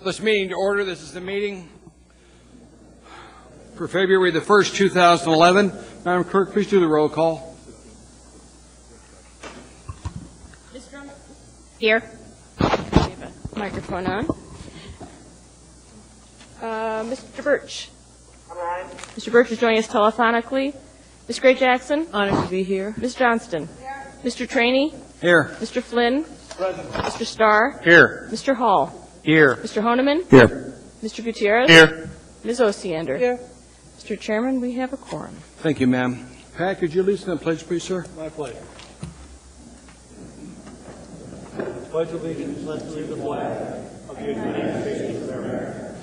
This meeting to order. This is the meeting for February the 1st, 2011. Madam Clerk, please do the roll call. Ms. Drummond? Here. We have a microphone on. Mr. Birch? Mr. Birch is joining us telephonically. Ms. Gray Jackson? Honored to be here. Ms. Johnston? Here. Mr. Trainee? Here. Mr. Flynn? Present. Mr. Starr? Here. Mr. Hall? Here. Mr. Honeman? Here. Mr. Gutierrez? Here. Ms. Osiander? Here. Mr. Chairman, we have a quorum. Thank you, ma'am. Pat, could you lead us in the pledge, please, sir? My pleasure. Pledge allegiance to the flag of the United States of America,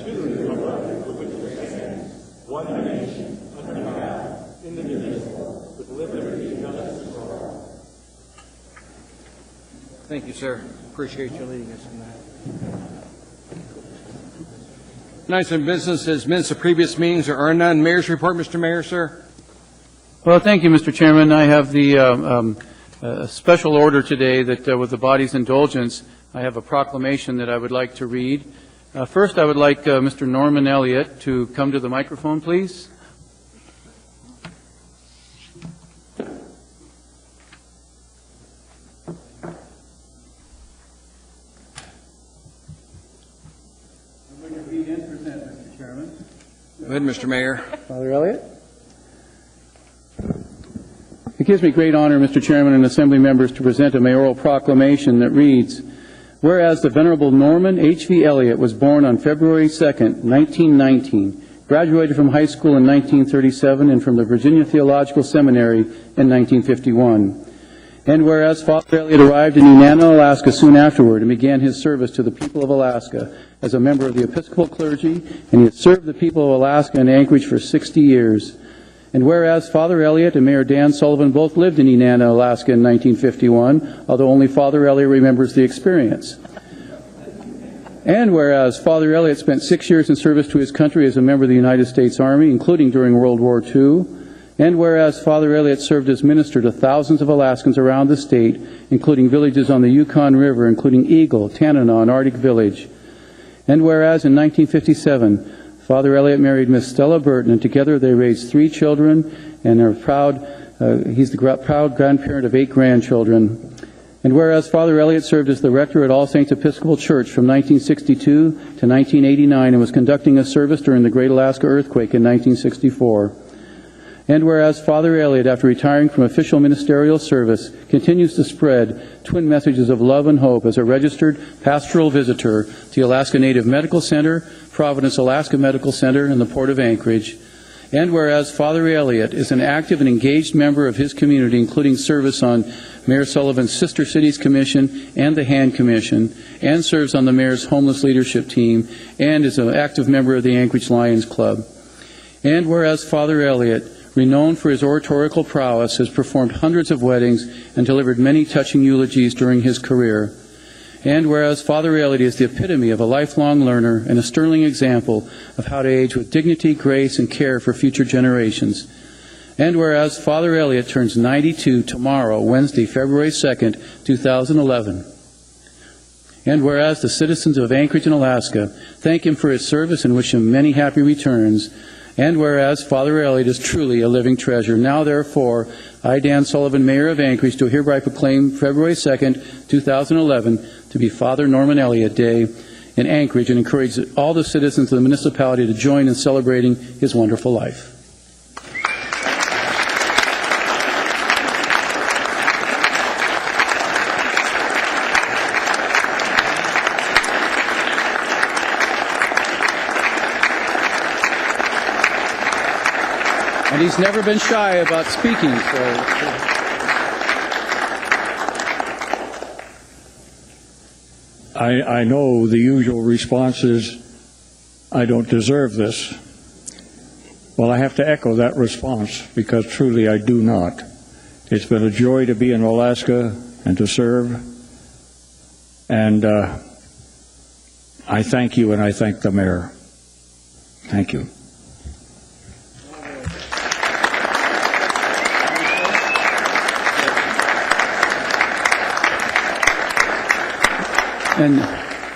to the republic for which it stands, one nation, under God, indivisible, with liberty and justice for all. Thank you, sir. Appreciate you leading us in that. Tonight's in business is minutes of previous meetings. There are none. Mayor's report, Mr. Mayor, sir. Well, thank you, Mr. Chairman. I have the special order today that with the body's indulgence, I have a proclamation that I would like to read. First, I would like Mr. Norman Elliott to come to the microphone, please. I'm going to read and present, Mr. Chairman. Go ahead, Mr. Mayor. Father Elliott. It gives me great honor, Mr. Chairman and Assembly members, to present a mayoral proclamation that reads, whereas the Venerable Norman H.V. Elliott was born on February 2nd, 1919, graduated from high school in 1937 and from the Virginia Theological Seminary in 1951. And whereas Father Elliott arrived in Nenana, Alaska soon afterward and began his service to the people of Alaska as a member of the Episcopal clergy, and he has served the people of Alaska and Anchorage for 60 years. And whereas Father Elliott and Mayor Dan Sullivan both lived in Nenana, Alaska in 1951, although only Father Elliott remembers the experience. And whereas Father Elliott spent 6 years in service to his country as a member of the United States Army, including during World War II, and whereas Father Elliott served as minister to thousands of Alaskans around the state, including villages on the Yukon River, including Eagle, Tanana, and Arctic Village. And whereas in 1957, Father Elliott married Miss Stella Burton, and together they raised 3 children, and he's the proud grandparent of 8 grandchildren. And whereas Father Elliott served as the rector at All Saints Episcopal Church from 1962 to 1989 and was conducting a service during the Great Alaska Earthquake in 1964. And whereas Father Elliott, after retiring from official ministerial service, continues to spread twin messages of love and hope as a registered pastoral visitor to the Alaska Native Medical Center, Providence Alaska Medical Center, and the Port of Anchorage. And whereas Father Elliott is an active and engaged member of his community, including service on Mayor Sullivan's Sister Cities Commission and the Hand Commission, and serves on the Mayor's Homeless Leadership Team, and is an active member of the Anchorage Lions Club. And whereas Father Elliott, renowned for his oratorical prowess, has performed hundreds of weddings and delivered many touching eulogies during his career. And whereas Father Elliott is the epitome of a lifelong learner and a sterling example of how to age with dignity, grace, and care for future generations. And whereas Father Elliott turns 92 tomorrow, Wednesday, February 2nd, 2011. And whereas the citizens of Anchorage and Alaska thank him for his service and wish him many happy returns. And whereas Father Elliott is truly a living treasure. Now, therefore, I, Dan Sullivan, Mayor of Anchorage, do hereby proclaim February 2nd, 2011, to be Father Norman Elliott Day in Anchorage, and encourage all the citizens of the municipality to join in celebrating his wonderful life. And he's never been shy about speaking, so... I know the usual response is, I don't deserve this. Well, I have to echo that response, because truly I do not. It's been a joy to be in Alaska and to serve. And I thank you, and I thank the mayor. Thank you.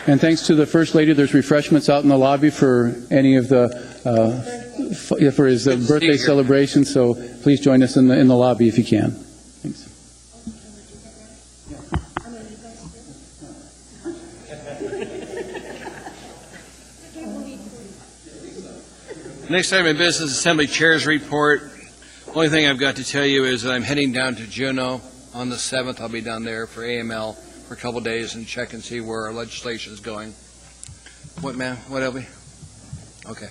And thanks to the First Lady, there's refreshments out in the lobby for any of the, for his Good to see birthday you. celebration, so please join us in the lobby if you can. Thanks. Next item in business, Assembly Chair's report. Only thing I've got to tell you is that I'm heading down to Juneau on the 7th. I'll be down there for AML for a couple days and check and see where our legislation is going. What, ma'am? What, Elby? Okay.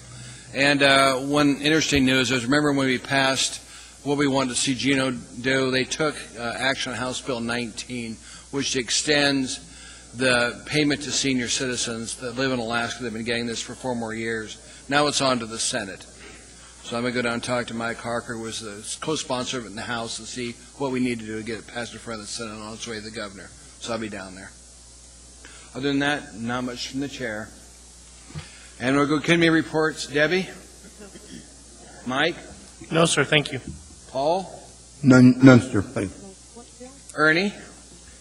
And one interesting news is, remember when we passed what we wanted to see Juneau do? They took action on House Bill 19, which extends the payment to senior citizens that live in Alaska. They've been getting this for 4 more years. Now it's on to the Senate. So I'm going to go down and talk to Mike Harker, who was the co-sponsor of it in the House, and see what we need to do to get it passed in front of the Senate and on its way to the governor. So I'll be down there. Other than that, not much from the chair. And we'll go committee reports. Debbie? Mike? No, sir, thank you. Paul? None, sir. Thank you. Ernie?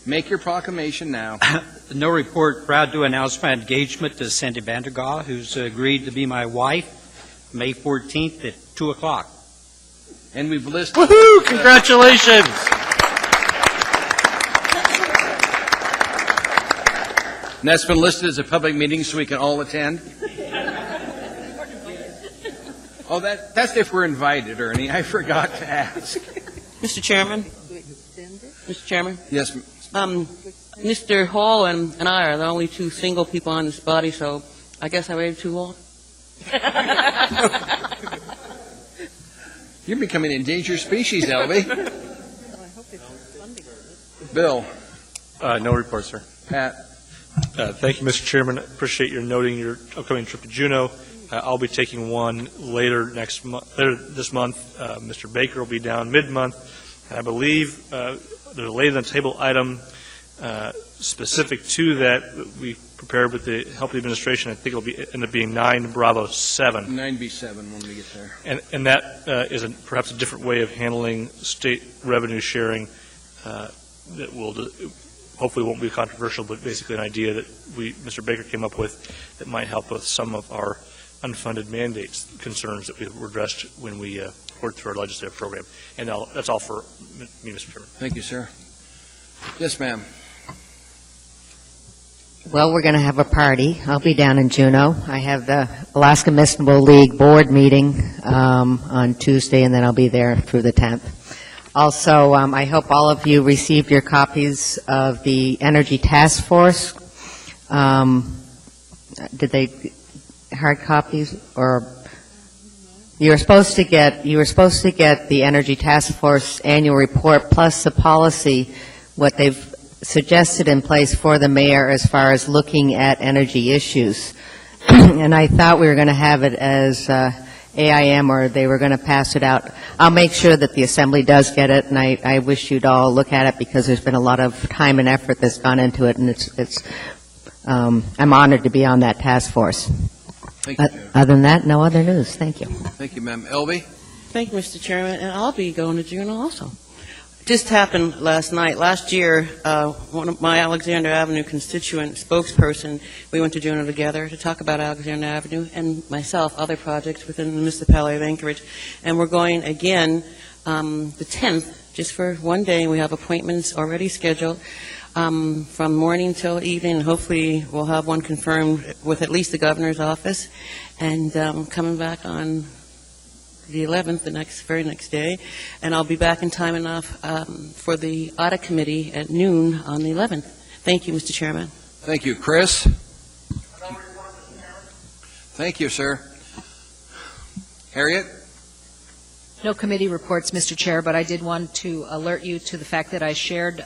Make your proclamation now. No report. Proud to announce my engagement to Sandy Vandergaal, who's agreed to be my wife May 14th at 2 o'clock. And we've listed... Woohoo! Congratulations! And that's been listed as a public meeting so we can all attend? Oh, that's if we're invited, Ernie. I forgot to ask. Mr. Chairman? Mr. Chairman? Yes, Mr. Hall and I are the only 2 single people on this body, so I guess I waited too long. you're becoming an endangered species, Elby. Bill? No report, sir. Pat? Thank you, Mr. Chairman. Appreciate your noting your upcoming trip to Juneau. I'll be taking one later this month. Mr. Baker will be down mid-month. And I believe there's a later-than-table item specific to that we prepared with the help of the administration. I think it'll end up being 9 Bravo 7. 9B7 when we get there. And that is perhaps a different way of handling state revenue sharing that will hopefully won't be controversial, but basically an idea that Mr. Baker came up with that might help with some of our unfunded mandates concerns that we addressed when we worked through our legislative program. And that's all for me, Mr. Chairman. Thank you, sir. Yes, ma'am. Well, we're going to have a party. I'll be down in Juneau. I have the Alaska Municipal League board meeting on Tuesday, and then I'll be there through the 10th. Also, I hope all of you received your copies of the Energy Task Force. Did they hard copies, or you were supposed to get the Energy Task Force annual report plus the policy, what they've suggested in place for the mayor as far as looking at energy issues. And I thought we were going to have it as AIM, or they were going to pass it out. I'll make sure that the Assembly does get it, and I wish you'd all look at it because there's been a lot of time and effort that's gone into it, and I'm honored to be on that task force. Thank you, Chair. Other than that, no other news. Thank you. Thank you, ma'am. Elby? Thank you, Mr. Chairman, and I'll be going to Juneau also. Just happened last night. Last year, one of my Alexander Avenue constituent spokesperson, we went to Juneau together to talk about Alexander Avenue and myself, other projects within the municipality of Anchorage. And we're going again the 10th, just for one day. We have appointments already scheduled from morning till evening, and hopefully we'll have one confirmed with at least the governor's office. And coming back on the 11th, the very next day, and I'll be back in time enough for the audit committee at noon on the 11th. Thank you, Mr. Chairman. Thank you. Chris? Thank you, sir. Harriet? No committee reports, Mr. Chair, but I did want to alert you to the fact that I shared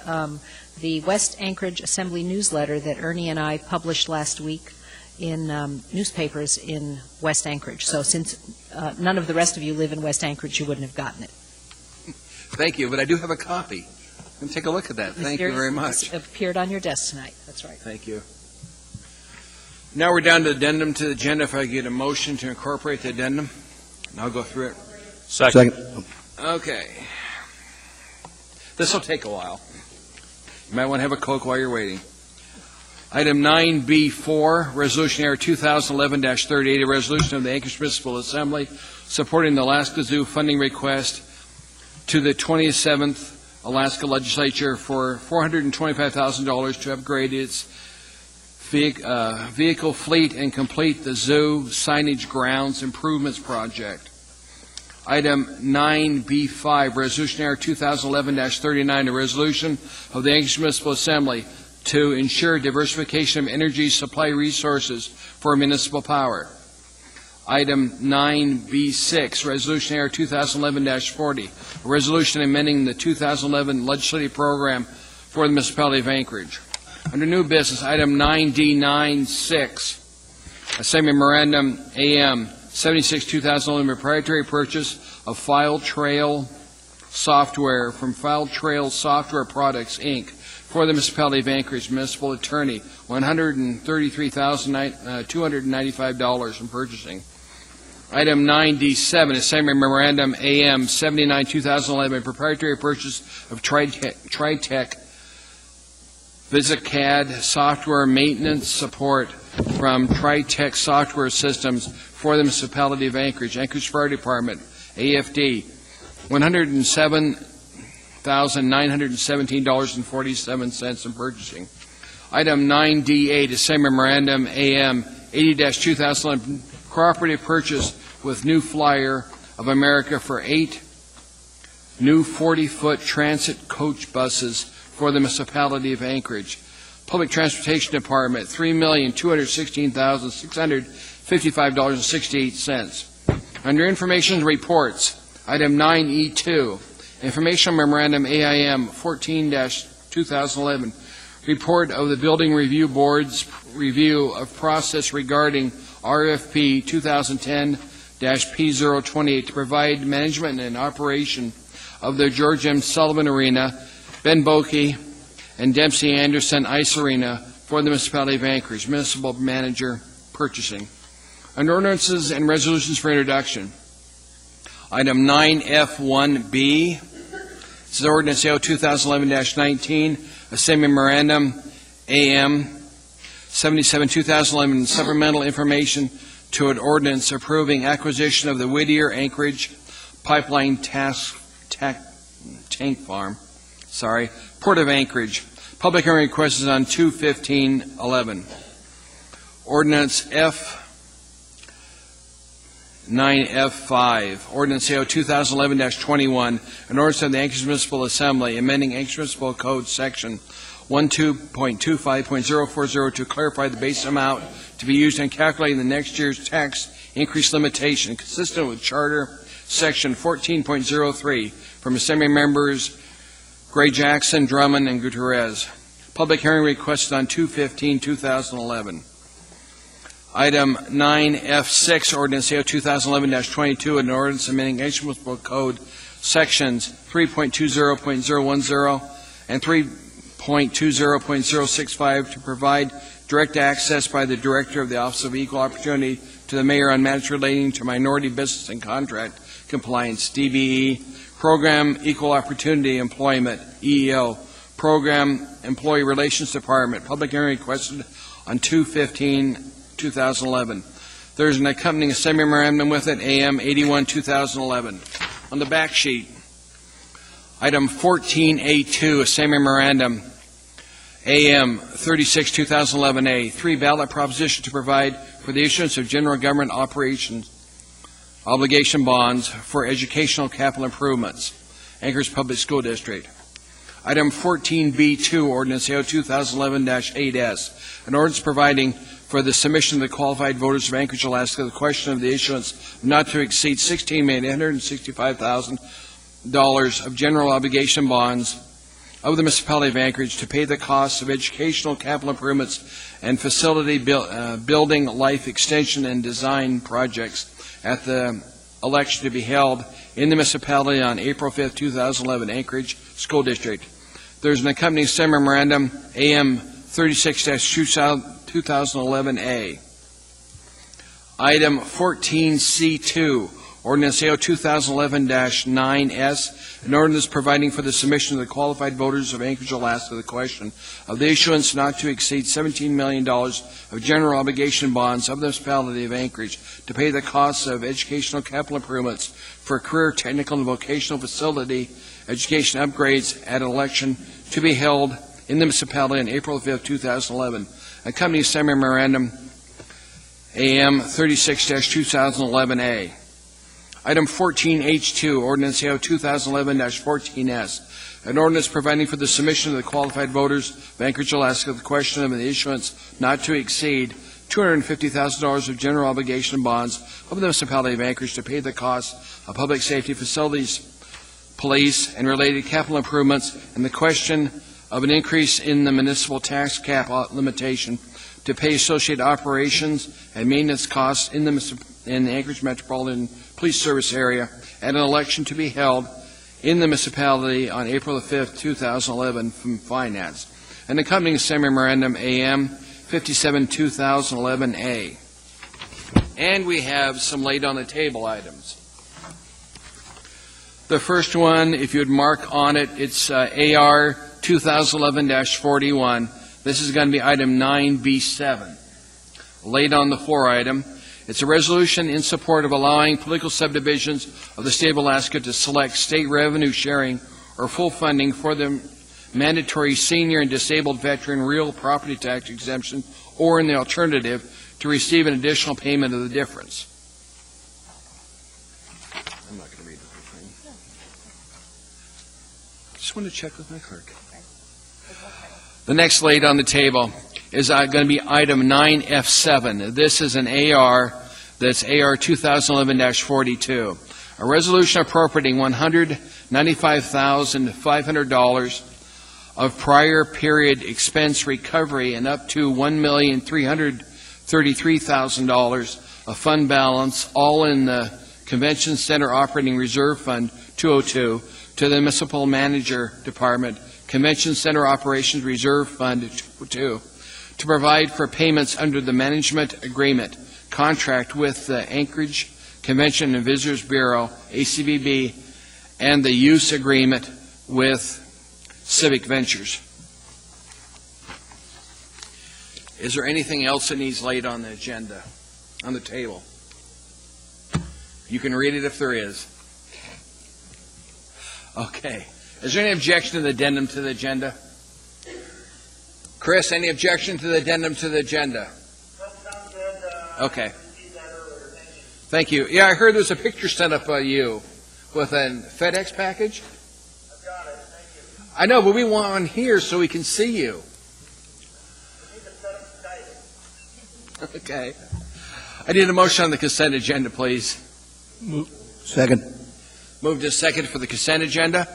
the West Anchorage Assembly newsletter that Ernie and I published last week in newspapers in West Anchorage. So since none of the rest of you live in West Anchorage, you wouldn't have gotten it. Thank you, but I do have a copy. Let me take a look at that. Thank you very much. It appeared on your desk tonight. That's right. Thank you. Now we're down to addendum to the agenda. If I get a motion to incorporate the addendum, and I'll go through it. Second. Okay. This will take a while. You might want to have a Coke while you're waiting. Item 9B4, Resolution Air 2011-38, a resolution of the Anchorage Municipal Assembly supporting the Alaska Zoo funding request to the 27th Alaska Legislature for $425,000 to upgrade its vehicle fleet and complete the zoo signage grounds improvements project. Item 9B5, Resolution Air 2011-39, a resolution of the Anchorage Municipal Assembly to ensure diversification of energy supply resources for municipal power. Item 9B6, Resolution Air 2011-40, a resolution amending the 2011 legislative program for the municipality of Anchorage. Under new business, item 9D96, Assembly Memorandum AM 76-2011, proprietary purchase of File Trail software from File Trail Software Products, Inc., for the municipality of Anchorage, municipal attorney, $133,295 in purchasing. Item 9D7, Assembly Memorandum AM 79-2011, proprietary purchase of TriTech VisiCAD software maintenance support from TriTech Software Systems for the municipality of Anchorage, Anchorage Fire Department, AFD, $107,917.47 in purchasing. Item 9D8, Assembly Memorandum AM 80-2011, cooperative purchase with New Flyer of America for 8 new 40-foot transit coach buses for the municipality of Anchorage. Public Transportation Department, $3,216,655.68. Under Information and Reports, item 9E2, Informational Memorandum AIM 14-2011, report of the Building Review Board's review of process regarding RFP 2010-P028 to provide management and operation of the George M. Sullivan Arena, Ben Boeke, and Dempsey Anderson Ice Arena for the municipality of Anchorage, municipal manager purchasing. Under ordinances and resolutions for introduction, item 9F1B, this is ordinance AO 2011-19, Assembly Memorandum AM 77-2011, supplemental information to an ordinance approving acquisition of the Whittier Anchorage Pipeline Tank Farm, Port of Anchorage. Public hearing request is on 2/15/11. Ordinance F9F5, Ordinance AO 2011-21, an ordinance of the Anchorage Municipal Assembly amending Anchorage Municipal Code Section 12.25.040 to clarify the base amount to be used in calculating the next year's tax increase limitation, consistent with Charter Section 14.03, from Assembly members Gray Jackson, Drummond, and Gutierrez. Public hearing requested on 2/15/2011. Item 9F6, Ordinance AO 2011-22, an ordinance amending Anchorage Municipal Code Sections 3.20.010 and 3.20.065 to provide direct access by the Director of the Office of Equal Opportunity to the Mayor on matters relating to minority business and contract compliance, DBE, Program Equal Opportunity Employment, EEO, Program Employee Relations Department. Public hearing requested on 2/15/2011. There's an accompanying Assembly Memorandum with it, AM 81-2011. On the back sheet, item 14A2, Assembly Memorandum, AM 36-2011A, 3 ballot proposition to provide for the issuance of general government operations obligation bonds for educational capital improvements, Anchorage Public School District. Item 14B2, Ordinance AO 2011-8S, an ordinance providing for the submission of the qualified voters of Anchorage, Alaska, the question of the issuance of not to exceed $16,865,000 of general obligation bonds of the municipality of Anchorage to pay the costs of educational capital improvements and facility building, life extension, and design projects at the election to be held in the municipality on April 5th, 2011, Anchorage School District. There's an accompanying Assembly Memorandum, AM 36-2011A. Item 14C2, Ordinance AO 2011-9S, an ordinance providing for the submission of the qualified voters of Anchorage, Alaska, the question of the issuance not to exceed $17 million of general obligation bonds of the municipality of Anchorage to pay the costs of educational capital improvements for career, technical, and vocational facility education upgrades at an election to be held in the municipality on April 5, 2011. Accompanying semi-memorandum AM 36-2011A. Item 14H2, Ordinance AO 2011-14S, an ordinance providing for the submission of the qualified voters of Anchorage, Alaska, the question of the issuance not to exceed $250,000 of general obligation bonds of the municipality of Anchorage to pay the costs of public safety facilities, police, and related capital improvements, and the question of an increase in the municipal tax cap limitation to pay associated operations and maintenance costs in the Anchorage Metropolitan Police Service area at an election to be held in the municipality on April 5, 2011 from Finance. And accompanying semi-memorandum AM 57-2011A. And we have some laid on the table items. The first one, if you would mark on it, it's AR 2011-41. This is going to be item 9B7. Laid on the floor item. It's a resolution in support of allowing political subdivisions of the state of Alaska to select state revenue sharing or full funding for the mandatory senior and disabled veteran real property tax exemption, or in the alternative, to receive an additional payment of the difference. I'm not going to read the whole thing. Just want to check with my clerk. The next laid on the table is going to be item 9F7. This is an AR that's AR 2011-42. A resolution appropriating $195,500 of prior period expense recovery and up to $1,333,000 of fund balance, all in the Convention Center Operating Reserve Fund 202, to the Municipal Manager Department, Convention Center Operations Reserve Fund 202, to provide for payments under the management agreement contract with the Anchorage Convention and Visitors Bureau, ACVB, and the use agreement with Civic Ventures. Is there anything else that needs laid on the agenda, on the table? You can read it if there is. Okay. Is there any objection to the addendum to the agenda? Chris, any objection to the addendum to the agenda? Okay. Thank you. Yeah, I heard there's a picture sent up by you with a FedEx package. I've got it. Thank you. I know, but we want one here so we can see you. We need to set up Skype. Okay. I need a motion on the consent agenda, please. Second. Moved to second for the consent agenda.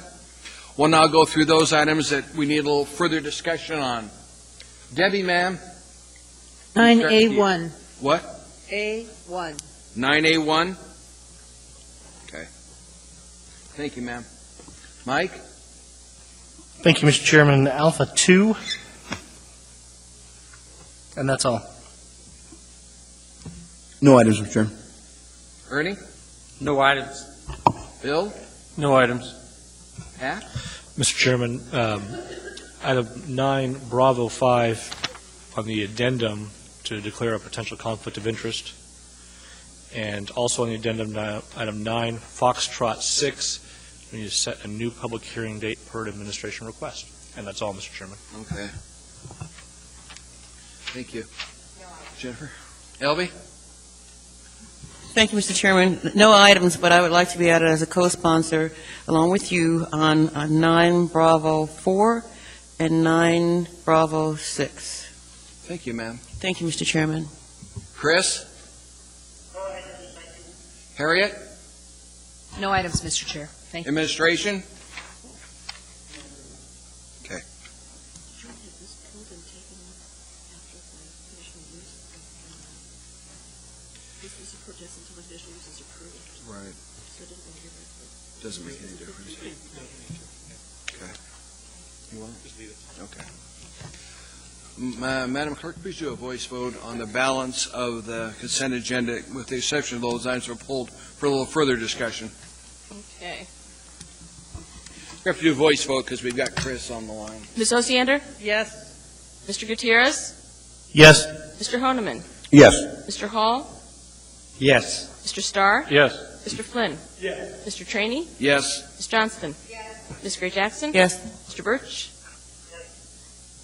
We'll now go through those items that we need a little further discussion on. Debbie, ma'am? 9A1. What? A1. 9A1? Okay. Thank you, ma'am. Mike? Thank you, Mr. Chairman. Alpha 2. And that's all. No items, Mr. Chairman. Ernie? No items. Bill? No items. Pat? Mr. Chairman, item 9, Bravo 5, on the addendum to declare a potential conflict of interest, and also on the addendum, item 9, Foxtrot 6, we need to set a new public hearing date per administration request. And that's all, Mr. Chairman. Okay. Thank you. Jennifer? Elby? Thank you, Mr. Chairman. No items, but I would like to be added as a co-sponsor along with you on 9 Bravo 4 and 9 Bravo 6. Thank you, ma'am. Thank you, Mr. Chairman. Chris? Harriet? No items, Mr. Chair. Thank you. Administration? Okay. Right. Doesn't make any difference. Okay. You want it? Just leave it. Okay. Madam Clerk, please do a voice vote on the balance of the consent agenda, with the exception of those items that were pulled for a little further discussion. Okay. We have to do a voice vote because we've got Chris on the line. Ms. Osiander? Yes. Mr. Gutierrez? Yes. Mr. Honeman? Yes. Mr. Hall? Yes. Mr. Starr? Yes. Mr. Flynn? Yes. Mr. Trainee? Yes. Ms. Johnston? Ms. Gray Jackson? Yes. Mr. Birch?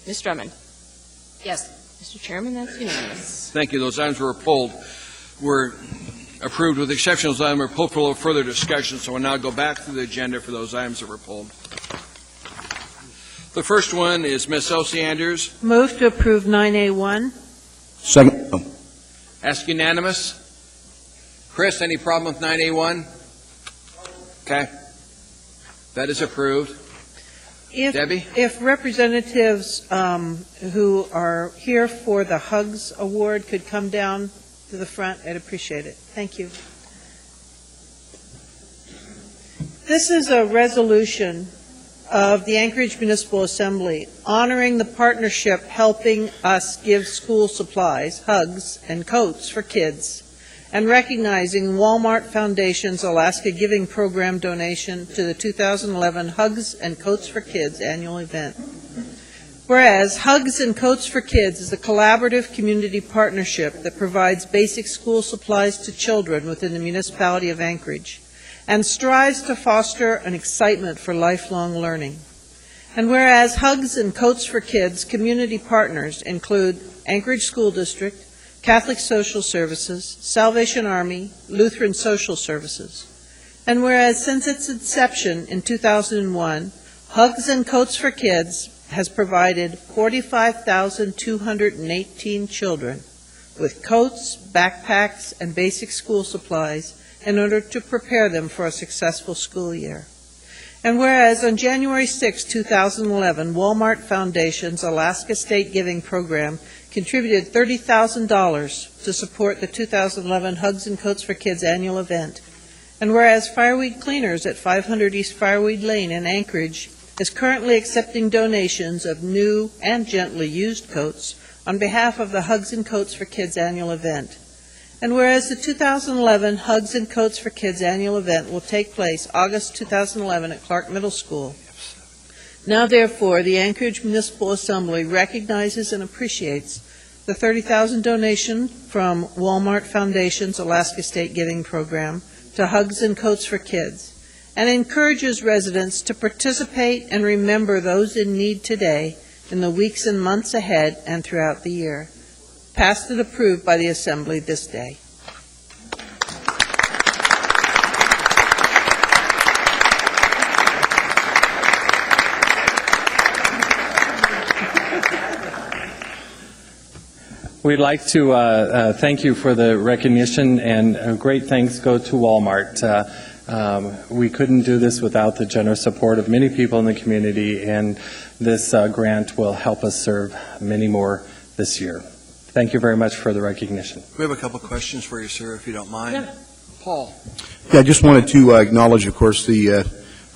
Ms. Drummond? Yes. Mr. Chairman, that's unanimous. Thank you. Those items were approved, with the exception of those items were pulled for a little further discussion, so we'll now go back to the agenda for those items that were pulled. The first one is Ms. Osiander's. Move to approve 9A1. Second. Oh. Ask unanimous. Chris, any problem with 9A1? Okay. That is approved. Debbie? If representatives who are here for the Hugs Award could come down to the front, I'd appreciate it. Thank you. This is a resolution of the Anchorage Municipal Assembly honoring the partnership helping us give school supplies, hugs, and coats for kids, and recognizing Walmart Foundation's Alaska Giving Program donation to the 2011 Hugs and Coats for Kids annual event. Whereas Hugs and Coats for Kids is a collaborative community partnership that provides basic school supplies to children within the municipality of Anchorage and strives to foster an excitement for lifelong learning. And whereas Hugs and Coats for Kids community partners include Anchorage School District, Catholic Social Services, Salvation Army, Lutheran Social Services. And whereas since its inception in 2001, Hugs and Coats for Kids has provided 45,218 children with coats, backpacks, and basic school supplies in order to prepare them for a successful school year. And whereas on January 6, 2011, Walmart Foundation's Alaska State Giving Program contributed $30,000 to support the 2011 Hugs and Coats for Kids annual event. And whereas Fireweed Cleaners at 500 East Fireweed Lane in Anchorage is currently accepting donations of new and gently used coats on behalf of the Hugs and Coats for Kids annual event. And whereas the 2011 Hugs and Coats for Kids annual event will take place August 2011 at Clark Middle School. Now, therefore, the Anchorage Municipal Assembly recognizes and appreciates the $30,000 donation from Walmart Foundation's Alaska State Giving Program to Hugs and Coats for Kids, and encourages residents to participate and remember those in need today, in the weeks and months ahead, and throughout the year. Passed and approved by the Assembly this day. We'd like to thank you for the recognition, and great thanks go to Walmart. We couldn't do this without the generous support of many people in the community, and this grant will help us serve many more this year. Thank you very much for the recognition. We have a couple questions for you, sir, if you don't mind. Yeah. Paul? Yeah, I just wanted to acknowledge, of course, the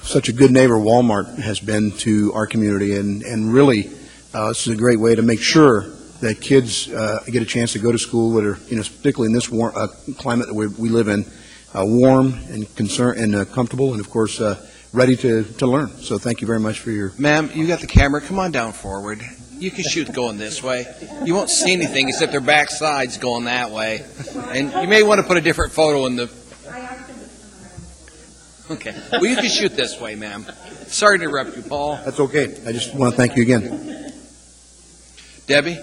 such a good neighbor Walmart has been to our community, and really, this is a great way to make sure that kids get a chance to go to school that are, particularly in this climate that we live in, warm and comfortable, and of course ready to learn. So thank you very much for your. Ma'am, you got the camera. Come on down forward. You can shoot going this way. You won't see anything except their back sides going that way. And you may want to put a different photo in the. Okay. Well, you can shoot this way, ma'am. Sorry to interrupt you, Paul. That's okay. I just want to thank you again. Debbie?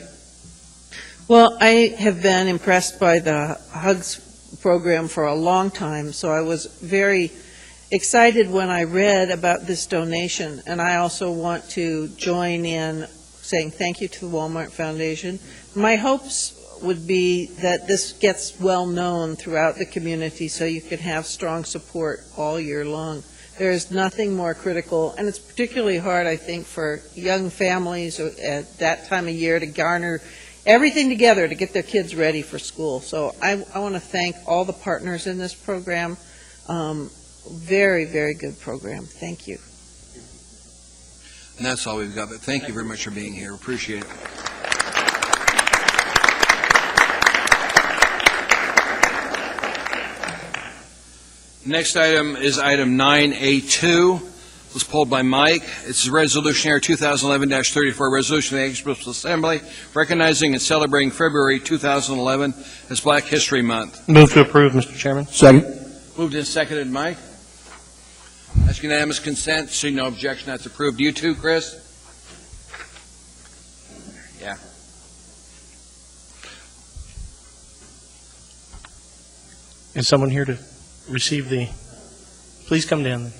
Well, I have been impressed by the Hugs program for a long time, so I was very excited when I read about this donation, and I also want to join in saying thank you to the Walmart Foundation. My hopes would be that this gets well known throughout the community so you can have strong support all year long. There is nothing more critical, and it's particularly hard, I think, for young families at that time of year to garner everything together to get their kids ready for school. So I want to thank all the partners in this program. Very, very good program. Thank you. And that's all we've got, but thank you very much for being here. Appreciate it. Next item is item 9A2. It was pulled by Mike. It's Resolution Air 2011-34, resolution of the Anchorage Municipal Assembly recognizing and celebrating February 2011 as Black History Month. Move to approve, Mr. Chairman. Second. Moved and seconded, Mike. That's unanimous consent. Seeing no objection, that's approved. You too, Chris? Yeah. Is someone here to receive the, please come down.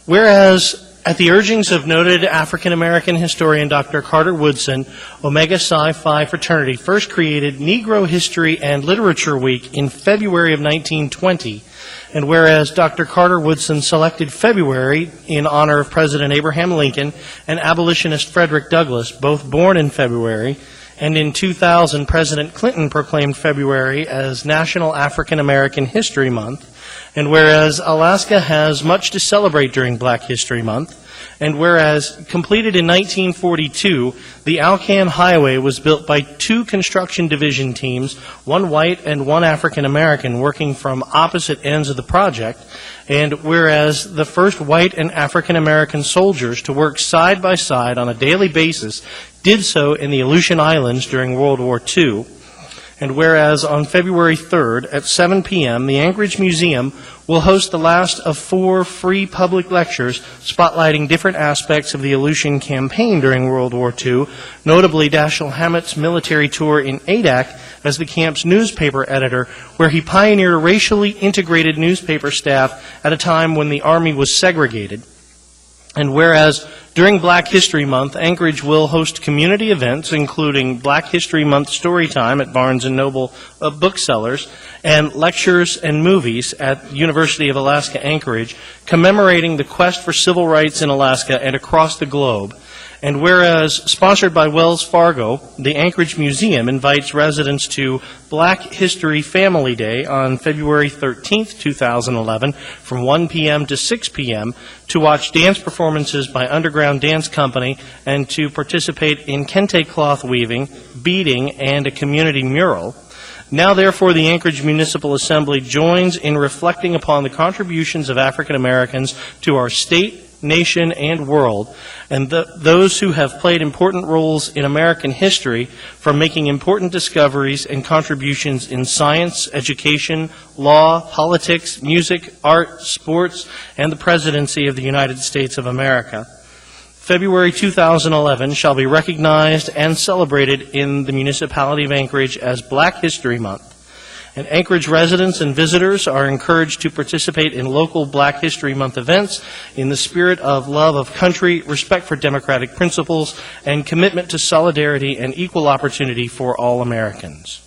Whereas, at the urgings of noted African-American historian Dr. Carter Woodson, Omega Psi Phi fraternity first created Negro History and Literature Week in February of 1920, and whereas Dr. Carter Woodson selected February in honor of President Abraham Lincoln and abolitionist Frederick Douglass, both born in February, and in 2000, President Clinton proclaimed February as National African American History Month. And whereas Alaska has much to celebrate during Black History Month, and whereas completed in 1942, the Alcan Highway was built by two construction division teams, one white and one African American, working from opposite ends of the project, and whereas the first white and African American soldiers to work side by side on a daily basis did so in the Aleutian Islands during World War II, and whereas on February 3rd at 7 p.m., the Anchorage Museum will host the last of 4 free public lectures spotlighting different aspects of the Aleutian campaign during World War II, notably Dashiell Hammett's military tour in Adak as the camp's newspaper editor, where he pioneered a racially integrated newspaper staff at a time when the Army was segregated. And whereas during Black History Month, Anchorage will host community events, including Black History Month Storytime at Barnes & Noble Booksellers, and lectures and movies at University of Alaska Anchorage, commemorating the quest for civil rights in Alaska and across the globe. And whereas, sponsored by Wells Fargo, the Anchorage Museum invites residents to Black History Family Day on February 13th, 2011, from 1 p.m. to 6 p.m., to watch dance performances by Underground Dance Company and to participate in kente cloth weaving, beading, and a community mural. Now, therefore, the Anchorage Municipal Assembly joins in reflecting upon the contributions of African Americans to our state, nation, and world, and those who have played important roles in American history, from making important discoveries and contributions in science, education, law, politics, music, art, sports, and the presidency of the United States of America. February 2011 shall be recognized and celebrated in the municipality of Anchorage as Black History Month. And Anchorage residents and visitors are encouraged to participate in local Black History Month events in the spirit of love of country, respect for democratic principles, and commitment to solidarity and equal opportunity for all Americans.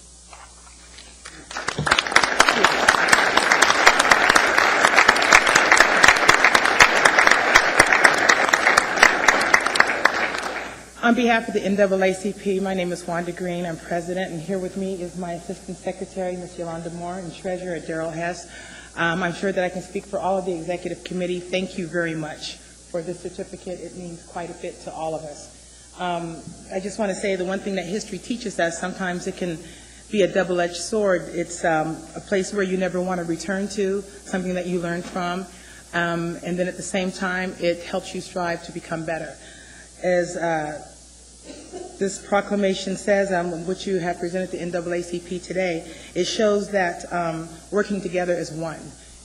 On behalf of the NAACP, my name is Wanda Green. I'm president, and here with me is my assistant secretary, Ms. Yolanda Moore, and treasurer, Daryl Hess. I'm sure that I can speak for all of the executive committee. Thank you very much for this certificate. It means quite a bit to all of us. I just want to say the one thing that history teaches us, sometimes it can be a double-edged sword. It's a place where you never want to return to, something that you learn from, and then at the same time, it helps you strive to become better. As this proclamation says, which you have presented to NAACP today, it shows that working together as one,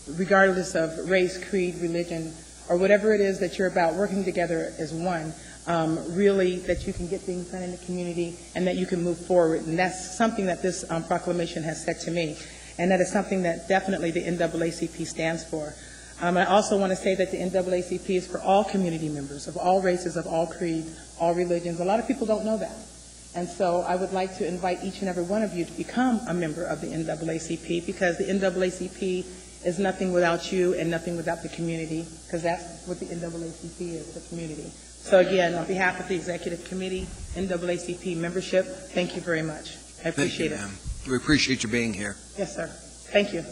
regardless of race, creed, religion, or whatever it is that you're about, working together as one, really that you can get things done in the community and that you can move forward. And that's something that this proclamation has said to me, and that is something that definitely the NAACP stands for. I also want to say that the NAACP is for all community members of all races, of all creeds, all religions. A lot of people don't know that. And so I would like to invite each and every one of you to become a member of the NAACP, because the NAACP is nothing without you and nothing without the community, because that's what the NAACP is, the community. So again, on behalf of the executive committee, NAACP membership, thank you very much. I appreciate it. We appreciate you being here. Yes, sir. Thank you.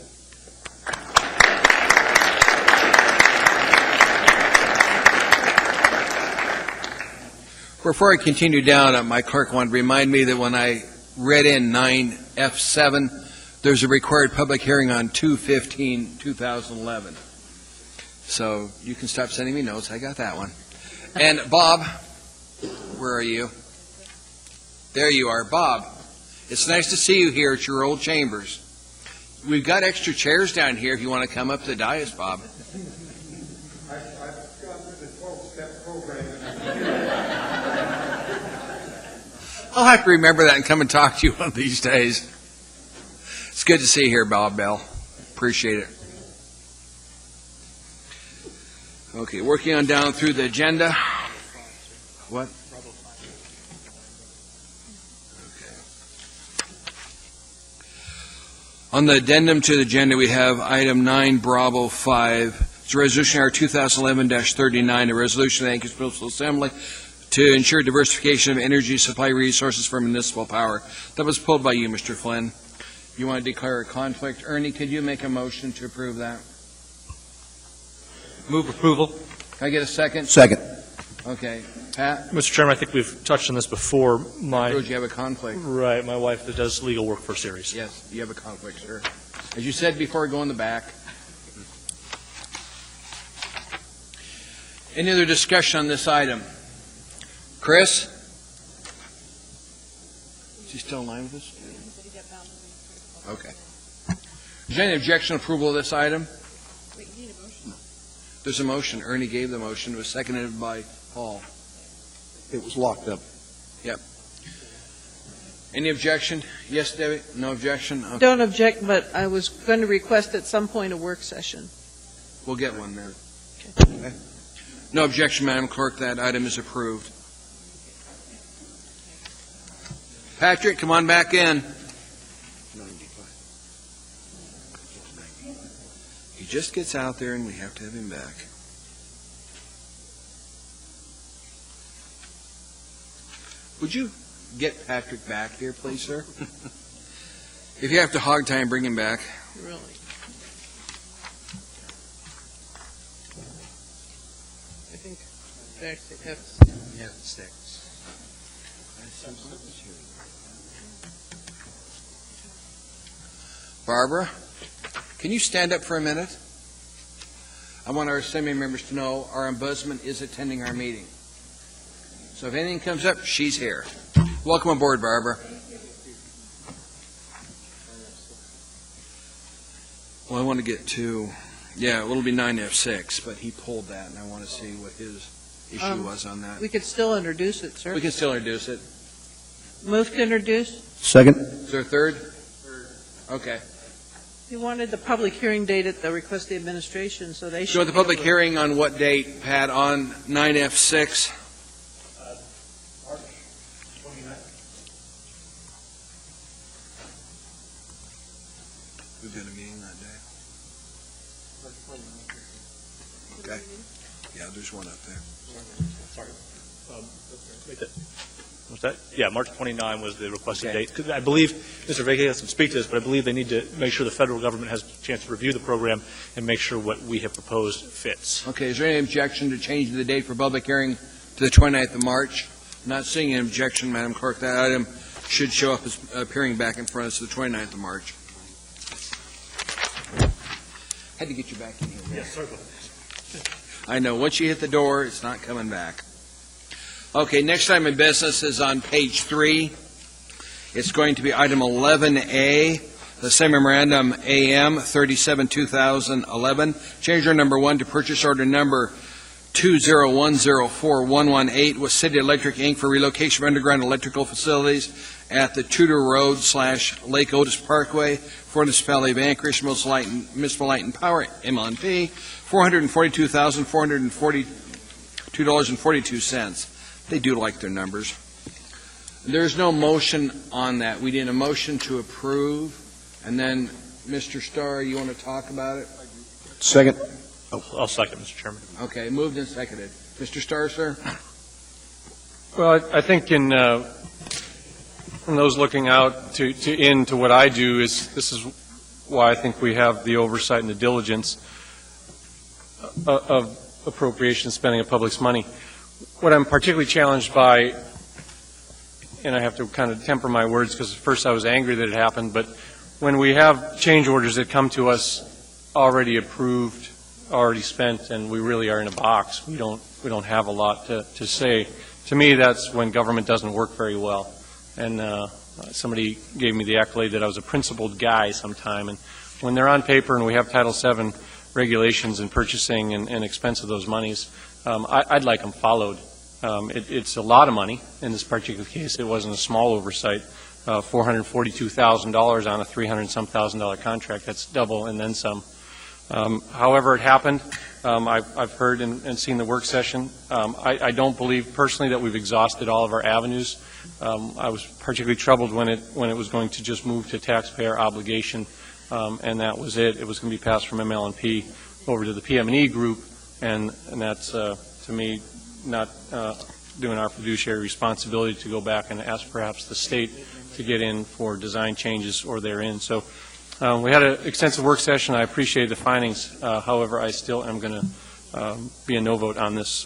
Before I continue down, my clerk wanted to remind me that when I read in 9F7, there's a required public hearing on 2/15/2011. So you can stop sending me notes. I got that one. And Bob, where are you? There you are. Bob, it's nice to see you here at your old chambers. We've got extra chairs down here if you want to come up to the dais, Bob. I've gone through the 12-step program. I'll have to remember that and come and talk to you one of these days. It's good to see you here, Bob Bell. Appreciate it. Okay, working on down through the agenda. What? Okay. On the addendum to the agenda, we have item 9, Bravo 5. It's a resolution R 2011-39, a resolution of the Anchorage Municipal Assembly to ensure diversification of energy supply resources for municipal power. That was pulled by you, Mr. Flynn. You want to declare a conflict. Ernie, could you make a motion to approve that? Move approval. Can I get a second? Second. Okay. Pat? Mr. Chairman, I think we've touched on this before. Would you have a conflict? Right, my wife that does legal work for Ceres. Yes, you have a conflict, sir. As you said before, go in the back. Any other discussion on this item? Chris? Is he still in line with us? Okay. Is there any objection to approval of this item? There's a motion. Ernie gave the motion. It was seconded by Paul. It was locked up. Yep. Any objection? Yes, Debbie? No objection? Okay. Don't object, but I was going to request at some point a work session. We'll get one there. Okay. No objection, Madam Clerk. That item is approved. Patrick, come on back in. He just gets out there and we have to have him back. Would you get Patrick back here, please, sir? If you have to hog tie him, bring him back. Really? I think that's it. Yeah, it sticks. Barbara, can you stand up for a minute? I want our assembly members to know our ombudsman is attending our meeting. So if anything comes up, she's here. Welcome aboard, Barbara. Well, I want to get to, it'll be 9F6, but he pulled that, and I want to see what his issue was on that. We could still introduce it, sir. We can still introduce it. Move to introduce. Second. Is there a third? Okay. You wanted the public hearing date at the request of the administration, so they should. So the public hearing on what date, Pat, on 9F6? March 29th. We've got a meeting that day. Okay. Yeah, there's one up there. Sorry. What's that? Yeah, March 29 was the requested date. 'Cause I believe, Mr. Vega doesn't speak to this, but I believe they need to make sure the federal government has a chance to review the program and make sure what we have proposed fits. Okay, is there any objection to changing the date for public hearing to the 29th of March? Not seeing an objection, Madam Clerk. That item should show up as appearing back in front of us the 29th of March. Had to get you back in here. Yes, sir. I know. Once you hit the door, it's not coming back. Okay, next item in business is on page 3. It's going to be item 11A, the same memorandum AM 37-2011, change order number 1 to purchase order number 20104-118 with City Electric, Inc. for relocation of underground electrical facilities at the Tudor Road / Lake Otis Parkway for the municipality of Anchorage, Municipal Light and Power, MLNP, $442,442.42. They do like their numbers. There's no motion on that. We did a motion to approve, and then, Mr. Starr, you want to talk about it? Second. I'll second, Mr. Chairman. Okay, moved and seconded. Mr. Starr, sir? Well, I think from those looking out into what I do, this is why I think we have the oversight and the diligence of appropriation spending of public's money. What I'm particularly challenged by, and I have to kind of temper my words because at first I was angry that it happened, but when we have change orders that come to us already approved, already spent, and we really are in a box, we don't have a lot to say. To me, that's when government doesn't work very well. And somebody gave me the accolade that I was a principled guy sometime. And when they're on paper and we have Title VII regulations and purchasing and expense of those monies, I'd like them followed. It's a lot of money in this particular case. It wasn't a small oversight. $442,000 on a $300-some-thousand contract. That's double and then some. However it happened, I've heard and seen the work session. I don't believe personally that we've exhausted all of our avenues. I was particularly troubled when it was going to just move to taxpayer obligation, and that was it. It was going to be passed from ML&P over to the PM&E group, and that's, to me, not doing our fiduciary responsibility to go back and ask perhaps the state to get in for design changes or therein. So we had an extensive work session. I appreciate the findings. However, I still am going to be a no vote on this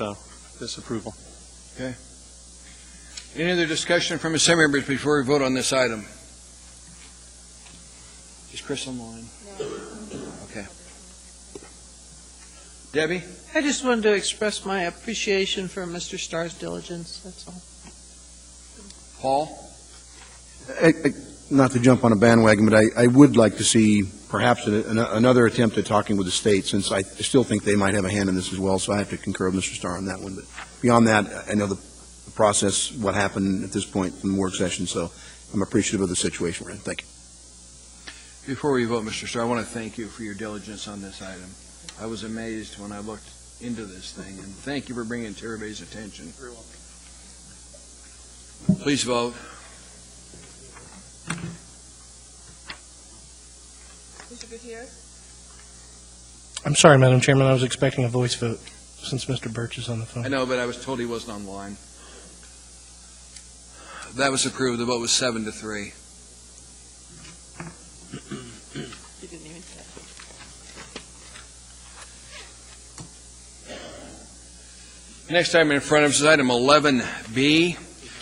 approval. Okay. Any other discussion from assembly members before we vote on this item? Is Chris on the line? Okay. Debbie? I just wanted to express my appreciation for Mr. Starr's diligence, that's all. Paul? Not to jump on a bandwagon, but I would like to see perhaps another attempt at talking with the state, since I still think they might have a hand in this as well, so I have to concur with Mr. Starr on that one. But beyond that, I know the process, what happened at this point in the work session, so I'm appreciative of the situation we're in. Thank you. Before we vote, Mr. Starr, I want to thank you for your diligence on this item. I was amazed when I looked into this thing, and thank you for bringing it to everybody's attention. Please vote. Mr. Gutierrez? I'm sorry, Madam Chairman, I was expecting a voice vote since Mr. Birch is on the phone. I know, but I was told he wasn't online. That was approved. The vote was 7-3. You didn't even say. Next item in front of us is item 11B.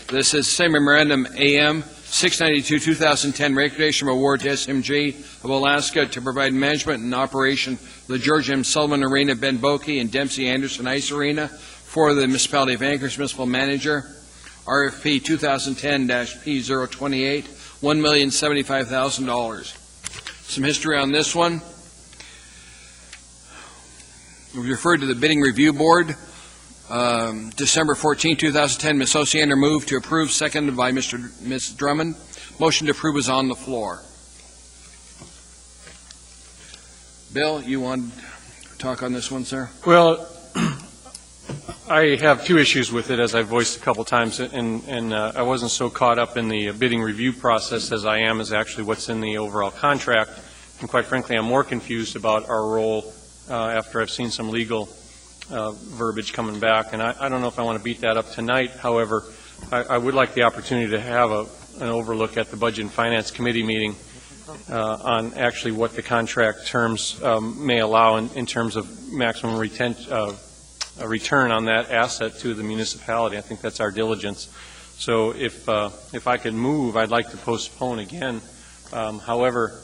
This is same memorandum AM 692-2010 recognition award to SMG of Alaska to provide management and operation of the George M. Sullivan Arena, Ben Boeke, and Dempsey Anderson Ice Arena for the municipality of Anchorage municipal manager. RFP 2010-P028, $1,075,000. Some history on this one. We referred to the bidding review board. December 14, 2010, Ms. Osiander moved to approve, seconded by Ms. Drummond. Motion to approve is on the floor. Bill, you want to talk on this one, sir? Well, I have two issues with it, as I voiced a couple times, and I wasn't so caught up in the bidding review process as I am as actually what's in the overall contract. And quite frankly, I'm more confused about our role after I've seen some legal verbiage coming back, and I don't know if I want to beat that up tonight. However, I would like the opportunity to have an overlook at the Budget and Finance Committee meeting on actually what the contract terms may allow in terms of maximum return on that asset to the municipality. I think that's our diligence. So if I could move, I'd like to postpone again. However,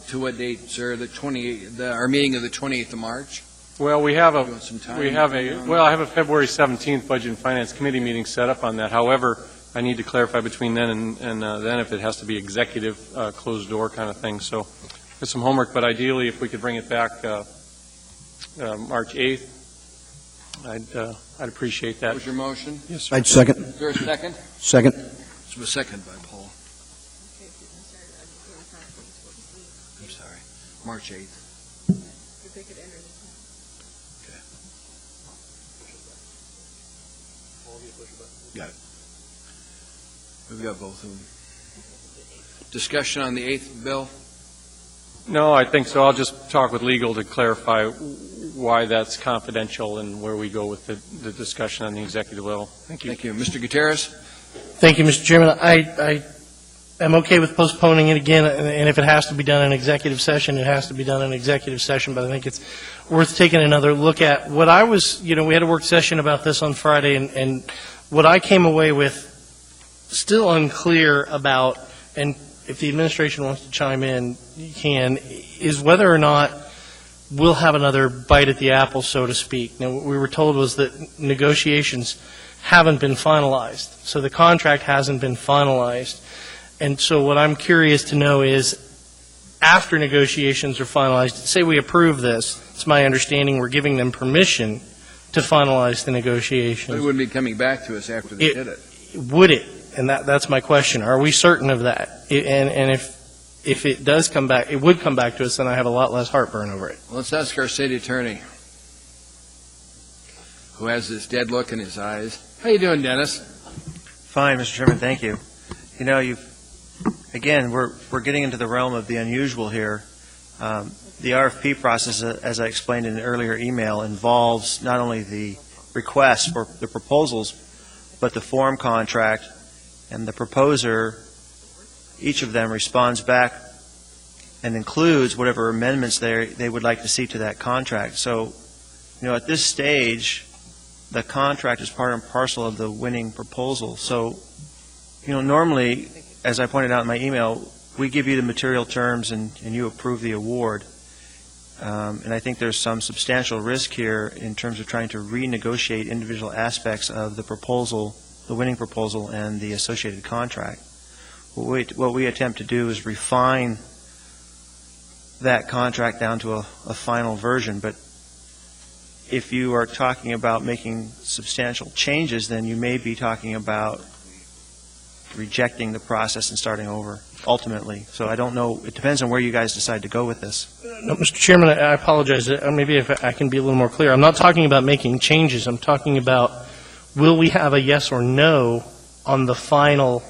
To what date, sir? The 28th, our meeting of the 28th of March? Well, I have a February 17th Budget and Finance Committee meeting set up on that. However, I need to clarify between then and then if it has to be executive closed door kind of thing. So there's some homework, but ideally if we could bring it back March 8th, I'd appreciate that. What was your motion? Yes, sir. I'd second. Is there a second? Second. This was a second by Paul. I'm sorry. March 8th. Okay. Got it. We've got both of them. Discussion on the 8th, Bill? No, I think so. I'll just talk with legal to clarify why that's confidential and where we go with the discussion on the executive level. Thank you. Thank you. Mr. Gutierrez? Thank you, Mr. Chairman. I am okay with postponing it again, and if it has to be done in executive session, it has to be done in executive session, but I think it's worth taking another look at. What I was, we had a work session about this on Friday, and what I came away with still unclear about, and if the administration wants to chime in, you can, is whether or not we'll have another bite at the apple, so to speak. Now, what we were told was that negotiations haven't been finalized, so the contract hasn't been finalized. And so what I'm curious to know is, after negotiations are finalized, say we approve this, it's my understanding we're giving them permission to finalize the negotiations. But it wouldn't be coming back to us after they did it. Would it? And that's my question. Are we certain of that? And if it does come back, it would come back to us, then I have a lot less heartburn over it. Let's ask our city attorney, who has this dead look in his eyes. How you doing, Dennis? Fine, Mr. Chairman, thank you. You know, again, we're getting into the realm of the unusual here. The RFP process, as I explained in an earlier email, involves not only the request for the proposals, but the form contract, and the proposer, each of them responds back and includes whatever amendments they would like to see to that contract. So, you know, at this stage, the contract is part and parcel of the winning proposal. So, you know, normally, as I pointed out in my email, we give you the material terms and you approve the award. And I think there's some substantial risk here in terms of trying to renegotiate individual aspects of the proposal, the winning proposal, and the associated contract. What we attempt to do is refine that contract down to a final version. But if you are talking about making substantial changes, then you may be talking about rejecting the process and starting over, ultimately. So I don't know. It depends on where you guys decide to go with this. No, Mr. Chairman, I apologize. Maybe if I can be a little more clear. I'm not talking about making changes. I'm talking about, will we have a yes or no on the final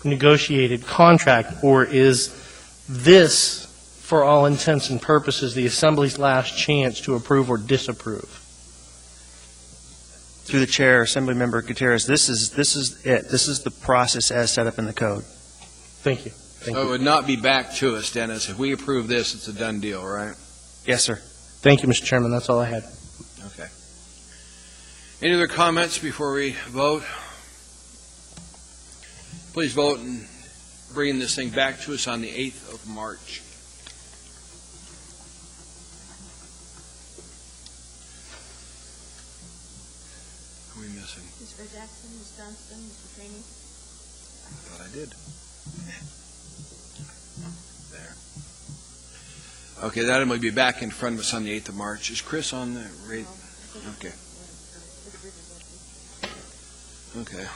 negotiated contract, or is this, for all intents and purposes, the Assembly's last chance to approve or disapprove? Through the chair, Assemblymember Gutierrez, this is it. This is the process as set up in the code. Thank you. So it would not be back to us, Dennis. If we approve this, it's a done deal, right? Yes, sir. Thank you, Mr. Chairman. That's all I had. Okay. Any other comments before we vote? Please vote in bringing this thing back to us on the 8th of March. Who are we missing? Mr. Jackson, Ms. Johnston, Mr. Trainee. I thought I did. There. Okay, that will be back in front of us on the 8th of March. Is Chris on the rate? Okay. Okay.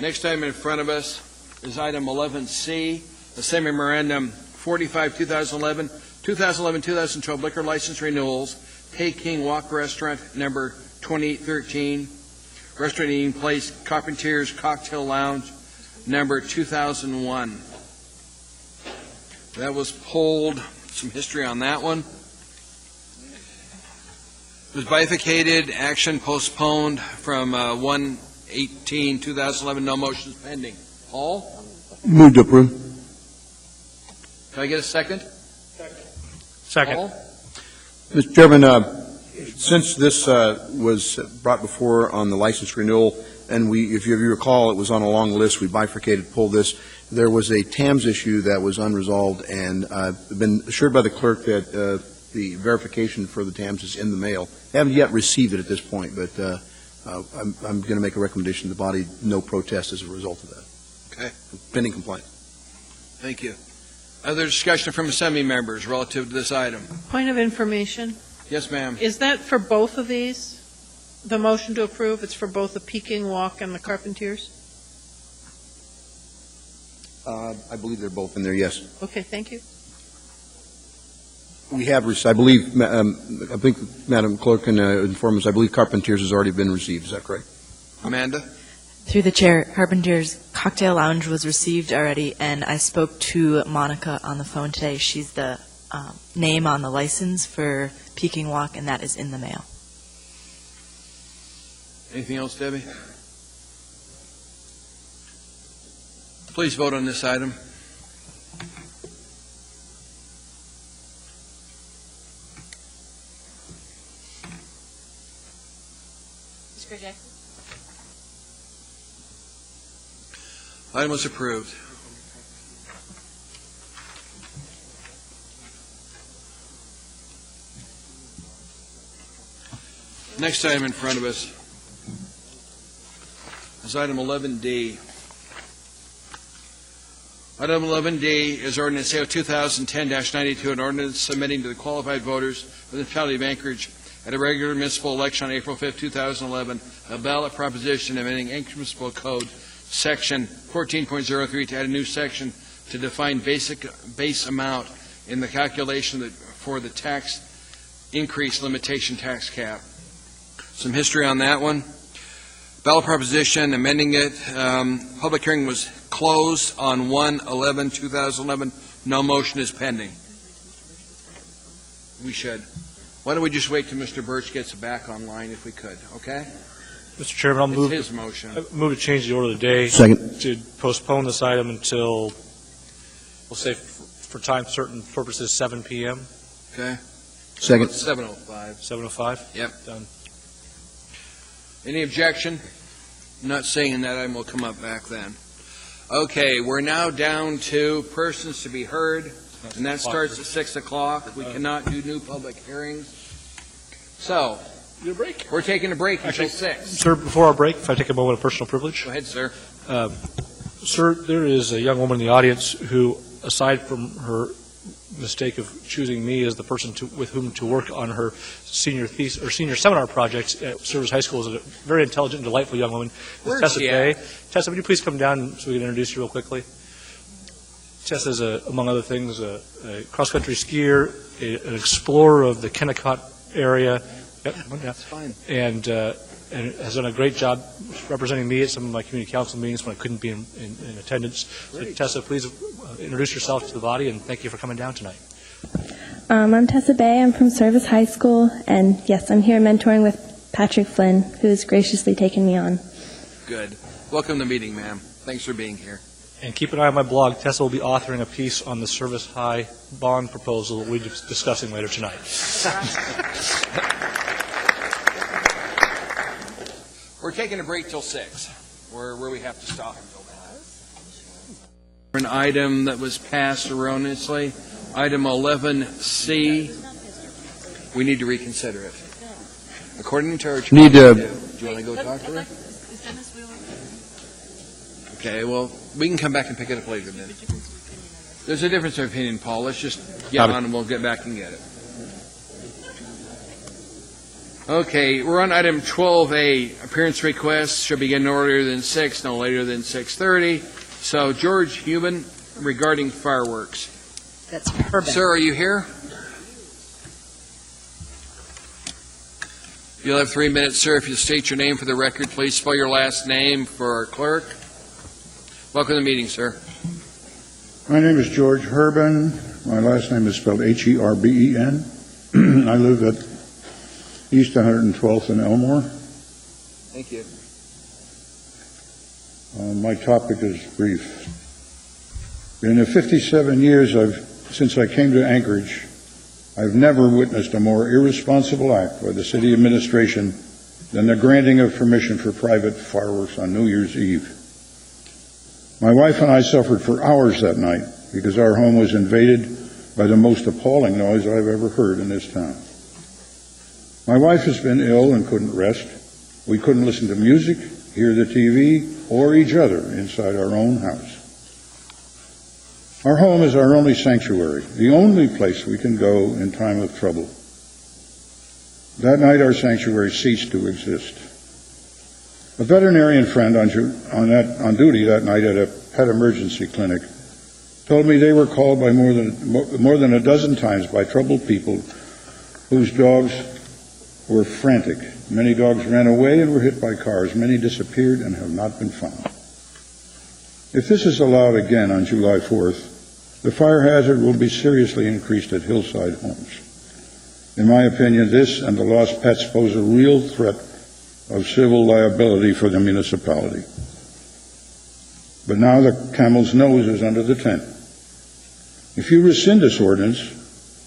Next item in front of us is item 11C, Assembly Memorandum 45, 2011, 2011-2012 liquor license renewals, Peking Wok Restaurant number 2813, Restaurant Eating Place, Carpentier's Cocktail Lounge number 2001. That was pulled. Some history on that one. It was bifurcated, action postponed from 1/18/2011. No motions pending. Paul? Move to approve. Can I get a second? Second. Paul? Mr. Chairman, since this was brought before on the license renewal, and if you recall, it was on a long list, we bifurcated, pulled this. There was a TAMS issue that was unresolved, and I've been assured by the clerk that the verification for the TAMS is in the mail. I haven't yet received it at this point, but I'm going to make a recommendation to the body, no protest as a result of that. Okay. Pending compliance. Thank you. Other discussion from Assembly members relative to this item? Point of information. Yes, ma'am. Is that for both of these? The motion to approve, it's for both the Peking Wok and the Carpentiers? I believe they're both in there, yes. Okay, thank you. We have, I believe, I think Madam Clerk can inform us, I believe Carpentiers has already been received. Is that correct? Amanda? Through the chair, Carpenter's Cocktail Lounge was received already, and I spoke to Monica on the phone today. She's the name on the license for Peking Wok, and that is in the mail. Anything else, Debbie? Please vote on this item. Mr. Jackson? Item was approved. Next item in front of us is item 11D. Item 11D is ordinance AO 2010-92, an ordinance submitting to the qualified voters of the municipality of Anchorage at a regular municipal election on April 5, 2011, a ballot proposition amending Anchorage Municipal Code Section 14.03 to add a new section to define base amount in the calculation for the tax increase limitation tax cap. Some history on that one. Ballot proposition, amending it. Public hearing was closed on 1/11/2011. No motion is pending. We should. Why don't we just wait till Mr. Birch gets back online if we could, okay? Mr. Chairman, I'll move. It's his motion. Move to change the order of the day. Second. To postpone this item until, we'll say for time certain purposes, 7 p.m. Okay. Second. 7:05. 7:05? Yep. Done. Any objection? Not saying that item will come up back then. Okay, we're now down to persons to be heard, and that starts at 6 o'clock. We cannot do new public hearings. So, we're taking a break until 6. Sir, before our break, if I take a moment of personal privilege. Go ahead, sir. Sir, there is a young woman in the audience who, aside from her mistake of choosing me as the person with whom to work on her senior thesis or senior seminar projects at Service High School, is a very intelligent, delightful young woman. Where's Tessa she Fay. at? Tessa, would you please come down so we can introduce you real quickly? Tessa is, among other things, a cross-country skier, an explorer of the Kennecott area. Yep, That's fine. and has done a great job representing me at some of my community council meetings when I couldn't be in attendance. So, Tessa, please introduce yourself to the body, and thank you for coming down tonight. I'm Tessa Bay. I'm from Service High School, and yes, I'm here mentoring with Patrick Flynn, who has graciously taken me on. Good. Welcome to the meeting, ma'am. Thanks for being here. And keep an eye on my blog. Tessa will be authoring a piece on the Service High bond proposal that we'll be discussing later tonight. We're taking a break till 6, where we have to stop until that. An item that was passed erroneously, item 11C, we need to reconsider it. According to our... Do you want to go talk to her? Okay, well, we can come back and pick it up later then. There's a difference of opinion, Paul. Let's just get on and we'll get back and get it. Okay, we're on item 12A. Appearance requests should begin no earlier than 6, no later than 6:30. So, George Human, regarding fireworks. That's Urban. Sir, are you here? You'll have 3 minutes, sir. If you'll state your name for the record, please spell your last name for our clerk. Welcome to the meeting, sir. My name is George Herben. My last name is spelled Herben. I live at East 112th in Elmore. Thank you. My topic is brief. In the 57 years since I came to Anchorage, I've never witnessed a more irresponsible act by the city administration than the granting of permission for private fireworks on New Year's Eve. My wife and I suffered for hours that night because our home was invaded by the most appalling noise I've ever heard in this town. My wife has been ill and couldn't rest. We couldn't listen to music, hear the TV, or each other inside our own house. Our home is our only sanctuary, the only place we can go in time of trouble. That night, our sanctuary ceased to exist. A veterinarian friend on duty that night at a pet emergency clinic told me they were called by more than a dozen times by troubled people whose dogs were frantic. Many dogs ran away and were hit by cars. Many disappeared and have not been found. If this is allowed again on July 4th, the fire hazard will be seriously increased at Hillside Homes. In my opinion, this and the lost pets pose a real threat of civil liability for the municipality. But now the camel's nose is under the tent. If you rescind this ordinance,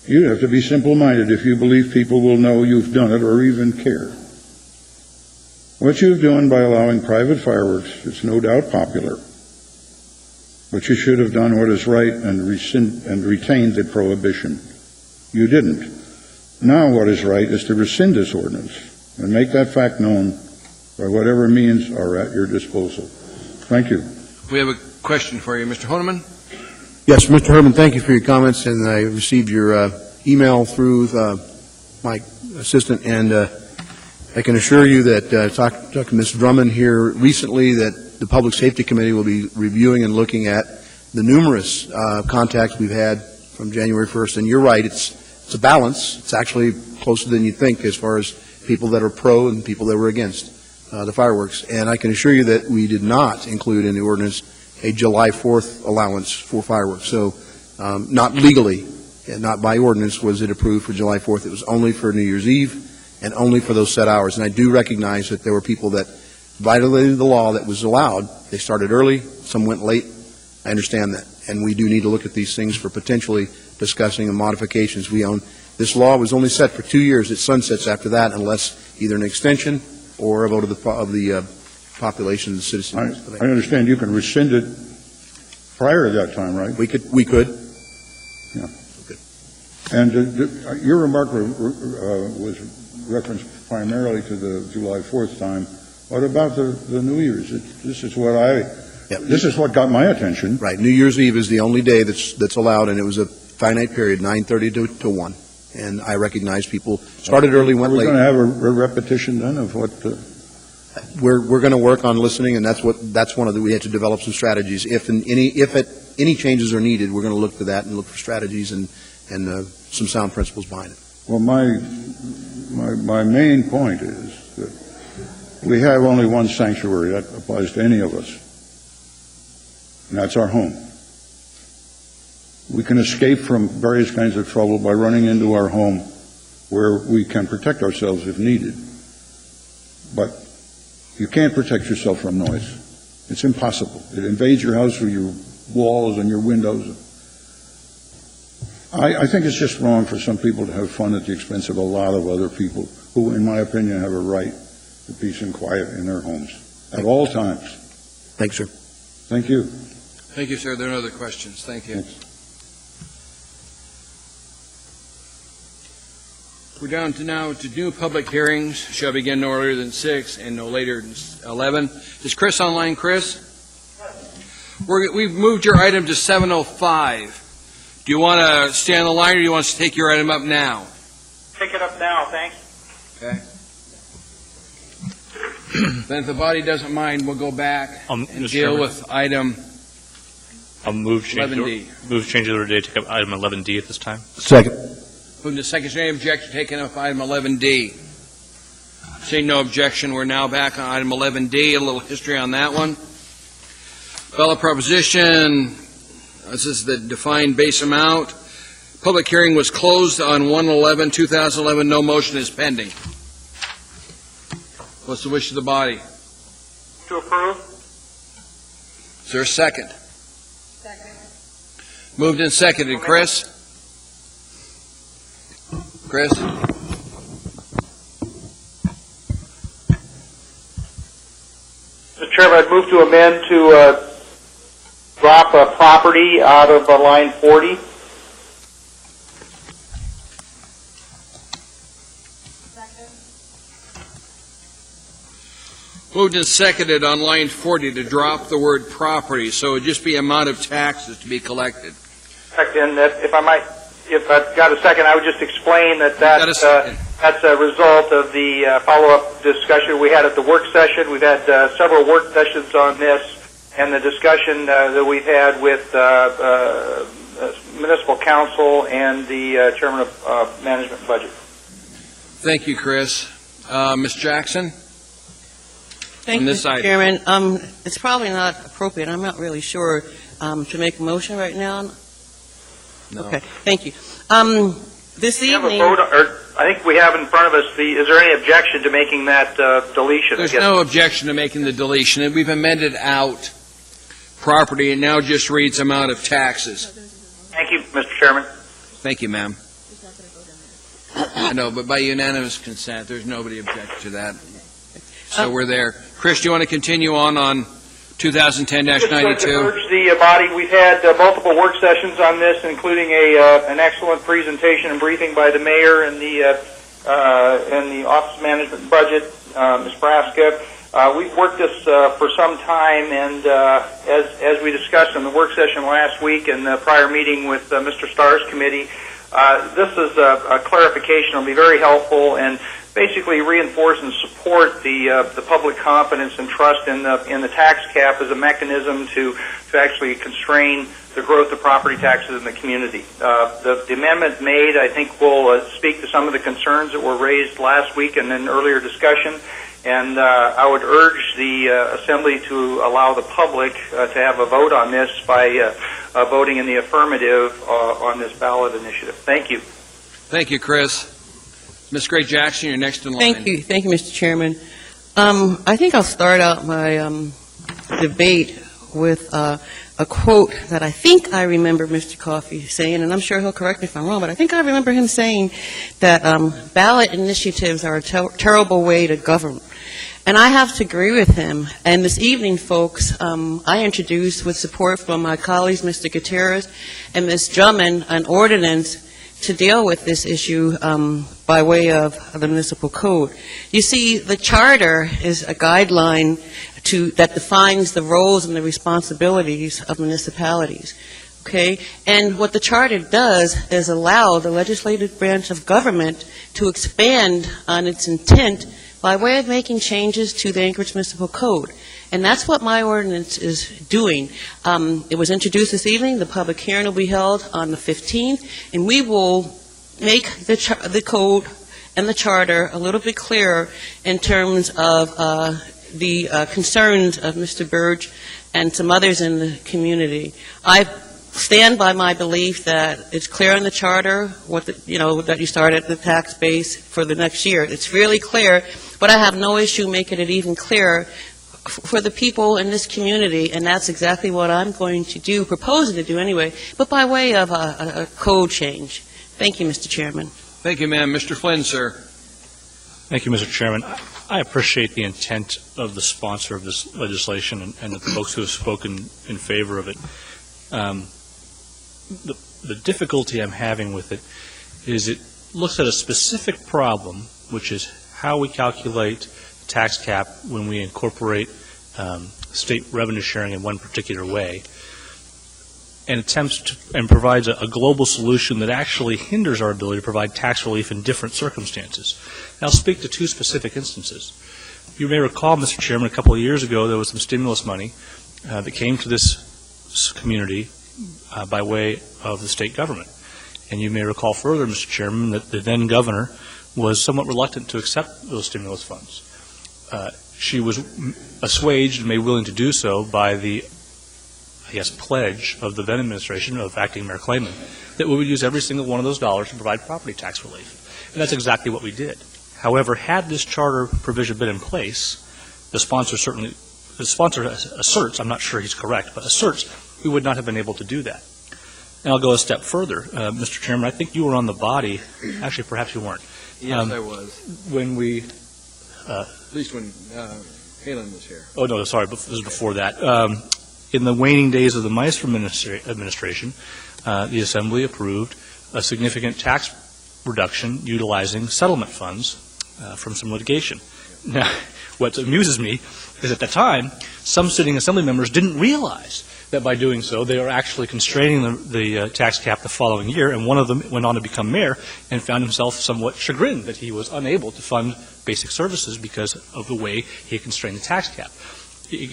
you have to be simple-minded if you believe people will know you've done it or even care. What you've done by allowing private fireworks is no doubt popular, but you should have done what is right and retained the prohibition. You didn't. Now what is right is to rescind this ordinance and make that fact known by whatever means are at your disposal. Thank you. We have a question for you, Mr. Honeman. Yes, Mr. Herman, thank you for your comments, and I received your email through my assistant, and I can assure you that talked to Ms. Drummond here recently that the Public Safety Committee will be reviewing and looking at the numerous contacts we've had from January 1st, and you're right, it's a balance. It's actually closer than you think as far as people that are pro and people that were against the fireworks, and I can assure you that we did not include in the ordinance a July 4th allowance for fireworks. So not legally and not by ordinance was it approved for July 4th. It was only for New Year's Eve and only for those set hours. And I do recognize that there were people that violated the law that was allowed. They started early, some went late. I understand that. And we do need to look at these things for potentially discussing the modifications we own. This law was only set for 2 years. It sunsets after that unless either an extension or a vote of the population of the citizens. I understand you can rescind it prior to that time, right? We could. Yeah. Okay. And your remark was referenced primarily to the July 4th time. What about the New Year's? This is what got my attention. Right. New Year's Eve is the only day that's allowed, and it was a finite period, 9:30 to 1. And I recognize people started early, went late. Are we going to have a repetition then of what? We're going to work on listening, and that's one of the, we had to develop some strategies. If any changes are needed, we're going to look for that and look for strategies and some sound principles behind it. Well, my main point is that we have only one sanctuary that applies to any of us, and that's our home. We can escape from various kinds of trouble by running into our home where we can protect ourselves if needed. But you can't protect yourself from noise. It's impossible. It invades your house through your walls and your windows. I think it's just wrong for some people to have fun at the expense of a lot of other people who, in my opinion, have a right to peace and quiet in their homes at all times. Thanks, sir. Thank you. Thank you, sir. There are no other questions. Thank you. Thanks. We're down to now to new public hearings shall begin no earlier than 6 and no later than 11. Is Chris online, Chris? We've moved your item to 7:05. Do you want to stay on the line or do you want us to take your item up now? Pick it up now, thanks. Okay. Then if the body doesn't mind, we'll go back and Mr. deal Chairman, with item I'll move change 11D. of the day, take up item 11D at this time. Second. Moving to second, is there any objection to taking up item 11D? Seeing no objection, we're now back on item 11D. A little history on that one. Ballot proposition, this is the defined base amount. Public hearing was closed on 1/11/2011. No motion is pending. What's the wish of the body? To approve? Is there a second? Second. Moved and seconded. Chris? Chris? Mr. Chairman, I'd move to amend to drop a property out of line 40. Moved and seconded on line 40 to drop the word property, so it would just be amount of taxes to be collected. And if I might, if I've got a second, I would just explain that's a result of the follow-up discussion we had at the work session. We've had several work sessions on this, and the discussion that we've had with municipal council and the chairman of management and budget. Thank you, Chris. Ms. Jackson? Thank you, Mr. Chairman. It's probably not appropriate. I'm not really sure to make a motion right now. No. Okay, thank you. This evening, I think we have in front of us is there any objection to making that deletion? There's no objection to making the deletion, and we've amended out property. It now just reads amount of taxes. Thank you, Mr. Chairman. Thank you, ma'am. I know, but by unanimous consent, there's nobody object to that. So we're there. Chris, do you want to continue on Just to 2010-92. urge the body, we've had multiple work sessions on this, including an excellent presentation and briefing by the mayor and the Office of Management and Budget, Ms. Braska. We've worked this for some time, and as we discussed in the work session last week and the prior meeting with Mr. Starr's committee, this is a clarification. It'll be very helpful and basically reinforce and support the public confidence and trust in the tax cap as a mechanism to actually constrain the growth of property taxes in the community. The amendment made, I think, will speak to some of the concerns that were raised last week and in earlier discussion. And I would urge the Assembly to allow the public to have a vote on this by voting in the affirmative on this ballot initiative. Thank you. Thank you, Chris. Ms. Gray Jackson, you're next in line. Thank you, Mr. Chairman. I think I'll start out my debate with a quote that I think I remember Mr. Coffey saying, and I'm sure he'll correct me if I'm wrong, but I think I remember him saying that ballot initiatives are a terrible way to govern. And I have to agree with him. And this evening, folks, I introduced, with support from my colleagues, Mr. Gutierrez and Ms. Drummond, an ordinance to deal with this issue by way of the municipal code. You see, the charter is a guideline that defines the roles and the responsibilities of municipalities. Okay? And what the charter does is allow the legislative branch of government to expand on its intent by way of making changes to the Anchorage Municipal Code. And that's what my ordinance is doing. It was introduced this evening. The public hearing will be held on the 15th, and we will make the code and the charter a little bit clearer in terms of the concerns of Mr. Burge and some others in the community. I stand by my belief that it's clear in the charter that you start at the tax base for the next year. It's really clear, but I have no issue making it even clearer for the people in this community, and that's exactly what I'm going to do, proposing to do anyway, but by way of a code change. Thank you, Mr. Chairman. Thank you, ma'am. Mr. Flynn, sir. Thank you, Mr. Chairman. I appreciate the intent of the sponsor of this legislation and the folks who have spoken in favor of it. The difficulty I'm having with it is it looks at a specific problem, which is how we calculate the tax cap when we incorporate state revenue sharing in one particular way, and attempts to, and provides a global solution that actually hinders our ability to provide tax relief in different circumstances. And I'll speak to two specific instances. You may recall, Mr. Chairman, a couple of years ago there was some stimulus money that came to this community by way of the state government. And you may recall further, Mr. Chairman, that the then governor was somewhat reluctant to accept those stimulus funds. She was assuaged and made willing to do so by the, I guess, pledge of the then administration of acting Mayor Clayman that we would use every single one of those dollars to provide property tax relief. And that's exactly what we did. However, had this charter provision been in place, the sponsor asserts, I'm not sure he's correct, but asserts we would not have been able to do that. And I'll go a step further. Mr. Chairman, I think you were on the body. Actually, perhaps you weren't. Yes, I was. When we... at least when Halen was here. Oh, no, sorry, this was before that. In the waning days of the Meister administration, the Assembly approved a significant tax reduction utilizing settlement funds from some litigation. Now, what amuses me is at the time, some sitting Assembly members didn't realize that by doing so, they are actually constraining the tax cap the following year, and one of them went on to become mayor and found himself somewhat chagrined that he was unable to fund basic services because of the way he constrained the tax cap.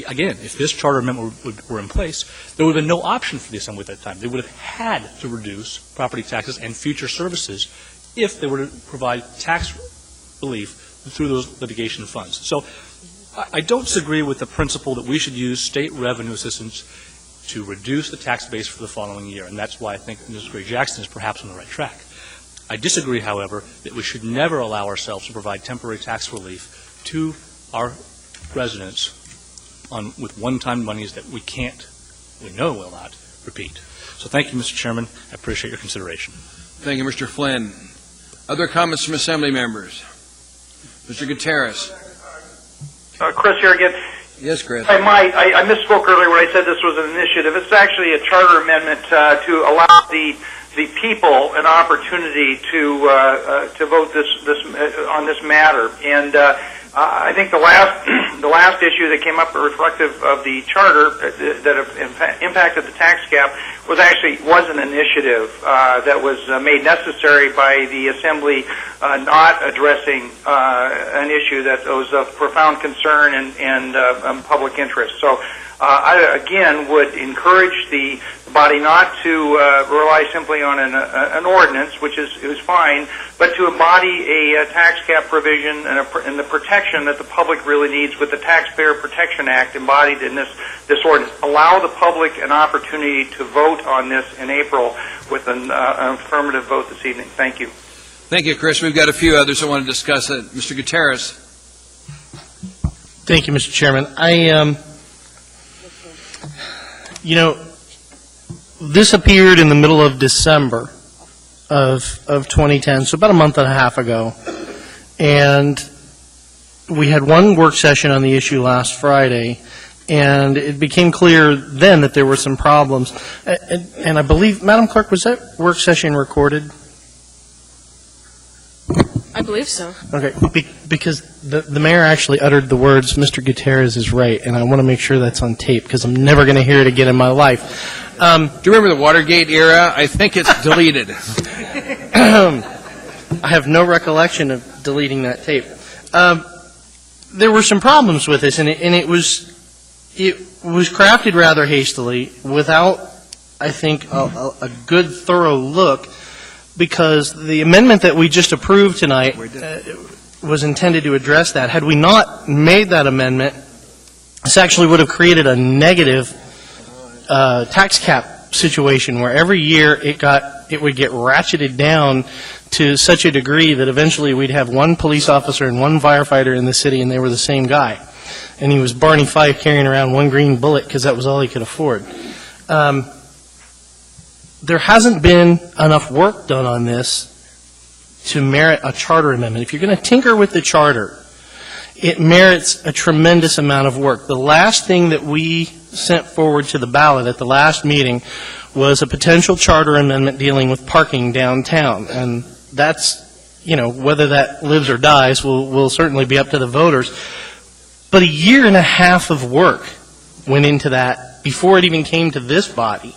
Again, if this charter amendment were in place, there would have been no option for the Assembly at that time. They would have had to reduce property taxes and future services if they were to provide tax relief through those litigation funds. So I don't disagree with the principle that we should use state revenue assistance to reduce the tax base for the following year, and that's why I think Mrs. Gray Jackson is perhaps on the right track. I disagree, however, that we should never allow ourselves to provide temporary tax relief to our residents with one-time monies that we know will not repeat. So thank you, Mr. Chairman. I appreciate your consideration. Thank you, Mr. Flynn. Other comments from Assembly members? Mr. Gutierrez. Chris here again. Yes, Chris. I might. I misspoke earlier when I said this was an initiative. It's actually a charter amendment to allow the people an opportunity to vote on this matter. And I think the last issue that came up reflective of the charter that impacted the tax cap was an initiative that was made necessary by the Assembly not addressing an issue that was of profound concern and public interest. So I, again, would encourage the body not to rely simply on an ordinance, which is fine, but to embody a tax cap provision and the protection that the public really needs with the Taxpayer Protection Act embodied in this ordinance. Allow the public an opportunity to vote on this in April with an affirmative vote this evening. Thank you. Thank you, Chris. We've got a few others that want to discuss it. Mr. Gutierrez. Thank you, Mr. Chairman. This appeared in the middle of December of 2010, so about a month and a half ago, and we had one work session on the issue last Friday, and it became clear then that there were some problems. And I believe, Madam Clerk, was that work session recorded? I believe so. Okay, because the mayor actually uttered the words, "Mr. Gutierrez is right," and I want to make sure that's on tape, because I'm never going to hear it again in my life. Do you remember the Watergate era? I think it's deleted. I have no recollection of deleting that tape. There were some problems with this, and it was crafted rather hastily, without, I think, a good, thorough look, because the amendment that we just approved tonight was intended to address that. Had we not made that amendment, this actually would have created a negative tax cap situation where every year it would get ratcheted down to such a degree that eventually we'd have one police officer and one firefighter in the city, and they were the same guy. And he was Barney Fife carrying around one green bullet because that was all he could afford. There hasn't been enough work done on this to merit a charter amendment. If you're going to tinker with the charter, it merits a tremendous amount of work. The last thing that we sent forward to the ballot at the last meeting was a potential charter amendment dealing with parking downtown. And that's, whether that lives or dies will certainly be up to the voters. But a year and a half of work went into that before it even came to this body,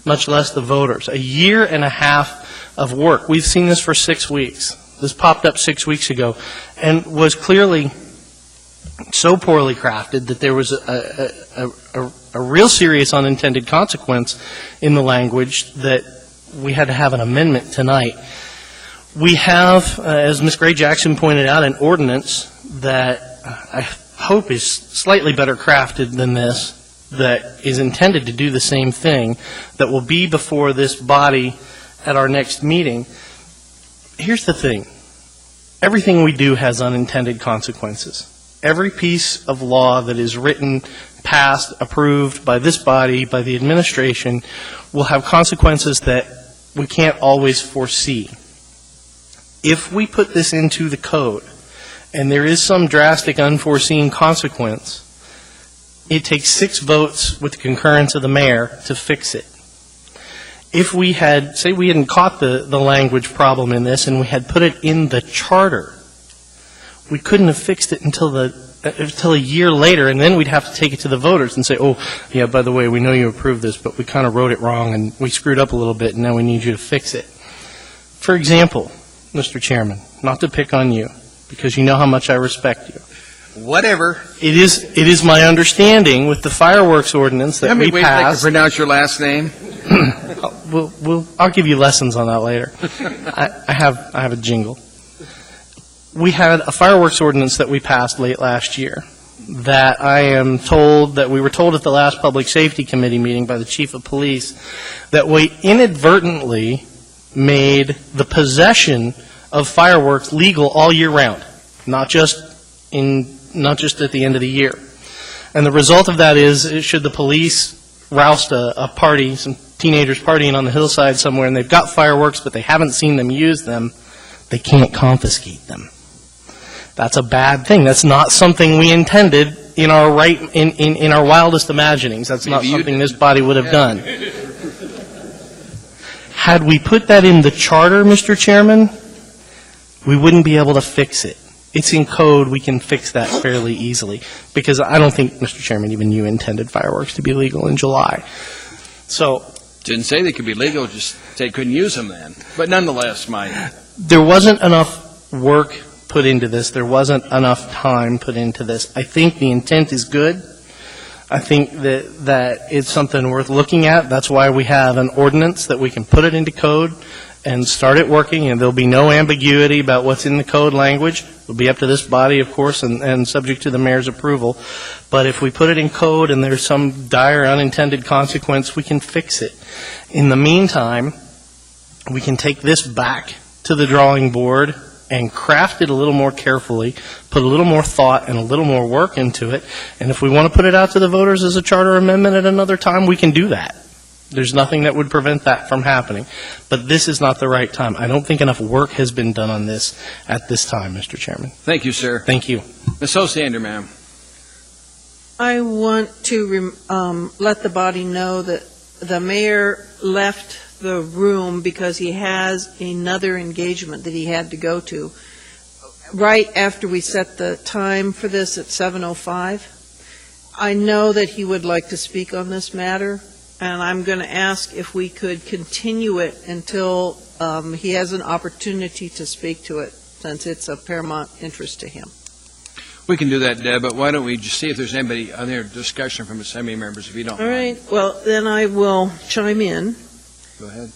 much less the voters. A year and a half of work. We've seen this for 6 weeks. This popped up 6 weeks ago and was clearly so poorly crafted that there was a real serious unintended consequence in the language that we had to have an amendment tonight. We have, as Ms. Gray Jackson pointed out, an ordinance that I hope is slightly better crafted than this, that is intended to do the same thing, that will be before this body at our next meeting. Here's the thing. Everything we do has unintended consequences. Every piece of law that is written, passed, approved by this body, by the administration, will have consequences that we can't always foresee. If we put this into the code, and there is some drastic unforeseen consequence, it takes 6 votes with the concurrence of the mayor to fix it. If we had, say we hadn't caught the language problem in this and we had put it in the charter, we couldn't have fixed it until a year later, and then we'd have to take it to the voters and say, oh, yeah, by the way, we know you approved this, but we kind of wrote it wrong and we screwed up a little bit and now we need you to fix it. For example, Mr. Chairman, not to pick on you, because you know how much I respect you. Whatever. It is my understanding with the fireworks ordinance that we passed. I can pronounce your last name. I'll give you lessons on that later. I have a jingle. We had a fireworks ordinance that we passed late last year that we were told at the last Public Safety Committee meeting by the Chief of Police that we inadvertently made the possession of fireworks legal all year round, not just at the end of the year. And the result of that is, should the police roust a party, some teenagers partying on the hillside somewhere, and they've got fireworks but they haven't seen them use them, they can't confiscate them. That's a bad thing. That's not something we intended in our in our wildest imaginings. That's not something this body would have done. Had we put that in the charter, Mr. Chairman, we wouldn't be able to fix it. It's in code. We can fix that fairly easily, because I don't think, Mr. Chairman, even you intended fireworks to be legal in July. So didn't say they could be legal, just say couldn't use them then. But nonetheless, there wasn't enough work put into this. There wasn't enough time put into this. I think the intent is good. I think that it's something worth looking at. That's why we have an ordinance, that we can put it into code and start it working, and there'll be no ambiguity about what's in the code language. It'll be up to this body, of course, and subject to the mayor's approval. But if we put it in code and there's some dire unintended consequence, we can fix it. In the meantime, we can take this back to the drawing board and craft it a little more carefully, put a little more thought and a little more work into it. And if we want to put it out to the voters as a charter amendment at another time, we can do that. There's nothing that would prevent that from happening. But this is not the right time. I don't think enough work has been done on this at this time, Mr. Chairman. Thank you, sir. Thank you. Ms. Osander, ma'am. I want to let the body know that the mayor left the room because he has another engagement that he had to go to right after we set the time for this at 7:05. I know that he would like to speak on this matter, and I'm going to ask if we could continue it until he has an opportunity to speak to it, since it's of paramount interest to him. We can do that, Deb, but why don't we just see if there's anybody on there discussion from Assembly members, if you don't All mind. right, well, then I will chime in. Go ahead.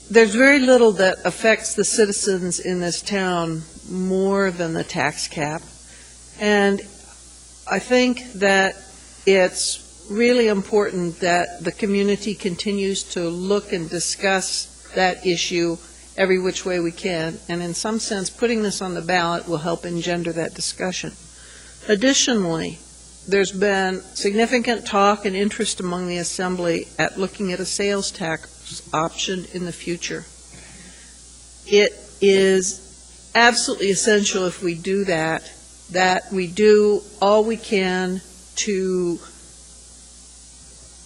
There's very little that affects the citizens in this town more than the tax cap. And I think that it's really important that the community continues to look and discuss that issue every which way we can. And in some sense, putting this on the ballot will help engender that discussion. Additionally, there's been significant talk and interest among the Assembly at looking at a sales tax option in the future. It is absolutely essential, if we do that we do all we can to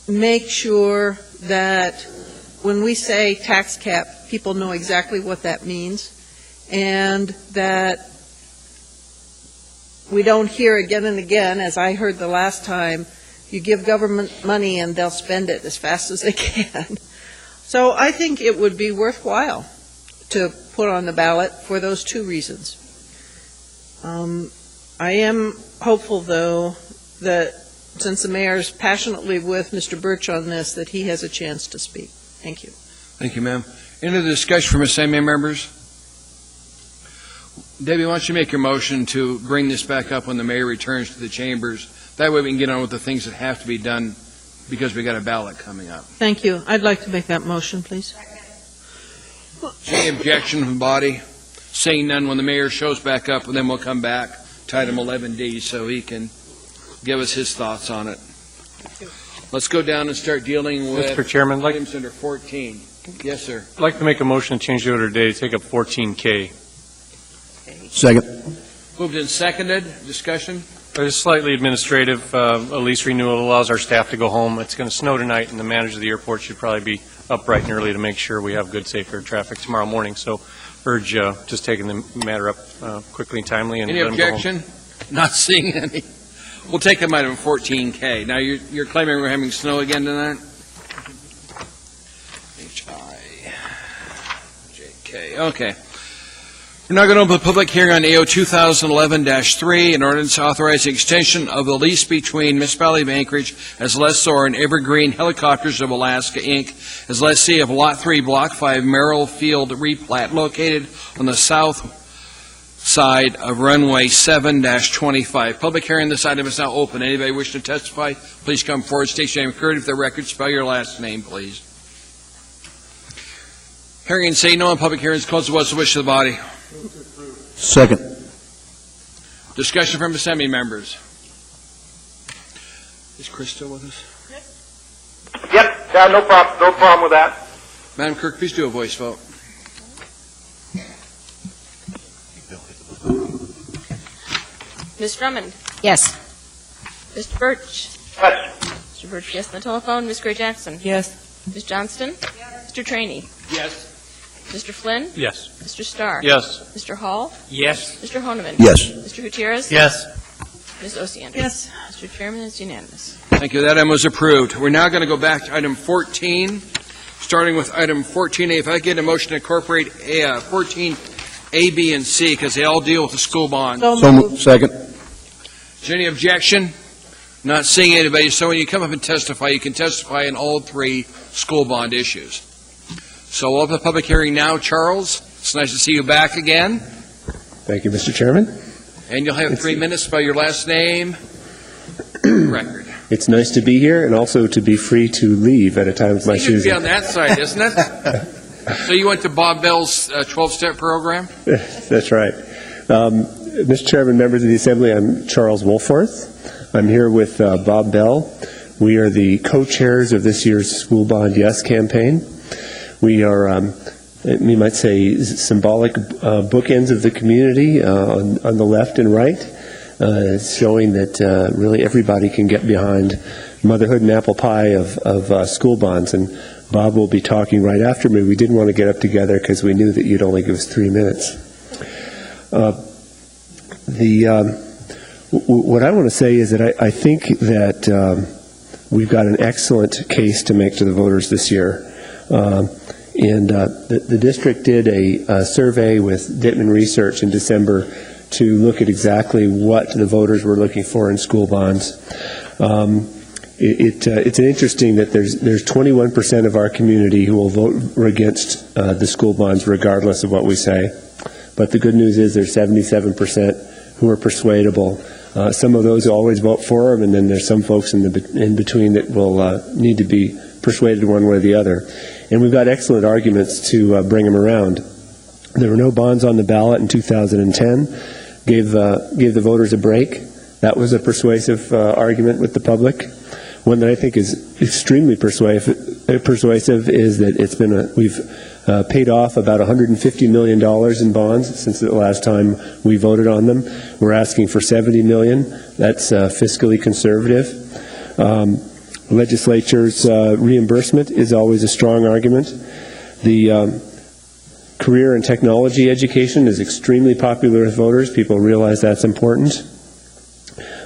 make sure that when we say tax cap, people know exactly what that means, and that we don't hear again and again, as I heard the last time, you give government money and they'll spend it as fast as they can. So I think it would be worthwhile to put on the ballot for those two reasons. I am hopeful, though, that since the mayor's passionately with Mr. Birch on this, that he has a chance to speak. Thank you. Thank you, ma'am. Any other discussion from Assembly members? Debbie, why don't you make your motion to bring this back up when the mayor returns to the chambers? That way we can get on with the things that have to be done, because we got a ballot coming up. Thank you. I'd like to make that motion, please. Any objection from the body? Seeing none, when the mayor shows back up, and then we'll come back to item 11D so he can give us his thoughts on it. Let's go down and start dealing with Mr. Chairman, items under 14. Yes, sir. I'd like to make a motion to change the order today to take up 14K. Second. Moved and seconded. Discussion? It's slightly administrative. A lease renewal allows our staff to go home. It's going to snow tonight, and the manager of the airport should probably be up bright and early to make sure we have good, safe air traffic tomorrow morning. So urge just taking the matter up quickly and timely. And any let them go home. objection? Not seeing any. We'll take them item 14K. Now, you're claiming we're having snow again tonight? H-I-J-K. Okay. We're now going to open the public hearing on AO 2011-3, an ordinance authorizing extension of the lease between Municipality of Anchorage as lessor and Evergreen Helicopters of Alaska, Inc. as lessee of Lot 3, Block 5, Merrill Field replat, located on the south side of runway 7-25. Public hearing on this item is now open. Anybody wish to testify, please come forward, state your name and courtesy. For the record, spell your last name, please. Hearing and saying no on public hearings closed. What's the wish of the body? Second. Discussion from Assembly members. Is Chris still with us? Yep, yeah, no problem with that. Madam Clerk, please do a voice vote. Ms. Drummond? Yes. Mr. Birch? Yes. Mr. Birch, yes on the telephone. Ms. Gray Jackson? Yes. Ms. Johnston? Mr. Trainee? Yes. Mr. Flynn? Yes. Mr. Starr? Yes. Mr. Hall? Yes. Mr. Honeman? Yes. Mr. Gutierrez? Yes. Ms. Osiander? Yes. Mr. Chairman, it's unanimous. Thank you. That item was approved. We're now going to go back to item 14, starting with item 14A. If I get a motion to incorporate 14A, B, and C, because they all deal with the school bond. So moved. Second. Is there any objection? Not seeing anybody. So when you come up and testify, you can testify in all three school bond issues. So we'll open the public hearing now. Charles, it's nice to see you back again. Thank you, Mr. Chairman. And you'll have 3 minutes by your last name. Record. It's nice to be here and also to be free to leave at a time of my You should choosing. be on that side, isn't it? So you went to Bob Bell's 12-step program? That's right. Mr. Chairman, members of the Assembly, I'm Charles Wolforth. I'm here with Bob Bell. We are the co-chairs of this year's School Bond Yes campaign. We are, you might say, symbolic bookends of the community on the left and right, showing that really everybody can get behind motherhood and apple pie of school bonds. And Bob will be talking right after me. We didn't want to get up together because we knew that you'd only give us 3 minutes. What I want to say is that I think that we've got an excellent case to make to the voters this year. The district did a survey with Dittman Research in December to look at exactly what the voters were looking for in school bonds. It's interesting that there's 21% of our community who will vote against the school bonds regardless of what we say. But the good news is there's 77% who are persuadable. Some of those always vote for them, and then there's some folks in between that will need to be persuaded one way or the other. And we've got excellent arguments to bring them around. There were no bonds on the ballot in 2010. Gave the voters a break. That was a persuasive argument with the public. One that I think is extremely persuasive is that we've paid off about $150 million in bonds since the last time we voted on them. We're asking for $70 million. That's fiscally conservative. Legislature's reimbursement is always a strong argument. The career and technology education is extremely popular with voters. People realize that's important.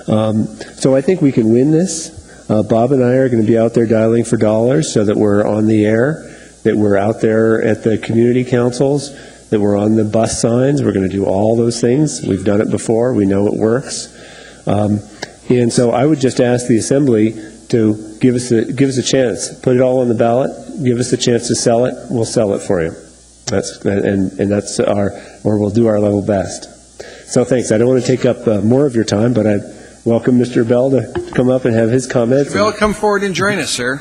So I think we can win this. Bob and I are going to be out there dialing for dollars so that we're on the air, that we're out there at the community councils, that we're on the bus signs. We're going to do all those things. We've done it before. We know it works. And so I would just ask the Assembly to give us a chance. Put it all on the ballot. Give us a chance to sell it. We'll sell it for you. We'll do our level best. So thanks. I don't want to take up more of your time, but I welcome Mr. Bell to come up and have his comments. Mr. Bell, come forward and join us, sir.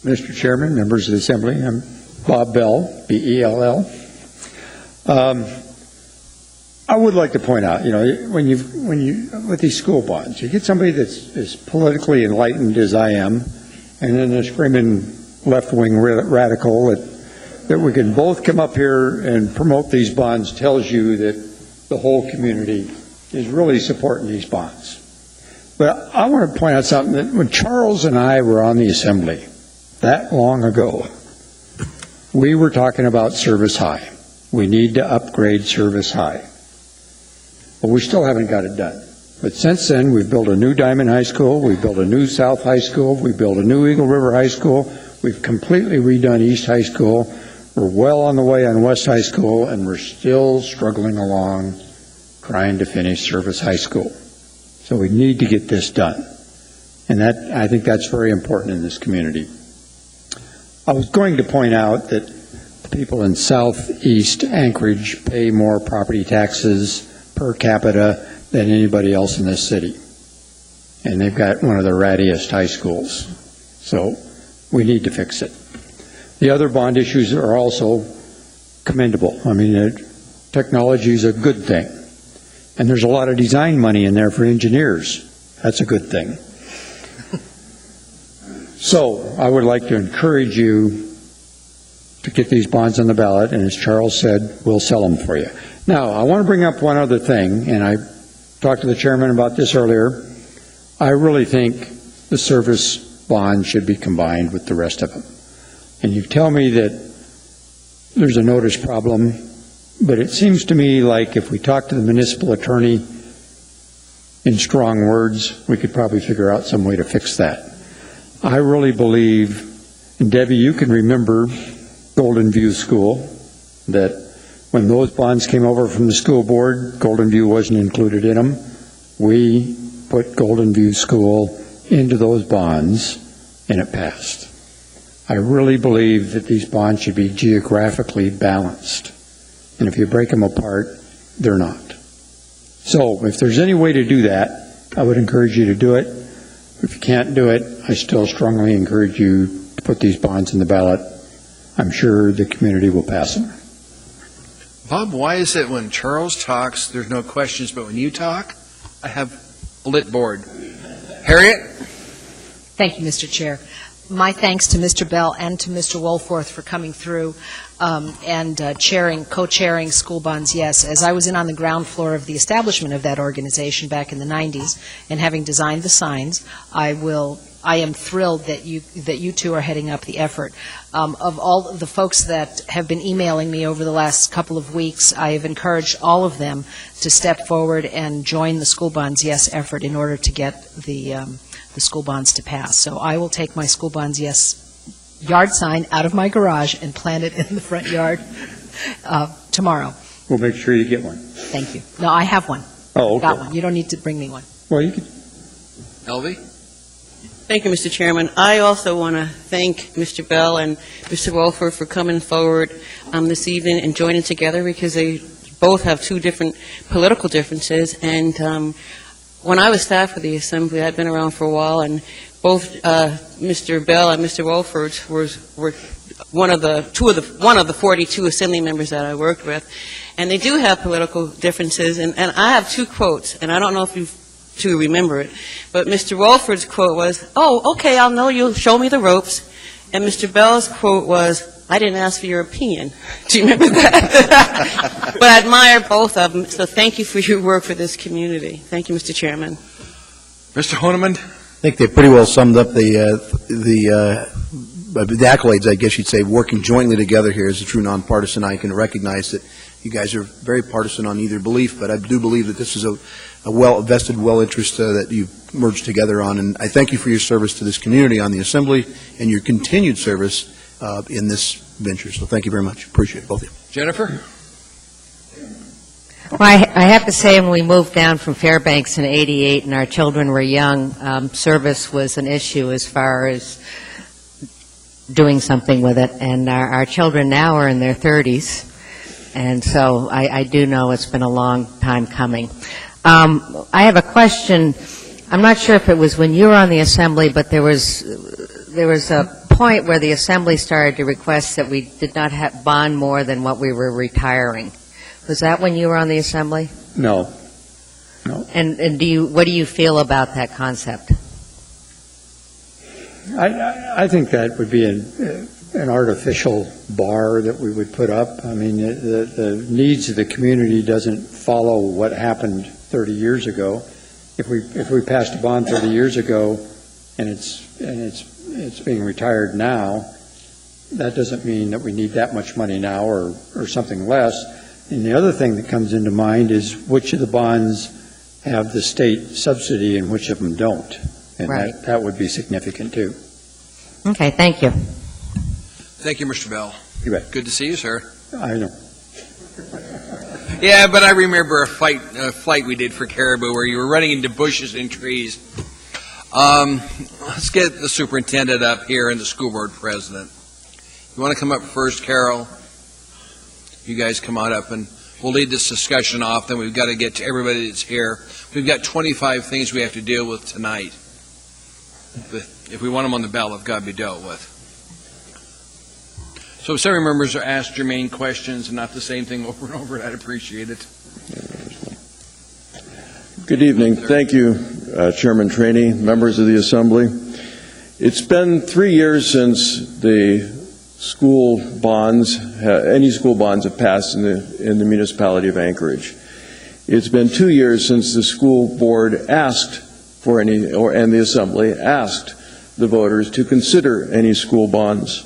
Mr. Chairman, members of the Assembly, I'm Bob Bell, B-E-L-L. I would like to point out, when you with these school bonds, you get somebody that's as politically enlightened as I am, and then a screaming left-wing radical that we can both come up here and promote these bonds tells you that the whole community is really supporting these bonds. But I want to point out something that when Charles and I were on the Assembly that long ago, we were talking about Service High. We need to upgrade Service High. Well, we still haven't got it done. But since then, we've built a new Diamond High School, we've built a new South High School, we've built a new Eagle River High School, we've completely redone East High School, we're well on the way on West High School, and we're still struggling along trying to finish Service High School. So we need to get this done. And I think that's very important in this community. I was going to point out that the people in southeast Anchorage pay more property taxes per capita than anybody else in this city. And they've got one of the rattiest high schools. So we need to fix it. The other bond issues are also commendable. I mean, technology is a good thing. And there's a lot of design money in there for engineers. That's a good thing. So I would like to encourage you to get these bonds on the ballot, and as Charles said, we'll sell them for you. Now, I want to bring up one other thing, and I talked to the chairman about this earlier. I really think the service bond should be combined with the rest of them. And you tell me that there's a notice problem, but it seems to me like if we talk to the municipal attorney in strong words, we could probably figure out some way to fix that. I really believe, and Debbie, you can remember Golden View School, that when those bonds came over from the school board, Golden View wasn't included in them. We put Golden View School into those bonds, and it passed. I really believe that these bonds should be geographically balanced. And if you break them apart, they're not. So if there's any way to do that, I would encourage you to do it. If you can't do it, I still strongly encourage you to put these bonds in the ballot. I'm sure the community will pass them. Bob, why is it when Charles talks, there's no questions, but when you talk, I have a lit board? Harriet? Thank you, Mr. Chair. My thanks to Mr. Bell and to Mr. Wolforth for coming through and co-chairing School Bonds Yes. As I was in on the ground floor of the establishment of that organization back in the 90s, and having designed the signs, I am thrilled that you two are heading up the effort. Of all the folks that have been emailing me over the last couple of weeks, I have encouraged all of them to step forward and join the School Bonds Yes effort in order to get the school bonds to pass. So I will take my School Bonds Yes yard sign out of my garage and plant it in the front yard tomorrow. We'll make sure you get one. Thank you. No, I have one. Oh, okay. Got one. You don't need to bring me one. Well, you can. Elvie? Thank you, Mr. Chairman. I also want to thank Mr. Bell and Mr. Wolford for coming forward this evening and joining together, because they both have two different political differences. And when I was staff for the Assembly, I'd been around for a while, and both Mr. Bell and Mr. Wolford were one of the 42 Assembly members that I worked with. And they do have political differences. And I have two quotes, and I don't know if you to remember it. But Mr. Wolford's quote was, "Oh, okay, I'll know you'll show me the ropes." And Mr. Bell's quote was, "I didn't ask for your opinion." Do you remember that? But I admire both of them, so thank you for your work for this community. Thank you, Mr. Chairman. Mr. Honeman? I think they pretty well summed up the accolades, I guess you'd say, working jointly together here as a true nonpartisan. I can recognize that you guys are very partisan on either belief, but I do believe that this is a well-vested, well-interest that you've merged together on. And I thank you for your service to this community on the Assembly and your continued service in this venture. So thank you very much. Appreciate it, both of you. Jennifer? Well, I have to say, when we moved down from Fairbanks in '88 and our children were young, service was an issue as far as doing something with it. And our children now are in their 30s. And so I do know it's been a long time coming. I have a question. I'm not sure if it was when you were on the Assembly, but there was a point where the Assembly started to request that we did not have bond more than what we were retiring. Was that when you were on the Assembly? No. And what do you feel about that concept? I think that would be an artificial bar that we would put up. I mean, the needs of the community doesn't follow what happened 30 years ago. If we passed a bond 30 years ago and it's being retired now, that doesn't mean that we need that much money now or something less. And the other thing that comes into mind is which of the bonds have the state subsidy and which of them don't. And right. that would be significant too. Okay, thank you. Thank you, Mr. Bell. You bet. Good to see you, sir. I know. Yeah, but I remember a flight we did for Caribou where you were running into bushes and trees. Let's get the superintendent up here and the school board president. You want to come up first, Carol? You guys come on up and we'll lead this discussion off. Then we've got to get to everybody that's here. We've got 25 things we have to deal with tonight. If we want them on the ballot, they've got to be dealt with. So if several members are asked germane questions and not the same thing over and over, I'd appreciate it. Good evening. Thank you, Chairman Traney, members of the Assembly. It's been 3 years since the school bonds, any school bonds have passed in the municipality of Anchorage. It's been 2 years since the school board asked for and the assembly asked the voters to consider any school bonds.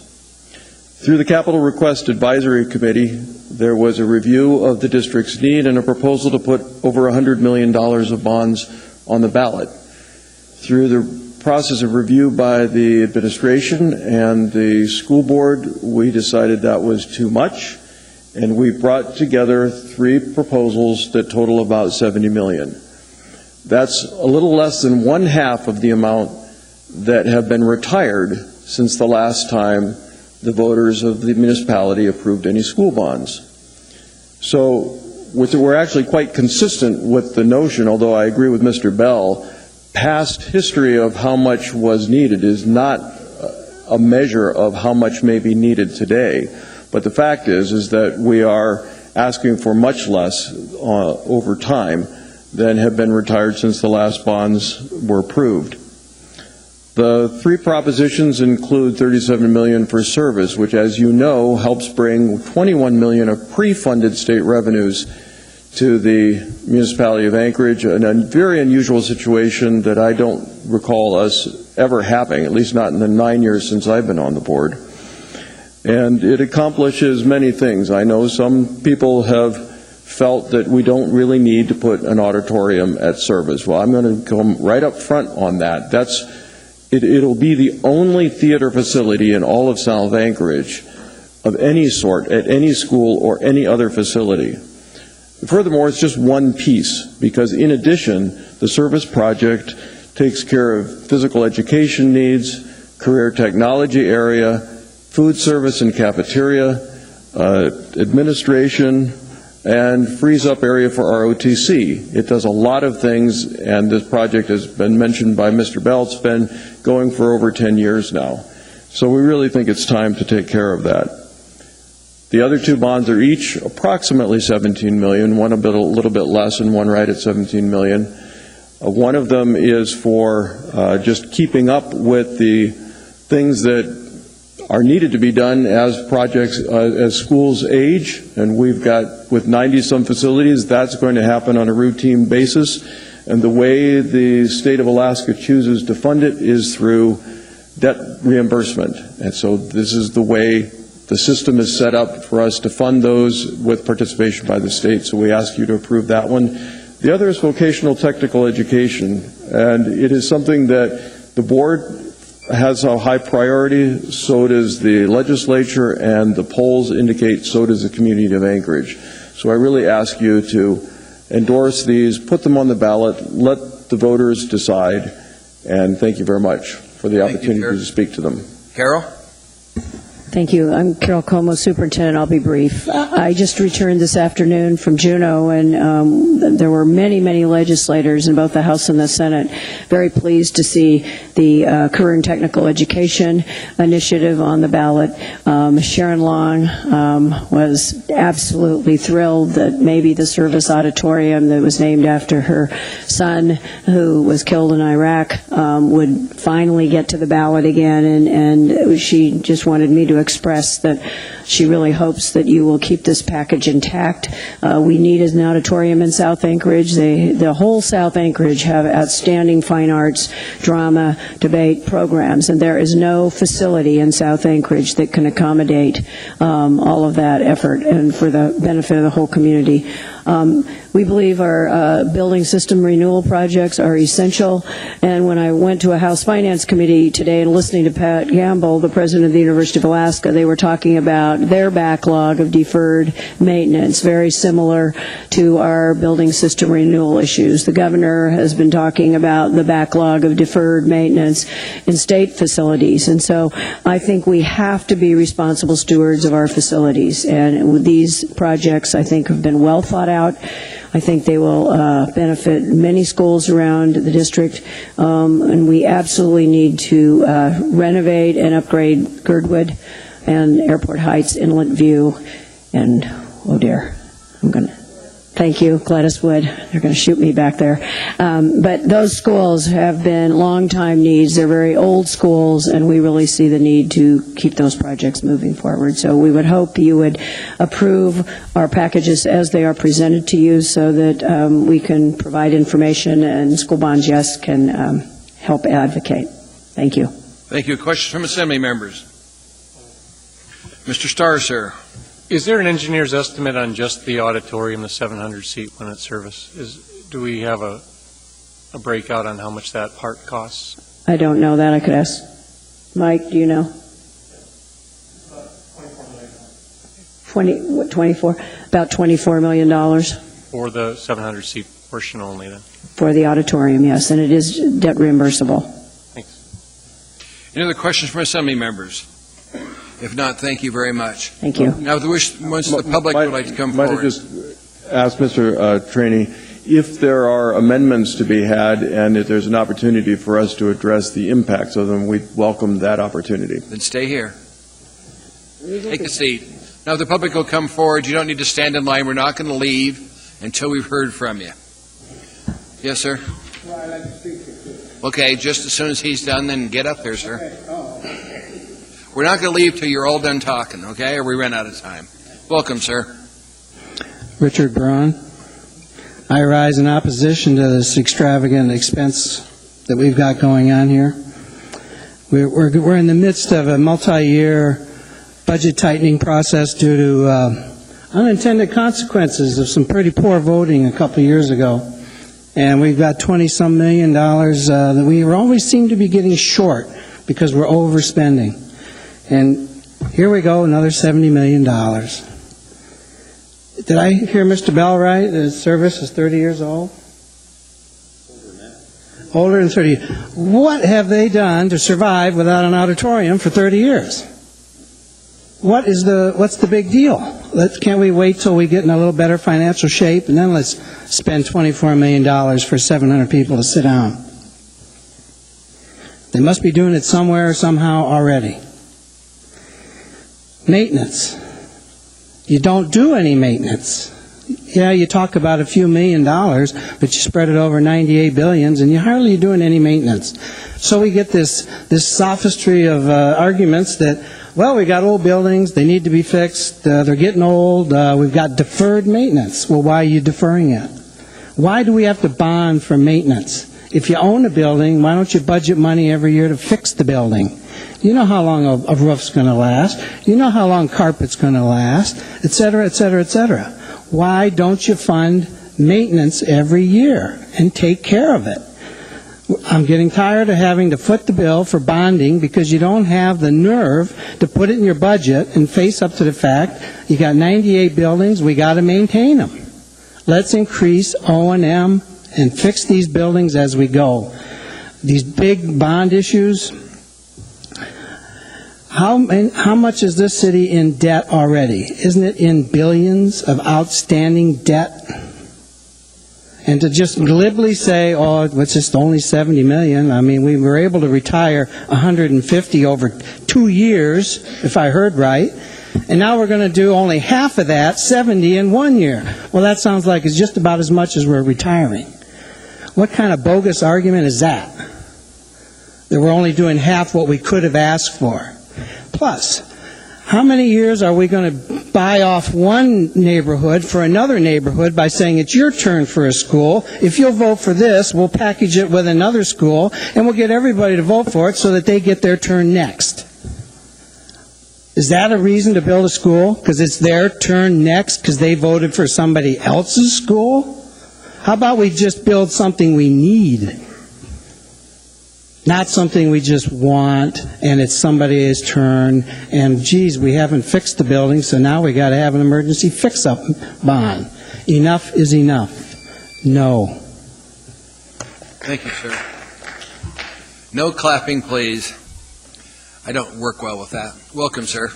Through the Capital Request Advisory Committee, there was a review of the district's need and a proposal to put over $100 million of bonds on the ballot. Through the process of review by the administration and the school board, we decided that was too much, and we brought together 3 proposals that total about $70 million. That's a little less than 1/2 of the amount that have been retired since the last time the voters of the municipality approved any school bonds. So we're actually quite consistent with the notion, although I agree with Mr. Bell, past history of how much was needed is not a measure of how much may be needed today. But the fact is that we are asking for much less over time than have been retired since the last bonds were approved. The 3 propositions include $37 million for service, which, as you know, helps bring $21 million of pre-funded state revenues to the municipality of Anchorage, a very unusual situation that I don't recall us ever having, at least not in the 9 years since I've been on the board. And it accomplishes many things. I know some people have felt that we don't really need to put an auditorium at Service. Well, I'm going to come right up front on that. It'll be the only theater facility in all of South Anchorage of any sort at any school or any other facility. Furthermore, it's just one piece, because in addition, the Service project takes care of physical education needs, career technology area, food service and cafeteria, administration, and frees up area for ROTC. It does a lot of things, and this project has been mentioned by Mr. Bell. It's been going for over 10 years now. So we really think it's time to take care of that. The other 2 bonds are each approximately $17 million, one a little bit less and one right at $17 million. One of them is for just keeping up with the things that are needed to be done as projects, as schools age, and we've got, with 90-some facilities, that's going to happen on a routine basis, and the way the state of Alaska chooses to fund it is through debt reimbursement. And so this is the way the system is set up for us to fund those with participation by the state, so we ask you to approve that one. The other is vocational technical education, and it is something that the board has a high priority, so does the legislature, and the polls indicate so does the community of Anchorage. So I really ask you to endorse these, put them on the ballot, let the voters decide, and thank you very much for the opportunity to speak to them. Carol? Thank you. I'm Carol Como, Superintendent. I'll be brief. I just returned this afternoon from Juneau, and there were many, many legislators in both the House and the Senate very pleased to see the Career and Technical Education Initiative on the ballot. Sharon Long was absolutely thrilled that maybe the Service Auditorium that was named after her son who was killed in Iraq would finally get to the ballot again, and she just wanted me to express that she really hopes that you will keep this package intact. We need an auditorium in South Anchorage. The whole South Anchorage have outstanding fine arts, drama, debate programs, and there is no facility in South Anchorage that can accommodate all of that effort and for the benefit of the whole community. We believe our building system renewal projects are essential, and when I went to a House Finance Committee today and listening to Pat Gamble, the president of the University of Alaska, they were talking about their backlog of deferred maintenance, very similar to our building system renewal issues. The governor has been talking about the backlog of deferred maintenance in state facilities, and so I think we have to be responsible stewards of our facilities, and these projects, I think, have been well thought out. I think they will benefit many schools around the district, and we absolutely need to renovate and upgrade Girdwood and Airport Heights, Inlet View, and, oh dear, I'm going to Thank you, Gladys Wood. They're going to shoot me back there. But those schools have been long-time needs. They're very old schools, and we really see the need to keep those projects moving forward. So we would hope you would approve our packages as they are presented to you so that we can provide information and School Bonds Yes can help advocate. Thank you. Thank you. Questions from Assembly members? Mr. Starr, sir. Is there an engineer's estimate on just the auditorium, the 700-seat one at service? Do we have a breakout on how much that part costs? I don't know that. I could ask Mike. Do you know? 24? About $24 million For the 700-seat portion only, then? for the auditorium, yes, and it is debt reimbursable. Any other questions from Assembly members? If not, thank you very much. Thank you. Now, once the public would like to come Might I forward. just ask Mr. Trainee, if there are amendments to be had and if there's an opportunity for us to address the impacts of them, we welcome that opportunity. Then stay here. Take a seat. Now, the public will come forward. You don't need to stand in line. We're not going to leave until we've heard from you. Yes, sir? Okay, just as soon as he's done, then get up there, sir. We're not going to leave till you're all done talking, okay, or we run out of time. Welcome, sir. Richard Braun. I rise in opposition to this extravagant expense that we've got going on here. We're in the midst of a multi-year budget tightening process due to unintended consequences of some pretty poor voting a couple of years ago. And we've got $20-some million that we always seem to be getting short because we're overspending. And here we go, another $70 million. Did I hear Mr. Bell right? The service is 30 years old? Older than 30. What have they done to survive without an auditorium for 30 years? What's the big deal? Can't we wait till we get in a little better financial shape and then let's spend $24 million for 700 people to sit down? They must be doing it somewhere, somehow already. Maintenance. You don't do any maintenance. Yeah, you talk about a few $1 million, but you spread it over 98 billions, and you're hardly doing any maintenance. So we get this sophistry of arguments that, well, we got old buildings, they need to be fixed, they're getting old, we've got deferred maintenance. Well, why are you deferring it? Why do we have to bond for maintenance? If you own a building, why don't you budget money every year to fix the building? You know how long a roof's going to last. You know how long carpet's going to last, et cetera, et cetera, et cetera. Why don't you fund maintenance every year and take care of it? I'm getting tired of having to foot the bill for bonding because you don't have the nerve to put it in your budget and face up to the fact you got 98 buildings, we got to maintain them. Let's increase O&M and fix these buildings as we go. These big bond issues, how much is this city in debt already? Isn't it in billions of outstanding debt? And to just glibly say, oh, it's just only 70 million. I mean, we were able to retire 150 over 2 years, if I heard right. And now we're going to do only half of that, 70 in 1 year. Well, that sounds like it's just about as much as we're retiring. What kind of bogus argument is that? That we're only doing half what we could have asked for. Plus, how many years are we going to buy off one neighborhood for another neighborhood by saying it's your turn for a school? If you'll vote for this, we'll package it with another school, and we'll get everybody to vote for it so that they get their turn next. Is that a reason to build a school? Because it's their turn next because they voted for somebody else's school? How about we just build something we need? Not something we just want, and it's somebody's turn, and geez, we haven't fixed the building, so now we got to have an emergency fix-up bond. Enough is enough. No. Thank you, sir. No clapping, please. I don't work well with that. Welcome, sir.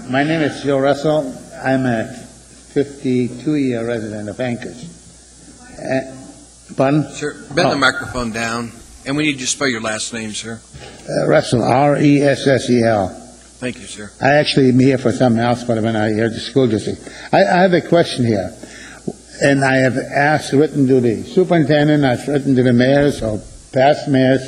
My name is Joe Russell. I'm a 52-year resident of Anchorage. Pardon? Sir, bend the microphone down, and we need you to spell your last name, sir. Russell, R-E-S-S-E-L. Thank you, sir. I actually am here for something else, but when I hear the school district. I have a question here, and I have written to the superintendent, I've written to the mayors or past mayors,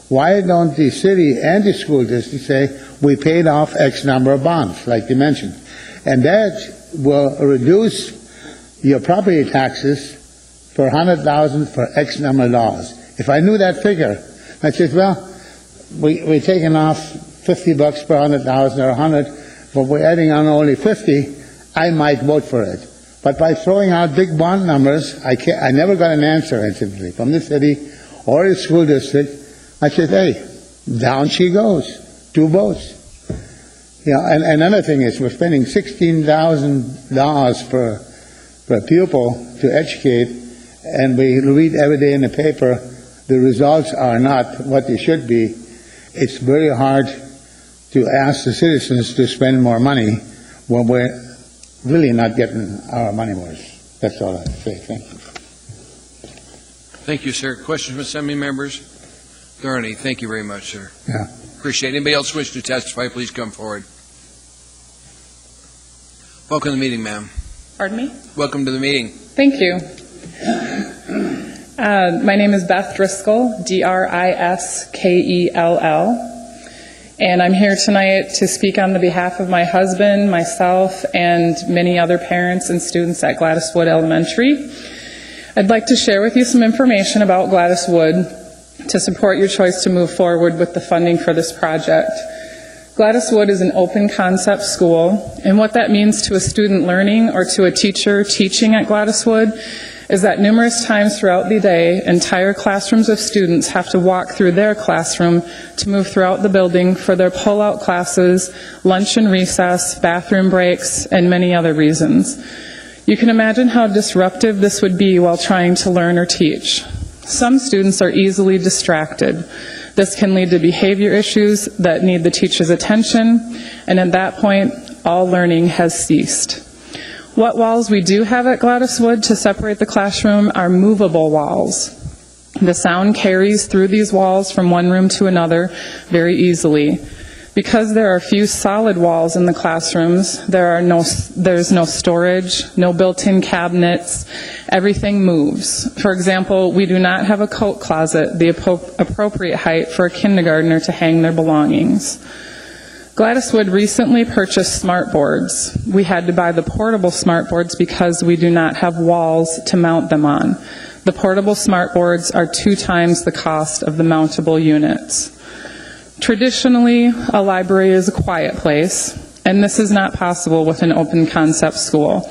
why don't the city and the school district say, we paid off X number of bonds, like you mentioned, and that will reduce your property taxes for $100,000 for X number of dollars. If I knew that figure, I said, well, we're taking off $50 per 100,000 or 100, but we're adding on only 50, I might vote for it. But by throwing out big bond numbers, I never got an answer instantly from the city or the school district. I said, hey, down she goes, 2 votes. Yeah, and another thing is we're spending $16,000 per pupil to educate, and we read every day in the paper the results are not what they should be. It's very hard to ask the citizens to spend more money when we're really not getting our money worth. That's all I have to say. Thank you. Thank you, sir. Questions from assembly members? There aren't any. Thank you very much, sir. Yeah. Appreciate it. Anybody else wish to testify, please come forward. Welcome to the meeting, ma'am. Pardon me? Welcome to the meeting. Thank you. My name is Beth Driscoll, Driskell, and I'm here tonight to speak on the behalf of my husband, myself, and many other parents and students at Gladys Wood Elementary. I'd like to share with you some information about Gladys Wood to support your choice to move forward with the funding for this project. Gladys Wood is an open concept school, and what that means to a student learning or to a teacher teaching at Gladys Wood is that numerous times throughout the day, entire classrooms of students have to walk through their classroom to move throughout the building for their pull-out classes, lunch and recess, bathroom breaks, and many other reasons. You can imagine how disruptive this would be while trying to learn or teach. Some students are easily distracted. This can lead to behavior issues that need the teacher's attention, and at that point, all learning has ceased. What walls we do have at Gladys Wood to separate the classroom are movable walls. The sound carries through these walls from one room to another very easily. Because there are few solid walls in the classrooms, there's no storage, no built-in cabinets. Everything moves. For example, we do not have a coat closet, the appropriate height for a kindergartner to hang their belongings. Gladys Wood recently purchased smart boards. We had to buy the portable smart boards because we do not have walls to mount them on. The portable smart boards are 2 times the cost of the mountable units. Traditionally, a library is a quiet place, and this is not possible with an open concept school.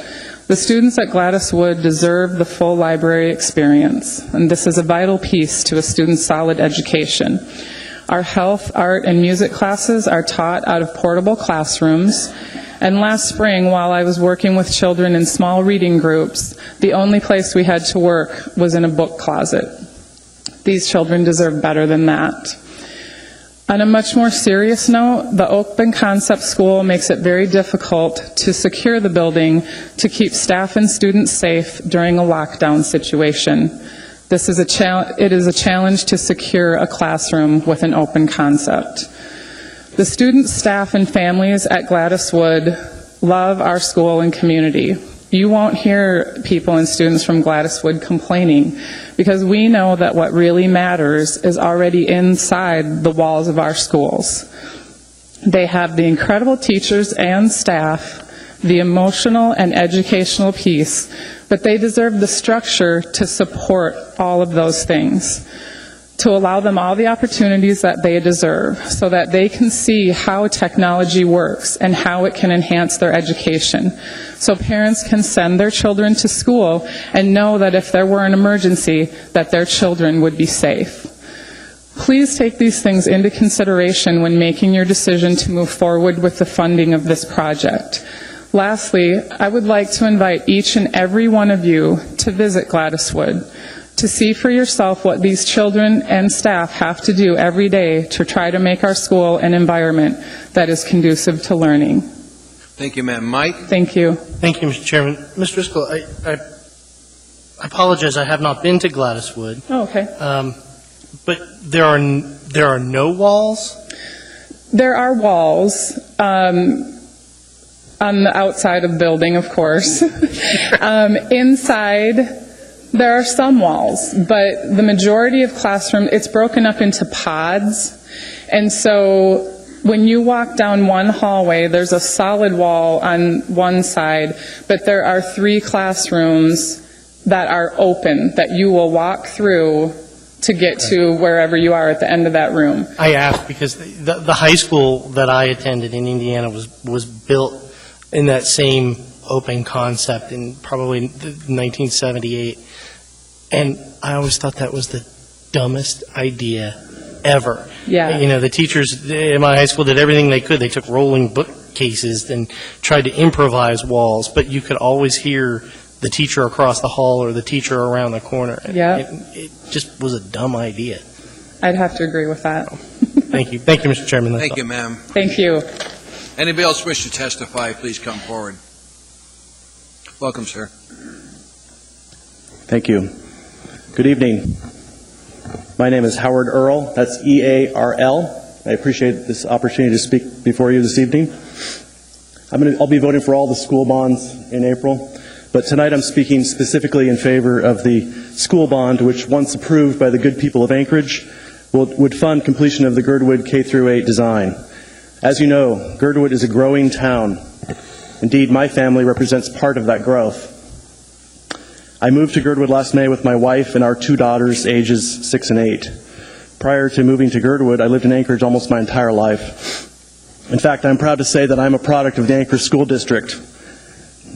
The students at Gladys Wood deserve the full library experience, and this is a vital piece to a student's solid education. Our health, art, and music classes are taught out of portable classrooms, and last spring, while I was working with children in small reading groups, the only place we had to work was in a book closet. These children deserve better than that. On a much more serious note, the open concept school makes it very difficult to secure the building to keep staff and students safe during a lockdown situation. It is a challenge to secure a classroom with an open concept. The students, staff, and families at Gladys Wood love our school and community. You won't hear people and students from Gladys Wood complaining because we know that what really matters is already inside the walls of our schools. They have the incredible teachers and staff, the emotional and educational piece, but they deserve the structure to support all of those things, to allow them all the opportunities that they deserve so that they can see how technology works and how it can enhance their education. So parents can send their children to school and know that if there were an emergency, that their children would be safe. Please take these things into consideration when making your decision to move forward with the funding of this project. Lastly, I would like to invite each and every one of you to visit Gladys Wood, to see for yourself what these children and staff have to do every day to try to make our school an environment that is conducive to learning. Thank you, ma'am. Mike? Thank you. Thank you, Mr. Chairman. Ms. Driscoll, I apologize, I have not been to Gladys Wood. Oh, okay. But there are no walls? There are walls on the outside of the building, of course. Inside, there are some walls, but the majority of classrooms, it's broken up into pods. And so when you walk down one hallway, there's a solid wall on one side, but there are 3 classrooms that are open that you will walk through to get to wherever you are at the end of that room. I asked because the high school that I attended in Indiana was built in that same open concept in probably 1978. And I always thought that was the dumbest idea ever. Yeah. You know, the teachers in my high school did everything they could. They took rolling bookcases and tried to improvise walls, but you could always hear the teacher across the hall or the teacher around the corner. Yeah. It just was a dumb idea. I'd have to agree with that. Thank you. Thank you, Mr. Chairman. That's Thank all. you, ma'am. Thank you. Anybody else wish to testify, please come forward. Welcome, sir. Thank you. Good evening. My name is Howard Earl. That's E-A-R-L. I appreciate this opportunity to speak before you this evening. I'll be voting for all the school bonds in April, but tonight I'm speaking specifically in favor of the school bond, which, once approved by the good people of Anchorage, would fund completion of the Girdwood K-8 design. As you know, Girdwood is a growing town. Indeed, my family represents part of that growth. I moved to Girdwood last May with my wife and our 2 daughters, ages 6 and 8. Prior to moving to Girdwood, I lived in Anchorage almost my entire life. In fact, I'm proud to say that I'm a product of the Anchorage School District.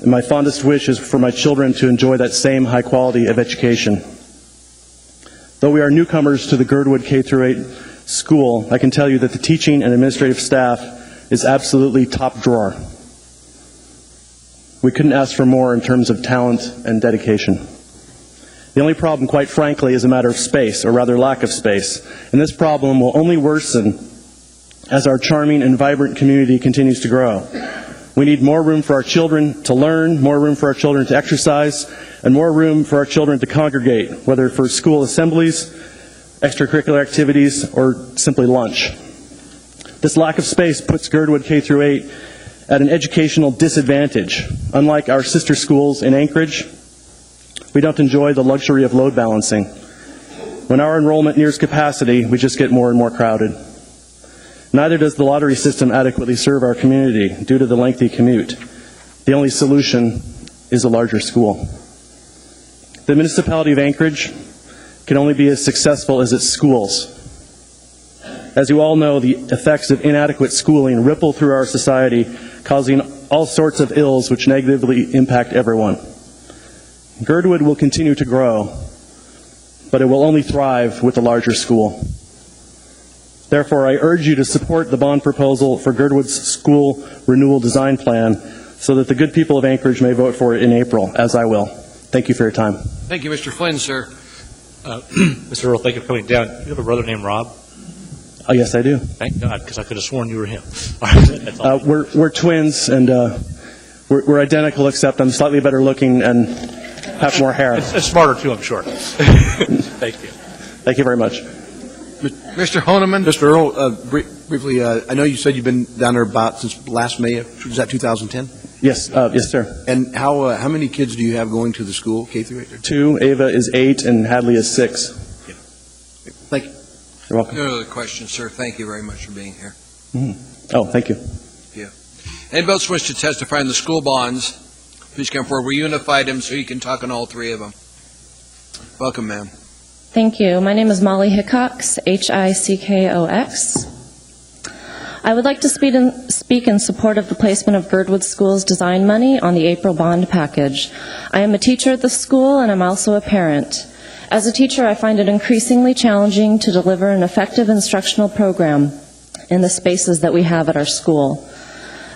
And my fondest wish is for my children to enjoy that same high quality of education. Though we are newcomers to the Girdwood K-8 school, I can tell you that the teaching and administrative staff is absolutely top drawer. We couldn't ask for more in terms of talent and dedication. The only problem, quite frankly, is a matter of space, or rather lack of space. And this problem will only worsen as our charming and vibrant community continues to grow. We need more room for our children to learn, more room for our children to exercise, and more room for our children to congregate, whether for school assemblies, extracurricular activities, or simply lunch. This lack of space puts Girdwood K-8 at an educational disadvantage. Unlike our sister schools in Anchorage, we don't enjoy the luxury of load balancing. When our enrollment nears capacity, we just get more and more crowded. Neither does the lottery system adequately serve our community due to the lengthy commute. The only solution is a larger school. The municipality of Anchorage can only be as successful as its schools. As you all know, the effects of inadequate schooling ripple through our society, causing all sorts of ills which negatively impact everyone. Girdwood will continue to grow, but it will only thrive with a larger school. Therefore, I urge you to support the bond proposal for Girdwood's school renewal design plan so that the good people of Anchorage may vote for it in April, as I will. Thank you for your time. Thank you, Mr. Flynn, sir. Mr. Earl, thank you for coming down. You have a brother named Rob? Oh, yes, I do. Thank God, because I could have sworn you were him. All right, that's all. We're twins, and we're identical, except I'm slightly better looking and have more hair. It's smarter, too, I'm sure. Thank you. Thank you very much. Mr. Honeman. Mr. Earl, briefly, I know you said you've been down there about since last May. Was that 2010? Yes, yes, sir. And how many kids do you have going to the school, K-8? 2. Ava is 8, and Hadley is 6. Thank you. You're welcome. No other questions, sir. Thank you very much for being here. Mm-hmm. Oh, thank you. Yeah. Anybody else wish to testify on the school bonds? Please come forward. We unified them so you can talk on all 3 of them. Welcome, ma'am. Thank you. My name is Molly Hickox, Hickox. I would like to speak in support of the placement of Girdwood School's design money on the April bond package. I am a teacher at the school, and I'm also a parent. As a teacher, I find it increasingly challenging to deliver an effective instructional program in the spaces that we have at our school.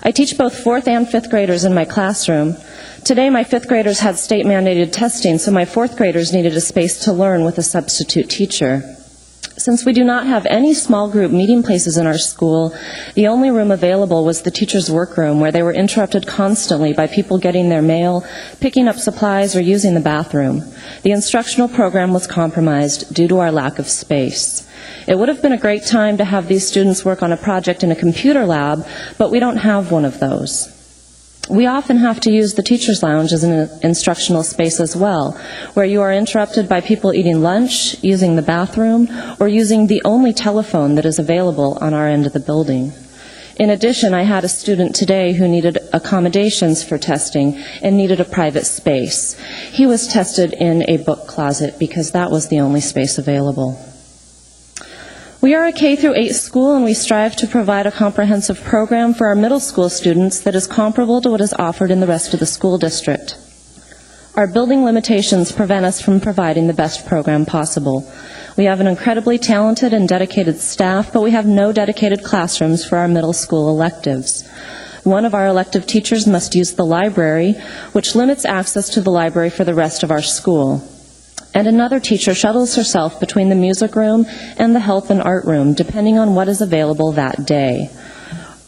I teach both 4th and 5th graders in my classroom. Today, my 5th graders had state-mandated testing, so my 4th graders needed a space to learn with a substitute teacher. Since we do not have any small group meeting places in our school, the only room available was the teacher's workroom, where they were interrupted constantly by people getting their mail, picking up supplies, or using the bathroom. The instructional program was compromised due to our lack of space. It would have been a great time to have these students work on a project in a computer lab, but we don't have one of those. We often have to use the teacher's lounge as an instructional space as well, where you are interrupted by people eating lunch, using the bathroom, or using the only telephone that is available on our end of the building. In addition, I had a student today who needed accommodations for testing and needed a private space. He was tested in a book closet because that was the only space available. We are a K-8 school, and we strive to provide a comprehensive program for our middle school students that is comparable to what is offered in the rest of the school district. Our building limitations prevent us from providing the best program possible. We have an incredibly talented and dedicated staff, but we have no dedicated classrooms for our middle school electives. One of our elective teachers must use the library, which limits access to the library for the rest of our school. And another teacher shuttles herself between the music room and the health and art room, depending on what is available that day.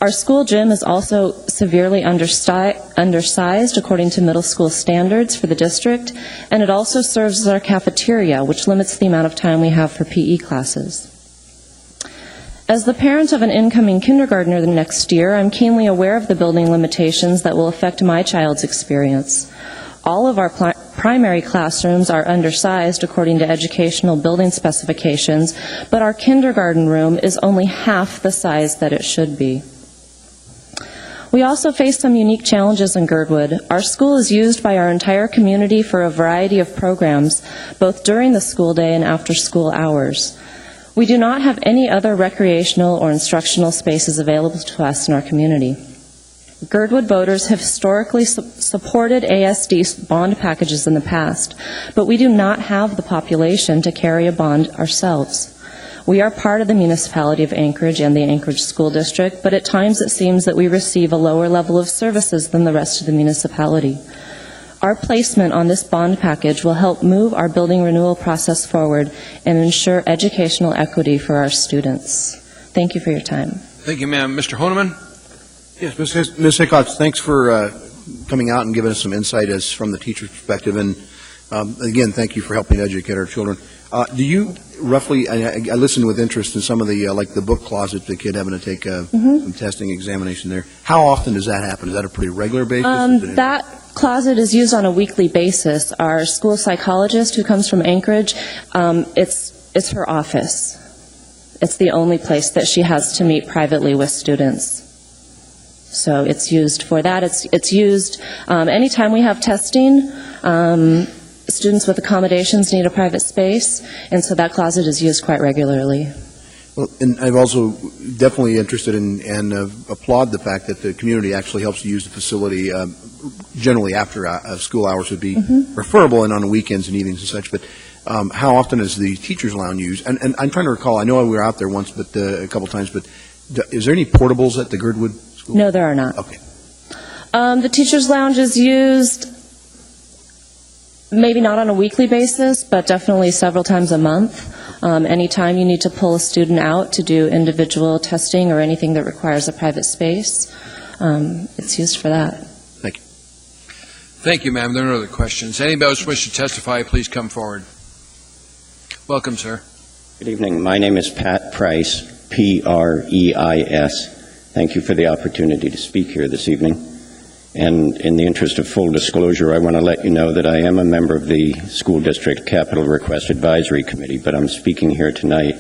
Our school gym is also severely undersized according to middle school standards for the district, and it also serves as our cafeteria, which limits the amount of time we have for PE classes. As the parent of an incoming kindergartner the next year, I'm keenly aware of the building limitations that will affect my child's experience. All of our primary classrooms are undersized according to educational building specifications, but our kindergarten room is only half the size that it should be. We also face some unique challenges in Girdwood. Our school is used by our entire community for a variety of programs, both during the school day and after school hours. We do not have any other recreational or instructional spaces available to us in our community. Girdwood voters have historically supported ASD bond packages in the past, but we do not have the population to carry a bond ourselves. We are part of the municipality of Anchorage and the Anchorage School District, but at times it seems that we receive a lower level of services than the rest of the municipality. Our placement on this bond package will help move our building renewal process forward and ensure educational equity for our students. Thank you for your time. Thank you, ma'am. Mr. Honeman? Yes, Ms. Hickox, thanks for coming out and giving us some insight as from the teacher's perspective. And again, thank you for helping educate our children. Do you roughly, I listened with interest in some of the, like the book closet, the kid having to take some testing examination there. How often does that happen? Is that a pretty regular basis? That closet is used on a weekly basis. Our school psychologist, who comes from Anchorage, it's her office. It's the only place that she has to meet privately with students. So it's used for that. It's used anytime we have testing. Students with accommodations need a private space, and so that closet is used quite regularly. Well, and I'm also definitely interested in and applaud the fact that the community actually helps to use the facility generally after school hours would be preferable, and on the weekends and evenings and such. But how often is the teacher's lounge used? And I'm trying to recall, I know we were out there once, but a couple times, but is there any portables at the Girdwood School? No, there are not. Okay. The teacher's lounge is used maybe not on a weekly basis, but definitely several times a month. Anytime you need to pull a student out to do individual testing or anything that requires a private space, it's used for that. Thank you. Thank you, ma'am. There are no other questions. Anybody else wish to testify, please come forward. Welcome, sir. Good evening. My name is Pat Price, P-R-E-I-S. Thank you for the opportunity to speak here this evening. And in the interest of full disclosure, I want to let you know that I am a member of the School District Capital Request Advisory Committee, but I'm speaking here tonight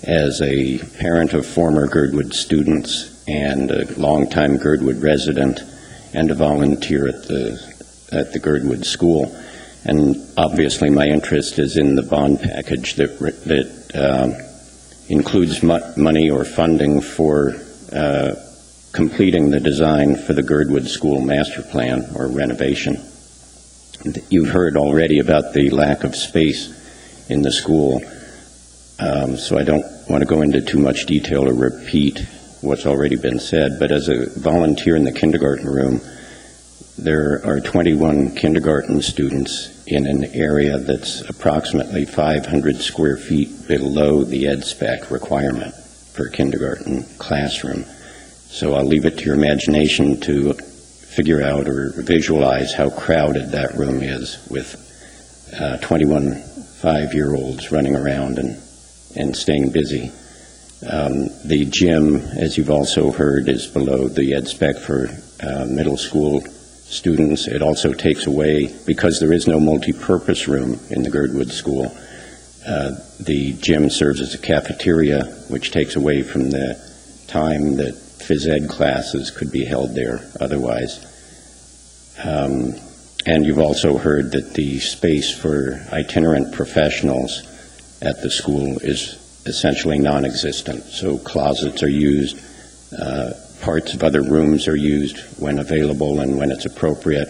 as a parent of former Girdwood students and a longtime Girdwood resident and a volunteer at the Girdwood School. And obviously my interest is in the bond package that includes money or funding for completing the design for the Girdwood School master plan or renovation. You've heard already about the lack of space in the school, so I don't want to go into too much detail or repeat what's already been said, but as a volunteer in the kindergarten room, there are 21 kindergarten students in an area that's approximately 500 square feet below the ed spec requirement for a kindergarten classroom. So I'll leave it to your imagination to figure out or visualize how crowded that room is with 21 5-year-olds running around and staying busy. The gym, as you've also heard, is below the ed spec for middle school students. It also takes away, because there is no multi-purpose room in the Girdwood School, the gym serves as a cafeteria, which takes away from the time that phys ed classes could be held there otherwise. And you've also heard that the space for itinerant professionals at the school is essentially non-existent. So closets are used, parts of other rooms are used when available and when it's appropriate,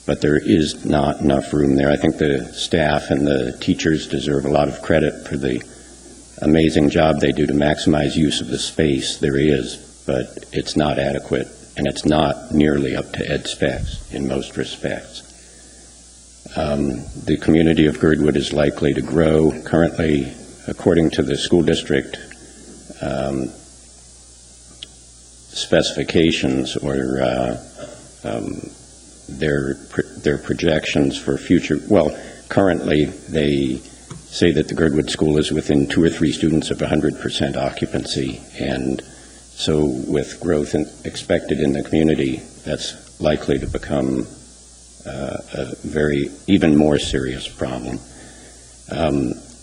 but there is not enough room there. I think the staff and the teachers deserve a lot of credit for the amazing job they do to maximize use of the space. There is, but it's not adequate, and it's not nearly up to ed specs in most respects. The community of Girdwood is likely to grow. Currently, according to the school district specifications or their projections for future, well, currently they say that the Girdwood School is within 2 or 3 students of 100% occupancy, and so with growth expected in the community, that's likely to become a very, even more serious problem.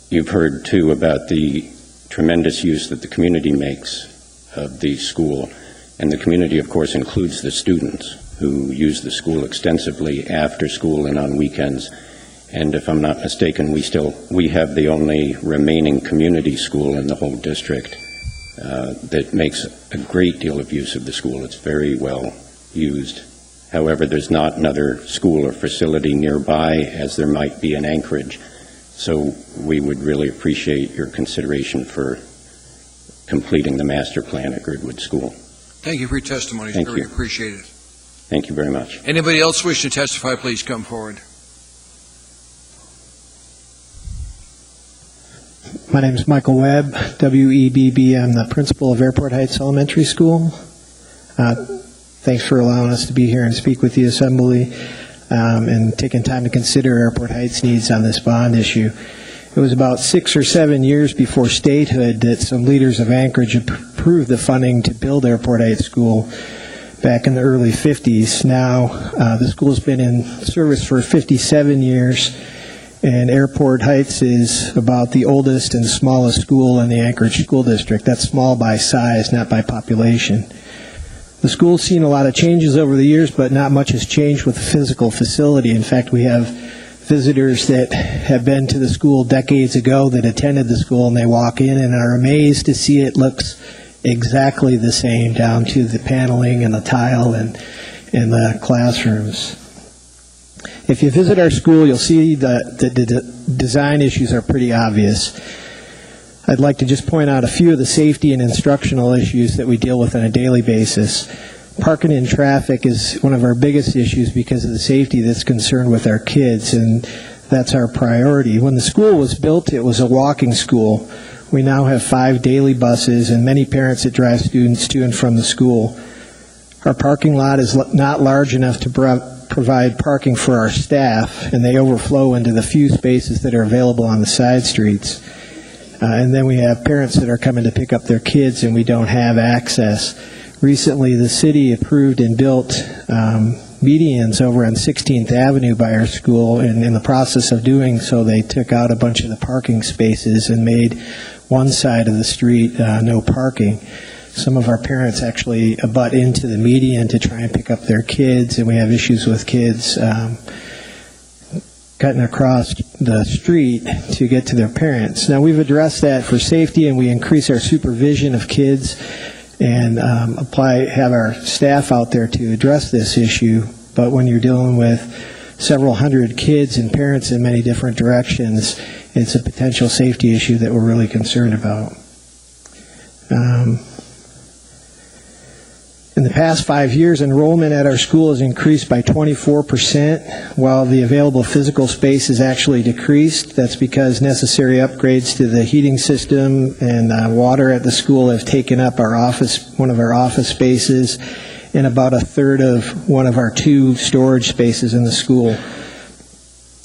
You've heard, too, about the tremendous use that the community makes of the school, and the community, of course, includes the students who use the school extensively after school and on weekends. And if I'm not mistaken, we have the only remaining community school in the whole district that makes a great deal of use of the school. It's very well used. However, there's not another school or facility nearby, as there might be in Anchorage. So we would really appreciate your consideration for completing the master plan at Girdwood School. Thank you for your testimony. It's Thank very you. appreciated. Thank you very much. Anybody else wish to testify, please come forward. My name is Michael Webb, W-E-B-B. I'm the principal of Airport Heights Elementary School. Thanks for allowing us to be here and speak with the Assembly and taking time to consider Airport Heights' needs on this bond issue. It was about 6 or 7 years before statehood that some leaders of Anchorage approved the funding to build Airport Heights School back in the early 50s. Now, the school's been in service for 57 years, and Airport Heights is about the oldest and smallest school in the Anchorage School District. That's small by size, not by population. The school's seen a lot of changes over the years, but not much has changed with the physical facility. In fact, we have visitors that have been to the school decades ago that attended the school, and they walk in and are amazed to see it looks exactly the same, down to the paneling and the tile and the classrooms. If you visit our school, you'll see that the design issues are pretty obvious. I'd like to just point out a few of the safety and instructional issues that we deal with on a daily basis. Parking and traffic is one of our biggest issues because of the safety that's concerned with our kids, and that's our priority. When the school was built, it was a walking school. We now have 5 daily buses and many parents that drive students to and from the school. Our parking lot is not large enough to provide parking for our staff, and they overflow into the few spaces that are available on the side streets. And then we have parents that are coming to pick up their kids, and we don't have access. Recently, the city approved and built medians over on 16th Avenue by our school, and in the process of doing so, they took out a bunch of the parking spaces and made one side of the street no parking. Some of our parents actually butt into the median to try and pick up their kids, and we have issues with kids cutting across the street to get to their parents. Now, we've addressed that for safety, and we increase our supervision of kids and have our staff out there to address this issue. But when you're dealing with several hundred kids and parents in many different directions, it's a potential safety issue that we're really concerned about. In the past 5 years, enrollment at our school has increased by 24%, while the available physical space has actually decreased. That's because necessary upgrades to the heating system and water at the school have taken up one of our office spaces and about a third of one of our 2 storage spaces in the school.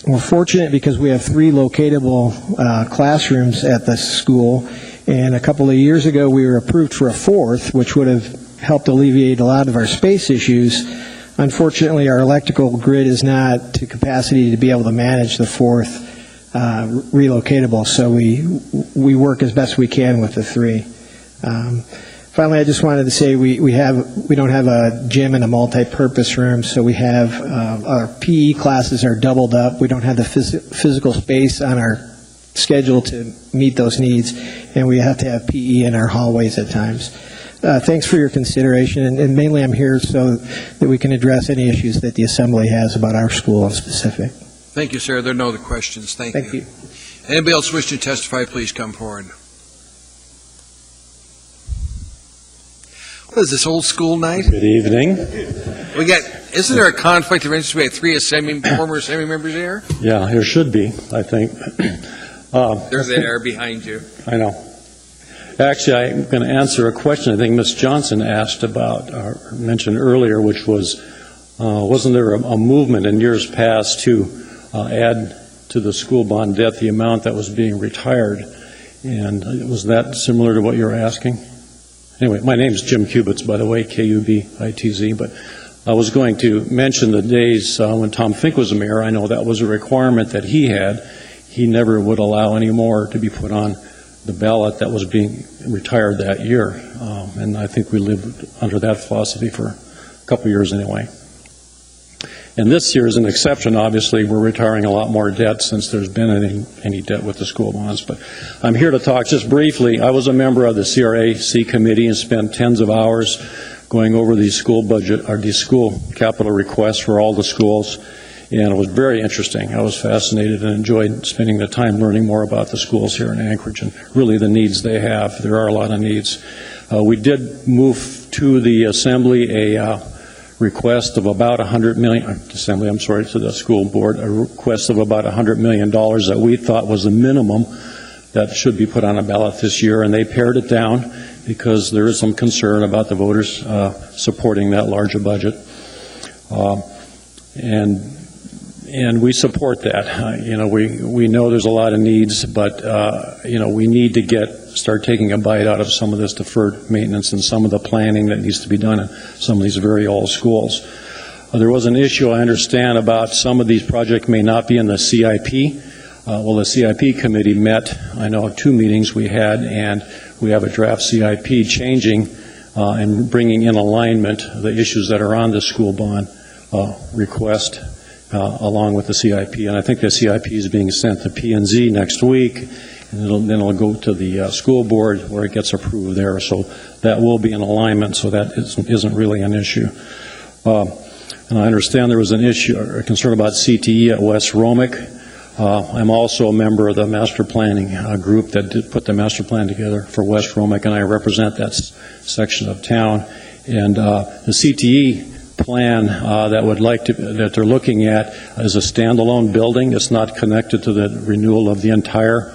We're fortunate because we have 3 locatable classrooms at the school, and a couple of years ago we were approved for a 4th, which would have helped alleviate a lot of our space issues. Unfortunately, our electrical grid is not to capacity to be able to manage the 4th relocatable, so we work as best we can with the 3. Finally, I just wanted to say we don't have a gym and a multi-purpose room, so we have our PE classes are doubled up. We don't have the physical space on our schedule to meet those needs, and we have to have PE in our hallways at times. Thanks for your consideration, and mainly I'm here so that we can address any issues that the Assembly has about our school in specific. Thank you, sir. There are no other questions. Thank you. you. Anybody else wish to testify, please come forward. What is this, old school night? Good evening. Isn't there a conflict of interest? We had 3 former Assembly members here? Yeah, there should be, I think. There's the air behind you. I know. Actually, I'm going to answer a question I think Ms. Johnson asked about, or mentioned earlier, which was, wasn't there a movement in years past to add to the school bond debt the amount that was being retired? And was that similar to what you're asking? Anyway, my name's Jim Kubitz, by the way, K-U-B-I-T-Z, but I was going to mention the days when Tom Fink was the mayor. I know that was a requirement that he had. He never would allow any more to be put on the ballot that was being retired that year. And I think we lived under that philosophy for a couple of years anyway. And this year is an exception. Obviously, we're retiring a lot more debt since there's been any debt with the school bonds. But I'm here to talk just briefly. I was a member of the CRAC committee and spent tens of hours going over the school budget, or the school capital requests for all the schools. And it was very interesting. I was fascinated and enjoyed spending the time learning more about the schools here in Anchorage and really the needs they have. There are a lot of needs. We did move to the Assembly a request of about $100 million, to the school board, a request of about $100 million that we thought was the minimum that should be put on a ballot this year, and they pared it down because there is some concern about the voters supporting that larger budget. And we support that. We know there's a lot of needs, but we need to start taking a bite out of some of this deferred maintenance and some of the planning that needs to be done in some of these very old schools. There was an issue, I understand, about some of these projects may not be in the CIP. Well, the CIP committee met, I know 2 meetings we had, and we have a draft CIP changing and bringing in alignment the issues that are on the school bond request along with the CIP. And I think the CIP is being sent to P&Z next week, and then it'll go to the school board where it gets approved there. So that will be in alignment, so that isn't really an issue. And I understand there was an issue or a concern about CTE at West Romick. I'm also a member of the master planning group that did put the master plan together for West Romick, and I represent that section of town. And the CTE plan that they're looking at is a standalone building. It's not connected to the renewal of the entire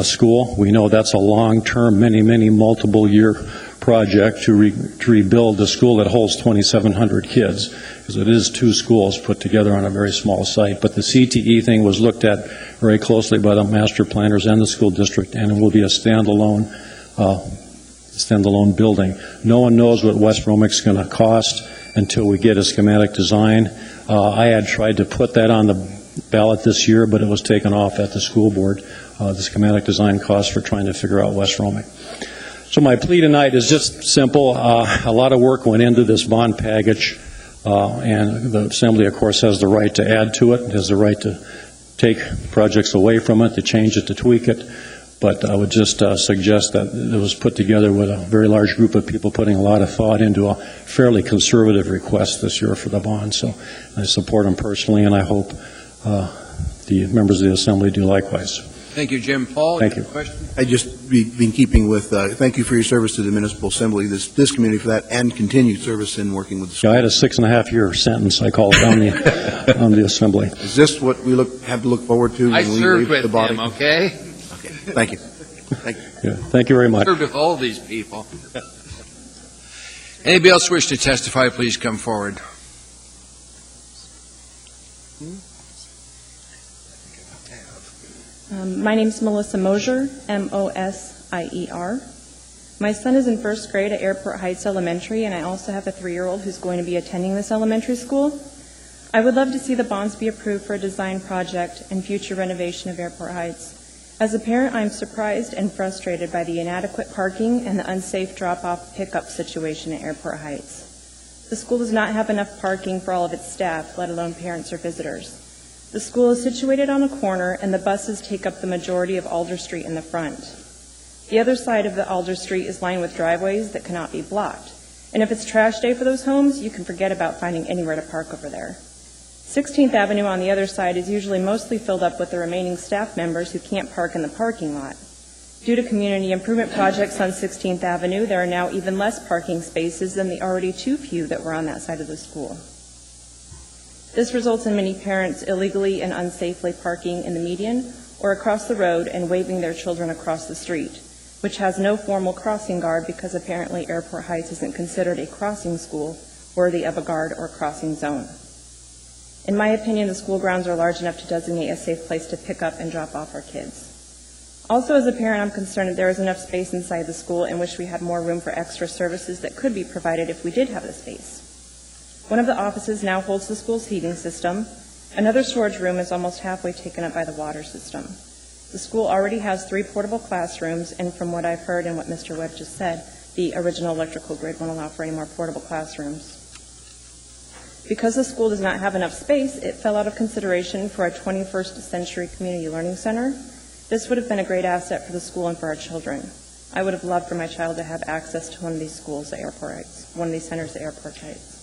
school. We know that's a long-term, many multiple year project to rebuild the school that holds 2,700 kids, because it is 2 schools put together on a very small site. But the CTE thing was looked at very closely by the master planners and the school district, and it will be a standalone building. No one knows what West Romick's going to cost until we get a schematic design. I had tried to put that on the ballot this year, but it was taken off at the school board, the schematic design cost for trying to figure out West Romick. So my plea tonight is just simple. A lot of work went into this bond package, and the Assembly, of course, has the right to add to it. It has the right to take projects away from it, to change it, to tweak it. But I would just suggest that it was put together with a very large group of people putting a lot of thought into a fairly conservative request this year for the bond. So I support them personally, and I hope the members of the Assembly do likewise. Thank you, Jim. Paul, Thank you. Question? I just be in keeping with, thank you for your service to the municipal assembly, this community for that, and continued service in working with the school. I had a 6.5-year sentence I called on the assembly. Is this what we have to look forward to I when we served leave with the body? him, okay? Okay, thank you. Thank you. Yeah, thank you very much. Served with all these people. Anybody else wish to testify, please come forward. My name's Melissa Mosier, Mosier. My son is in first grade at Airport Heights Elementary, and I also have a 3-year-old who's going to be attending this elementary school. I would love to see the bonds be approved for a design project and future renovation of Airport Heights. As a parent, I'm surprised and frustrated by the inadequate parking and the unsafe drop-off pickup situation at Airport Heights. The school does not have enough parking for all of its staff, let alone parents or visitors. The school is situated on a corner, and the buses take up the majority of Alder Street in the front. The other side of the Alder Street is lined with driveways that cannot be blocked. And if it's trash day for those homes, you can forget about finding anywhere to park over there. 16th Avenue on the other side is usually mostly filled up with the remaining staff members who can't park in the parking lot. Due to community improvement projects on 16th Avenue, there are now even less parking spaces than the already too few that were on that side of the school. This results in many parents illegally and unsafely parking in the median or across the road and waving their children across the street, which has no formal crossing guard because apparently Airport Heights isn't considered a crossing school worthy of a guard or crossing zone. In my opinion, the school grounds are large enough to designate a safe place to pick up and drop off our kids. Also, as a parent, I'm concerned that there is enough space inside the school and wish we had more room for extra services that could be provided if we did have the space. One of the offices now holds the school's heating system. Another storage room is almost halfway taken up by the water system. The school already has 3 portable classrooms, and from what I've heard and what Mr. Webb just said, the original electrical grid won't allow for any more portable classrooms. Because the school does not have enough space, it fell out of consideration for a 21st century community learning center. This would have been a great asset for the school and for our children. I would have loved for my child to have access to one of these schools at Airport Heights, one of these centers at Airport Heights.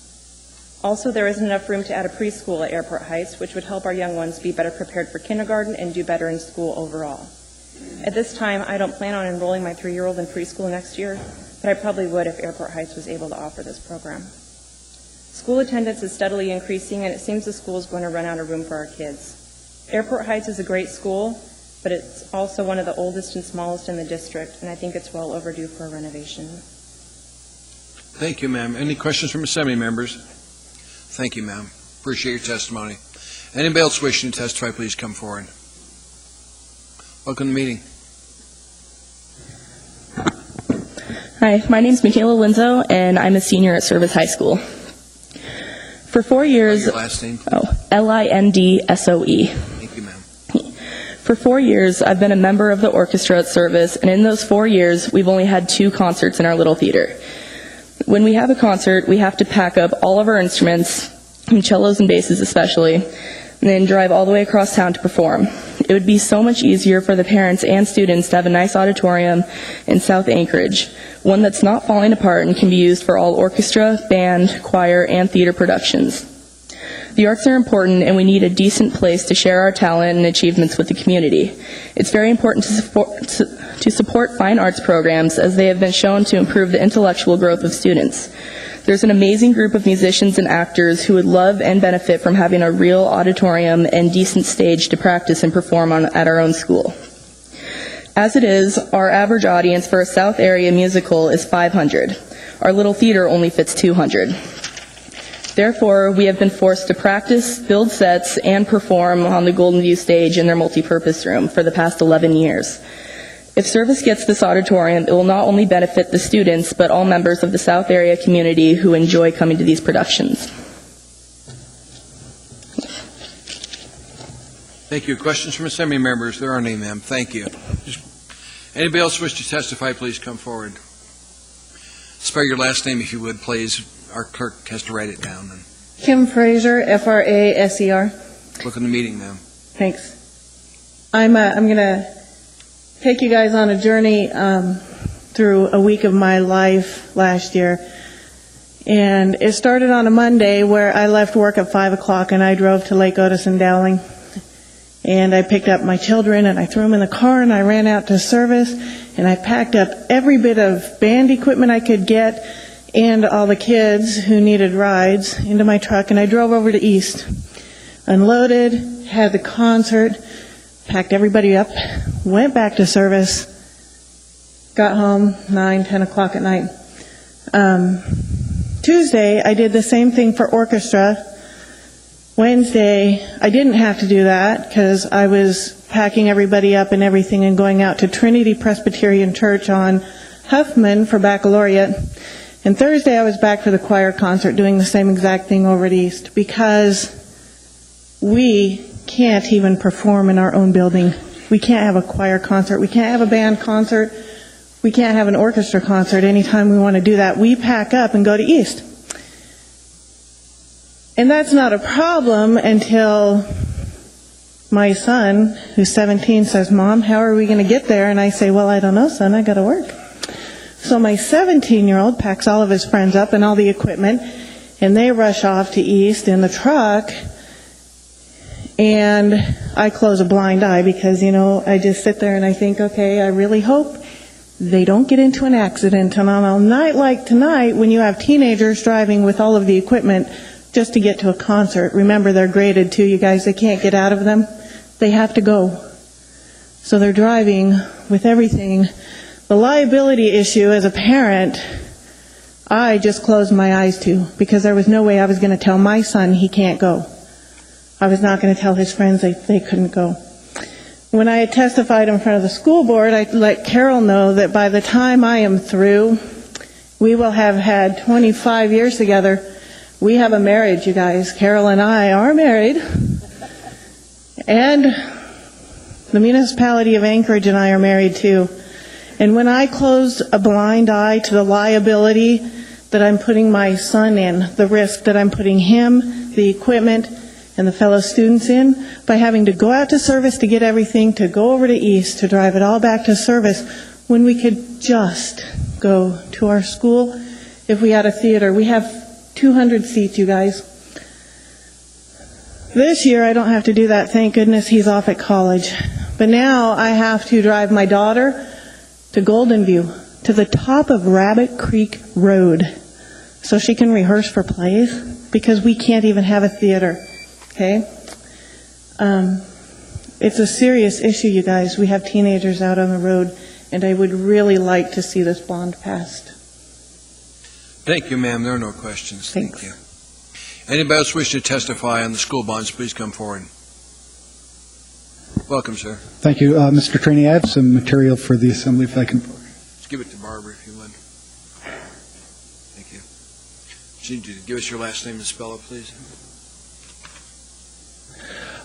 Also, there isn't enough room to add a preschool at Airport Heights, which would help our young ones be better prepared for kindergarten and do better in school overall. At this time, I don't plan on enrolling my 3-year-old in preschool next year, but I probably would if Airport Heights was able to offer this program. School attendance is steadily increasing, and it seems the school is going to run out of room for our kids. Airport Heights is a great school, but it's also one of the oldest and smallest in the district, and I think it's well overdue for a renovation. Thank you, ma'am. Any questions from Assembly members? Thank you, ma'am. Appreciate your testimony. Anybody else wishing to testify, please come forward. Welcome to the meeting. Hi, my name is Michaela Linzo, and I'm a senior at Service High School. For 4 years... Your last name? Lindsoe. Thank you, ma'am. For 4 years, I've been a member of the orchestra at Service, and in those 4 years, we've only had 2 concerts in our little theater. When we have a concert, we have to pack up all of our instruments, cellos and basses especially, and then drive all the way across town to perform. It would be so much easier for the parents and students to have a nice auditorium in South Anchorage, one that's not falling apart and can be used for all orchestra, band, choir, and theater productions. The arts are important, and we need a decent place to share our talent and achievements with the community. It's very important to support fine arts programs, as they have been shown to improve the intellectual growth of students. There's an amazing group of musicians and actors who would love and benefit from having a real auditorium and decent stage to practice and perform on at our own school. As it is, our average audience for a South Area musical is 500. Our little theater only fits 200. Therefore, we have been forced to practice, build sets, and perform on the Golden View stage in their multipurpose room for the past 11 years. If Service gets this auditorium, it will not only benefit the students, but all members of the South Area community who enjoy coming to these productions. Thank you. Questions from Assembly members? There are none, ma'am. Thank you. Anybody else wish to testify, please come forward. Spell your last name if you would, please. Our clerk has to write it down. Kim Fraser, Fraser. Welcome to the meeting, ma'am. Thanks. I'm going to take you guys on a journey through a week of my life last year. And it started on a Monday where I left work at 5 o'clock and I drove to Lake Otis and Dowling. And I picked up my children and I threw them in the car and I ran out to service and I packed up every bit of band equipment I could get and all the kids who needed rides into my truck, and I drove over to East, unloaded, had the concert, packed everybody up, went back to service, got home 9, 10 o'clock at night. Tuesday, I did the same thing for orchestra. Wednesday, I didn't have to do that because I was packing everybody up and everything and going out to Trinity Presbyterian Church on Huffman for baccalaureate. And Thursday, I was back for the choir concert doing the same exact thing over at East because we can't even perform in our own building. We can't have a choir concert. We can't have a band concert. We can't have an orchestra concert. Anytime we want to do that, we pack up and go to East. And that's not a problem until my son, who's 17, says, "Mom, how are we going to get there?" And I say, "Well, I don't know, son. I got to work." So my 17-year-old packs all of his friends up and all the equipment, and they rush off to East in the truck. And I close a blind eye because, I just sit there and I think, okay, I really hope they don't get into an accident. And on a night like tonight, when you have teenagers driving with all of the equipment just to get to a concert, remember they're graded too, you guys. They can't get out of them. They have to go. So they're driving with everything. The liability issue as a parent, I just closed my eyes to because there was no way I was going to tell my son he can't go. I was not going to tell his friends they couldn't go. When I had testified in front of the school board, I let Carol know that by the time I am through, we will have had 25 years together. We have a marriage, you guys. Carol and I are married. And the municipality of Anchorage and I are married too. And when I closed a blind eye to the liability that I'm putting my son in, the risk that I'm putting him, the equipment, and the fellow students in, by having to go out to service to get everything, to go over to East, to drive it all back to service, when we could just go to our school if we had a theater. We have 200 seats, you guys. This year I don't have to do that, thank goodness he's off at college. But now I have to drive my daughter to Golden View, to the top of Rabbit Creek Road, so she can rehearse for plays, because we can't even have a theater. Okay? It's a serious issue, you guys. We have teenagers out on the road, and I would really like to see this bond passed. Thank you, ma'am. There are no questions. Thanks. Thank you. Anybody else wish to testify on the school bonds, please come forward. Welcome, sir. Thank you. Mr. Trainee, I have some material for the assembly if I can. Just give it to Barbara if you would. Thank you. She need to give us your last name and spell it, please.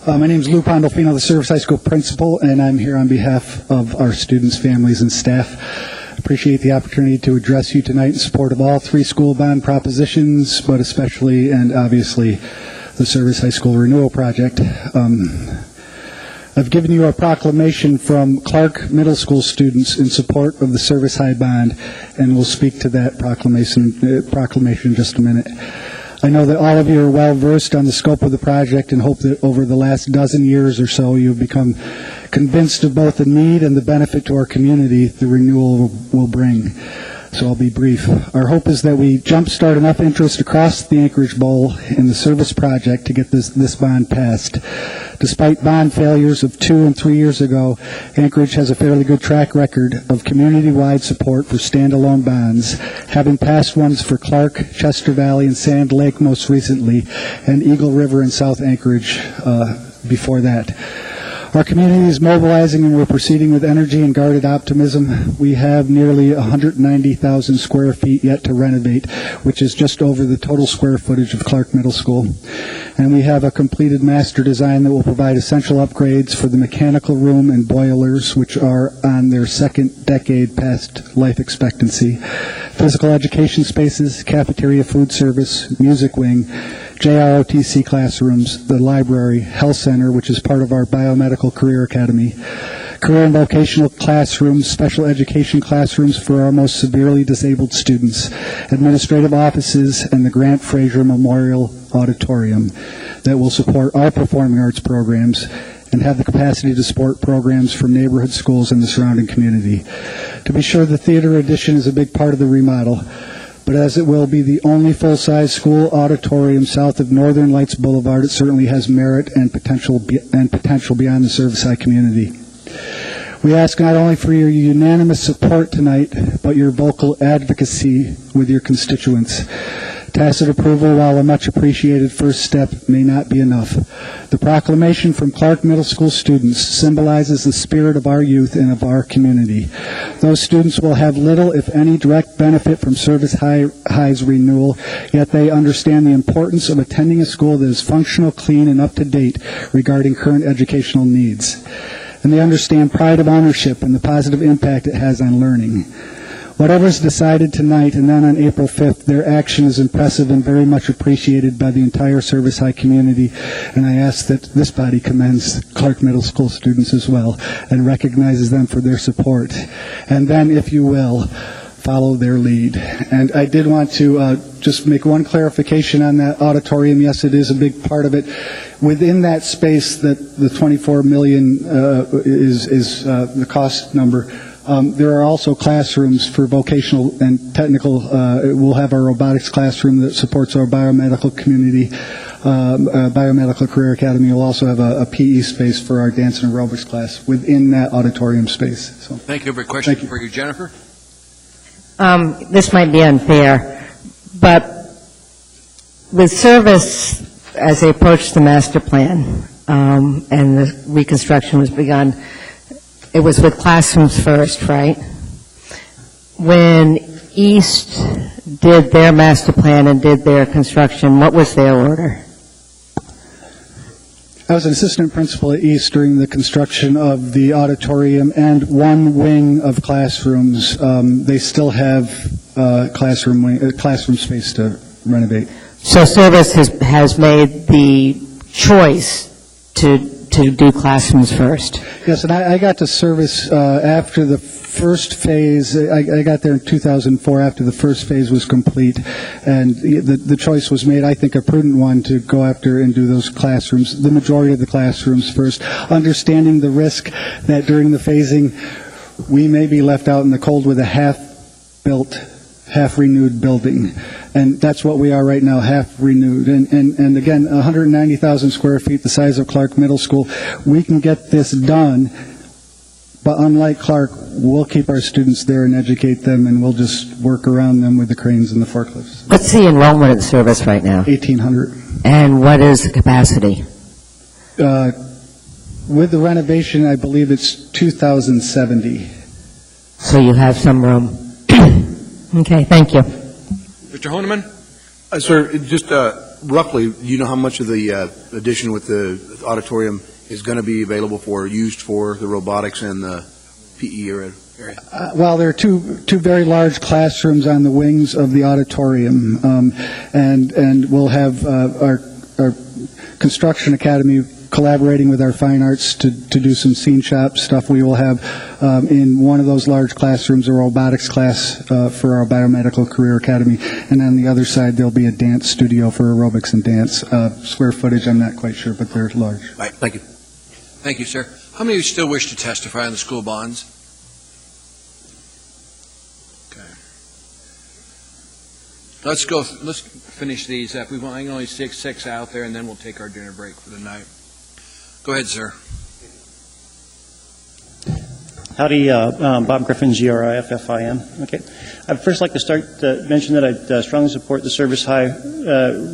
My name is Lou Pandolfino, the Service High School principal, and I'm here on behalf of our students, families, and staff. Appreciate the opportunity to address you tonight in support of all three school bond propositions, but especially and obviously the Service High School Renewal Project. I've given you a proclamation from Clark Middle School students in support of the Service High Bond, and we'll speak to that proclamation in just a minute. I know that all of you are well versed on the scope of the project and hope that over the last dozen years or so you've become convinced of both the need and the benefit to our community the renewal will bring. So I'll be brief. Our hope is that we jumpstart enough interest across the Anchorage Bowl in the service project to get this bond passed. Despite bond failures of 2 and 3 years ago, Anchorage has a fairly good track record of community-wide support for standalone bonds, having passed ones for Clark, Chester Valley, and Sand Lake most recently, and Eagle River and South Anchorage before that. Our community is mobilizing and we're proceeding with energy and guarded optimism. We have nearly 190,000 square feet yet to renovate, which is just over the total square footage of Clark Middle School. And we have a completed master design that will provide essential upgrades for the mechanical room and boilers, which are on their second decade past life expectancy. Physical education spaces, cafeteria food service, music wing, JROTC classrooms, the library, health center, which is part of our biomedical career academy, career and vocational classrooms, special education classrooms for our most severely disabled students, administrative offices, and the Grant Fraser Memorial Auditorium that will support our performing arts programs, and have the capacity to support programs from neighborhood schools in the surrounding community. To be sure, the theater addition is a big part of the remodel, but as it will be the only full-size school auditorium south of Northern Lights Boulevard, it certainly has merit and potential beyond the Service High community. We ask not only for your unanimous support tonight, but your vocal advocacy with your constituents. Tacit approval, while a much appreciated first step, may not be enough. The proclamation from Clark Middle School students symbolizes the spirit of our youth and of our community. Those students will have little, if any, direct benefit from Service High's renewal, yet they understand the importance of attending a school that is functional, clean, and up to date regarding current educational needs. And they understand pride of ownership and the positive impact it has on learning. Whatever is decided tonight and then on April 5th, their action is impressive and very much appreciated by the entire Service High community, and I ask that this body commends Clark Middle School students as well and recognizes them for their support. And then, if you will, follow their lead. And I did want to just make one clarification on that auditorium. Yes, it is a big part of it. Within that space, that the $24 million is the cost number. There are also classrooms for vocational and technical. We'll have our robotics classroom that supports our biomedical community, biomedical career academy. We'll also have a PE space for our dance and aerobics class within that auditorium space. So, thank you. A question for you, Jennifer. This might be unfair, but with Service, as they approached the master plan and the reconstruction was begun, it was with classrooms first, right? When East did their master plan and did their construction, what was their order? I was an assistant principal at East during the construction of the auditorium and one wing of classrooms. They still have classroom space to renovate. So Service has made the choice to do classrooms first. Yes, and I got to Service after the first phase. I got there in 2004 after the first phase was complete, and the choice was made, I think, a prudent one to go after and do those classrooms, the majority of the classrooms first, understanding the risk that during the phasing we may be left out in the cold with a half-built, half-renewed building. And that's what we are right now, half-renewed. And again, 190,000 square feet, the size of Clark Middle School. We can get this done, but unlike Clark, we'll keep our students there and educate them, and we'll just work around them with the cranes and the forklifts. What's the enrollment in Service right now? 1,800. And what is the capacity? With the renovation, I believe it's 2,070. So you have some room. Okay, thank you. Mr. Honeman? Sir, just roughly, do you know how much of the addition with the auditorium is going to be available for, used for the robotics and the PE area? Well, there are two very large classrooms on the wings of the auditorium, and we'll have our construction academy collaborating with our fine arts to do some scene shop stuff. We will have in one of those large classrooms a robotics class for our biomedical career academy, and on the other side there'll be a dance studio for aerobics and dance. Square footage, I'm not quite sure, but they're large. Right. Thank you. Thank you, sir. How many of you still wish to testify on the school bonds? Okay. Let's finish these up. I can only stick 6 out there, and then we'll take our dinner break for the night. Go ahead, sir. Howdy, Bob Griffin, G-R-I-F-F-I-N. Okay. I'd first like to mention that I strongly support the Service High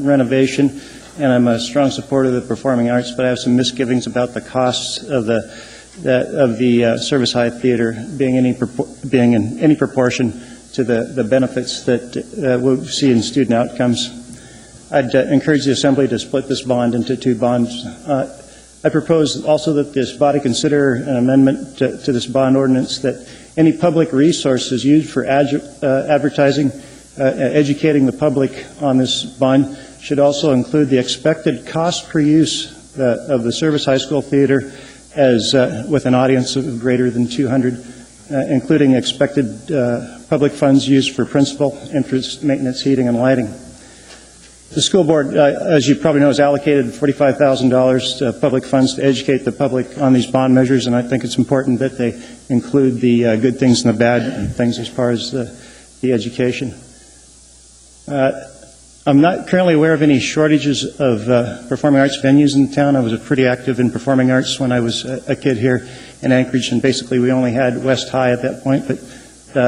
renovation, and I'm a strong supporter of the performing arts, but I have some misgivings about the costs of the Service High Theater being in any proportion to the benefits that we'll see in student outcomes. I'd encourage the Assembly to split this bond into 2 bonds. I propose also that this body consider an amendment to this bond ordinance that any public resources used for advertising, educating the public on this bond should also include the expected cost per use of the Service High School Theater as with an audience of greater than 200, including expected public funds used for principal, interest, maintenance, heating, and lighting. The school board, as you probably know, has allocated $45,000 public funds to educate the public on these bond measures, and I think it's important that they include the good things and the bad things as far as the education. I'm not currently aware of any shortages of performing arts venues in town. I was pretty active in performing arts when I was a kid here in Anchorage, and basically we only had West High at that point, but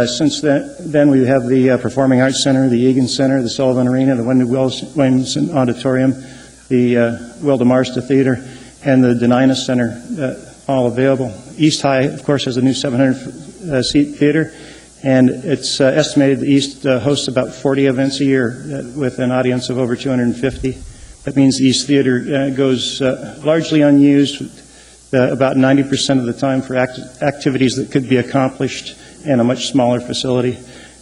since then we have the Performing Arts Center, the Egan Center, the Sullivan Arena, the Wendy Williamson Auditorium, the Will DeMarsta Theater, and the Denina Center, all available. East High, of course, has a new 700-seat theater, and it's estimated the East hosts about 40 events a year with an audience of over 250. That means the East Theater goes largely unused, about 90% of the time for activities that could be accomplished in a much smaller facility.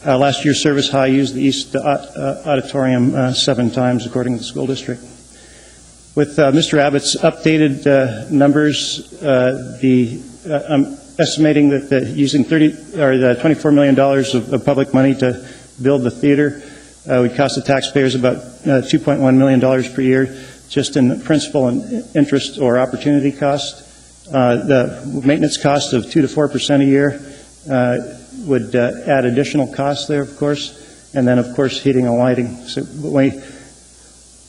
Last year, Service High used the East Auditorium 7 times, according to the school district. With Mr. Abbott's updated numbers, I'm estimating that using the $24 million of public money to build the theater would cost the taxpayers about $2.1 million per year, just in principal and interest or opportunity cost. The maintenance cost of 2 to 4% a year would add additional costs there, of course, and then, of course, heating and lighting. So when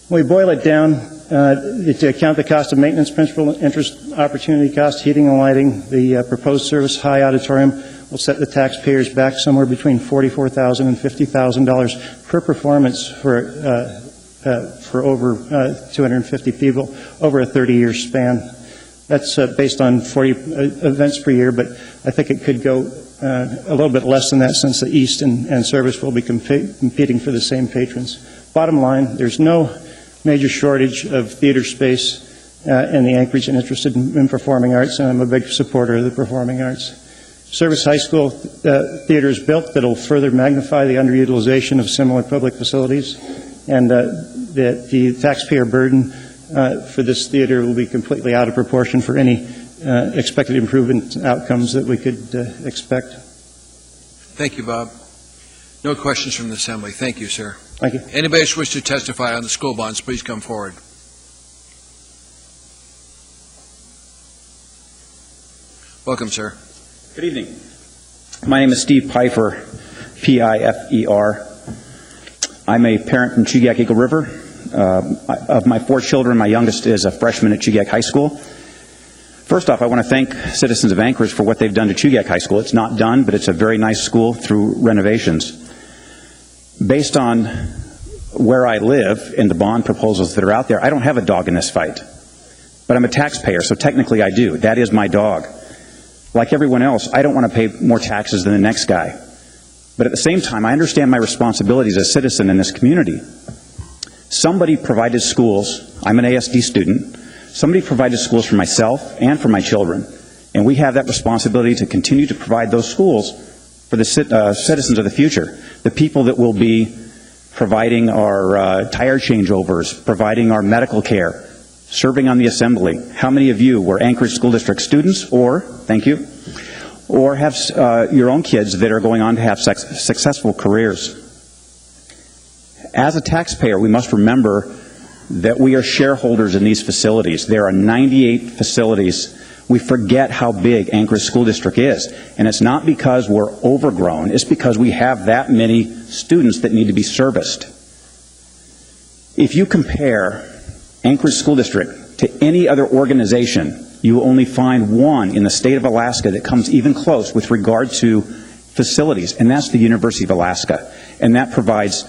we boil it down, to account the cost of maintenance, principal, interest, opportunity cost, heating and lighting, the proposed Service High Auditorium will set the taxpayers back somewhere between $44,000 and $50,000 per performance for over 250 people over a 30-year span. That's based on 40 events per year, but I think it could go a little bit less than that, since the East and Service will be competing for the same patrons. Bottom line, there's no major shortage of theater space in the Anchorage and interested in performing arts, and I'm a big supporter of the performing arts. Service High School theater is built that will further magnify the underutilization of similar public facilities, and the taxpayer burden for this theater will be completely out of proportion for any expected improvement outcomes that we could expect. Thank you, Bob. No questions from the Assembly. Thank you, sir. Thank you. Anybody who wishes to testify on the school bonds, please come forward. Welcome, sir. Good evening. My name is Steve Pfeiffer, P-I-F-E-R. I'm a parent from Chugach Eagle River. Of my 4 children, my youngest is a freshman at Chugach High School. First off, I want to thank citizens of Anchorage for what they've done to Chugach High School. It's not done, but it's a very nice school through renovations. Based on where I live and the bond proposals that are out there, I don't have a dog in this fight. But I'm a taxpayer, so technically I do. That is my dog. Like everyone else, I don't want to pay more taxes than the next guy. But at the same time, I understand my responsibilities as a citizen in this community. Somebody provided schools. I'm an ASD student. Somebody provided schools for myself and for my children. And we have that responsibility to continue to provide those schools for the citizens of the future, the people that will be providing our tire changeovers, providing our medical care, serving on the Assembly. How many of you were Anchorage School District students, or, thank you, or have your own kids that are going on to have successful careers? As a taxpayer, we must remember that we are shareholders in these facilities. There are 98 facilities. We forget how big Anchorage School District is. And it's not because we're overgrown. It's because we have that many students that need to be serviced. If you compare Anchorage School District to any other organization, you will only find one in the state of Alaska that comes even close with regard to facilities, and that's the University of Alaska. And that provides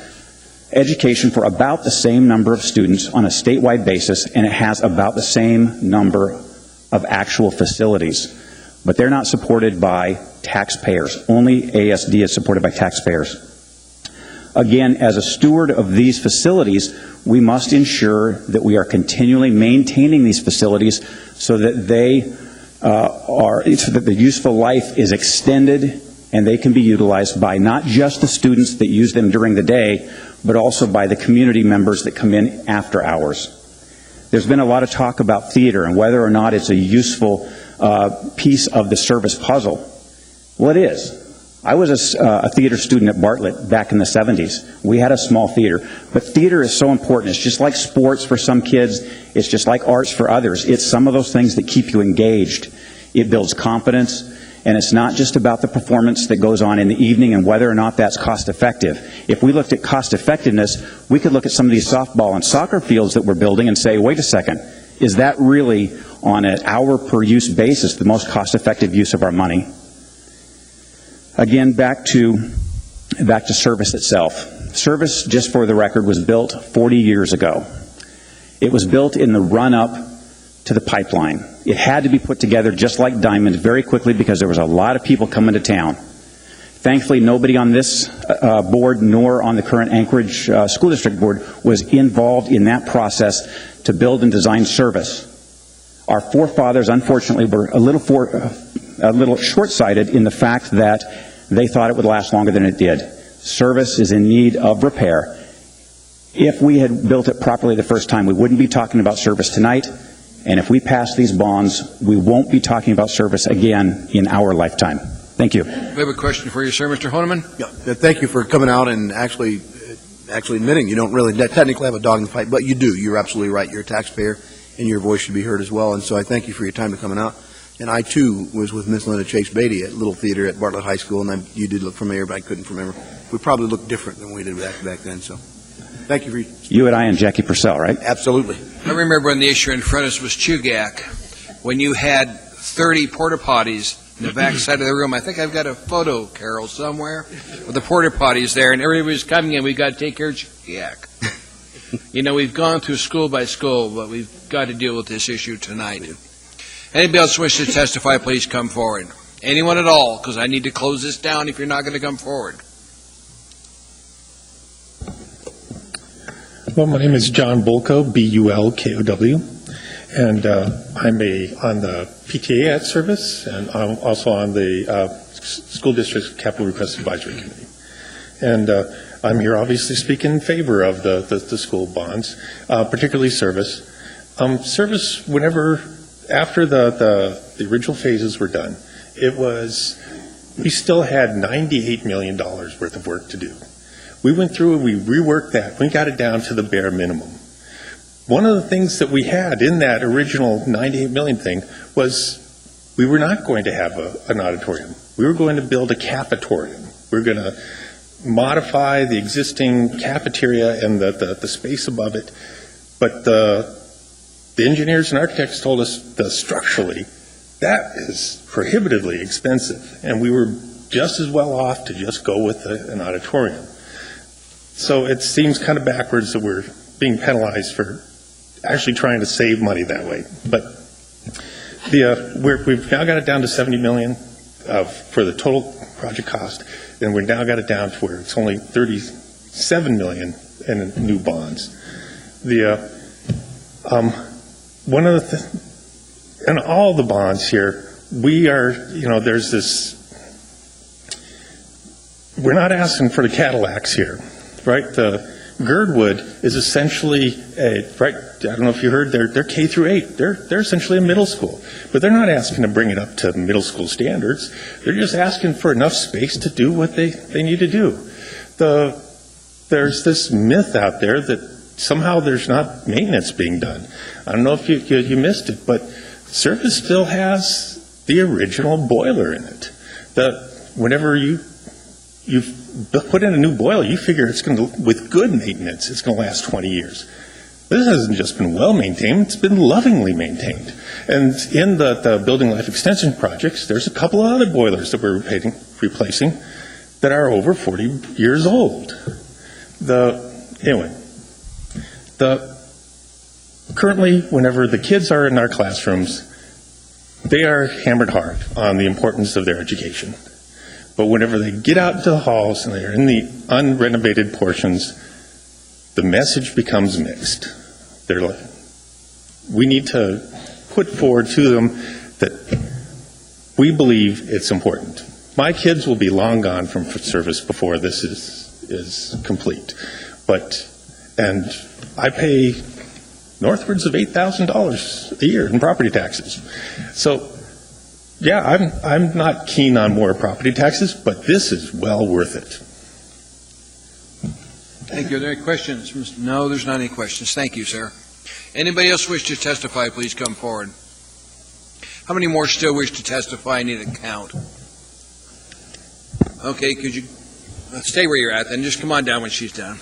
education for about the same number of students on a statewide basis, and it has about the same number of actual facilities. But they're not supported by taxpayers. Only ASD is supported by taxpayers. Again, as a steward of these facilities, we must ensure that we are continually maintaining these facilities so that so that the useful life is extended and they can be utilized by not just the students that use them during the day, but also by the community members that come in after hours. There's been a lot of talk about theater and whether or not it's a useful piece of the service puzzle. Well, it is. I was a theater student at Bartlett back in the 70s. We had a small theater. But theater is so important. It's just like sports for some kids. It's just like arts for others. It's some of those things that keep you engaged. It builds confidence. And it's not just about the performance that goes on in the evening and whether or not that's cost effective. If we looked at cost effectiveness, we could look at some of these softball and soccer fields that we're building and say, wait a second, is that really on an hour per use basis the most cost effective use of our money? Again, back to service itself. Service, just for the record, was built 40 years ago. It was built in the run-up to the pipeline. It had to be put together just like Diamond very quickly because there was a lot of people coming to town. Thankfully, nobody on this board nor on the current Anchorage School District Board was involved in that process to build and design service. Our forefathers, unfortunately, were a little short-sighted in the fact that they thought it would last longer than it did. Service is in need of repair. If we had built it properly the first time, we wouldn't be talking about service tonight. And if we pass these bonds, we won't be talking about service again in our lifetime. Thank you. We have a question for you, sir. Mr. Honeman? Yeah, thank you for coming out and actually admitting you don't really technically have a dog in the fight, but you do. You're absolutely right. You're a taxpayer, and your voice should be heard as well. And so I thank you for your time to coming out. And I, too, was with Miss Linda Chase Beatty at Little Theater at Bartlett High School, and you did look familiar, but I couldn't remember. We probably looked different than we did back then. So thank you for your... You and I and Jackie Purcell, right? Absolutely. I remember when the issue in front of us was Chugach, when you had 30 porta potties in the back side of the room. I think I've got a photo, Carol, somewhere with the porta potties there, and everybody was coming in. We've got to take care of Chugach. You know, we've gone through school by school, but we've got to deal with this issue tonight. Anybody else wish to testify, please come forward. Anyone at all, because I need to close this down if you're not going to come forward. Well, my name is John Bulko, B-U-L-K-O-W, and I'm on the PTA at Service, and I'm also on the School District Capital Request Advisory Committee. And I'm here obviously speaking in favor of the school bonds, particularly Service. Service, after the original phases were done, we still had $98 million worth of work to do. We went through and we reworked that. We got it down to the bare minimum. One of the things that we had in that original $98 million thing was we were not going to have an auditorium. We were going to build a cafetorium. We were going to modify the existing cafeteria and the space above it. But the engineers and architects told us that structurally, that is prohibitively expensive. And we were just as well off to just go with an auditorium. So it seems kind of backwards that we're being penalized for actually trying to save money that way. But we've now got it down to $70 million for the total project cost, and we've now got it down to where it's only $37 million in new bonds. One of the in all the bonds here, there's this. We're not asking for the Cadillacs here. Right, the Girdwood is essentially I don't know if you heard, they're K through 8. They're essentially a middle school, but they're not asking to bring it up to middle school standards. They're just asking for enough space to do what they need to do. There's this myth out there that somehow there's not maintenance being done. I don't know if you missed it, but Service still has the original boiler in it. Whenever you've put in a new boiler, you figure it's going to, with good maintenance, it's going to last 20 years. This hasn't just been well maintained, it's been lovingly maintained. And in the building life extension projects, there's a couple of other boilers that we're replacing that are over 40 years old. Currently, whenever the kids are in our classrooms, they are hammered hard on the importance of their education. But whenever they get out into the halls and they're in the unrenovated portions, the message becomes mixed. We need to put forward to them that we believe it's important. My kids will be long gone from Service before this is complete. And I pay northwards of $8,000 a year in property taxes. So Yeah, I'm not keen on more property taxes, but this is well worth it. Thank you. Are there any questions? No, there's not any questions. Thank you, sir. Anybody else wish to testify, please come forward. How many more still wish to testify? I need a count. Okay, could you stay where you're at, then just come on down when she's done.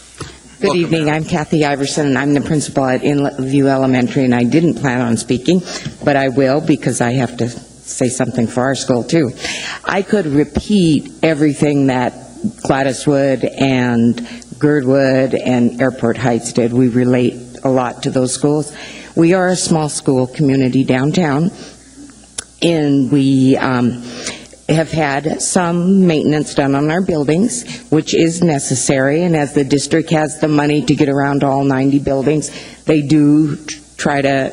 Good Welcome, evening. I'm Kathy Iverson, and I'm the principal at Inlet View Elementary, and I didn't plan on speaking, but I will because I have to say something for our school, too. I could repeat everything that Gladys Wood and Girdwood and Airport Heights did. We relate a lot to those schools. We are a small school community downtown, and we have had some maintenance done on our buildings, which is necessary, and as the district has the money to get around all 90 buildings, they do try to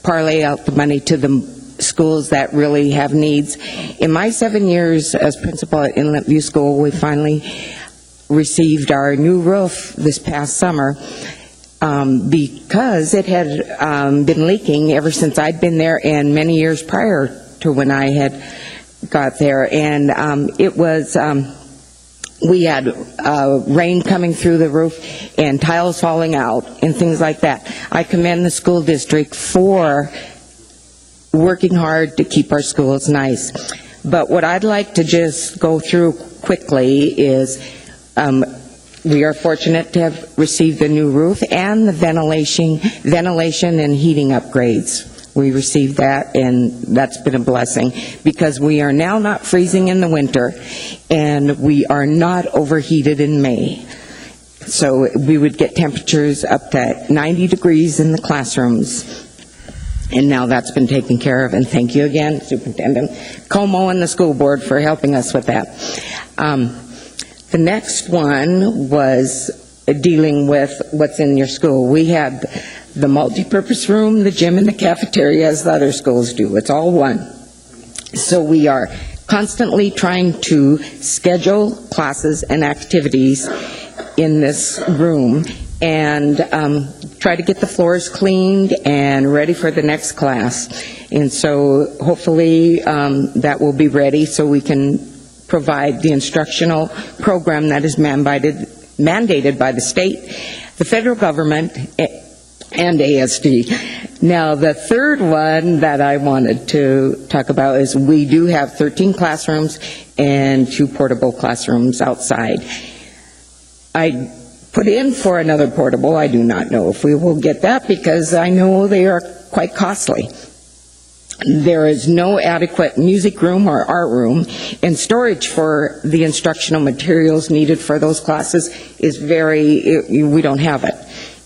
parlay out the money to the schools that really have needs. In my 7 years as principal at Inlet View School, we finally received our new roof this past summer because it had been leaking ever since I'd been there and many years prior to when I had got there. And it was, we had rain coming through the roof and tiles falling out and things like that. I commend the school district for working hard to keep our schools nice. But what I'd like to just go through quickly is we are fortunate to have received the new roof and the ventilation and heating upgrades. We received that, and that's been a blessing because we are now not freezing in the winter, and we are not overheated in May. So we would get temperatures up to 90 degrees in the classrooms, and now that's been taken care of. And thank you again, Superintendent Como and the school board for helping us with that. The next one was dealing with what's in your school. We had the multipurpose room, the gym, and the cafeteria as the other schools do. It's all one. So we are constantly trying to schedule classes and activities in this room and try to get the floors cleaned and ready for the next class. And so hopefully that will be ready so we can provide the instructional program that is mandated by the state, the federal government, and ASD. Now, the third one that I wanted to talk about is we do have 13 classrooms and 2 portable classrooms outside. I put in for another portable. I do not know if we will get that because I know they are quite costly. There is no adequate music room or art room, and storage for the instructional materials needed for those classes is we don't have it.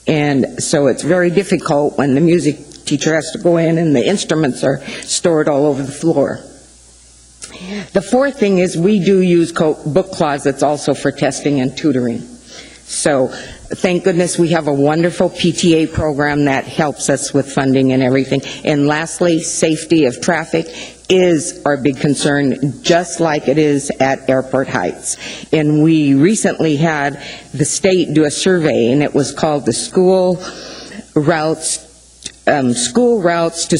And so it's very difficult when the music teacher has to go in and the instruments are stored all over the floor. The fourth thing is we do use book closets also for testing and tutoring. So thank goodness we have a wonderful PTA program that helps us with funding and everything. And lastly, safety of traffic is our big concern, just like it is at Airport Heights. And we recently had the state do a survey, and it was called the School Routes to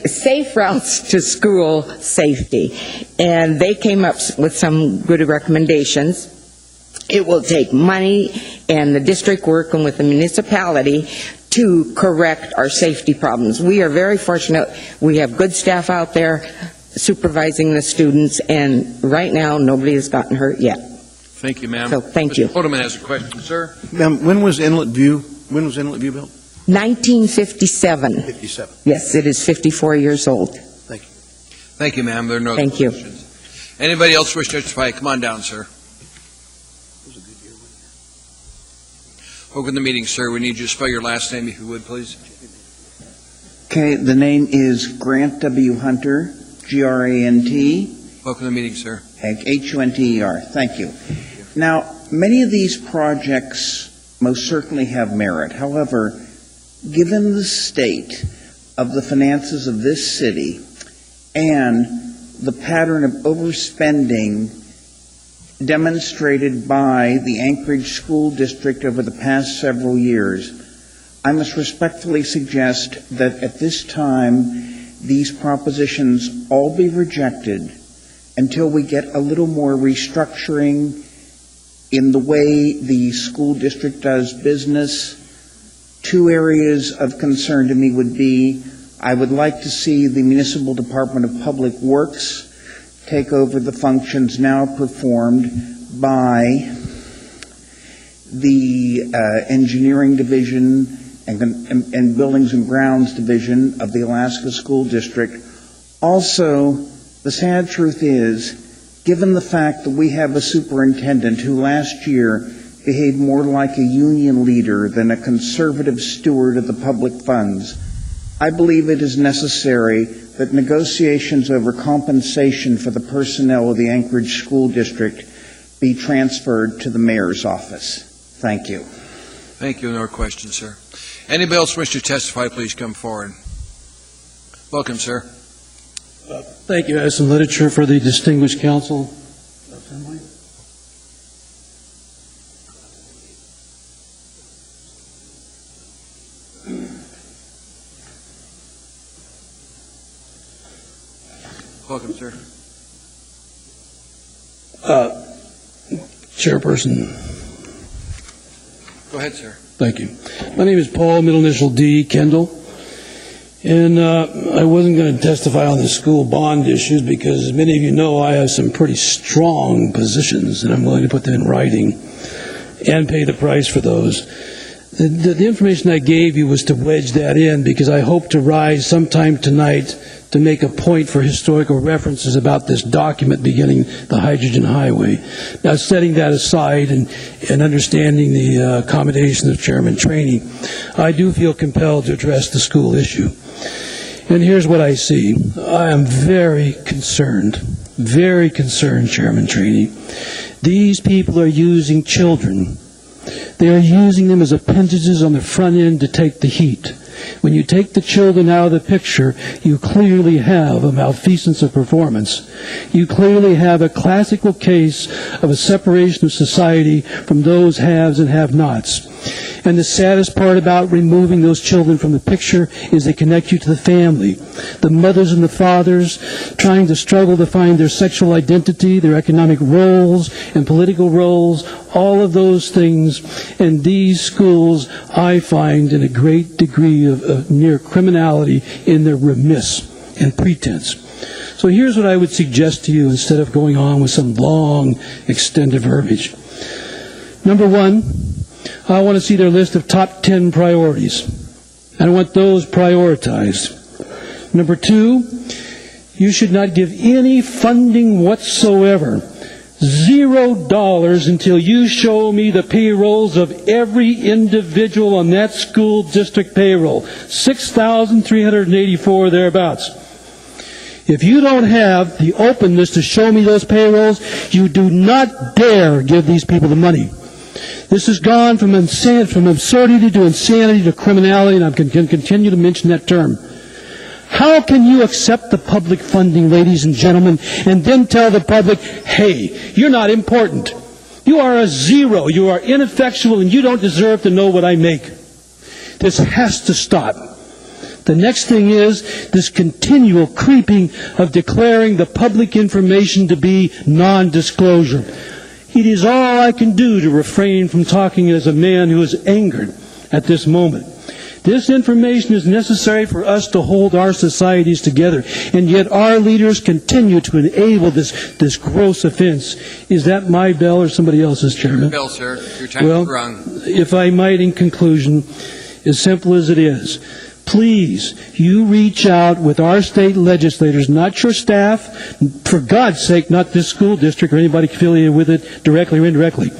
Safe Routes to School Safety. And they came up with some good recommendations. It will take money and the district working with the municipality to correct our safety problems. We are very fortunate. We have good staff out there supervising the students, and right now nobody has gotten hurt yet. Thank you, ma'am. So thank you. Mr. Podeman has a question, sir. Ma'am, when was Inlet View built? 1957. 57. Yes, it is 54 years old. Thank you. Thank you, ma'am. There are no Thank you. questions. Anybody else wish to testify? Come on down, sir. Open the meeting, sir. We need you to spell your last name, if you would, please. Okay, the name is Grant W. Hunter, G-R-A-N-T. Welcome to the meeting, sir. H-U-N-T-E-R. Thank you. Now, many of these projects most certainly have merit. However, given the state of the finances of this city and the pattern of overspending demonstrated by the Anchorage School District over the past several years, I must respectfully suggest that at this time these propositions all be rejected until we get a little more restructuring in the way the school district does business. Two areas of concern to me would be, I would like to see the Municipal Department of Public Works take over the functions now performed by the Engineering Division and Buildings and Grounds Division of the Alaska School District. Also, the sad truth is, given the fact that we have a superintendent who last year behaved more like a union leader than a conservative steward of the public funds, I believe it is necessary that negotiations over compensation for the personnel of the Anchorage School District be transferred to the mayor's office. Thank you. Thank you. No questions, sir. Anybody else wish to testify, please come forward. Welcome, sir. Thank you. I have some literature for the distinguished council. Welcome, sir. Chairperson. Go ahead, sir. Thank you. My name is Paul, middle initial D, Kendall. And I wasn't going to testify on the school bond issues because, as many of you know, I have some pretty strong positions, and I'm willing to put them in writing and pay the price for those. The information I gave you was to wedge that in because I hope to rise sometime tonight to make a point for historical references about this document beginning the hydrogen highway. Now, setting that aside and understanding the accommodation of Chairman Traney, I do feel compelled to address the school issue. And here's what I see. I am very concerned, Chairman Traney. These people are using children. They are using them as appendages on the front end to take the heat. When you take the children out of the picture, you clearly have a malfeasance of performance. You clearly have a classical case of a separation of society from those haves and have-nots. And the saddest part about removing those children from the picture is they connect you to the family. The mothers and the fathers trying to struggle to find their sexual identity, their economic roles and political roles, all of those things. And these schools, I find, in a great degree of near criminality in their remiss and pretense. So here's what I would suggest to you instead of going on with some long, extended verbiage. Number one, I want to see their list of top 10 priorities. And I want those prioritized. Number two, you should not give any funding whatsoever. $0 until you show me the payrolls of every individual on that school district payroll. 6,384 thereabouts. If you don't have the openness to show me those payrolls, you do not dare give these people the money. This has gone from absurdity to insanity to criminality, and I can continue to mention that term. How can you accept the public funding, ladies and gentlemen, and then tell the public, hey, you're not important. You are a zero. You are ineffectual, and you don't deserve to know what I make. This has to stop. The next thing is this continual creeping of declaring the public information to be non-disclosure. It is all I can do to refrain from talking as a man who is angered at this moment. This information is necessary for us to hold our societies together, and yet our leaders continue to enable this gross offense. Is that my bell or somebody else's, Chairman? Your bell, sir. Your time is rung. If I might, in conclusion, as simple as it is, please, you reach out with our state legislators, not your staff, for God's sake, not this school district or anybody affiliated with it, directly or indirectly.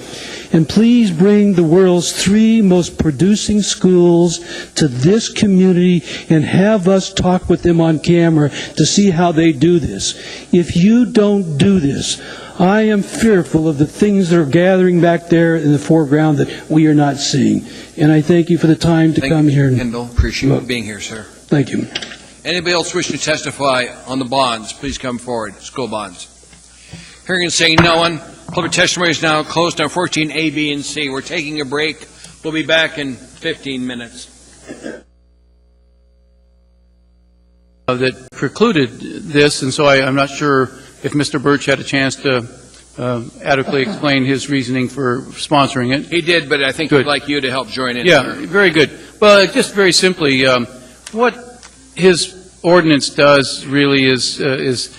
And please bring the world's 3 most producing schools to this community and have us talk with them on camera to see how they do this. If you don't do this, I am fearful of the things that are gathering back there in the foreground that we are not seeing. And I thank you for the time to come here. Thank you, Kendall. Appreciate you being here, sir. Thank you. Anybody else wish to testify on the bonds, please come forward. School bonds. Hearing and seeing no one. Public testimony is now closed on 14 A, B, and C. We're taking a break. We'll be back in 15 minutes. that precluded this, and so I'm not sure if Mr. Birch had a chance to adequately explain his reasoning for sponsoring it. He did, but I think Good. he'd like you to help join in. Yeah, very good. Well, just very simply, what his ordinance does really is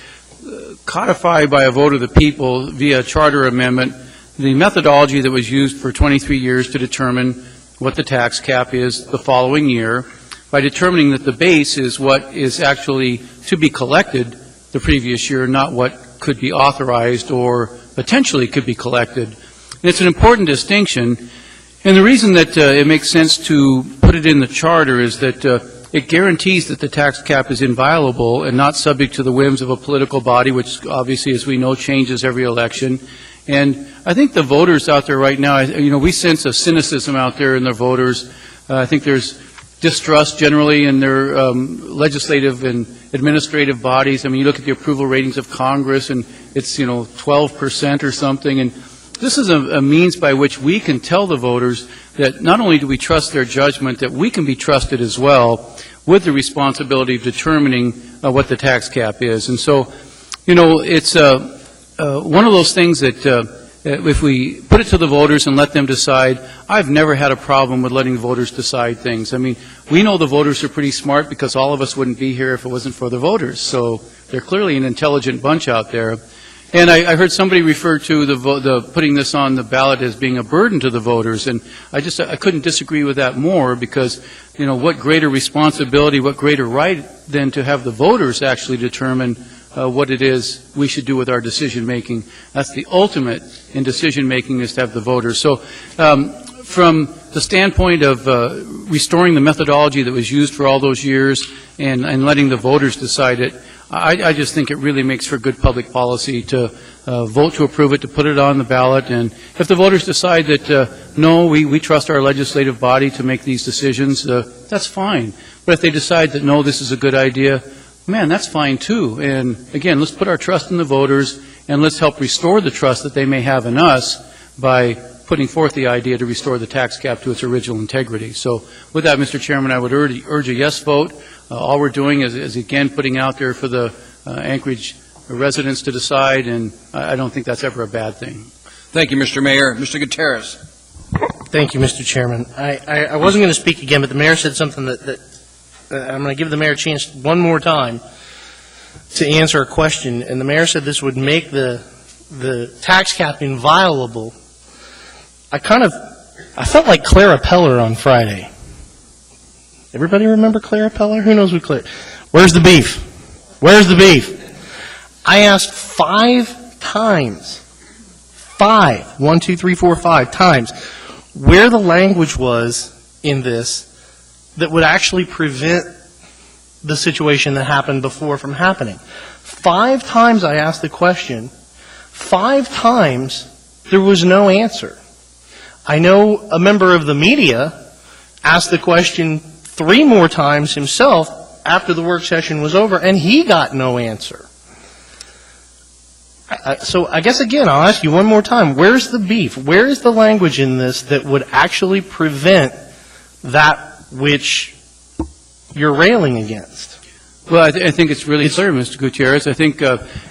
codify by a vote of the people via a charter amendment the methodology that was used for 23 years to determine what the tax cap is the following year, by determining that the base is what is actually to be collected the previous year, not what could be authorized or potentially could be collected. And it's an important distinction, and the reason that it makes sense to put it in the charter is that it guarantees that the tax cap is inviolable and not subject to the whims of a political body, which obviously, as we know, changes every election. And I think the voters out there right now, we sense a cynicism out there in the voters. I think there's distrust generally in their legislative and administrative bodies. I mean, you look at the approval ratings of Congress, and it's 12% or something. And this is a means by which we can tell the voters that not only do we trust their judgment, that we can be trusted as well with the responsibility of determining what the tax cap is. And so, it's one of those things that if we put it to the voters and let them decide, I've never had a problem with letting the voters decide things. I mean, we know the voters are pretty smart because all of us wouldn't be here if it wasn't for the voters. So they're clearly an intelligent bunch out there. And I heard somebody refer to the putting this on the ballot as being a burden to the voters, and I couldn't disagree with that more, because what greater responsibility, what greater right than to have the voters actually determine what it is we should do with our decision making. That's the ultimate in decision making, is to have the voters. So from the standpoint of restoring the methodology that was used for all those years and letting the voters decide it, I just think it really makes for good public policy to vote to approve it, to put it on the ballot. And if the voters decide that, no, we trust our legislative body to make these decisions, that's fine. But if they decide that, no, this is a good idea, man, that's fine too. And again, let's put our trust in the voters, and let's help restore the trust that they may have in us by putting forth the idea to restore the tax cap to its original integrity. So with that, Mr. Chairman, I would urge a yes vote. All we're doing is again, putting out there for the Anchorage residents to decide, and I don't think that's ever a bad thing. Thank you, Mr. Mayor. Mr. Gutierrez. Thank you, Mr. Chairman. I wasn't going to speak again, but the mayor said something that I'm going to give the mayor a chance one more time to answer a question, and the mayor said this would make the tax cap inviolable. I felt like Clara Peller on Friday. Everybody remember Clara Peller? Who knows who Clara? Where's the beef? Where's the beef? I asked 5 times, 1, 2, 3, 4, 5 times, where the language was in this that would actually prevent the situation that happened before from happening. 5 times I asked the question. 5 times there was no answer. I know a member of the media asked the question 3 more times himself after the work session was over, and he got no answer. So I guess, again, I'll ask you one more time. Where's the beef? Where is the language in this that would actually prevent that which you're railing against? Well, I think it's really clear, Mr. Gutierrez. I think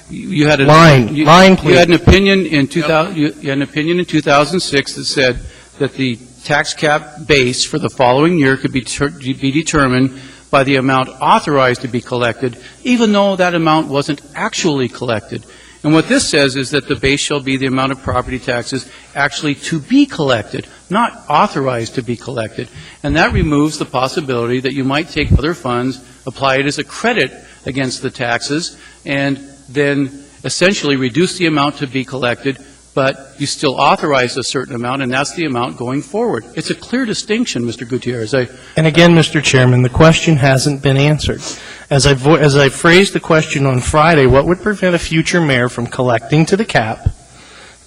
you had you had an opinion in 2006 that said that the tax cap base for the following year could be determined by the amount authorized to be collected, even though that amount wasn't actually collected. And what this says is that the base shall be the amount of property taxes actually to be collected, not authorized to be collected. And that removes the possibility that you might take other funds, apply it as a credit against the taxes, and then essentially reduce the amount to be collected, but you still authorize a certain amount, and that's the amount going forward. It's a clear distinction, Mr. Gutierrez. And again, Mr. Chairman, the question hasn't been answered. As I phrased the question on Friday, what would prevent a future mayor from collecting to the cap,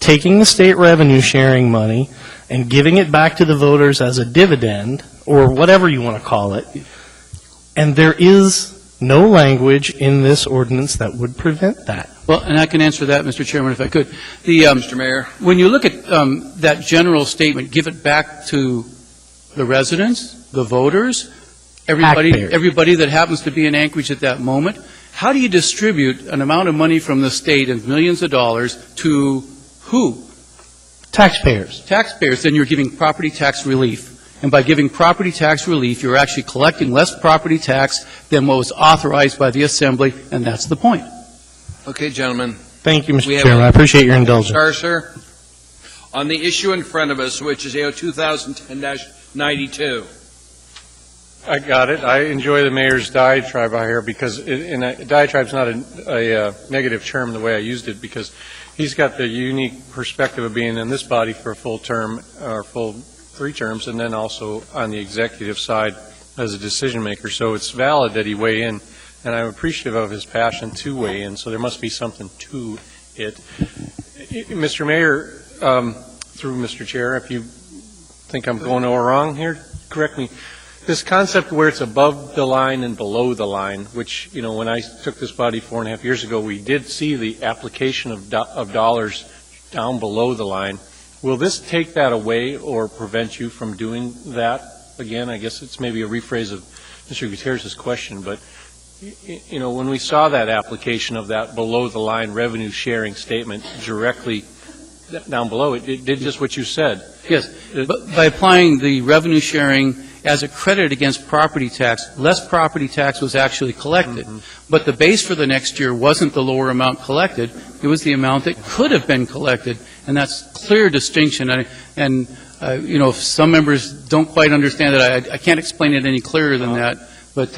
taking the state revenue sharing money, and giving it back to the voters as a dividend, or whatever you want to call it? And there is no language in this ordinance that would prevent that. Well, and I can answer that, Mr. Chairman, if I could. Mr. Mayor. When you look at that general statement, give it back to the residents, the voters, everybody that happens to be in Anchorage at that moment. How do you distribute an amount of money from the state of millions of dollars to who? Taxpayers. Taxpayers. Then you're giving property tax relief. And by giving property tax relief, you're actually collecting less property tax than what was authorized by the Assembly, and that's the point. Okay, gentlemen. Thank you, Mr. Chairman. I appreciate your indulgence. Sir, on the issue in front of us, which is AO 2010-92. I got it. I enjoy the mayor's diatribe out here because, diatribe's not a negative term the way I used it, because he's got the unique perspective of being in this body for a full term, or full 3 terms, and then also on the executive side as a decision maker. So it's valid that he weigh in, and I'm appreciative of his passion to weigh in, so there must be something to it. Mr. Mayor, through Mr. Chair, if you think I'm going wrong here, correct me. This concept where it's above the line and below the line, which, when I took this body 4.5 years ago, we did see the application of dollars down below the line. Will this take that away or prevent you from doing that again? I guess it's maybe a rephrase of Mr. Gutierrez's question, but when we saw that application of that below the line revenue sharing statement directly down below, it did just what you said. Yes, but by applying the revenue sharing as a credit against property tax, less property tax was actually collected. But the base for the next year wasn't the lower amount collected, it was the amount that could have been collected, and that's clear distinction. If some members don't quite understand it, I can't explain it any clearer than that, but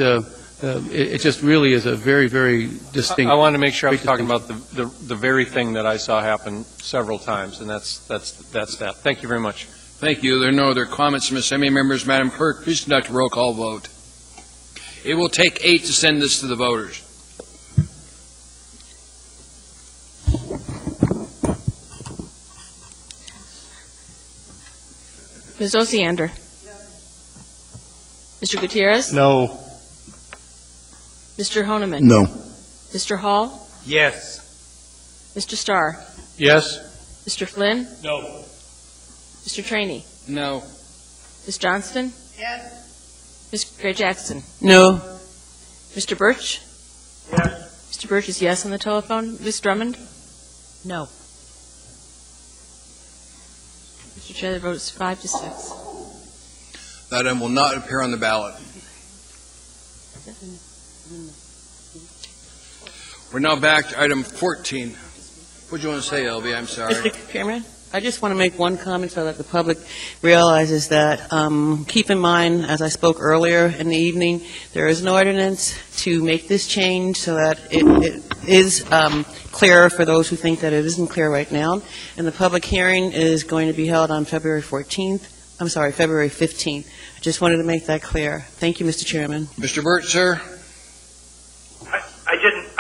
it just really is a very, very distinct. I want to make sure I was talking about the very thing that I saw happen several times, and that's that. Thank you very much. Thank you. There are no other comments from Assembly members. Madam Clerk, please conduct a roll call vote. It will take 8 to send this to the voters. Ms. Osiander? Mr. Gutierrez? No. Mr. Honeman? No. Mr. Hall? Yes. Mr. Starr? Yes. Mr. Flynn? No. Mr. Trainee? No. Ms. Johnston? Yes. Ms. Gray Jackson? No. Mr. Birch? Yes. Mr. Birch is yes on the telephone. Ms. Drummond? No. Mr. Chair, the vote is 5-6. That item will not appear on the ballot. We're now back to item 14. What do you want to say, LB? I'm sorry. Mr. Chairman, I just want to make one comment so that the public realizes that, keep in mind, as I spoke earlier in the evening, there is an ordinance to make this change so that it is clearer for those who think that it isn't clear right now. And the public hearing is going to be held on February 15th. I just wanted to make that clear. Thank you, Mr. Chairman. Mr. Burt, sir?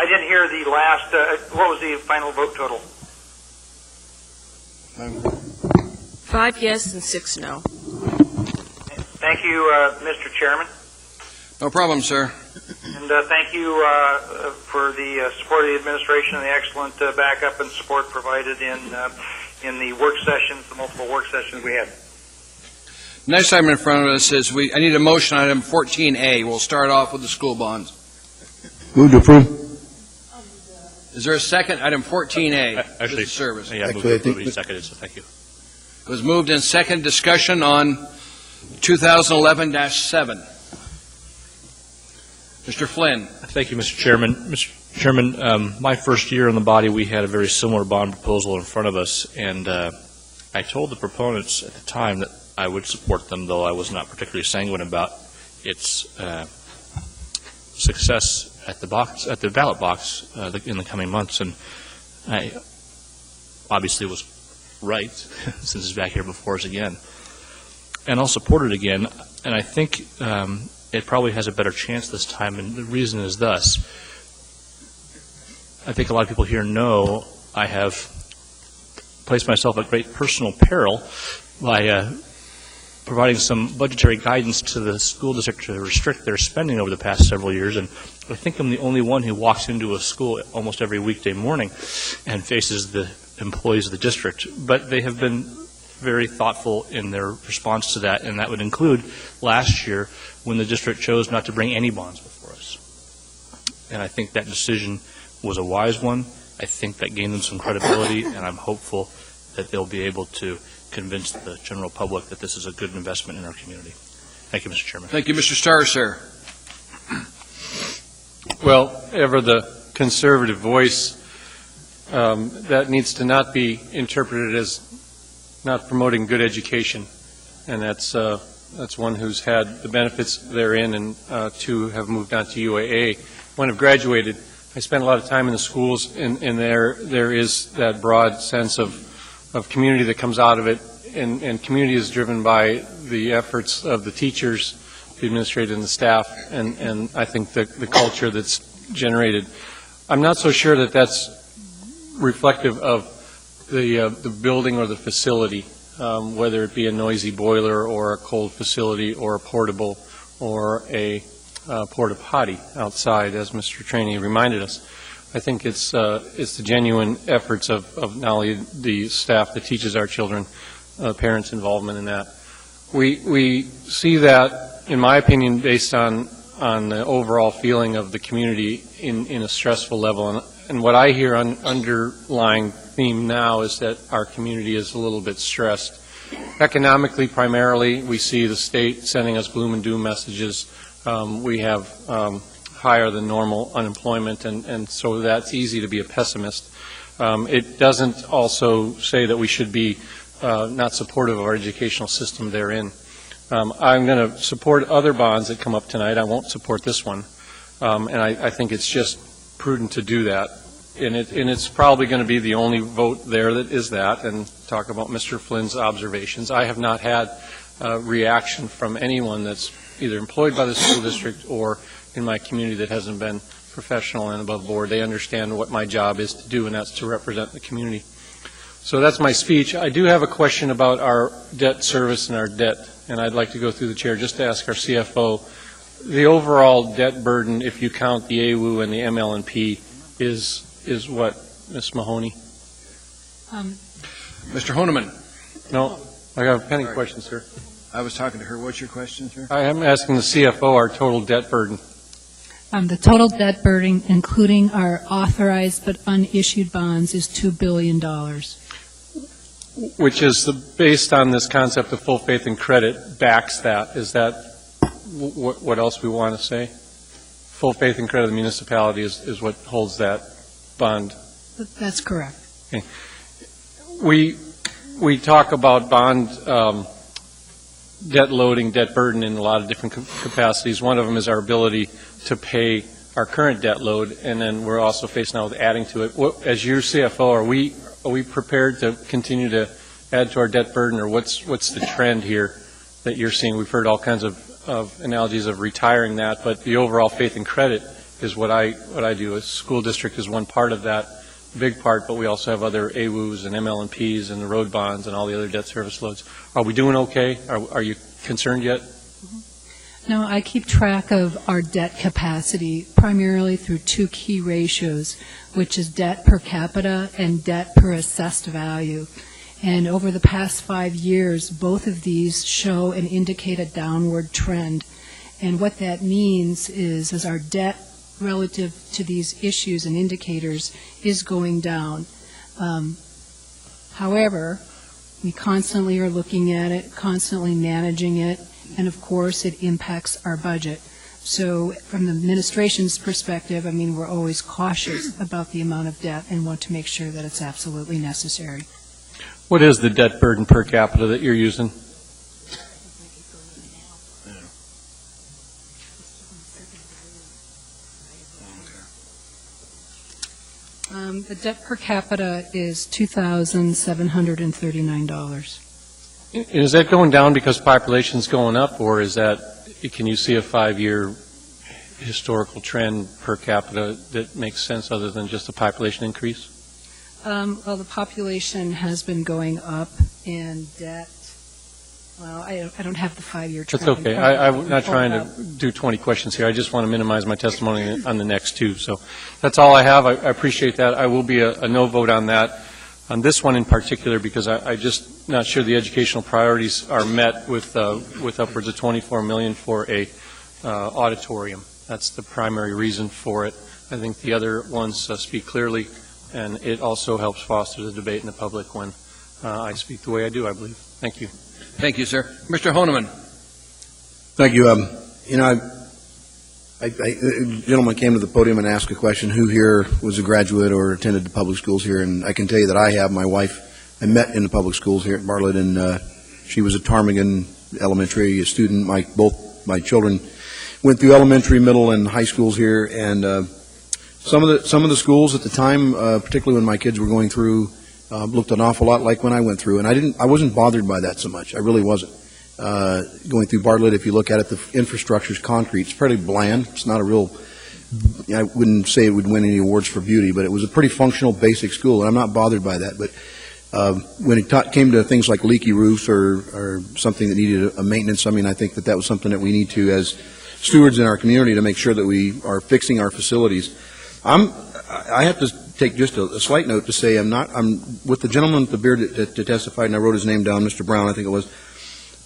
I didn't hear the last, what was the final vote total? 5 yes and 6 no. Thank you, Mr. Chairman. No problem, sir. And thank you for the support of the administration and the excellent backup and support provided in the work sessions, the multiple work sessions we had. Next item in front of us is I need a motion on item 14A. We'll start off with the school bonds. Move to approve. Is there a second? Item 14A. Actually, service. Yeah, move to approve. He seconded, so thank you. It was moved in second. Discussion on 2011-7. Mr. Flynn. Thank you, Mr. Chairman. Mr. Chairman, my first year in the body, we had a very similar bond proposal in front of us, and I told the proponents at the time that I would support them, though I was not particularly sanguine about its success at the ballot box in the coming months, and I obviously was right since it's back here before us again. And I'll support it again, and I think it probably has a better chance this time, and the reason is thus. I think a lot of people here know I have placed myself at great personal peril by providing some budgetary guidance to the school district to restrict their spending over the past several years, and I think I'm the only one who walks into a school almost every weekday morning and faces the employees of the district. But they have been very thoughtful in their response to that, and that would include last year when the district chose not to bring any bonds before us. And I think that decision was a wise one. I think that gained them some credibility, and I'm hopeful that they'll be able to convince the general public that this is a good investment in our community. Thank you, Mr. Chairman. Thank you, Mr. Starr, sir. Well, ever the conservative voice, that needs to not be interpreted as not promoting good education, and that's one who's had the benefits therein, and two have moved on to UAA. When I've graduated, I spent a lot of time in the schools, and there is that broad sense of community that comes out of it, and community is driven by the efforts of the teachers, the administrator, and the staff, and I think the culture that's generated. I'm not so sure that that's reflective of the building or the facility, whether it be a noisy boiler or a cold facility or a portable or a porta potty outside, as Mr. Traney reminded us. I think it's the genuine efforts of not only the staff that teaches our children, parents' involvement in that. We see that, in my opinion, based on the overall feeling of the community in a stressful level. And what I hear underlying theme now is that our community is a little bit stressed. Economically, primarily, we see the state sending us gloom and doom messages. We have higher than normal unemployment, and so that's easy to be a pessimist. It doesn't also say that we should be not supportive of our educational system therein. I'm going to support other bonds that come up tonight. I won't support this one, and I think it's just prudent to do that. And it's probably going to be the only vote there that is that, and talk about Mr. Flynn's observations. I have not had a reaction from anyone that's either employed by the school district or in my community that hasn't been professional and above board. They understand what my job is to do, and that's to represent the community. So that's my speech. I do have a question about our debt service and our debt, and I'd like to go through the chair just to ask our CFO. The overall debt burden, if you count the AWU and the ML&P, is what, Ms. Mahoney? Mr. Honeman. No, I got a pending question, sir. I was talking to her. What's your question, sir? I am asking the CFO our total debt burden. The total debt burden, including our authorized but unissued bonds, is $2 billion. Which is based on this concept of full faith and credit, backs that. Is that what else we want to say? Full faith and credit of the municipality is what holds that bond. That's correct. Okay. We talk about bond debt loading, debt burden in a lot of different capacities. One of them is our ability to pay our current debt load, and then we're also faced now with adding to it. As your CFO, are we prepared to continue to add to our debt burden, or what's the trend here that you're seeing? We've heard all kinds of analogies of retiring that, but the overall faith and credit is what I do. A school district is one part of that, big part, but we also have other AWUs and ML&Ps and the road bonds and all the other debt service loads. Are we doing okay? Are you concerned yet? No, I keep track of our debt capacity primarily through two key ratios, which is debt per capita and debt per assessed value. And over the past 5 years, both of these show and indicate a downward trend. And what that means is, as our debt relative to these issues and indicators is going down. However, we constantly are looking at it, constantly managing it, and of course it impacts our budget. So from the administration's perspective, I mean, we're always cautious about the amount of debt and want to make sure that it's absolutely necessary. What is the debt burden per capita that you're using? The debt per capita is $2,739. Is that going down because population's going up, or is that, can you see a 5-year historical trend per capita that makes sense other than just a population increase? Well, the population has been going up, and debt, well, I don't have the 5-year trend. That's okay. I'm not trying to do 20 questions here. I just want to minimize my testimony on the next two. So that's all I have. I appreciate that. I will be a no vote on that. on this one in particular because I just not sure the educational priorities are met with upwards of $24 million for a auditorium. That's the primary reason for it. I think the other ones speak clearly, and it also helps foster the debate in the public when I speak the way I do, I believe. Thank you. Thank you, sir. Mr. Honeman. Thank you. A gentleman came to the podium and asked a question, who here was a graduate or attended the public schools here, and I can tell you that I have. My wife, I met in the public schools here at Bartlett, and she was a Ptarmigan Elementary student. Both my children went through elementary, middle, and high schools here, and some of the schools at the time, particularly when my kids were going through, looked an awful lot like when I went through, and I wasn't bothered by that so much. I really wasn't. Going through Bartlett, if you look at it, the infrastructure's concrete. It's pretty bland. It's not a real, I wouldn't say it would win any awards for beauty, but it was a pretty functional, basic school, and I'm not bothered by that. But when it came to things like leaky roofs or something that needed a maintenance, I mean, I think that was something that we need to, as stewards in our community, to make sure that we are fixing our facilities. I have to take just a slight note to say I'm with the gentleman with the beard that testified, and I wrote his name down, Mr. Brown, I think it was.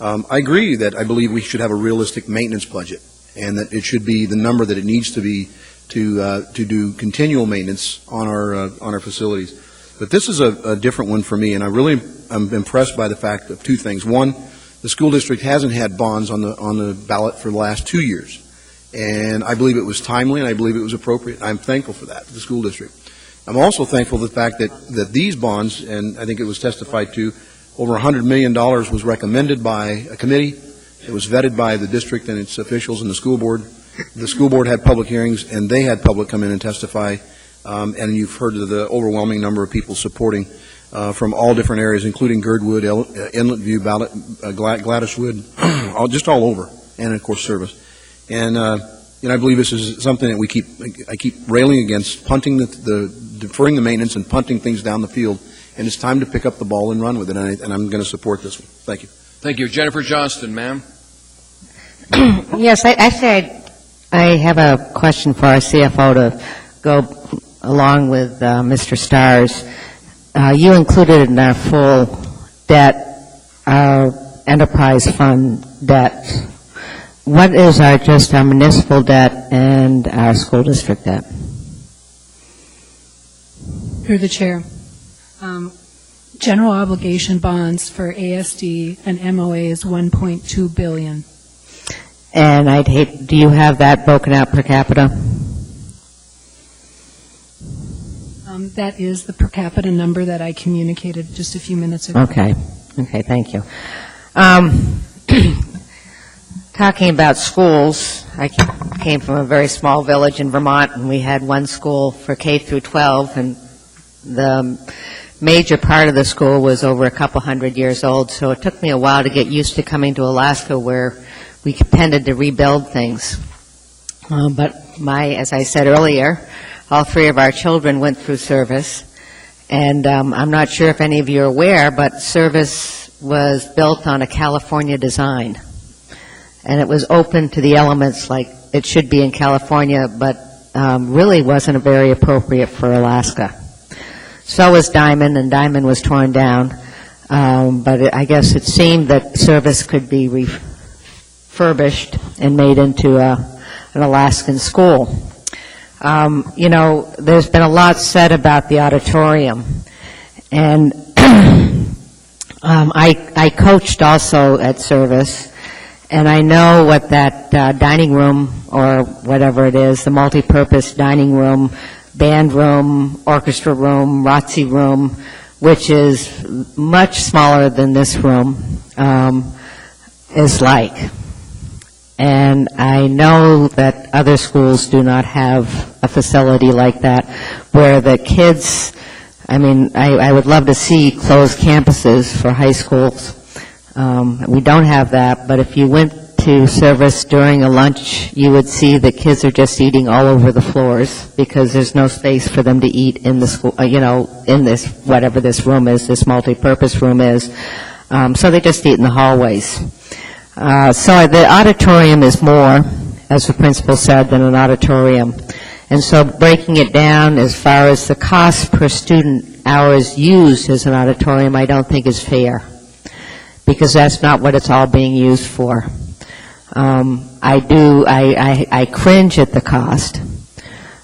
I agree that I believe we should have a realistic maintenance budget, and that it should be the number that it needs to be to do continual maintenance on our facilities. But this is a different one for me, and I'm impressed by the fact of two things. One, the school district hasn't had bonds on the ballot for the last 2 years, and I believe it was timely, and I believe it was appropriate. I'm thankful for that, the school district. I'm also thankful for the fact that these bonds, and I think it was testified to, over $100 million was recommended by a committee. It was vetted by the district and its officials and the school board. The school board had public hearings, and they had public come in and testify, and you've heard of the overwhelming number of people supporting from all different areas, including Girdwood, Inlet View, Gladyswood, just all over, and of course Service. And I believe this is something that I keep railing against, deferring the maintenance and punting things down the field. And it's time to pick up the ball and run with it, and I'm going to support this one. Thank you. Thank you. Jennifer Johnston, ma'am. Yes, I have a question for our CFO to go along with Mr. Stars. You included in our full debt, our enterprise fund debt. What is our municipal debt and our school district debt? Through the chair. General obligation bonds for ASD and MOA is $1.2 billion. And do you have that broken out per capita? That is the per capita number that I communicated just a few minutes ago. Okay, thank you. Talking about schools, I came from a very small village in Vermont, and we had one school for K through 12, and the major part of the school was over a couple hundred years old, so it took me a while to get used to coming to Alaska, where we tended to rebuild things. But as I said earlier, all three of our children went through Service, and I'm not sure if any of you are aware, but Service was built on a California design, and it was open to the elements like it should be in California, but really wasn't very appropriate for Alaska. So was Diamond, and Diamond was torn down. But I guess it seemed that Service could be refurbished and made into an Alaskan school. There's been a lot said about the auditorium. And I coached also at Service, and I know what that dining room, or whatever it is, the multi-purpose dining room, band room, orchestra room, ROTC room, which is much smaller than this room, is like. And I know that other schools do not have a facility like that, where the kids, I would love to see closed campuses for high schools. We don't have that, but if you went to Service during a lunch, you would see the kids are just eating all over the floors because there's no space for them to eat in the school, in this, whatever this room is, this multi-purpose room is. So they just eat in the hallways. So the auditorium is more, as the principal said, than an auditorium. And so breaking it down as far as the cost per student hours used as an auditorium, I don't think is fair, because that's not what it's all being used for. I cringe at the cost.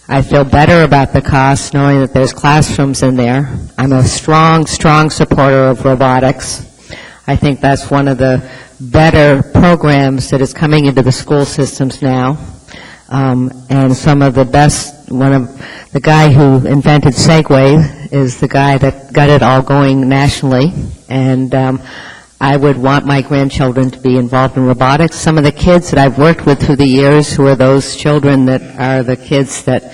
I feel better about the cost knowing that there's classrooms in there. I'm a strong, strong supporter of robotics. I think that's one of the better programs that is coming into the school systems now. And some of the best, the guy who invented Segway is the guy that got it all going nationally. And I would want my grandchildren to be involved in robotics. Some of the kids that I've worked with through the years, who are those children that are the kids that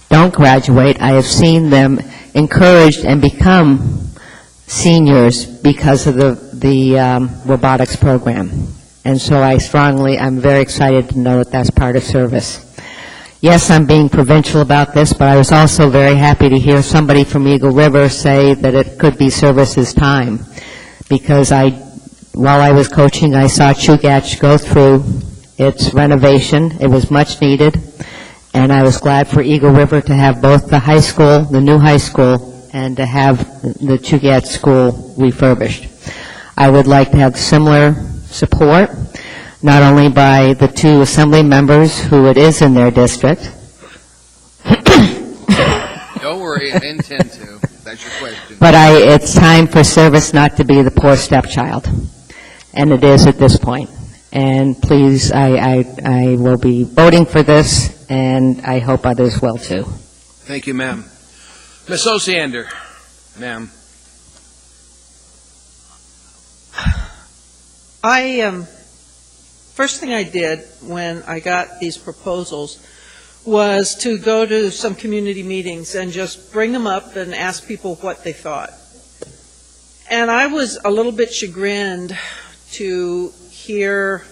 don't graduate, I have seen them encouraged and become seniors because of the robotics program. And so I'm very excited to know that that's part of service. Yes, I'm being provincial about this, but I was also very happy to hear somebody from Eagle River say that it could be service's time, because while I was coaching, I saw Chugach go through its renovation. It was much needed, and I was glad for Eagle River to have both the high school, the new high school, and to have the Chugach School refurbished. I would like to have similar support, not only by the two assembly members who it is in their district. Don't worry, I intend to. That's your question. But it's time for service not to be the poor stepchild, and it is at this point. And please, I will be voting for this, and I hope others will too. Thank you, ma'am. Ms. Osiander, ma'am. First thing I did when I got these proposals was to go to some community meetings and just bring them up and ask people what they thought. And I was a little bit chagrined to hear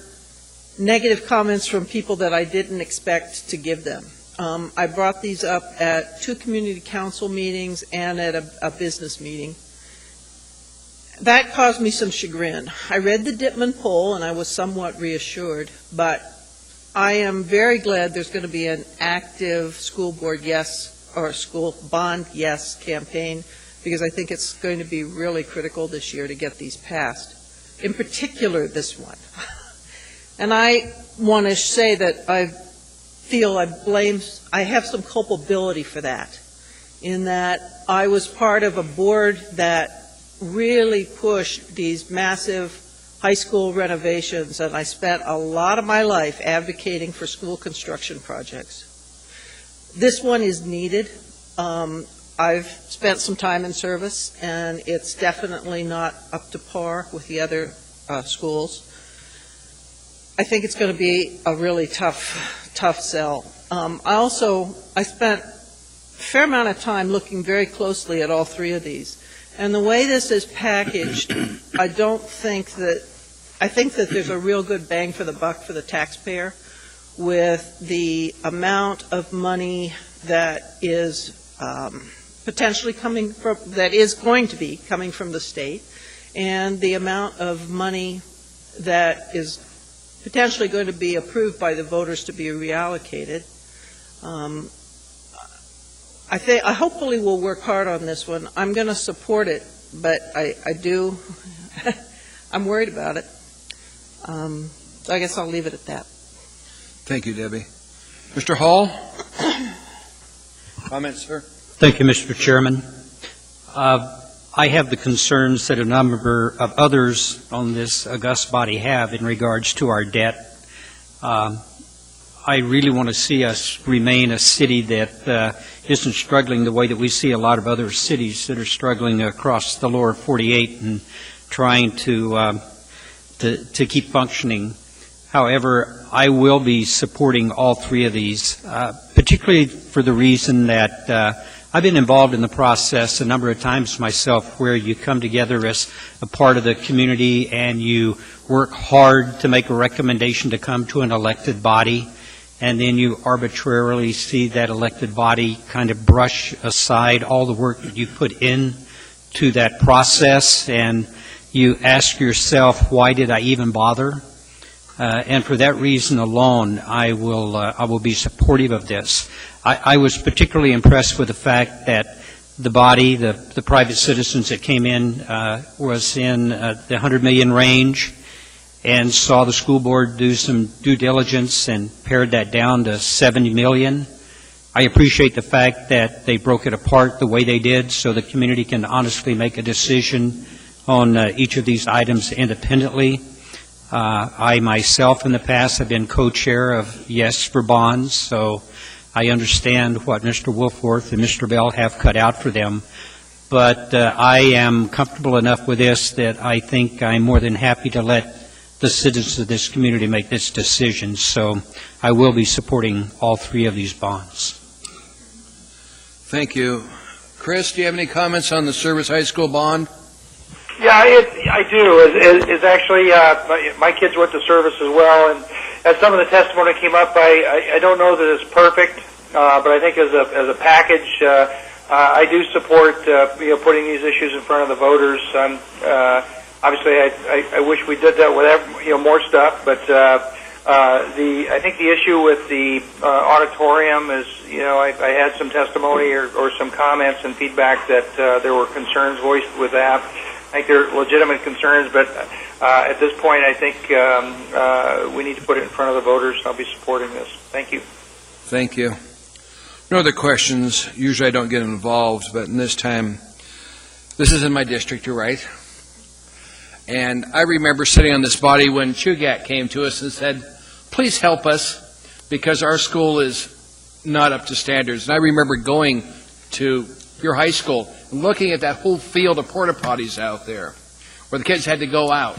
negative comments from people that I didn't expect to give them. I brought these up at 2 community council meetings and at a business meeting. That caused me some chagrin. I read the Dittman poll and I was somewhat reassured, but I am very glad there's going to be an active school board yes or school bond yes campaign, because I think it's going to be really critical this year to get these passed, in particular this one. And I want to say that I feel I have some culpability for that, in that I was part of a board that really pushed these massive high school renovations, and I spent a lot of my life advocating for school construction projects. This one is needed. I've spent some time in service, and it's definitely not up to par with the other schools. I think it's going to be a really tough sell. I spent a fair amount of time looking very closely at all 3 of these. And the way this is packaged, I think that there's a real good bang for the buck for the taxpayer with the amount of money that is potentially that is going to be coming from the state, and the amount of money that is potentially going to be approved by the voters to be reallocated. I hopefully will work hard on this one. I'm going to support it, but I'm worried about it. So I guess I'll leave it at that. Thank you, Debbie. Mr. Hall? Comments, sir? Thank you, Mr. Chairman. I have the concerns that a number of others on this august body have in regards to our debt. I really want to see us remain a city that isn't struggling the way that we see a lot of other cities that are struggling across the lower 48 and trying to keep functioning. However, I will be supporting all 3 of these, particularly for the reason that I've been involved in the process a number of times myself, where you come together as a part of the community and you work hard to make a recommendation to come to an elected body, and then you arbitrarily see that elected body kind of brush aside all the work that you put in to that process, and you ask yourself, why did I even bother? And for that reason alone, I will be supportive of this. I was particularly impressed with the fact that the body, the private citizens that came in, was in the 100 million range, and saw the school board do some due diligence and pared that down to 70 million. I appreciate the fact that they broke it apart the way they did so the community can honestly make a decision on each of these items independently. I myself in the past have been co-chair of Yes for Bonds, so I understand what Mr. Wolforth and Mr. Bell have cut out for them. But I am comfortable enough with this that I think I'm more than happy to let the citizens of this community make this decision. So I will be supporting all three of these bonds. Thank you. Chris, do you have any comments on the Service High School bond? Yeah, I do. It's actually, my kids went to Service as well, and as some of the testimony came up, I don't know that it's perfect, but I think as a package, I do support putting these issues in front of the voters. Obviously, I wish we did that with more stuff, but I think the issue with the auditorium is, I had some testimony or some comments and feedback that there were concerns voiced with that. I think they're legitimate concerns, but at this point, I think we need to put it in front of the voters, and I'll be supporting this. Thank you. Thank you. No other questions. Usually I don't get involved, but in this time, this is in my district, you're right. And I remember sitting on this body when Chugach came to us and said, please help us because our school is not up to standards. And I remember going to your high school and looking at that whole field of porta potties out there where the kids had to go out.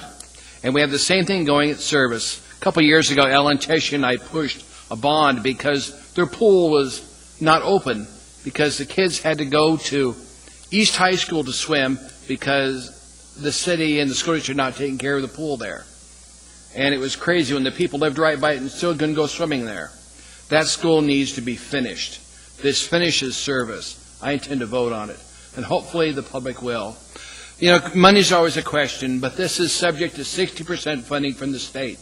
And we have the same thing going at Service. A couple of years ago, Ellen Tesh and I pushed a bond because their pool was not open because the kids had to go to East High School to swim because the city and the school district are not taking care of the pool there. And it was crazy when the people lived right by it and still couldn't go swimming there. That school needs to be finished. This finishes Service. I intend to vote on it, and hopefully the public will. Money's always a question, but this is subject to 60% funding from the state.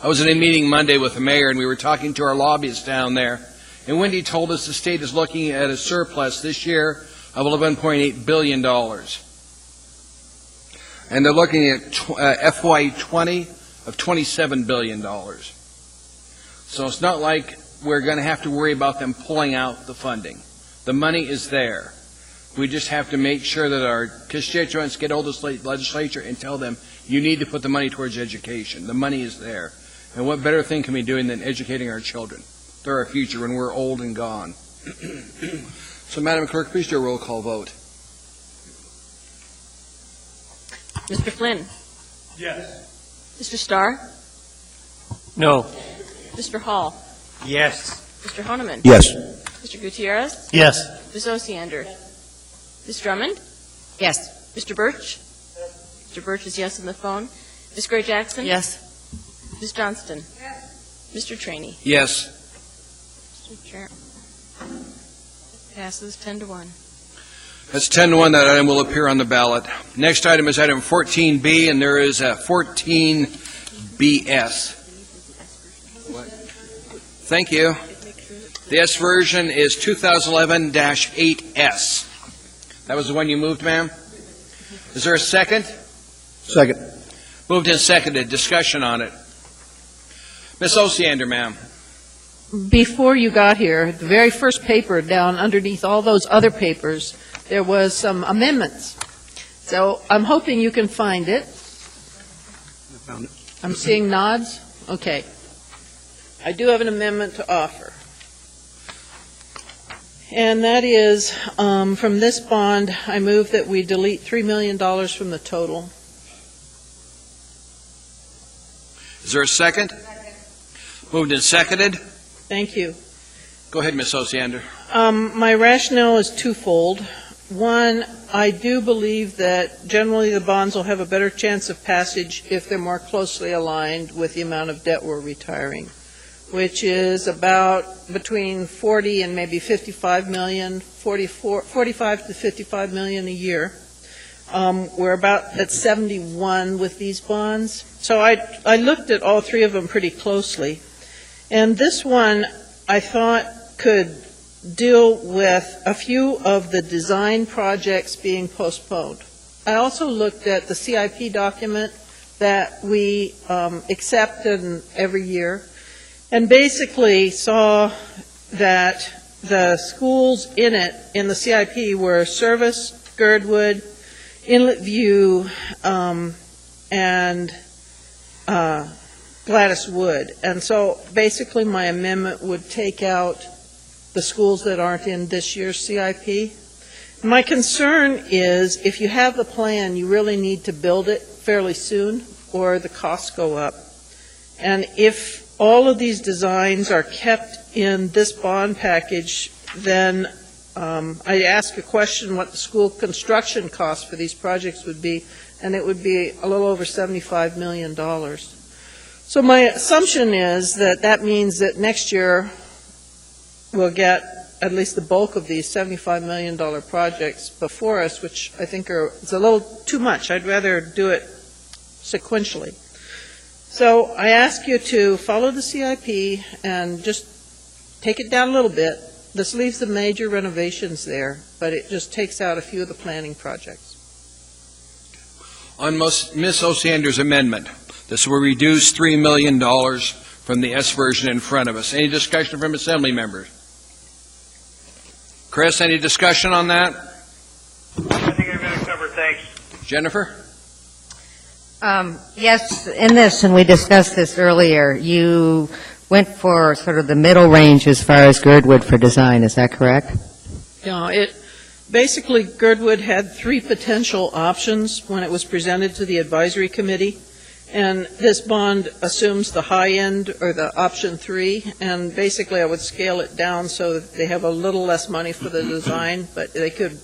I was in a meeting Monday with the mayor, and we were talking to our lobbyists down there, and Wendy told us the state is looking at a surplus this year of $11.8 billion. And they're looking at FY20 of $27 billion. So it's not like we're going to have to worry about them pulling out the funding. The money is there. We just have to make sure that our constituents get hold of the legislature and tell them, you need to put the money towards education. The money is there. And what better thing can we be doing than educating our children? They're our future when we're old and gone. So, Madam Clerk, please do a roll call vote. Mr. Flynn? Yes. Mr. Starr? No. Mr. Hall? Yes. Mr. Honeman? Yes. Mr. Gutierrez? Yes. Ms. Osiander? Ms. Drummond? Yes. Mr. Birch? Mr. Birch is yes on the phone. Ms. Gray Jackson? Yes. Ms. Johnston? Yes. Mr. Trainee? Yes. Mr. Chair. Passes 10-1. That's 10-1. That item will appear on the ballot. Next item is item 14B, and there is a 14BS. Thank you. The S version is 2011-8S. That was the one you moved, ma'am? Is there a second? Second. Moved and seconded. Discussion on it. Ms. Osiander, ma'am. Before you got here, the very first paper down underneath all those other papers, there was some amendments. So I'm hoping you can find it. I'm seeing nods. Okay. I do have an amendment to offer. And that is, from this bond, I move that we delete $3 million from the total. Is there a second? Moved and seconded. Thank you. Go ahead, Ms. Osiander. My rationale is twofold. One, I do believe that generally the bonds will have a better chance of passage if they're more closely aligned with the amount of debt we're retiring, which is about between 40 and maybe 55 million, 45 to 55 million a year. We're about at 71 with these bonds. So I looked at all three of them pretty closely. And this one, I thought, could deal with a few of the design projects being postponed. I also looked at the CIP document that we accept every year, and basically saw that the schools in it, in the CIP, were Service, Girdwood, Inlet View, and Gladys Wood. And so basically my amendment would take out the schools that aren't in this year's CIP. My concern is if you have the plan, you really need to build it fairly soon or the costs go up. And if all of these designs are kept in this bond package, then I ask a question what the school construction cost for these projects would be, and it would be a little over $75 million. So my assumption is that that means that next year we'll get at least the bulk of these $75 million projects before us, which I think it's a little too much. I'd rather do it sequentially. So I ask you to follow the CIP and just take it down a little bit. This leaves the major renovations there, but it just takes out a few of the planning projects. On Ms. Osiander's amendment, this will reduce $3 million from the S version in front of us. Any discussion from assembly members? Chris, any discussion on that? I think I've got it covered, thanks. Jennifer? Yes, in this, and we discussed this earlier, you went for sort of the middle range as far as Girdwood for design, is that correct? Yeah, basically Girdwood had three potential options when it was presented to the advisory committee, and this bond assumes the high end, or the option 3, and basically I would scale it down so that they have a little less money for the design, but they could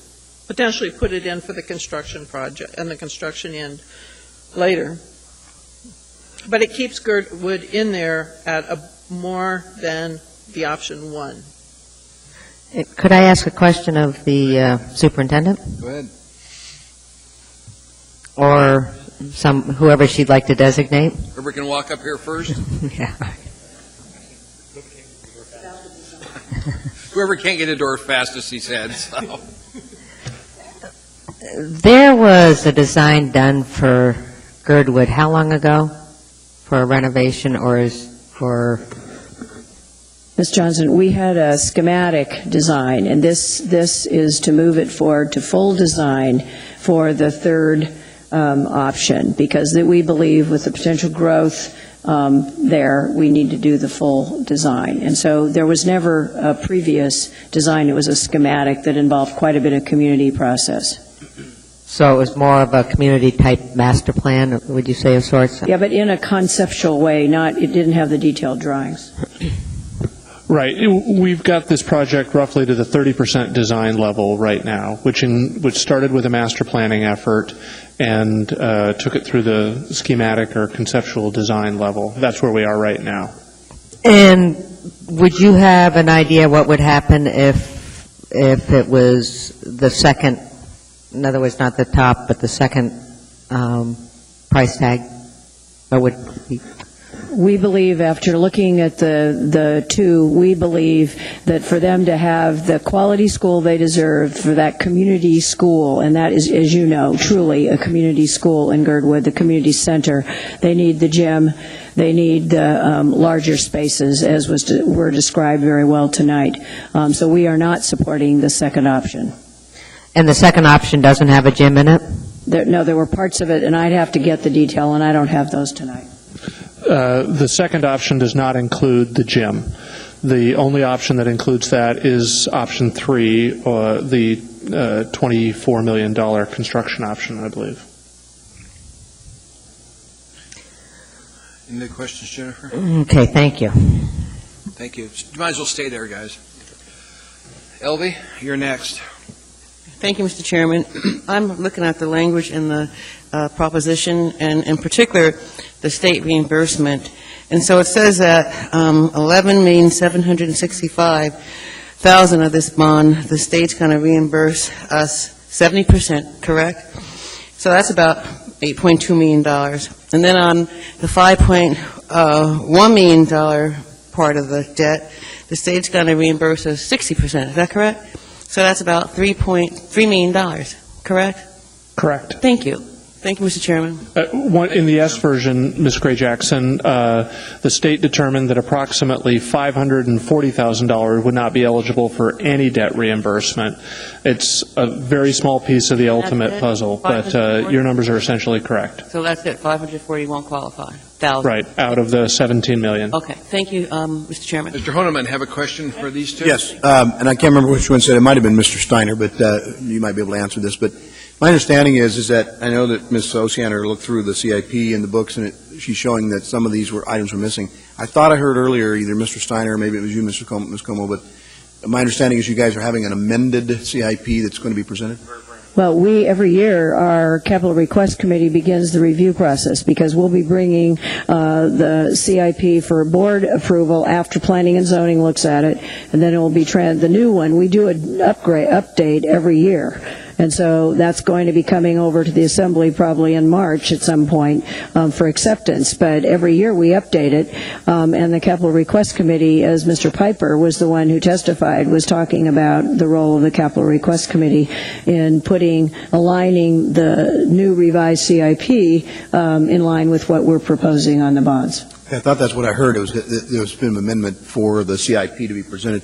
potentially put it in for the construction project and the construction end later. But it keeps Girdwood in there at more than the option 1. Could I ask a question of the superintendent? Go ahead. Or whoever she'd like to designate? Whoever can walk up here first? Yeah. Whoever can't get the door fastest, he said. So. There was a design done for Girdwood how long ago for a renovation, or Ms. Johnson, we had a schematic design, and this is to move it forward to full design for the third option, because we believe with the potential growth there, we need to do the full design. And so there was never a previous design. It was a schematic that involved quite a bit of community process. So it was more of a community-type master plan, would you say, of sorts? Yeah, but in a conceptual way, it didn't have the detailed drawings. Right. We've got this project roughly to the 30% design level right now, which started with a master planning effort and took it through the schematic or conceptual design level. That's where we are right now. And would you have an idea what would happen if it was the second, in other words, not the top, but the second price tag? What would be? We believe, after looking at the two, we believe that for them to have the quality school they deserve, for that community school, and that is, as you know, truly a community school in Girdwood, the community center, they need the gym, they need the larger spaces, as were described very well tonight. So we are not supporting the second option. And the second option doesn't have a gym in it? No, there were parts of it, and I'd have to get the detail, and I don't have those tonight. The second option does not include the gym. The only option that includes that is option 3, the $24 million construction option, I believe. Any other questions, Jennifer? Okay, thank you. Thank you. You might as well stay there, guys. Elvie, you're next. Thank you, Mr. Chairman. I'm looking at the language in the proposition, and in particular, the state reimbursement. And so it says that $11,765,000 of this bond, the state's going to reimburse us 70%, correct? So that's about $8.2 million. And then on the $5.1 million part of the debt, The state's going to reimburse us 60%, is that correct? So that's about $3.3 million, correct? Correct. Thank you. Thank you, Mr. Chairman. In the S version, Ms. Gray-Jackson, the state determined that approximately $540,000 would not be eligible for any debt reimbursement. It's a very small piece of the ultimate puzzle, but your numbers are essentially correct. So that's it, 540 won't qualify. 1,000. Right, out of the 17 million. Okay, thank you, Mr. Chairman. Mr. Honeman, have a question for these two? Yes, and I can't remember which one said it. It might have been Mr. Steiner, but you might be able to answer this. But my understanding is that I know that Ms. Osiander looked through the CIP and the books, and she's showing that some of these items were missing. I thought I heard earlier either Mr. Steiner or maybe it was you, Ms. Como, but my understanding is you guys are having an amended CIP that's going to be presented? Well, every year, our Capital Request Committee begins the review process because we'll be bringing the CIP for board approval after Planning and Zoning looks at it, and then it will be the new one. We do an update every year. And so that's going to be coming over to the Assembly probably in March at some point for acceptance. But every year we update it. And the Capital Request Committee, as Mr. Piper was the one who testified, was talking about the role of the Capital Request Committee in aligning the new revised CIP in line with what we're proposing on the bonds. I thought that's what I heard. It was there's been an amendment for the CIP to be presented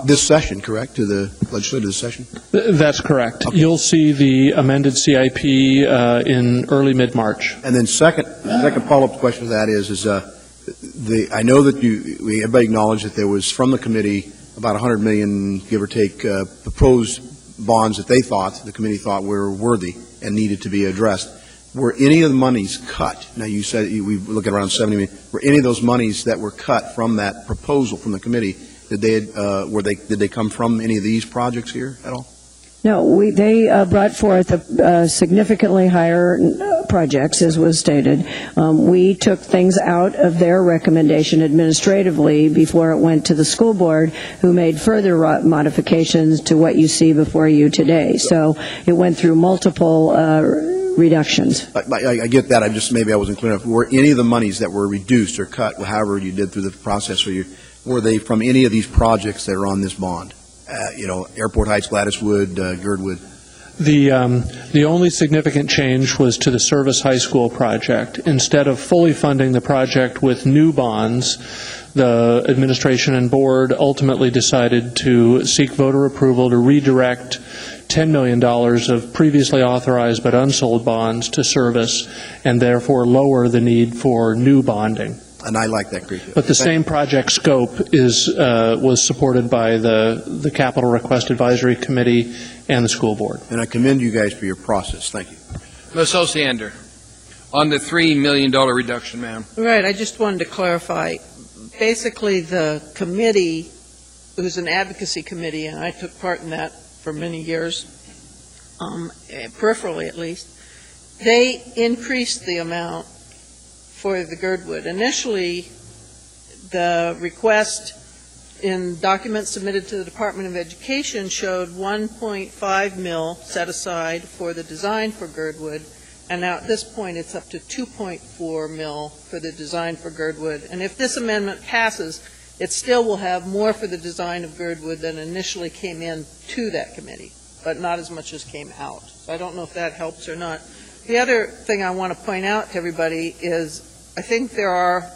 this session, correct, to the legislative session? That's correct. Okay. You'll see the amended CIP in early mid-March. And then second follow-up question to that is I know that everybody acknowledged that there was from the committee about 100 million, give or take, proposed bonds that the committee thought were worthy and needed to be addressed. Were any of the monies cut? Now, you said we look at around 70 million. Were any of those monies that were cut from that proposal from the committee, did they come from any of these projects here at all? No, they brought forth significantly higher projects, as was stated. We took things out of their recommendation administratively before it went to the school board, who made further modifications to what you see before you today. So it went through multiple reductions. I get that. Maybe I wasn't clear enough. Were any of the monies that were reduced or cut, however you did through the process, were they from any of these projects that are on this bond? Airport Heights, Gladyswood, Girdwood? The only significant change was to the Service High School project. Instead of fully funding the project with new bonds, the administration and board ultimately decided to seek voter approval to redirect $10 million of previously authorized but unsold bonds to service, and therefore lower the need for new bonding. And I like that, Greek. But the same project scope was supported by the Capital Request Advisory Committee and the school board. And I commend you guys for your process. Thank you. Ms. Osiander, on the $3 million reduction, ma'am. Right. I just wanted to clarify. Basically, the committee, it was an advocacy committee, and I took part in that for many years, peripherally at least. They increased the amount for the Girdwood. Initially, the request in documents submitted to the Department of Education showed 1.5 mil set aside for the design for Girdwood, and now at this point it's up to 2.4 mil for the design for Girdwood. And if this amendment passes, it still will have more for the design of Girdwood than initially came in to that committee, but not as much as came out. So I don't know if that helps or not. The other thing I want to point out to everybody is I think there are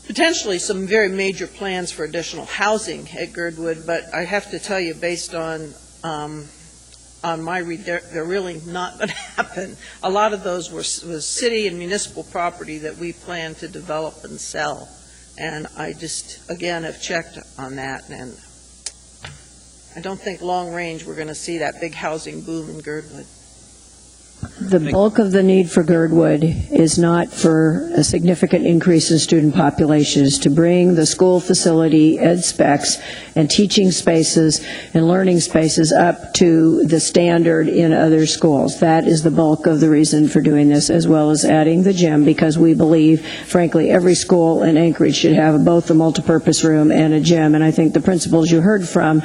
potentially some very major plans for additional housing at Girdwood, but I have to tell you, based on my read, they're really not going to happen. A lot of those was city and municipal property that we plan to develop and sell, and I just, again, have checked on that, and I don't think long range we're going to see that big housing boom in Girdwood. The bulk of the need for Girdwood is not for a significant increase in student populations, to bring the school facility ed specs and teaching spaces and learning spaces up to the standard in other schools. That is the bulk of the reason for doing this, as well as adding the gym, because we believe, frankly, every school in Anchorage should have both a multipurpose room and a gym. And I think the principals you heard from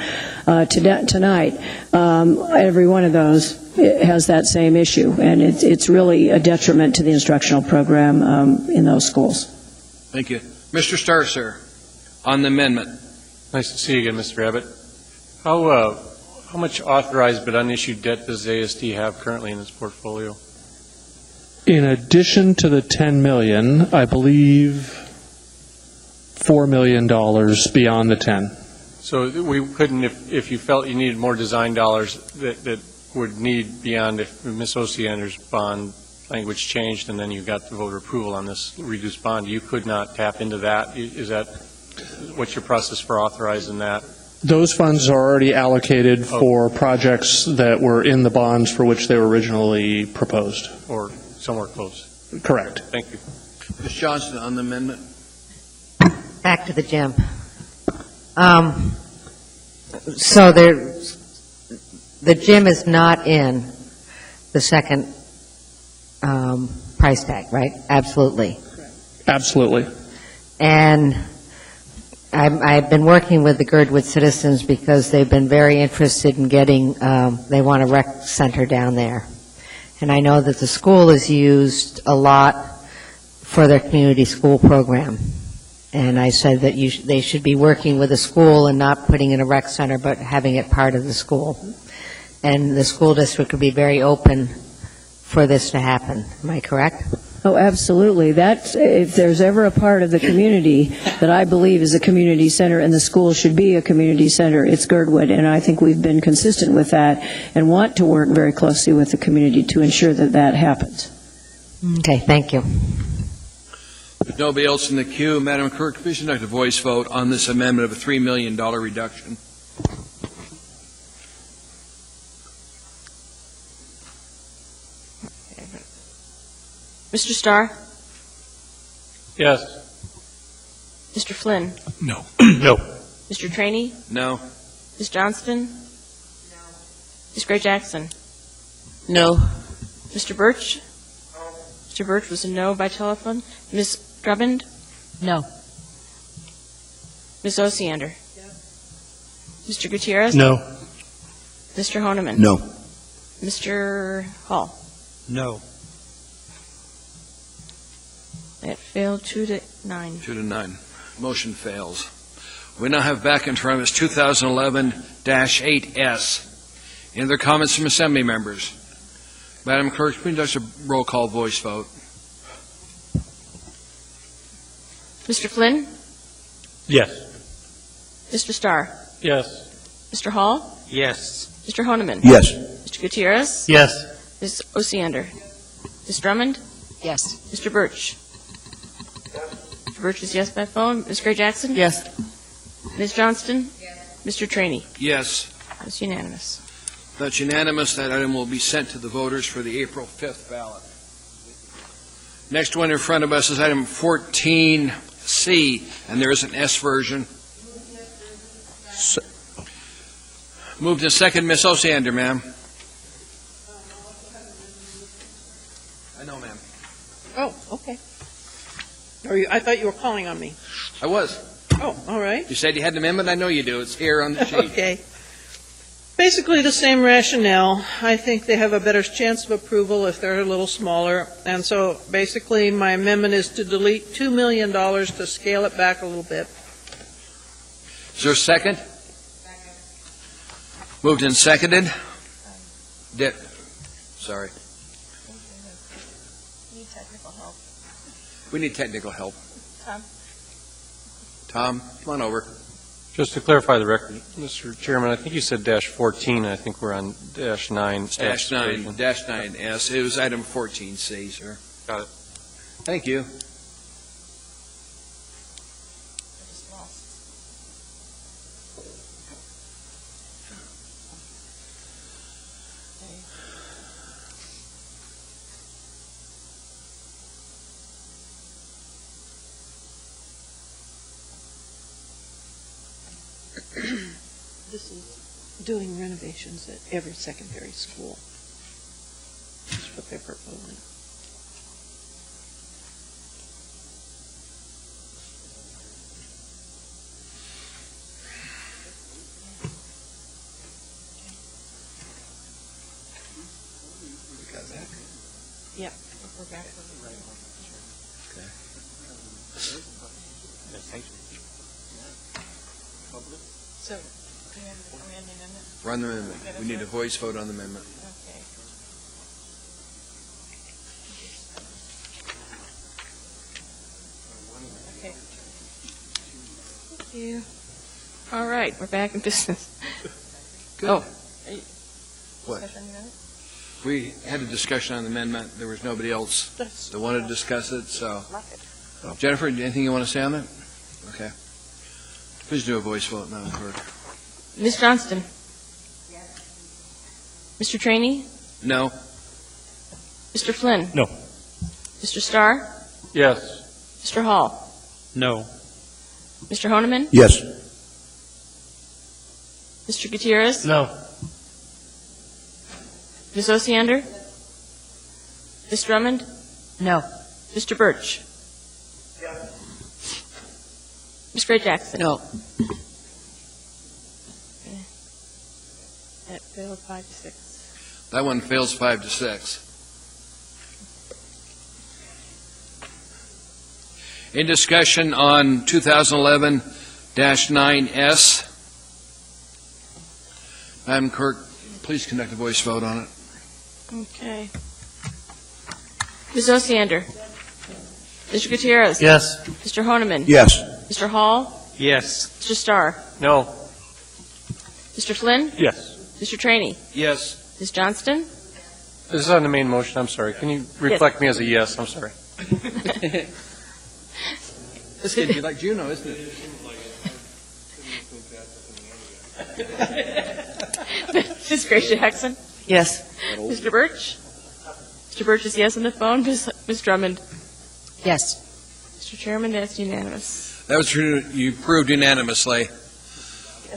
tonight, every one of those has that same issue, and it's really a detriment to the instructional program in those schools. Thank you. Mr. Starr, sir, on the amendment. Nice to see you again, Mr. Abbott. How much authorized but unissued debt does ASD have currently in its portfolio? In addition to the 10 million, I believe $4 million beyond the 10. So we couldn't, if you felt you needed more design dollars that would need beyond if Ms. Osiander's bond language changed and then you got the voter approval on this reduced bond, you could not tap into that? Is that, what's your process for authorizing that? Those funds are already allocated for projects that were in the bonds for which they were originally proposed. Or somewhere close? Correct. Thank you. Ms. Johnson on the amendment. Back to the gym. So the gym is not in the second price tag, right? Absolutely. Absolutely. And I've been working with the Girdwood citizens because they've been very interested in getting, they want a rec center down there. And I know that the school is used a lot for their community school program. And I said that they should be working with the school and not putting in a rec center, but having it part of the school. And the school district would be very open for this to happen. Am I correct? Oh, absolutely. That, if there's ever a part of the community that I believe is a community center and the school should be a community center, it's Girdwood. And I think we've been consistent with that and want to work very closely with the community to ensure that that happens. Okay, thank you. With nobody else in the queue, Madam Clerk, please conduct a voice vote on this amendment of a $3 million reduction. Mr. Starr? Yes. Mr. Flynn? No. No. Mr. Trainee? No. Ms. Johnston? No. Ms. Gray Jackson? No. Mr. Birch? No. Mr. Birch was a no by telephone. Ms. Drummond? No. Ms. Osiander? Yes. Mr. Gutierrez? No. Mr. Honeman? No. Mr. Hall? No. That failed 2-9. 2-9. Motion fails. We now have back in front of us 2011-8S. Any other comments from Assembly members? Madam Clerk, please conduct a roll call voice vote. Mr. Flynn? Yes. Mr. Starr? Yes. Mr. Hall? Yes. Mr. Honeman? Yes. Mr. Gutierrez? Yes. Ms. Osiander? Ms. Drummond? Yes. Mr. Birch? Mr. Birch is yes by phone. Ms. Gray Jackson? Yes. Ms. Johnston? Yes. Mr. Trainee? Yes. That's unanimous. That's unanimous. That item will be sent to the voters for the April 5th ballot. Next one in front of us is item 14C, and there is an S version. Moved to second, Ms. Osiander, ma'am. I know, ma'am. Oh, okay. I thought you were calling on me. I was. Oh, all right. You said you had an amendment? I know you do. It's here on the sheet. Okay. Basically the same rationale. I think they have a better chance of approval if they're a little smaller. And so basically my amendment is to delete $2 million to scale it back a little bit. Is there a second? Moved and seconded. Sorry. Need technical help. We need technical help. Tom? Tom, come on over. Just to clarify the record, Mr. Chairman, I think you said -14. I think we're on -9. -9S. It was item 14C, sir. Got it. Thank you. This is doing renovations at every secondary school. That's what they're proposing. Yeah. So, We're on the amendment. We need a voice vote on the amendment. Okay. Thank you. All right, we're back in business. Good. Oh. What? We had a discussion on the amendment. There was nobody else that wanted to discuss it, so. Jennifer, anything you want to say on that? Okay. Please do a voice vote, Madam Clerk. Ms. Johnston? Mr. Trainee? No. Mr. Flynn? No. Mr. Starr? Yes. Mr. Hall? No. Mr. Honeman? Yes. Mr. Gutierrez? No. Ms. Osiander? Ms. Drummond? No. Mr. Birch? Ms. Gray Jackson? No. That failed 5-6. That one fails 5-6. In discussion on 2011-9S, Madam Clerk, please conduct a voice vote on it. Okay. Ms. Osiander? Mr. Gutierrez? Yes. Mr. Honeman? Yes. Mr. Hall? Yes. Mr. Starr? No. Mr. Flynn? Yes. Mr. Trainee? Yes. Ms. Johnston? This is on the main motion, I'm sorry. Can you reflect me as a yes? I'm sorry. This could be like Juno, isn't it? Ms. Gray Jackson? Yes. Mr. Birch? Mr. Birch is yes on the phone. Ms. Drummond? Yes. Mr. Chairman, that's unanimous. That was you approved unanimously.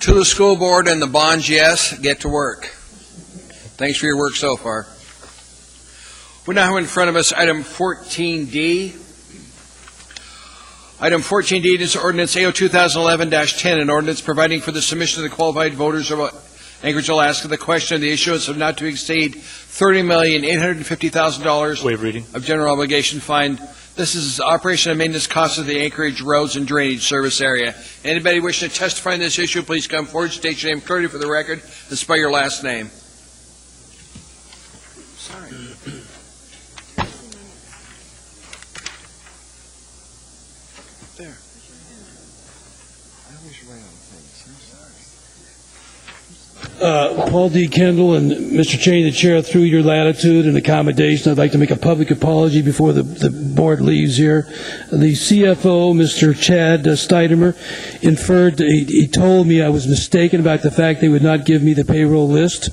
To the school board and the bonds, yes. Get to work. Thanks for your work so far. We now have in front of us item 14D. Item 14D is ordinance AO 2011-10, an ordinance providing for the submission of the qualified voters of Anchorage, Alaska, the question of the issuance of not to exceed $30,850,000 Waive reading. of general obligation fine. This is operation and maintenance costs of the Anchorage roads and drainage service area. Anybody wishing to testify on this issue, please come forward, state your name clearly for the record, and spell your last name. Sorry. There. I always write on things. I'm sorry. Paul D. Kendall and Mr. Cheney, the chair, through your latitude and accommodation, I'd like to make a public apology before the board leaves here. The CFO, Mr. Chad Steidemer, inferred, he told me I was mistaken about the fact they would not give me the payroll list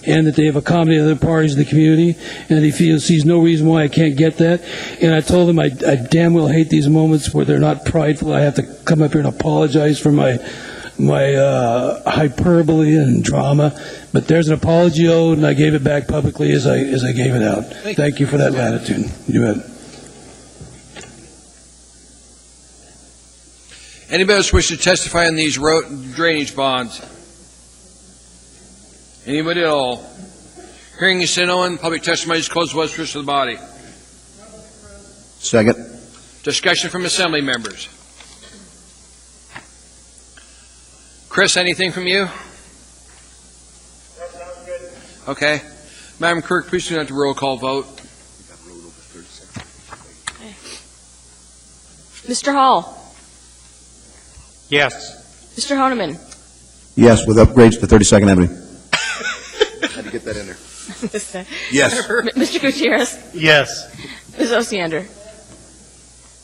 and that they have accommodated other parties in the community and that he sees no reason why I can't get that. And I told him I damn well hate these moments where they're not prideful. I have to come up here and apologize for my hyperbole and drama, but there's an apology owed, and I gave it back publicly as I gave it out. Thank you for that latitude. You bet. Anybody else wish to testify on these road drainage bonds? Anybody at all? Hearing you say no one, public testimony is closed. What's the wish of the body? Second. Discussion from assembly members. Chris, anything from you? Okay. Madam Clerk, please do not the roll call vote. Mr. Hall? Yes. Mr. Honeman? Yes, with upgrades to 32nd Avenue. Had to get that in there. Yes. Mr. Gutierrez? Yes. Ms. Osiander?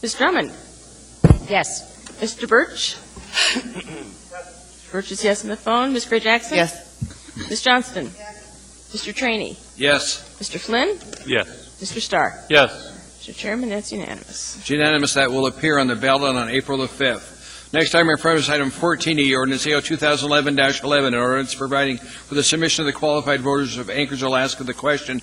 Ms. Drummond? Yes. Mr. Birch? Birch is yes on the phone. Ms. Gray Jackson? Yes. Ms. Johnston? Mr. Trainee? Yes. Mr. Flynn? Yes. Mr. Starr? Yes. Mr. Chairman, that's unanimous. It's unanimous. That will appear on the ballot on April the 5th. Next item in front of us, item 14E, ordinance AO 2011-11, an ordinance providing for the submission of the qualified voters of Anchorage, Alaska, the question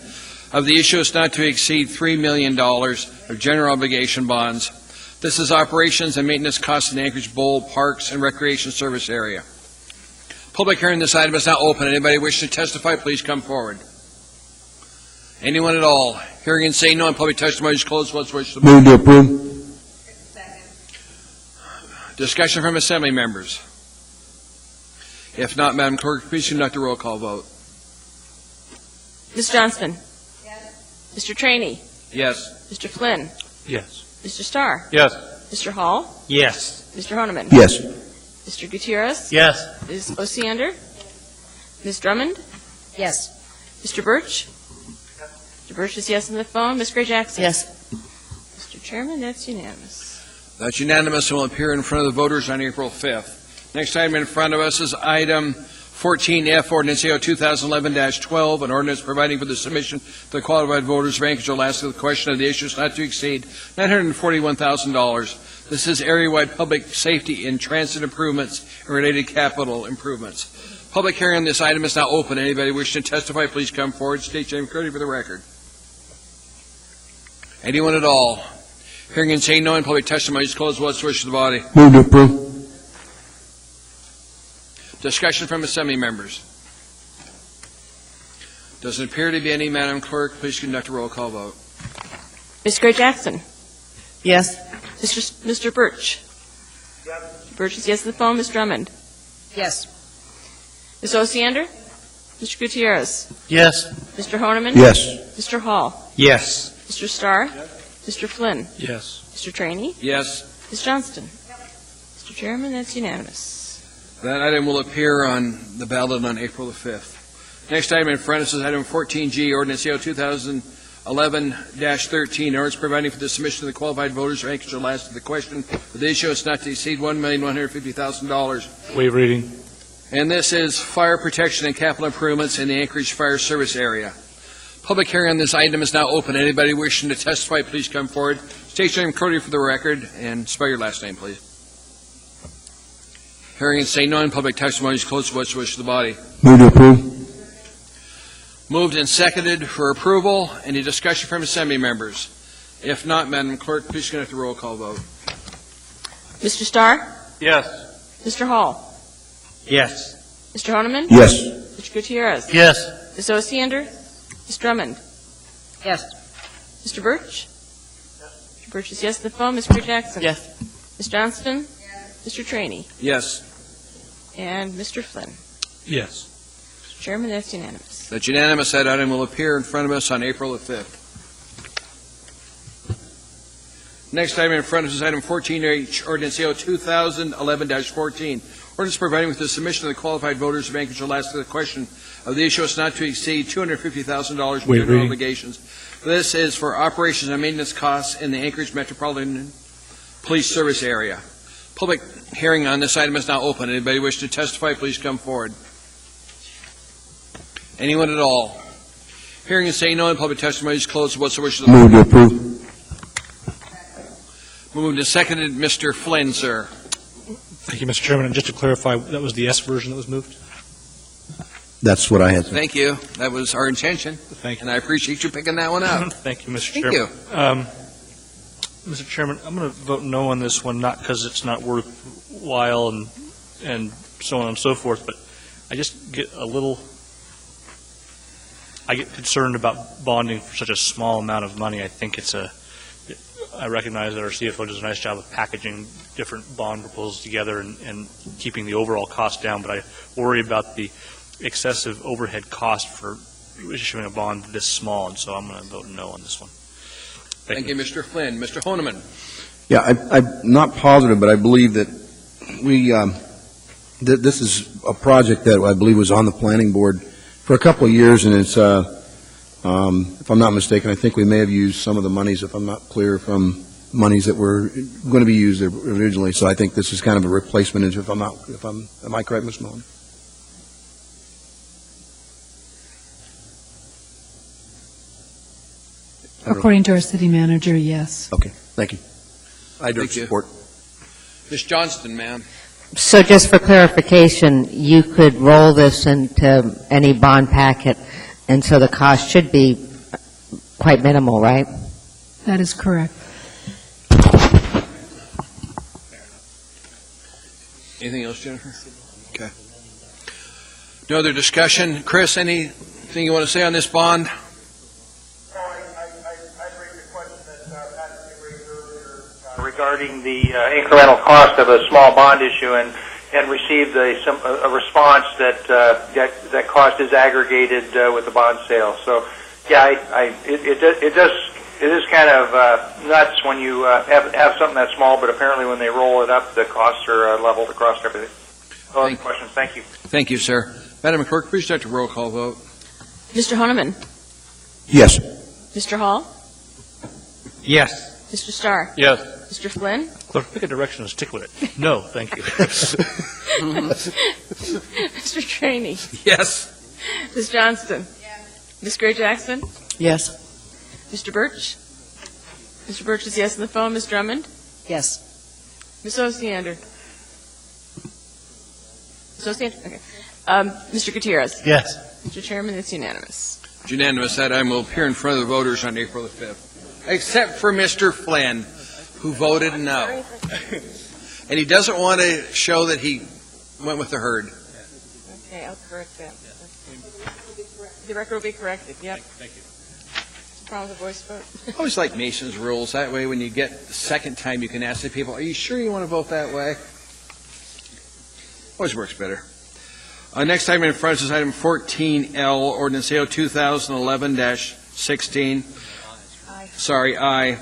of the issuance not to exceed $3 million of general obligation bonds. This is operations and maintenance costs in the Anchorage Bowl Parks and Recreation Service area. Public hearing this item is now open. Anybody wish to testify, please come forward. Anyone at all? Hearing and saying no, and public testimony is closed. What's the wish of the Move to approve. Discussion from assembly members. If not, Madam Clerk, please conduct a roll call vote. Ms. Johnston? Yes. Mr. Trainee? Yes. Mr. Flynn? Yes. Mr. Starr? Yes. Mr. Hall? Yes. Mr. Honeman? Yes. Mr. Gutierrez? Yes. Ms. Osiander? Ms. Drummond? Yes. Mr. Birch? Mr. Birch is yes on the phone. Ms. Gray Jackson? Yes. Mr. Chairman, that's unanimous. That's unanimous and will appear in front of the voters on April 5th. Next item in front of us is item 14F, Ordinance AO 2011-12, an ordinance providing for the submission to the qualified voters of Anchorage, Alaska, the question of the issues not to exceed $941,000. This is area-wide public safety and transit improvements and related capital improvements. Public hearing on this item is now open. Anybody wishing to testify, please come forward. State your name clearly for the record. Anyone at all? Hearing and saying no, and public testimony is closed. What's the wish of the body? Move to approve. Discussion from assembly members. Doesn't appear to be any. Madam Clerk, please conduct a roll call vote. Ms. Gray Jackson? Yes. Mr. Birch? Yes. Birch is yes on the phone. Ms. Drummond? Yes. Ms. Osiander? Mr. Gutierrez? Yes. Mr. Honeman? Yes. Mr. Hall? Yes. Mr. Starr? Mr. Flynn? Yes. Mr. Trainee? Yes. Ms. Johnston? Mr. Chairman, that's unanimous. That item will appear on the ballot on April the 5th. Next item in front of us is item 14G, Ordinance AO 2011-13, ordinance providing for the submission of the qualified voters of Anchorage, Alaska. The question of the issue is not to exceed $1,150,000. Waive reading. And this is fire protection and capital improvements in the Anchorage Fire Service area. Public hearing on this item is now open. Anybody wishing to testify, please come forward. State your name clearly for the record and spell your last name, please. Hearing and saying none, public testimony is closed. What's the wish of the body? Move to approve. Moved and seconded for approval. Any discussion from assembly members? If not, Madam Clerk, please conduct a roll call vote. Mr. Starr? Yes. Mr. Hall? Yes. Mr. Honeman? Yes. Mr. Gutierrez? Yes. Ms. Osiander? Ms. Drummond? Yes. Mr. Birch? Mr. Birch is yes on the phone. Ms. Gray Jackson? Yes. Ms. Johnston? Mr. Trainee? Yes. And Mr. Flynn? Yes. Mr. Chairman, that's unanimous. That's unanimous. That item will appear in front of us on April the 5th. Next item in front of us is item 14H, Ordinance AO 2011-14. Ordinance providing with the submission of the qualified voters of Anchorage, Alaska, the question of the issue is not to exceed $250,000 in general obligations. This is for operations and maintenance costs in the Anchorage Metropolitan Police Service area. Public hearing on this item is now open. Anybody wish to testify, please come forward. Anyone at all? Hearing and saying no, and public testimony is closed. What's the wish of the Move to approve. Moved and seconded. Mr. Flynn, sir. Thank you, Mr. Chairman. And just to clarify, that was the S version that was moved? That's what I had. Thank you. That was our intention. Thank you. And I appreciate you picking that one up. Thank you, Mr. Thank Chairman. you. Mr. Chairman, I'm going to vote no on this one, not because it's not worthwhile and so on and so forth, but I just get I get concerned about bonding for such a small amount of money. I think I recognize that our CFO does a nice job of packaging different bond proposals together and keeping the overall cost down, but I worry about the excessive overhead cost for issuing a bond this small, and so I'm going to vote no on this one. Thank you, Mr. Flynn. Mr. Honeman. Yeah, I'm not positive, but I believe that this is a project that I believe was on the planning board for a couple of years, and it's, if I'm not mistaken, I think we may have used some of the monies, if I'm not clear, from monies that were going to be used originally. So I think this is kind of a replacement. Am I correct, Ms. Mullen? According to our city manager, yes. Okay, thank you. I do support. Ms. Johnston, ma'am. So just for clarification, you could roll this into any bond packet, and so the cost should be quite minimal, right? That is correct. Anything else, Jennifer? Okay. No other discussion. Chris, anything you want to say on this bond? Regarding the incremental cost of a small bond issue, and and received a response that that cost is aggregated with the bond sale. So, yeah, it is kind of nuts when you have something that small, but apparently when they roll it up, the costs are leveled across everything. No other questions. Thank you. Thank you, sir. Madam Clerk, please start a roll call vote. Mr. Honeman? Yes. Mr. Hall? Yes. Mr. Starr? Yes. Mr. Flynn? Clerk, pick a direction and stick with it. No, thank you. Mr. Trainee? Yes. Ms. Johnston? Yes. Ms. Gray Jackson? Yes. Mr. Birch? Mr. Birch is yes on the phone. Ms. Drummond? Yes. Ms. Osiander? Ms. Osiander? Okay. Mr. Gutierrez? Yes. Mr. Chairman, it's unanimous. It's unanimous that I will appear in front of the voters on April the 5th, except for Mr. Flynn, who voted no. And he doesn't want to show that he went with the herd. Okay, I'll correct that. The record will be corrected. Yep. Thank you. Problem with the voice vote. I always like Mason's rules. That way, when you get the second time, you can ask the people, are you sure you want to vote that way? Always works better. Next item in front is item 14L, Ordinance AO 2011-16. I.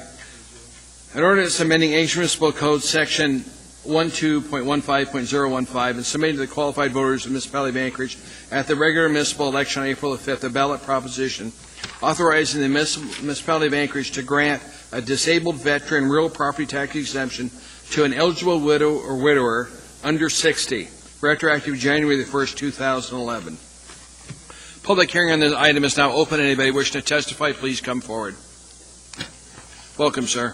An ordinance amending Ancient Municipal Code Section 12.15.015 and submitting to the qualified voters of Municipality of Anchorage at the regular municipal election on April the 5th, a ballot proposition authorizing the Municipality of Anchorage to grant a disabled veteran real property tax exemption to an eligible widow or widower under 60, retroactive January the 1st, 2011. Public hearing on this item is now open. Anybody wishing to testify, please come forward. Welcome, sir.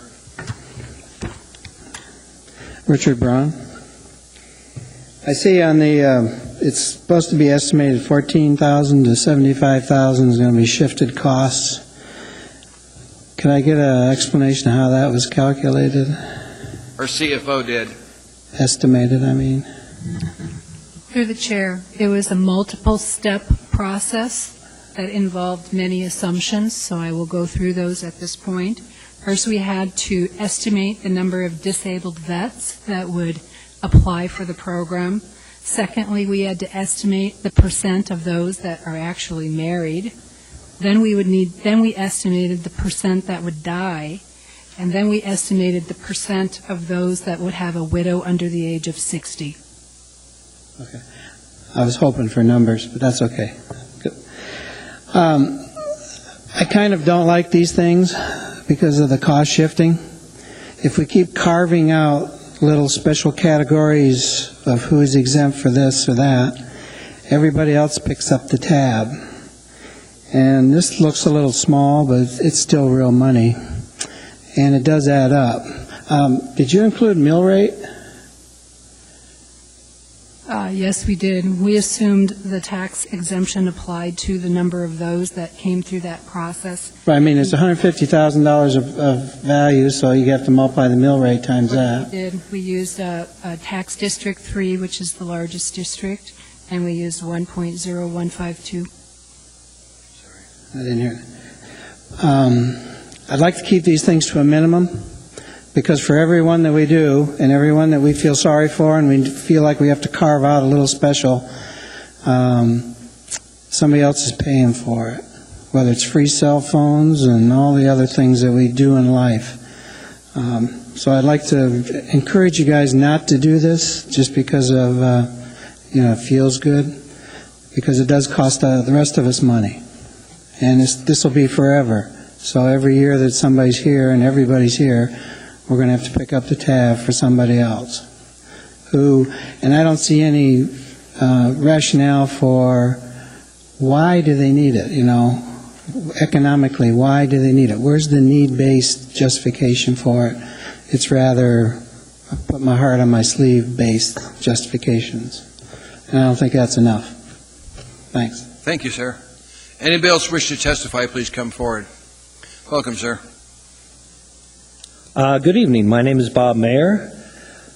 Richard Brown. I see on the, it's supposed to be estimated 14,000 to 75,000 is going to be shifted costs. Could I get an explanation of how that was calculated? Our CFO did. Estimated, I mean. Through the chair, it was a multiple-step process that involved many assumptions, so I will go through those at this point. First, we had to estimate the number of disabled vets that would apply for the program. Secondly, we had to estimate the percent of those that are actually married. Then we estimated the percent that would die, and then we estimated the percent of those that would have a widow under the age of 60. Okay. I was hoping for numbers, but that's okay. Good. I kind of don't like these things because of the cost shifting. If we keep carving out little special categories of who is exempt for this or that, everybody else picks up the tab. And this looks a little small, but it's still real money. And it does add up. Did you include mill rate? Yes, we did. We assumed the tax exemption applied to the number of those that came through that process. Right, I mean, it's $150,000 of value, so you have to multiply the mill rate times that. We did. We used tax district 3, which is the largest district, and we used 1.0152. I didn't hear that. I'd like to keep these things to a minimum, because for everyone that we do, and everyone that we feel sorry for, and we feel like we have to carve out a little special, somebody else is paying for it, whether it's free cell phones and all the other things that we do in life. So I'd like to encourage you guys not to do this just because of, it feels good, because it does cost the rest of us money. And this will be forever. So every year that somebody's here and everybody's here, we're going to have to pick up the tab for somebody else. And I don't see any rationale for why do they need it, economically, why do they need it? Where's the need-based justification for it? It's rather put my heart on my sleeve-based justifications. And I don't think that's enough. Thanks. Thank you, sir. Anybody else wish to testify, please come forward. Welcome, sir. Good evening. My name is Bob Mayer.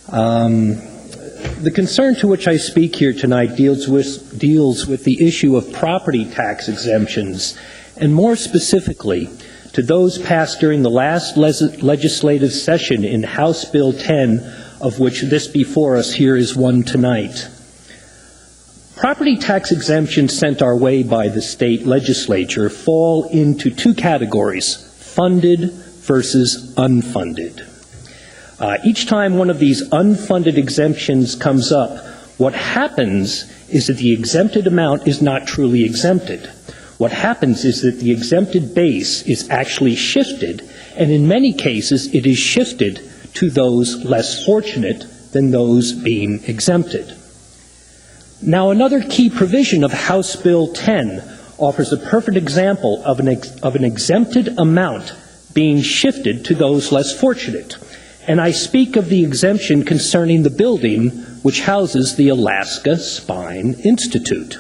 The concern to which I speak here tonight deals with the issue of property tax exemptions, and more specifically to those passed during the last legislative session in House Bill 10 of which this before us here is one tonight. Property tax exemptions sent our way by the state legislature fall into two categories: funded versus unfunded. Each time one of these unfunded exemptions comes up, what happens is that the exempted amount is not truly exempted. What happens is that the exempted base is actually shifted, and in many cases it is shifted to those less fortunate than those being exempted. Now, another key provision of House Bill 10 offers a perfect example of an exempted amount being shifted to those less fortunate. And I speak of the exemption concerning the building which houses the Alaska Spine Institute.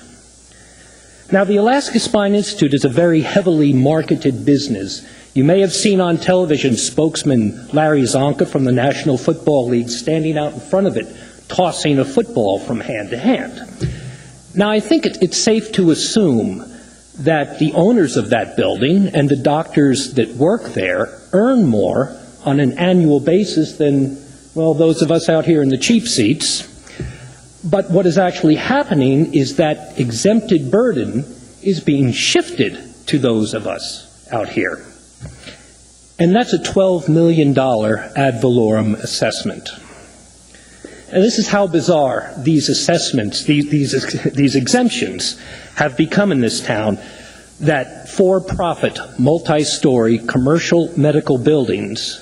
Now, the Alaska Spine Institute is a very heavily marketed business. You may have seen on television spokesman Larry Zonka from the National Football League standing out in front of it, tossing a football from hand to hand. Now, I think it's safe to assume that the owners of that building and the doctors that work there earn more on an annual basis than, well, those of us out here in the cheap seats. But what is actually happening is that exempted burden is being shifted to those of us out here. And that's a $12 million ad valorem assessment. And this is how bizarre these assessments, these exemptions have become in this town, that for-profit, multi-story commercial medical buildings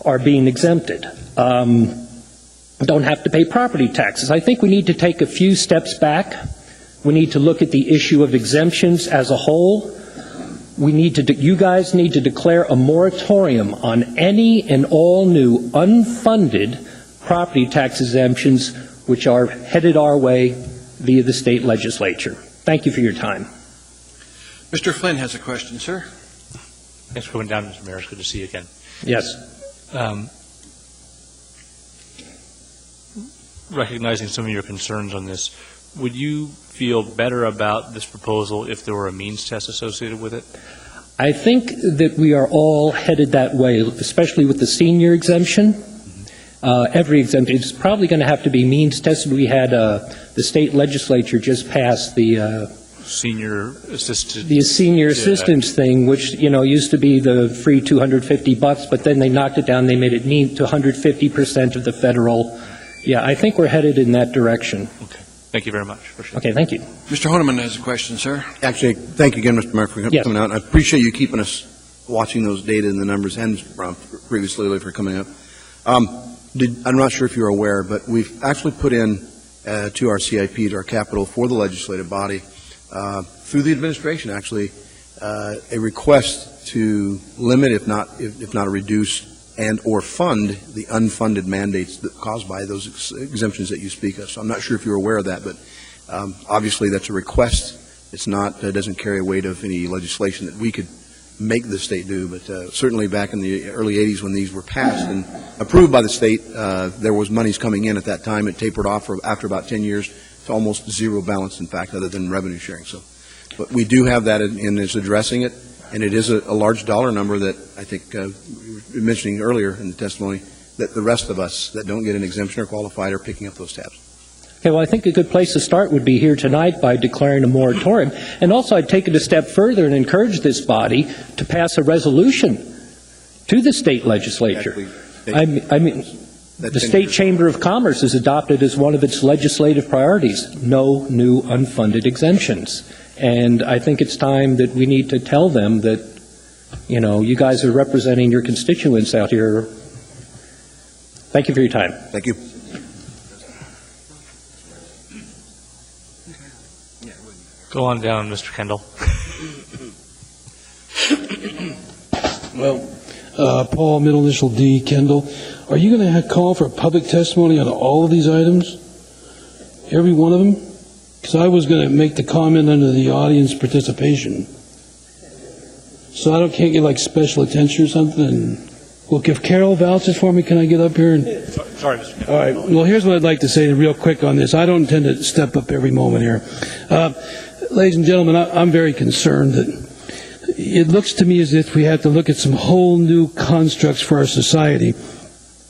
are being exempted. Don't have to pay property taxes. I think we need to take a few steps back. We need to look at the issue of exemptions as a whole. You guys need to declare a moratorium on any and all new unfunded property tax exemptions which are headed our way via the state legislature. Thank you for your time. Mr. Flynn has a question, sir. Thanks for coming down, Mr. Mayor. It's good to see you again. Yes. Recognizing some of your concerns on this, would you feel better about this proposal if there were a means test associated with it? I think that we are all headed that way, especially with the senior exemption. Every exemption is probably going to have to be means tested. We had the state legislature just passed the senior assistance thing, which used to be the free $250, but then they knocked it down. They made it need to 150% of the federal. Yeah, I think we're headed in that direction. Okay. Thank you very much. Okay, thank you. Mr. Honeman has a question, sir. Actually, thank you again, Mr. Mayor, for coming out. I appreciate you keeping us watching those data and the numbers, and previously for coming up. I'm not sure if you're aware, but we've actually put in to our CIP, to our capital for the legislative body, through the administration, actually, a request to limit, if not reduce, and or fund the unfunded mandates that caused by those exemptions that you speak of. So I'm not sure if you're aware of that, but obviously that's a request. It's not, doesn't carry a weight of any legislation that we could make the state do, but certainly back in the early 80s when these were passed and approved by the state, there was monies coming in at that time. It tapered off after about 10 years to almost zero balance, in fact, other than revenue sharing. So, but we do have that and it's addressing it, and it is a large dollar number that I think you were mentioning earlier in the testimony, that the rest of us that don't get an exemption or qualified are picking up those tabs. Okay, well, I think a good place to start would be here tonight by declaring a moratorium. And also, I'd take it a step further and encourage this body to pass a resolution to the state legislature. I mean, the State Chamber of Commerce has adopted as one of its legislative priorities, no new unfunded exemptions. And I think it's time that we need to tell them that, you guys are representing your constituents out here. Thank you for your time. Thank you. Go on down, Mr. Kendall. Well, Paul, middle initial D, Kendall, are you going to call for public testimony on all of these items? Every one of them? Because I was going to make the comment under the audience participation. So I can't get like special attention or something? Well, if Carol vouches for me, can I get up here? Sorry, Mr. Kendall. All right. Well, here's what I'd like to say real quick on this. I don't intend to step up every moment here. Ladies and gentlemen, I'm very concerned that it looks to me as if we have to look at some whole new constructs for our society.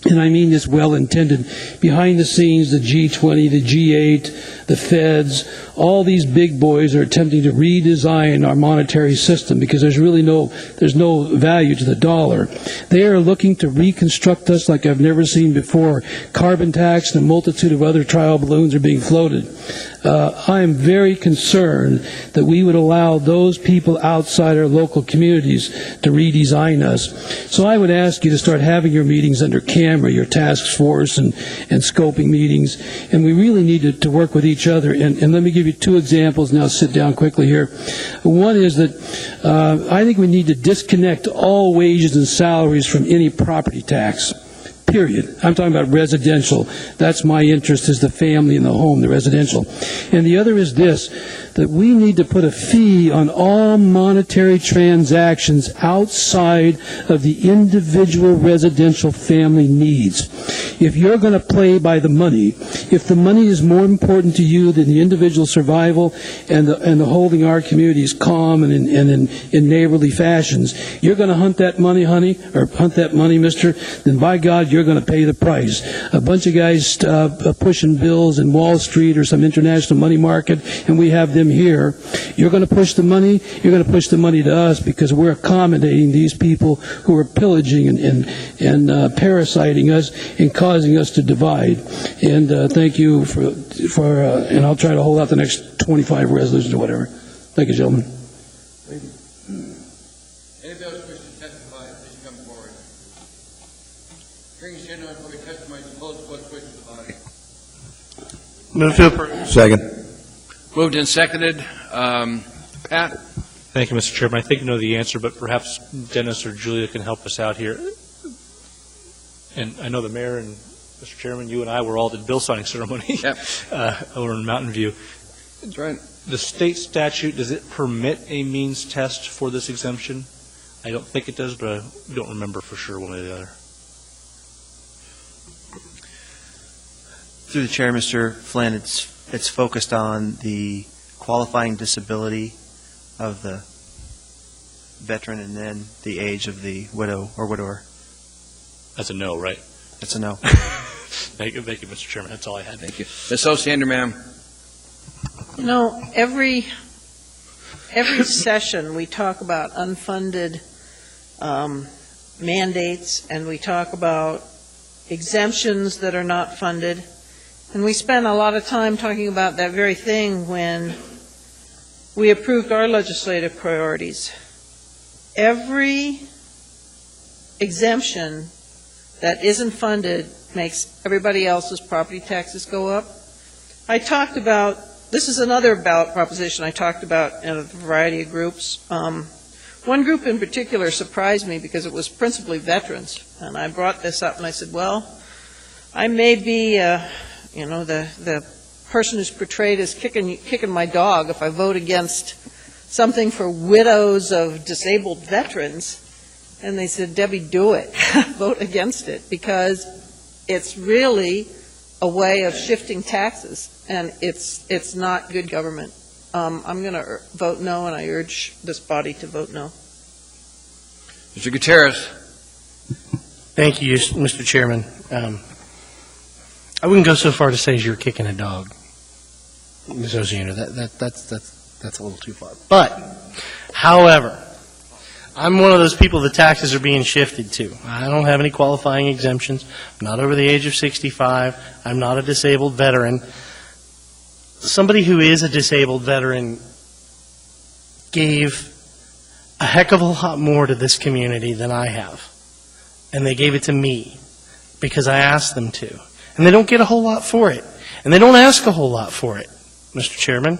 and I mean this well-intended, behind the scenes, the G20, the G8, the feds, all these big boys are attempting to redesign our monetary system because there's no value to the dollar. They are looking to reconstruct us like I've never seen before. Carbon tax and a multitude of other trial balloons are being floated. I am very concerned that we would allow those people outside our local communities to redesign us. So I would ask you to start having your meetings under camera, your task force and scoping meetings, and we really need to work with each other. And let me give you two examples, and I'll sit down quickly here. One is that I think we need to disconnect all wages and salaries from any property tax. Period. I'm talking about residential. That's my interest, is the family and the home, the residential. And the other is this, that we need to put a fee on all monetary transactions outside of the individual residential family needs. If you're going to play by the money, if the money is more important to you than the individual survival and the holding our communities calm and in neighborly fashions, you're going to hunt that money, honey, or hunt that money, mister, then by God, you're going to pay the price. A bunch of guys pushing bills in Wall Street or some international money market, and we have them here. You're going to push the money, you're going to push the money to us because we're accommodating these people who are pillaging and parasiting us and causing us to divide. And thank you for and I'll try to hold out the next 25 resolutions or whatever. Thank you, gentlemen. Anybody else wish to testify, please come forward. Hearing is on public testimony, suppose what's wish of the body. Move to approve. Second. Moved and seconded. Pat? Thank you, Mr. Chairman. I think I know the answer, but perhaps Dennis or Julia can help us out here. And I know the mayor and Mr. Chairman, you and I were all at the bill signing ceremony over in Mountain View. That's right. The state statute, does it permit a means test for this exemption? I don't think it does, but I don't remember for sure one way or the other. Through the chair, Mr. Flynn, it's focused on the qualifying disability of the veteran and then the age of the widow or widower. That's a no, right? That's a no. Thank you, Mr. Chairman. That's all I had. Thank you. Ms. Osiander, ma'am. You know, every session we talk about unfunded mandates, and we talk about exemptions that are not funded, and we spend a lot of time talking about that very thing when we approved our legislative priorities. Every exemption that isn't funded makes everybody else's property taxes go up. I talked about, this is another ballot proposition I talked about in a variety of groups. One group in particular surprised me because it was principally veterans, and I brought this up and I said, well, I may be, the person who's portrayed as kicking my dog if I vote against something for widows of disabled veterans. And they said, Debbie, do it. Vote against it, because it's really a way of shifting taxes, and it's not good government. I'm going to vote no, and I urge this body to vote no. Mr. Gutierrez. Thank you, Mr. Chairman. I wouldn't go so far to say as you're kicking a dog, Ms. Osiander. That's a little too far. But, however, I'm one of those people the taxes are being shifted to. I don't have any qualifying exemptions. I'm not over the age of 65. I'm not a disabled veteran. Somebody who is a disabled veteran gave a heck of a lot more to this community than I have. And they gave it to me because I asked them to. And they don't get a whole lot for it. And they don't ask a whole lot for it, Mr. Chairman.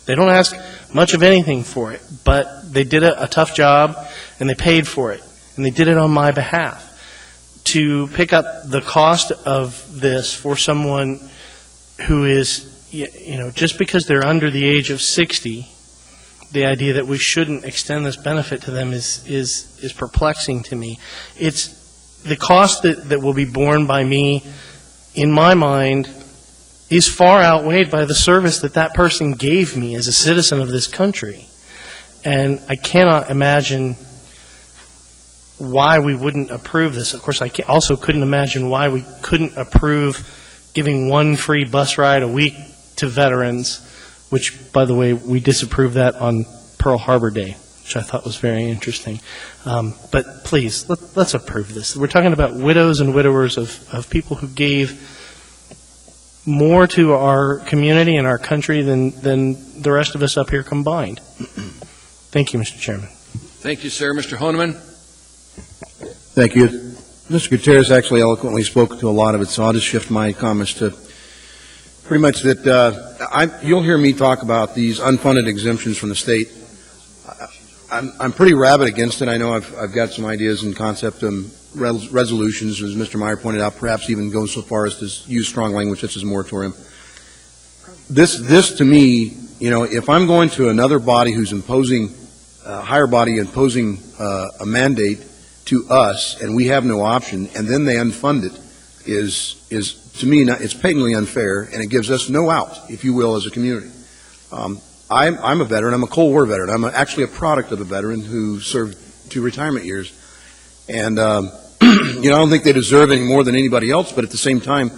They don't ask much of anything for it, but they did a tough job, and they paid for it, and they did it on my behalf. To pick up the cost of this for someone who is, just because they're under the age of 60, the idea that we shouldn't extend this benefit to them is perplexing to me. It's the cost that will be borne by me, in my mind, is far outweighed by the service that person gave me as a citizen of this country. And I cannot imagine why we wouldn't approve this. Of course, I also couldn't imagine why we couldn't approve giving one free bus ride a week to veterans, which, by the way, we disapproved that on Pearl Harbor Day, which I thought was very interesting. But please, let's approve this. We're talking about widows and widowers of people who gave more to our community and our country than the rest of us up here combined. Thank you, Mr. Chairman. Thank you, sir. Mr. Honeman? Thank you. Mr. Gutierrez actually eloquently spoke to a lot of it, so I'll just shift my comments to pretty much that you'll hear me talk about these unfunded exemptions from the state. I'm pretty rabid against it. I know I've got some ideas and concept resolutions, as Mr. Meyer pointed out, perhaps even go so far as to use strong language such as moratorium. This to me, if I'm going to another body who's imposing, a higher body imposing a mandate to us, and we have no option, and then they unfund it, is to me, it's patently unfair, and it gives us no out, if you will, as a community. I'm a veteran. I'm a Cold War veteran. I'm actually a product of a veteran who served 2 retirement years. And, I don't think they deserve any more than anybody else, but at the same time,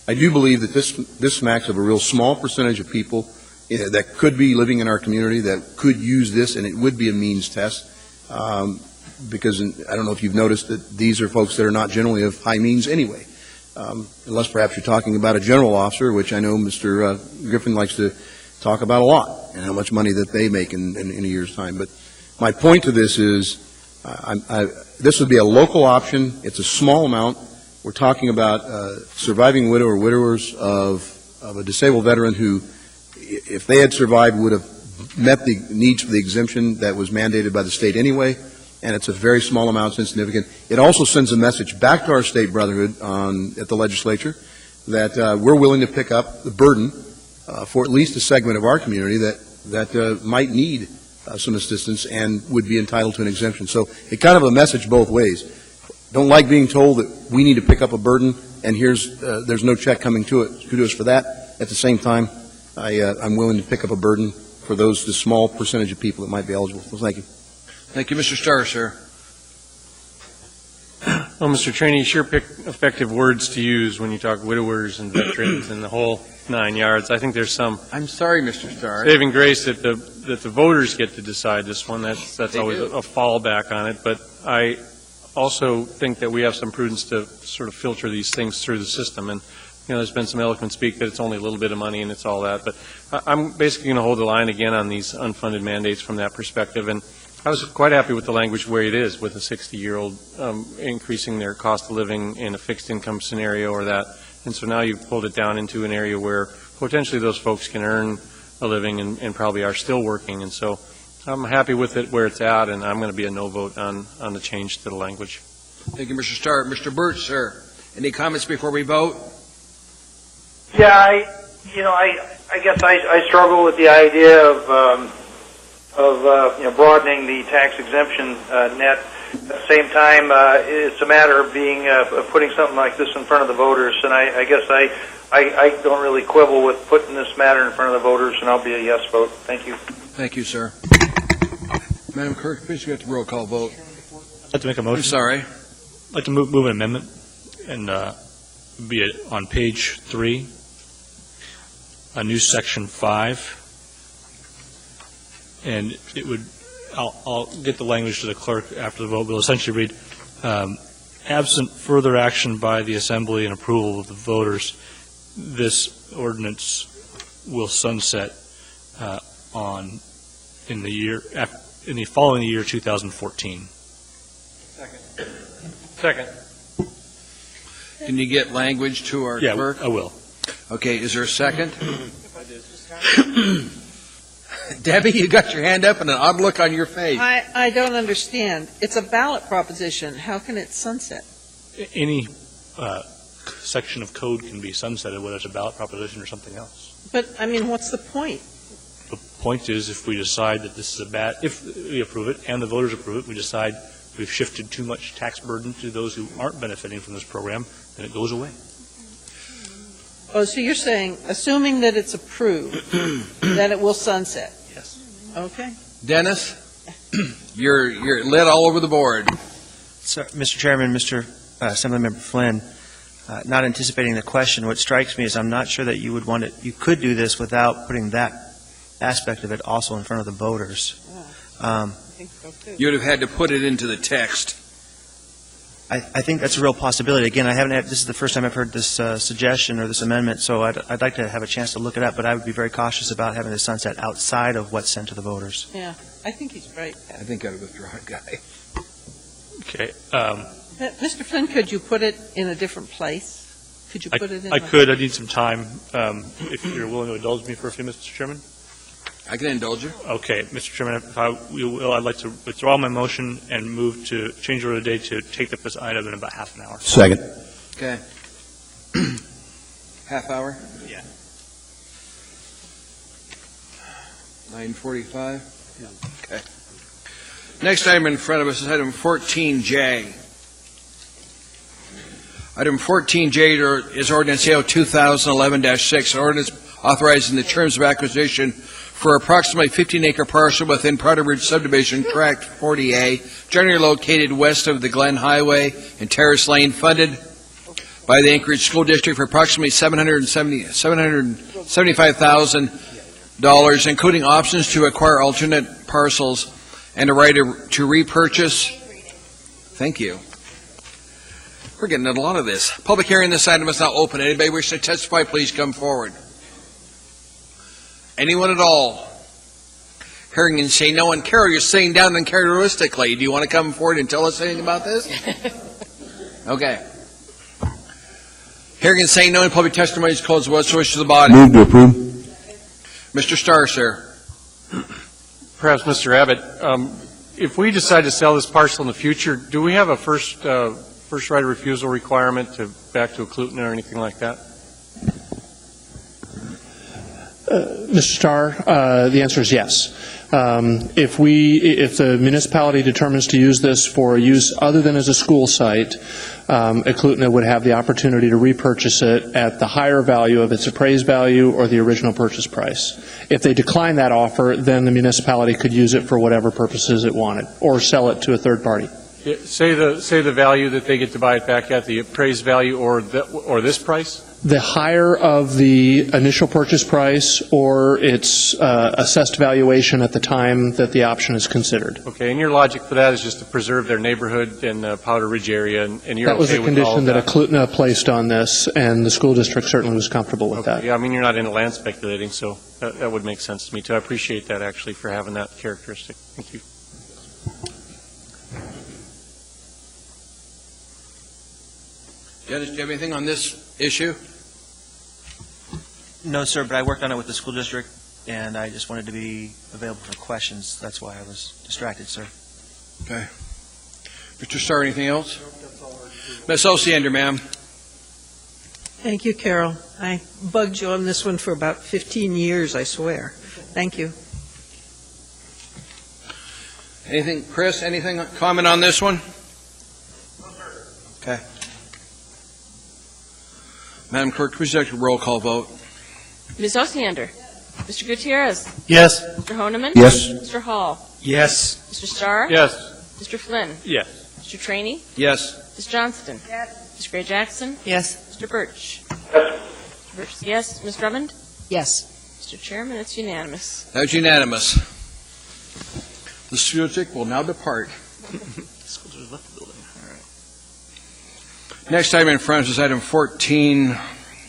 I do believe that this smacks of a real small percentage of people that could be living in our community that could use this, and it would be a means test. Because I don't know if you've noticed that these are folks that are not generally of high means anyway. Unless perhaps you're talking about a general officer, which I know Mr. Griffin likes to talk about a lot, and how much money that they make in a year's time. But my point to this is, this would be a local option. It's a small amount. We're talking about surviving widow or widowers of a disabled veteran who, if they had survived, would have met the needs for the exemption that was mandated by the state anyway. And it's a very small amount, it's insignificant. It also sends a message back to our state brotherhood at the legislature that we're willing to pick up the burden for at least a segment of our community that might need some assistance and would be entitled to an exemption. So it's kind of a message both ways. Don't like being told that we need to pick up a burden, and there's no check coming to us for that. At the same time, I'm willing to pick up a burden for the small percentage of people that might be eligible. So thank you. Thank you, Mr. Starr, sir. Well, Mr. Trainee, you sure pick effective words to use when you talk widowers and veterans and the whole 9 yards. I think there's some. I'm sorry, Mr. Starr. Saving grace that the voters get to decide this one. That's always a fallback on it. But I also think that we have some prudence to sort of filter these things through the system. And there's been some eloquent speak that it's only a little bit of money and it's all that. But I'm basically going to hold the line again on these unfunded mandates from that perspective. And I was quite happy with the language where it is, with a 60-year-old increasing their cost of living in a fixed income scenario or that. And so now you've pulled it down into an area where potentially those folks can earn a living and probably are still working. And so I'm happy with it where it's at, and I'm going to be a no vote on the change to the language. Thank you, Mr. Starr. Mr. Birch, sir. Any comments before we vote? Yeah, I guess I struggle with the idea of broadening the tax exemption net. At the same time, it's a matter of putting something like this in front of the voters, and I guess I don't really quibble with putting this matter in front of the voters, and I'll be a yes vote. Thank you. Thank you, sir. Madam Clerk, please get the roll call vote. I'd like to make a motion. I'm sorry. I'd like to move an amendment, and be it on page 3, a new section 5. And it would, I'll get the language to the clerk after the vote, but it'll essentially read, absent further action by the Assembly and approval of the voters, this ordinance will sunset in the following year 2014. Second. Can you get language to our clerk? Yeah, I will. Okay, is there a second? Debbie, you got your hand up and an odd look on your face. I don't understand. It's a ballot proposition. How can it sunset? Any section of code can be sunsetted, whether it's a ballot proposition or something else. But, what's the point? The point is, if we decide that this is if we approve it and the voters approve it, we decide we've shifted too much tax burden to those who aren't benefiting from this program, then it goes away. Oh, so you're saying, assuming that it's approved, that it will sunset? Yes. Okay. Dennis, you're lit all over the board. So, Mr. Chairman, Mr. Assemblymember Flynn, not anticipating the question, what strikes me is I'm not sure that you would want it, you could do this without putting that aspect of it also in front of the voters. I think so too. You would have had to put it into the text. I think that's a real possibility. Again, this is the first time I've heard this suggestion or this amendment, so I'd like to have a chance to look it up, but I would be very cautious about having the sunset outside of what's sent to the voters. Yeah, I think he's right. I think I would withdraw it, guy. Okay. Mr. Flynn, could you put it in a different place? Could you put it in? I could. I need some time. If you're willing to indulge me for a few minutes, Mr. Chairman. I can indulge you. Okay, Mr. Chairman, I'd like to withdraw my motion and move to change order today to take up this item in about half an hour. Second. Okay. Half hour? Yeah. 9:45? Yeah. Okay. Next item in front of us is item 14J. Item 14J is ordinance AO 2011-6, an ordinance authorizing the terms of acquisition for approximately 15-acre parcel within Prado Ridge subdivision, tract 40A, generally located west of the Glen Highway and Terrace Lane, funded by the Anchorage School District for approximately $775,000, including options to acquire alternate parcels and a right to repurchase. Thank you. We're getting at a lot of this. Public hearing on this item is now open. Anybody wishing to testify, please come forward. Anyone at all? Hearing and saying no. And Carol, you're sitting down uncharacteristically. Do you want to come forward and tell us anything about this? Okay. Hearing and saying no, and public testimony is closed. What's the wish of the body? Move to approve. Mr. Starr, sir. Perhaps Mr. Abbott, if we decide to sell this parcel in the future, do we have a first right of refusal requirement back to Eklutna or anything like that? Mr. Starr, the answer is yes. If the municipality determines to use this for a use other than as a school site, Eklutna would have the opportunity to repurchase it at the higher value of its appraised value or the original purchase price. If they decline that offer, then the municipality could use it for whatever purposes it wanted, or sell it to a third party. Say the value that they get to buy it back at, the appraised value or this price? The higher of the initial purchase price or its assessed valuation at the time that the option is considered. Okay, and your logic for that is just to preserve their neighborhood in the Powder Ridge area, and you're that was okay a with all condition of that Eklutna placed on this, and the school district certainly was comfortable with that. Yeah, I mean, you're not into land speculating, so that would make sense to me, too. I appreciate that, actually, for having that characteristic. Thank you. Dennis, do you have anything on this issue? No, sir, but I worked on it with the school district, and I just wanted to be available for questions. That's why I was distracted, sir. Okay. Mr. Starr, anything else? Ms. Osiander, ma'am. Thank you, Carol. I bugged you on this one for about 15 years, I swear. Thank you. Anything, Chris, anything, comment on this one? Okay. Madam Clerk, please take a roll call vote. Ms. Osiander. Mr. Gutierrez. Yes. Mr. Honeman. Yes. Mr. Hall. Yes. Mr. Starr. Yes. Mr. Flynn. Yes. Mr. Trainee. Yes. Ms. Johnston. Yes. Ms. Gray Jackson. Yes. Mr. Birch. Yes. Mr. Birch, yes. Ms. Drummond. Yes. Mr. Chairman, it's unanimous. That was unanimous. The school district will now depart. Next item in front of us is item 14.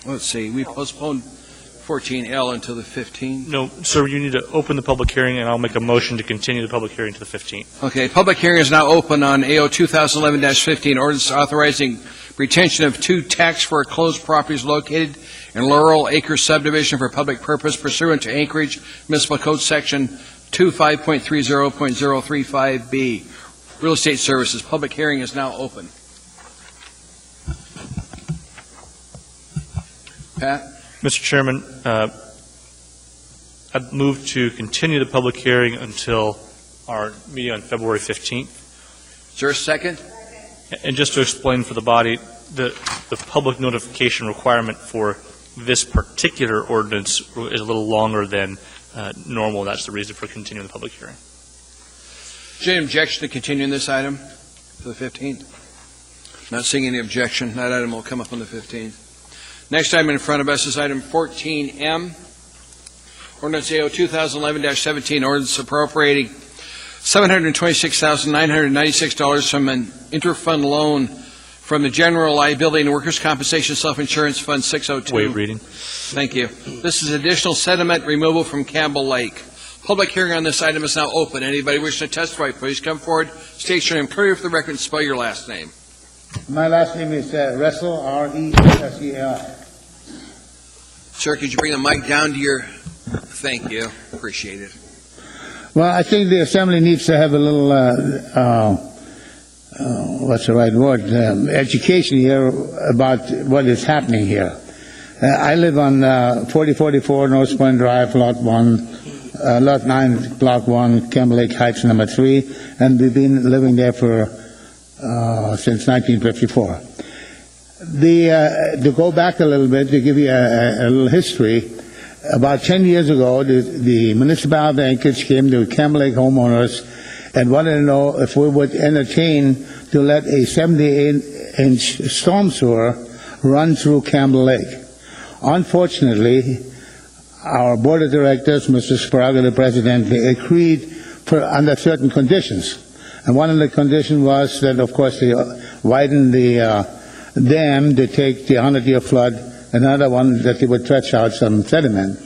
Let's see, we postponed 14L until the 15th. No, sir, you need to open the public hearing, and I'll make a motion to continue the public hearing to the 15th. Okay, public hearing is now open on AO 2011-15, ordinance authorizing retention of 2 tax foreclosed properties located in Laurel Acre subdivision for public purpose pursuant to Anchorage Municipal Code Section 25.30.035B. Real estate services. Public hearing is now open. Pat? Mr. Chairman, I'd move to continue the public hearing until our meeting on February 15th. Is there a second? And just to explain for the body, the public notification requirement for this particular ordinance is a little longer than normal. That's the reason for continuing the public hearing. Is there any objection to continuing this item? for the 15th? Not seeing any objection. That item will come up on the 15th. Next item in front of us is item 14M. Ordinance AO 2011-17, ordinance appropriating $726,996 from an interfund loan from the General Liability and Workers' Compensation Self-Insurance Fund 602. Waive reading. Thank you. This is additional sediment removal from Campbell Lake. Public hearing on this item is now open. Anybody wishing to testify, please come forward, state your name clearly for the record, and spell your last name. My last name is Russell, R-E-S-S-E-L. Sir, could you bring the mic down to your... Thank you. Appreciate it. Well, I think the Assembly needs to have a little, what's the right word, education here about what is happening here. I live on 4044 North Point Drive, Lot 9, Block 1, Campbell Lake Heights, number 3, and we've been living there for since 1954. To go back a little bit, to give you a little history, about 10 years ago, the municipal bankers came to Campbell Lake homeowners and wanted to know if we would entertain to let a 78-inch storm sewer run through Campbell Lake. Unfortunately, our board of directors, Mr. Sprague, the president, they agreed under certain conditions. And one of the conditions was that, of course, they widen the dam to take the 100-year flood. Another one that they would stretch out some sediment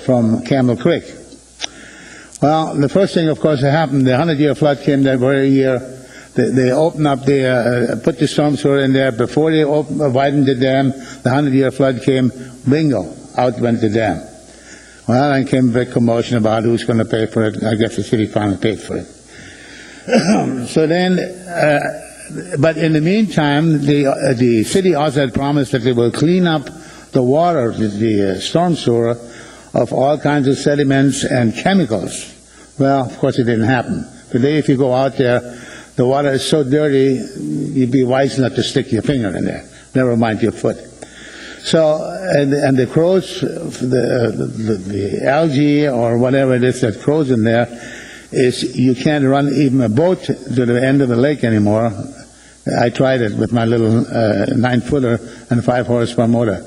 from Campbell Creek. Well, the first thing, of course, that happened, the 100-year flood came that very year. They opened up put the storm sewer in there. Before they widened the dam, the 100-year flood came, bingo, out went the dam. Well, then came a big commotion about who's going to pay for it. I guess the city finally paid for it. So then, but in the meantime, the city also had promised that they will clean up the water, the storm sewer, of all kinds of sediments and chemicals. Well, of course, it didn't happen. Today, if you go out there, the water is so dirty, you'd be wise not to stick your finger in there, never mind your foot. So, and the crows, the algae or whatever it is that grows in there, is you can't run even a boat to the end of the lake anymore. I tried it with my little 9-footer and 5-horsepower motor.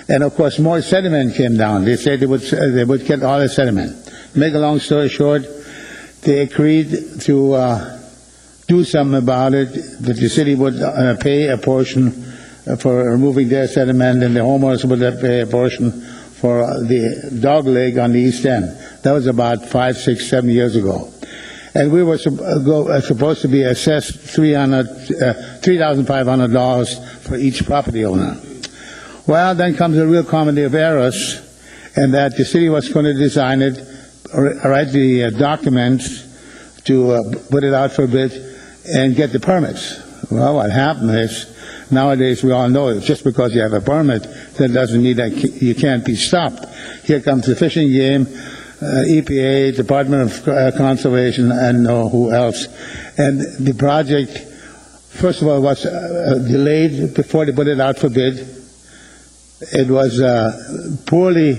And of course, more sediment came down. They said they would get all the sediment. Make a long story short, they agreed to do something about it, that the city would pay a portion for removing their sediment, and the homeowners would pay a portion for the dog leg on the east end. That was about 5, 6, 7 years ago. And we were supposed to be assessed $3,500 for each property owner. Well, then comes a real comedy of errors, and that the city was going to design it, write the documents to put it out for a bid and get the permits. Well, what happened is, nowadays we all know just because you have a permit, that doesn't mean that you can't be stopped. Here comes the Fish and Game, EPA, Department of Conservation, and who else. And the project, first of all, was delayed before they put it out for bid. It was poorly,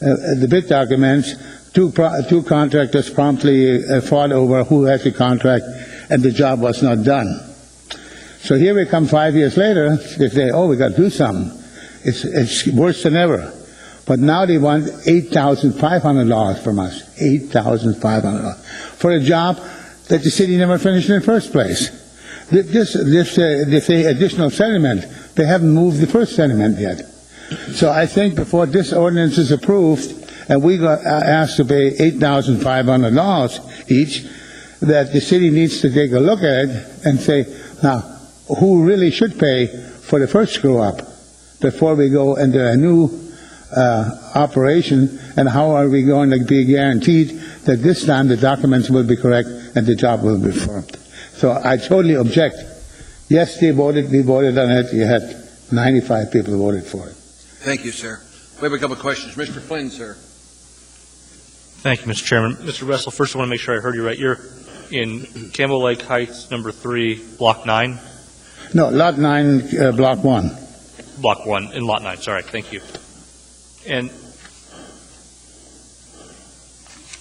the bid documents, two contractors promptly fought over who had the contract, and the job was not done. So here we come 5 years later, they say, oh, we got to do something. It's worse than ever. But now they want $8,500 from us, $8,500 for a job that the city never finished in the first place. This additional sediment, they haven't moved the first sediment yet. So I think before this ordinance is approved, and we got asked to pay $8,500 each, that the city needs to take a look at it and say, now, who really should pay for the first screw-up before we go into a new operation, and how are we going to be guaranteed that this time the documents will be correct and the job will be performed? So I totally object. Yes, we voted on it. You had 95 people who voted for it. Thank you, sir. We have a couple of questions. Mr. Flynn, sir. Thank you, Mr. Chairman. Mr. Russell, first I want to make sure I heard you right. You're in Campbell Lake Heights, number 3, Block 9? No, Lot 9, Block 1. Block 1, in Lot 9, sorry. Thank you. And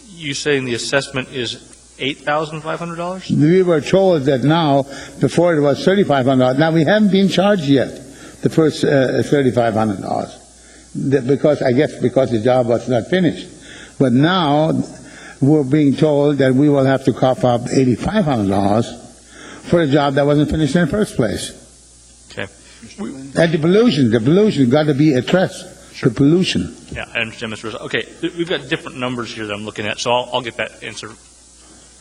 you saying the assessment is $8,500? We were told that now, before it was $3,500. Now, we haven't been charged yet, the first $3,500. Because the job was not finished. But now, we're being told that we will have to cough up $8,500 for a job that wasn't finished in the first place. Okay. And the pollution got to be addressed. Sure. The pollution. Yeah, I understand, Mr. Rizzo. Okay, we've got different numbers here that I'm looking at, so I'll get that answer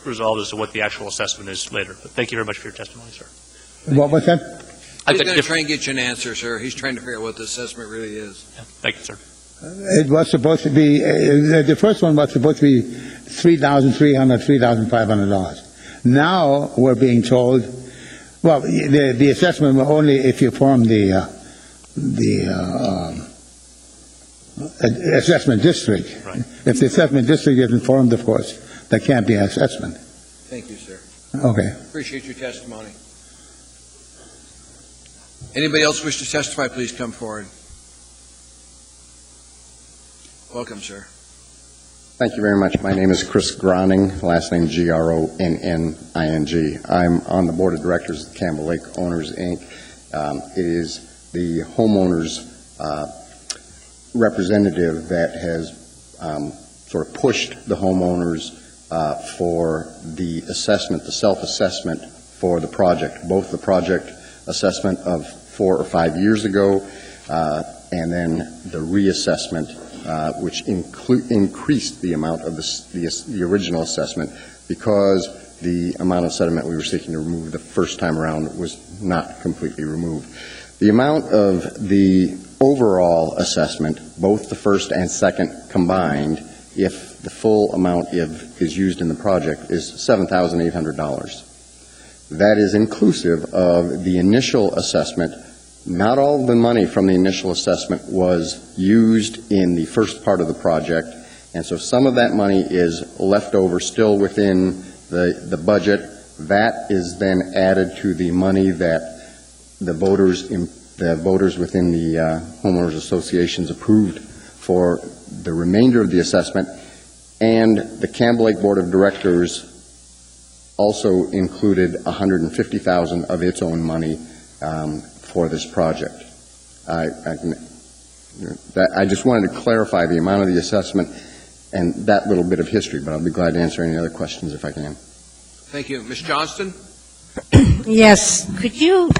resolved as to what the actual assessment is later. But thank you very much for your testimony, sir. What was that? He's going to try and get you an answer, sir. He's trying to figure out what the assessment really is. Yeah, thank you, sir. It was supposed to be, the first one was supposed to be $3,300, $3,500. Now we're being told, well, the assessment will only if you form the assessment district. Right. If the assessment district isn't formed, of course, there can't be an assessment. Thank you, sir. Okay. Appreciate your testimony. Anybody else wish to testify, please come forward. Welcome, sir. Thank you very much. My name is Chris Groning, last name Gronning. I'm on the board of directors of Campbell Lake Owners, Inc. It is the homeowners representative that has sort of pushed the homeowners for the assessment, the self-assessment for the project, both the project assessment of 4 or 5 years ago and then the reassessment, which increased the amount of the original assessment because the amount of sediment we were seeking to remove the first time around was not completely removed. The amount of the overall assessment, both the first and second combined, if the full amount is used in the project, is $7,800. That is inclusive of the initial assessment. Not all the money from the initial assessment was used in the first part of the project, and so some of that money is left over still within the budget. That is then added to the money that the voters within the homeowners associations approved for the remainder of the assessment, and the Campbell Lake Board of Directors also included $150,000 of its own money for this project. I just wanted to clarify the amount of the assessment and that little bit of history, but I'll be glad to answer any other questions if I can. Thank you. Ms. Johnston? Yes. Could you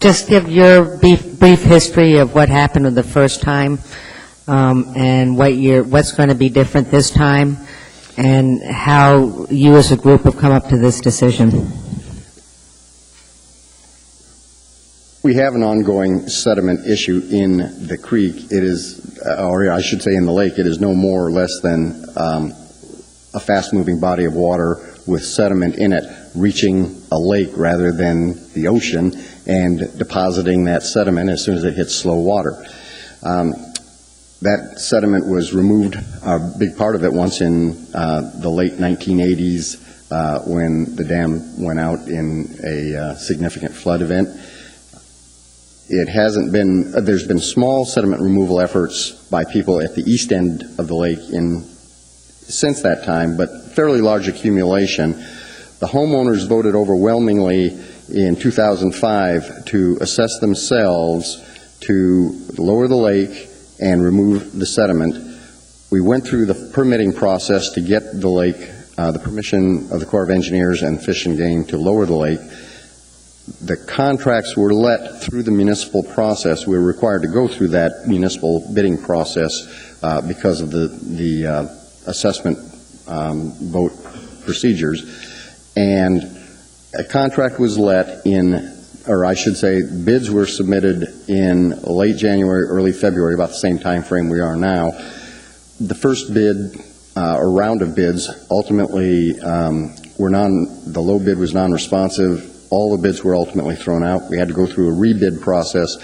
just give your brief history of what happened the first time and what's going to be different this time and how you as a group have come up to this decision? We have an ongoing sediment issue in the creek. It is, or I should say in the lake, it is no more or less than a fast-moving body of water with sediment in it reaching a lake rather than the ocean and depositing that sediment as soon as it hits slow water. That sediment was removed, a big part of it, once in the late 1980s when the dam went out in a significant flood event. It hasn't been, there's been small sediment removal efforts by people at the east end of the lake since that time, but fairly large accumulation. The homeowners voted overwhelmingly in 2005 to assess themselves to lower the lake and remove the sediment. We went through the permitting process to get the lake, the permission of the Corps of Engineers and Fish and Game to lower the lake. The contracts were let through the municipal process. We were required to go through that municipal bidding process because of the assessment vote procedures. And a contract was let in, or I should say, bids were submitted in late January, early February, about the same time frame we are now. The first bid, or round of bids, ultimately the low bid was non-responsive. All the bids were ultimately thrown out. We had to go through a rebid process.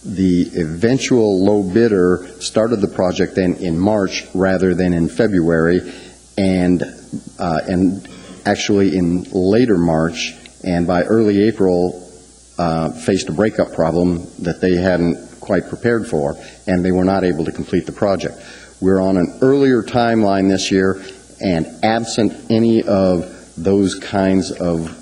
The eventual low bidder started the project then in March rather than in February, and actually in later March, and by early April faced a breakup problem that they hadn't quite prepared for, and they were not able to complete the project. We're on an earlier timeline this year, and absent any of those kinds of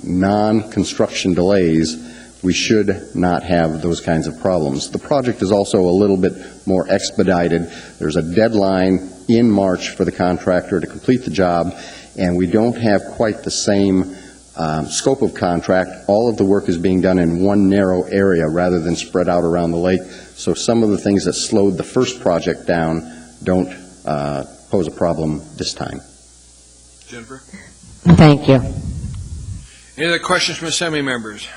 non-construction delays, we should not have those kinds of problems. The project is also a little bit more expedited. There's a deadline in March for the contractor to complete the job, and we don't have quite the same scope of contract. All of the work is being done in one narrow area rather than spread out around the lake. So some of the things that slowed the first project down don't pose a problem this time. Jennifer? Thank you. Any other questions from assembly members?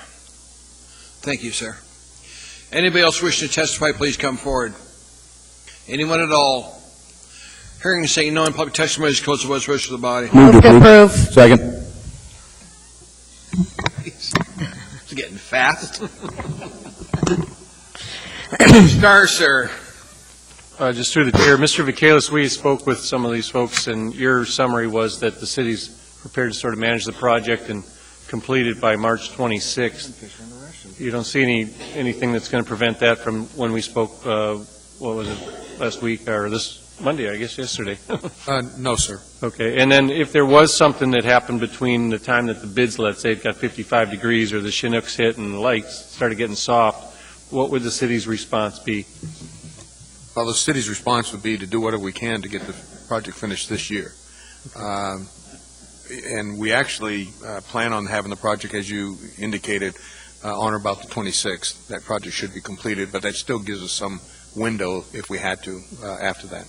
Thank you, sir. Anybody else wishing to testify, please come forward. Anyone at all? Hearing and saying no in public testimony is close to what's wish of the body. Move to approve. Second. It's getting fast. Star, sir. Just through the chair, Mr. Vacalis, we spoke with some of these folks, and your summary was that the city's prepared to sort of manage the project and complete it by March 26th. You don't see anything that's going to prevent that from when we spoke, what was it, last week, or this Monday, I guess, yesterday? No, sir. Okay, and then if there was something that happened between the time that the bids, let's say, it got 55 degrees, or the Chinooks hit and the lakes started getting soft, what would the city's response be? Well, the city's response would be to do whatever we can to get the project finished this year. And we actually plan on having the project, as you indicated, on or about the 26th. That project should be completed, but that still gives us some window if we had to after that.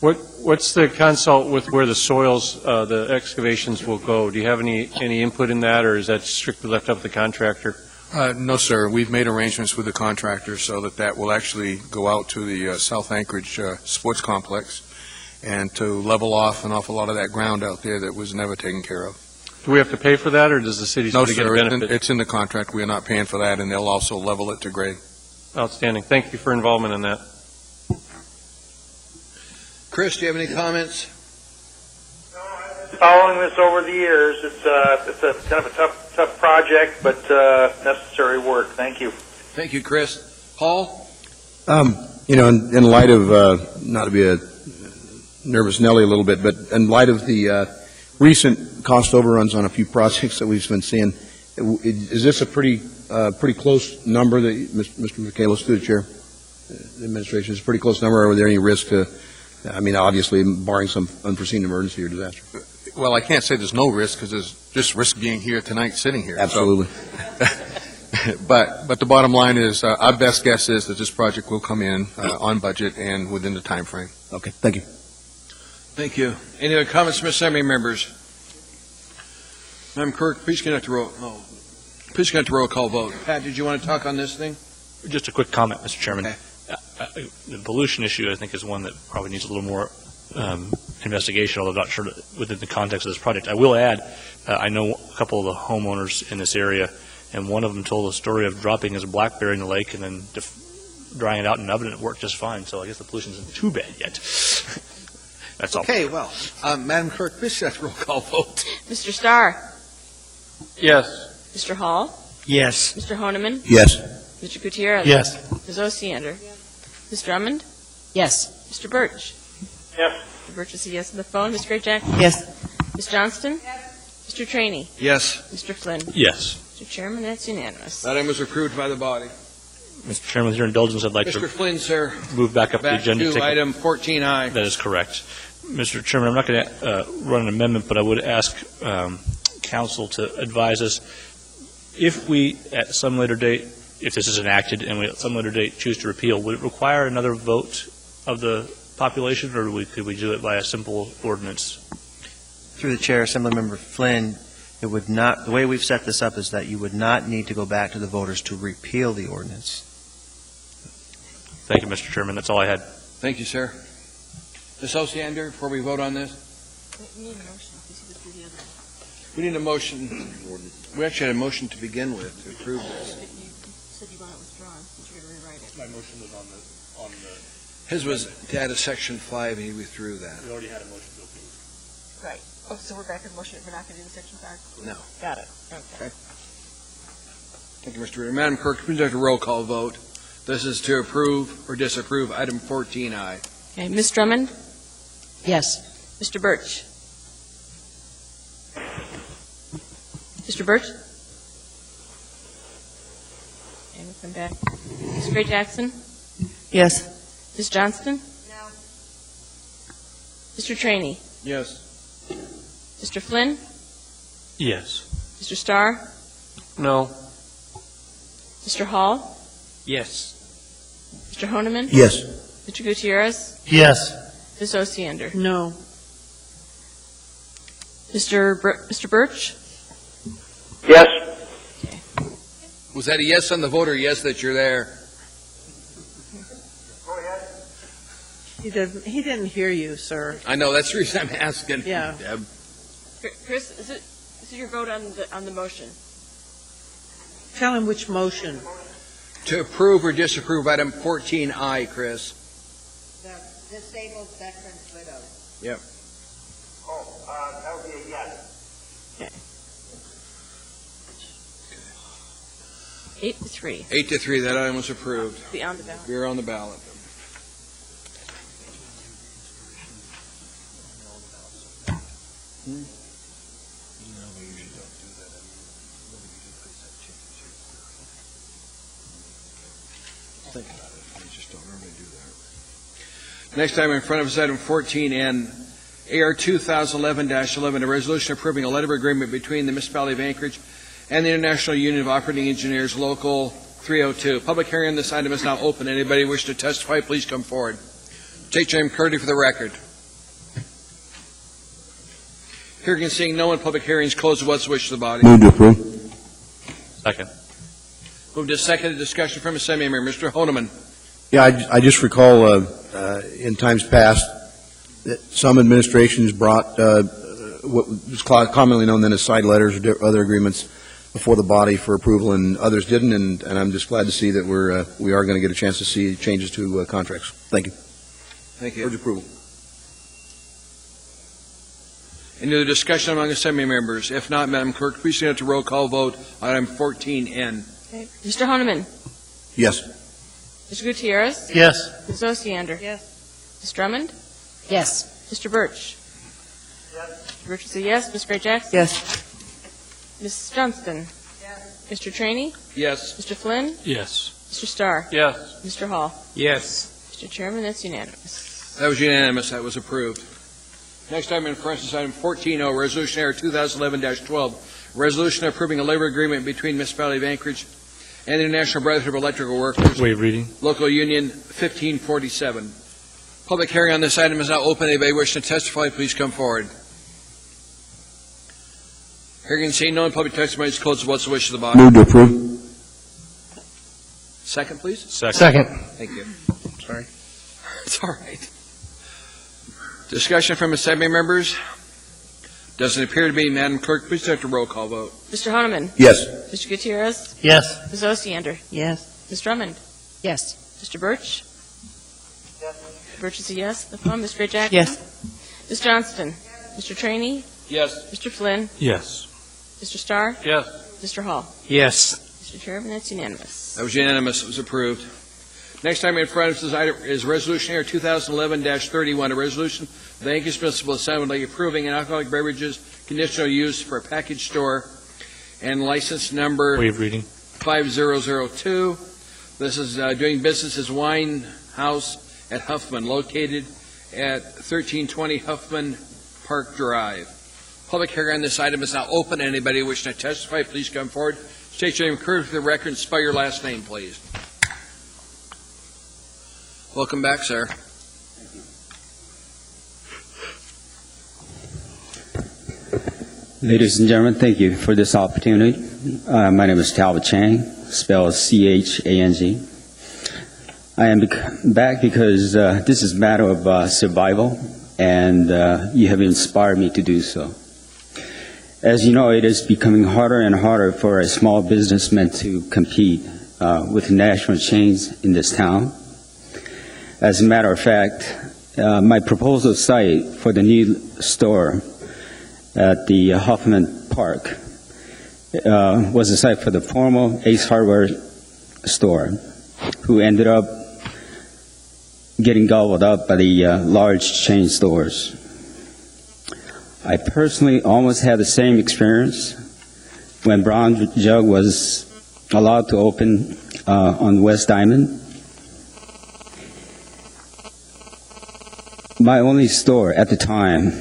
What's the consult with where the soils, the excavations will go? Do you have any input in that, or is that strictly left up to the contractor? No, sir. We've made arrangements with the contractor so that will actually go out to the South Anchorage Sports Complex and to level off an awful lot of that ground out there that was never taken care of. Do we have to pay for that, or does the city No, get a sir. benefit? It's in the contract. We are not paying for that, and they'll also level it to grade. Outstanding. Thank you for involvement in that. Chris, do you have any comments? Following this over the years, it's a kind of a tough project, but necessary work. Thank you. Thank you, Chris. Paul? In light of, not to be a nervous Nelly a little bit, but in light of the recent cost overruns on a few projects that we've been seeing, is this a pretty close number that Mr. Vacalis, through the chair, the administration, is a pretty close number? Or are there any risk to, obviously barring some unforeseen emergency or disaster? Well, I can't say there's no risk because there's just risk being here tonight, sitting here. Absolutely. So, but the bottom line is our best guess is that this project will come in on budget and within the time frame. Okay, thank you. Thank you. Any other comments from assembly members? Madam Clerk, please conduct a roll call vote. Pat, did you want to talk on this thing? Just a quick comment, Mr. Chairman. Okay. The pollution issue, I think, is one that probably needs a little more investigation, although I'm not sure that within the context of this project. I will add, I know a couple of the homeowners in this area, and one of them told a story of dropping his BlackBerry in the lake and then drying it out in an oven, and it worked just fine. So I guess the pollution isn't too bad yet. That's all. Okay, well, Madam Clerk, please conduct a roll call vote. Mr. Starr? Yes. Mr. Hall? Yes. Mr. Honeman? Yes. Mr. Gutierrez? Yes. Ms. Osiander? Ms. Drummond? Yes. Mr. Birch? Yes. Mr. Birch is a yes on the phone. Ms. Grayjack? Yes. Ms. Johnston? Yes. Mr. Trainee? Yes. Mr. Flynn? Yes. Mr. Chairman, that's unanimous. That item was approved by the body. Mr. Chairman, with your indulgence, I'd like Mr. to Flynn, sir. move back up the Back agenda. to item 14I. That is correct. Mr. Chairman, I'm not going to run an amendment, but I would ask council to advise us if we, at some later date, if this is enacted and we at some later date choose to repeal, would it require another vote of the population, or could we do it by a simple ordinance? Through the chair, Assemblymember Flynn, it would not, the way we've set this up is that you would not need to go back to the voters to repeal the ordinance. Thank you, Mr. Chairman. That's all I had. Thank you, sir. Ms. Osiander, before we vote on this? We need a motion. We actually had a motion to begin with to approve this. You said you want it withdrawn, since you're going to rewrite it. My motion was on the... His was to add a section 5, and he withdrew that. We already had a motion to approve. Right. Oh, so we're back to the motion. We're not going to do the section 5? No. Got it. Okay. Thank you, Mr. Reader. Madam Clerk, please conduct a roll call vote. This is to approve or disapprove item 14I. Okay. Ms. Drummond? Yes. Mr. Birch? Mr. Birch? And we'll come back. Ms. Gray Jackson? Yes. Ms. Johnston? No. Mr. Trainee? Yes. Mr. Flynn? Yes. Mr. Starr? No. Mr. Hall? Yes. Mr. Honeman? Yes. Mr. Gutierrez? Yes. Ms. Osiander? No. Mr. Birch? Yes. Was that a yes on the vote or yes that you're there? He didn't hear you, sir. I know, that's the reason I'm asking. Yeah. Deb. Chris, is it your vote on the motion? Tell him which motion. To approve or disapprove item 14I, Chris. The disabled veterans widows. Yep. Oh, that would be a yes. 8-3. 8-3, that item was approved. Be on the ballot. We're on the ballot. Next item in front of us, item 14N, AR 2011-11, a resolution approving a letter of agreement between the municipality of Anchorage and the International Union of Operating Engineers, Local 302. Public hearing on this item is now open. Anybody wish to testify, please come forward. State your name clearly for the record. Hearing and seeing no one, public hearing is closed. What's the wish of the body? Move to approve. Second. Move to second discussion from Assembly Member. Mr. Honeman. Yeah, I just recall in times past that some administrations brought what was commonly known then as side letters or other agreements before the body for approval, and others didn't, and I'm just glad to see that we are going to get a chance to see changes to contracts. Thank you. Thank you. Urge approval. Any other discussion among Assembly members? If not, Madam Clerk, please stand to roll call vote on item 14N. Okay. Mr. Honeman? Yes. Mr. Gutierrez? Yes. Ms. Osiander? Yes. Ms. Drummond? Yes. Mr. Birch? Yes. Mr. Birch is a yes. Ms. Gray Jackson? Yes. Ms. Johnston? Yes. Mr. Trainee? Yes. Mr. Flynn? Yes. Mr. Starr? Yes. Mr. Hall? Yes. Mr. Chairman, that's unanimous. That was unanimous. That was approved. Next item in front is item 14O, Resolution AR 2011-12, resolution approving a labor agreement between Municipality of Anchorage and the International Brotherhood of Electrical Workers, Waive reading. Local Union 1547. Public hearing on this item is now open. Anybody wishing to testify, please come forward. Hearing and seeing no one, public testimony is closed. What's the wish of the body? Move to approve. Second, please. Second. Thank you. Sorry. It's all right. Discussion from Assembly members? Doesn't appear to be. Madam Clerk, please take the roll call vote. Mr. Honeman? Yes. Mr. Gutierrez? Yes. Ms. Osiander? Yes. Ms. Drummond? Yes. Mr. Birch? Yes. Mr. Birch is a yes. The phone, Ms. Gray Jackson? Yes. Ms. Johnston? Mr. Trainee? Yes. Mr. Flynn? Yes. Mr. Starr? Yes. Mr. Hall? Yes. Mr. Chairman, that's unanimous. That was unanimous. It was approved. Next item in front of us is Resolution AR 2011-31, a resolution of the Anchorage Municipal Assembly approving an alcoholic beverages conditional use for a package store and license number Waive reading. 5002. This is doing business as Wine House at Huffman, located at 1320 Huffman Park Drive. Public hearing on this item is now open. Anybody wishing to testify, please come forward. State your name clearly for the record and spell your last name, please. Welcome back, sir. Ladies and gentlemen, thank you for this opportunity. My name is Talbot Chang, spelled C-H-A-N-G. I am back because this is a matter of survival, and you have inspired me to do so. As you know, it is becoming harder and harder for a small businessman to compete with national chains in this town. As a matter of fact, my proposal site for the new store at the Huffman Park was a site for the former Ace Hardware store, who ended up getting gobbled up by the large chain stores. I personally almost had the same experience when Brown Jug was allowed to open on West Diamond. My only store at the time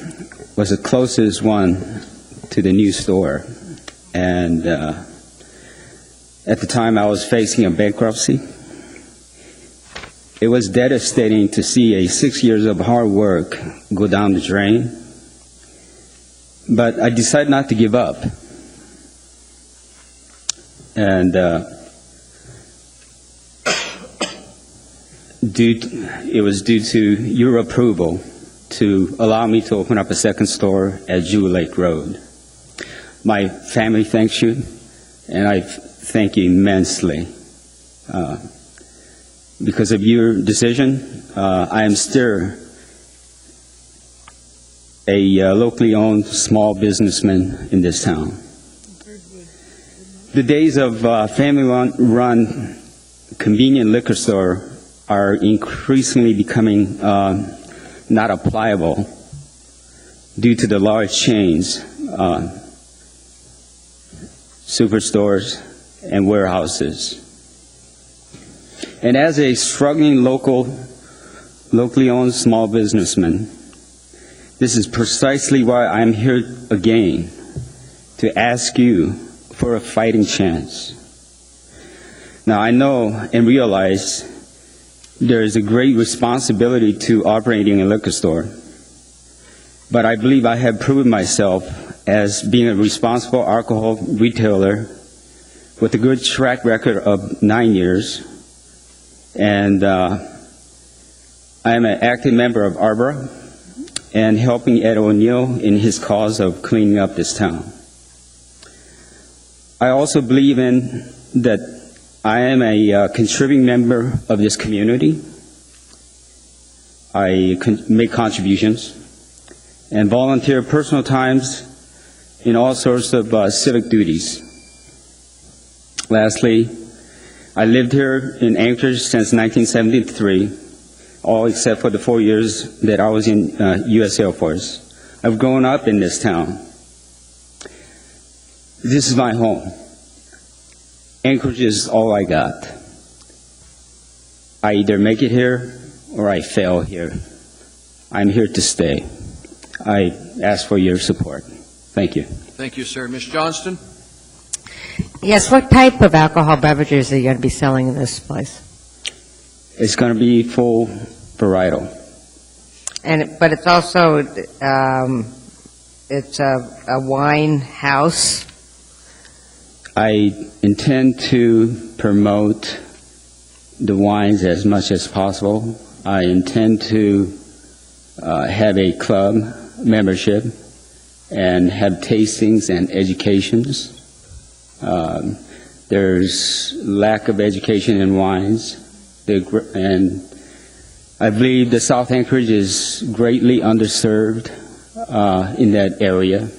was the closest one to the new store. And at the time I was facing a bankruptcy. It was devastating to see 6 years of hard work go down the drain. But I decided not to give up. And it was due to your approval to allow me to open up a second store at Jewel Lake Road. My family thanks you, and I thank you immensely. Because of your decision, I am still a locally owned small businessman in this town. The days of family-run convenient liquor store are increasingly becoming not applicable due to the large chains, superstores, and warehouses. And as a struggling locally owned small businessman, this is precisely why I'm here again, to ask you for a fighting chance. Now, I know and realize there is a great responsibility to operating a liquor store, but I believe I have proven myself as being a responsible alcohol retailer with a good track record of 9 years, and I am an active member of Arbor and helping Ed O'Neill in his cause of cleaning up this town. I also believe in that I am a contributing member of this community. I make contributions and volunteer personal times in all sorts of civic duties. Lastly, I lived here in Anchorage since 1973, all except for the 4 years that I was in U.S. Air Force. I've grown up in this town. This is my home. Anchorage is all I got. I either make it here or I fail here. I'm here to stay. I ask for your support. Thank you. Thank you, sir. Ms. Johnston? Yes, what type of alcohol beverages are you going to be selling in this place? It's going to be full varietal. But it's also, it's a wine house. I intend to promote the wines as much as possible. I intend to have a club membership and have tastings and educations. There's lack of education in wines, and I believe the South Anchorage is greatly underserved in that area.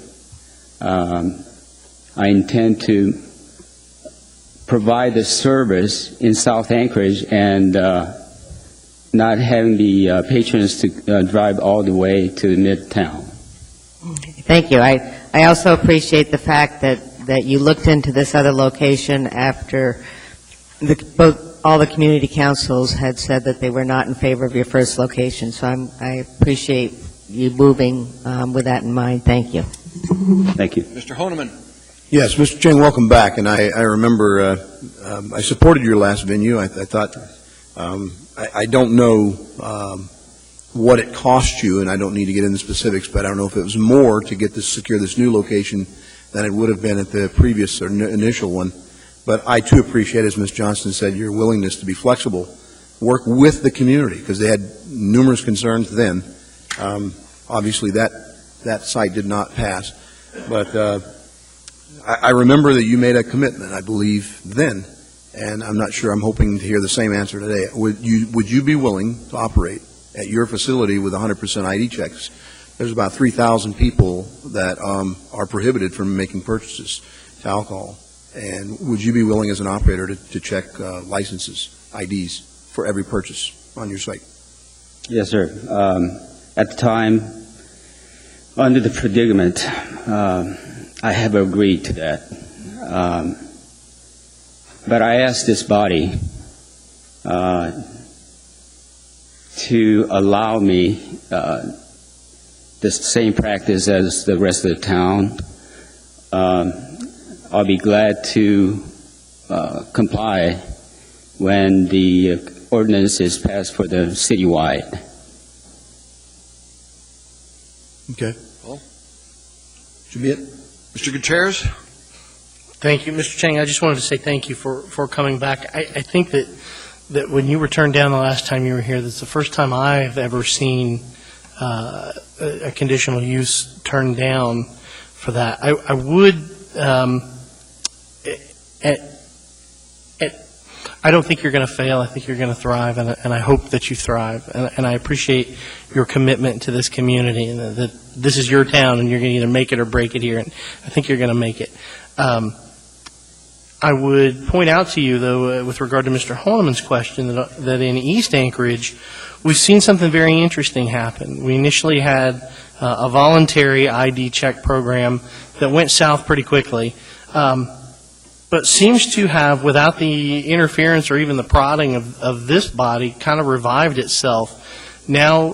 I intend to provide the service in South Anchorage and not having the patrons to drive all the way to Midtown. Thank you. I also appreciate the fact that you looked into this other location after all the community councils had said that they were not in favor of your first location. So I appreciate you moving with that in mind. Thank you. Thank you. Mr. Honeman? Yes, Mr. Chang, welcome back. And I remember I supported your last venue. I thought, I don't know what it cost you, and I don't need to get into specifics, but I don't know if it was more to secure this new location than it would have been at the previous or initial one. But I, too, appreciate, as Ms. Johnston said, your willingness to be flexible, work with the community, because they had numerous concerns then. Obviously, that site did not pass. But I remember that you made a commitment, I believe, then, and I'm not sure I'm hoping to hear the same answer today. Would you be willing to operate at your facility with 100% ID checks? There's about 3,000 people that are prohibited from making purchases to alcohol. And would you be willing as an operator to check licenses, IDs, for every purchase on your site? Yes, sir. At the time, under the predicament, I have agreed to that. But I asked this body to allow me the same practice as the rest of the town. I'll be glad to comply when the ordinance is passed for the citywide. Okay. Well, should be it. Mr. Gutierrez? Thank you, Mr. Chang. I just wanted to say thank you for coming back. I think that when you were turned down the last time you were here, that's the first time I've ever seen a conditional use turned down for that. I would, I don't think you're going to fail. I think you're going to thrive, and I hope that you thrive. And I appreciate your commitment to this community, and that this is your town, and you're going to either make it or break it here. And I think you're going to make it. I would point out to you, though, with regard to Mr. Honeman's question, that in East Anchorage, we've seen something very interesting happen. We initially had a voluntary ID check program that went south pretty quickly, but seems to have, without the interference or even the prodding of this body, kind of revived itself. Now,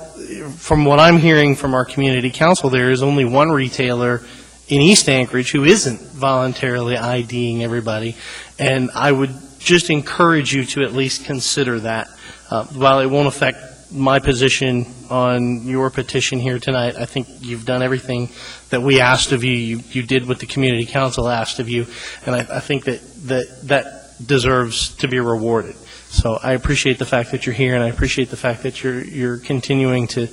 from what I'm hearing from our community council, there is only one retailer in East Anchorage who isn't voluntarily IDing everybody, and I would just encourage you to at least consider that. While it won't affect my position on your petition here tonight, I think you've done everything that we asked of you. You did what the community council asked of you, and I think that deserves to be rewarded. So I appreciate the fact that you're here, and I appreciate the fact that you're continuing to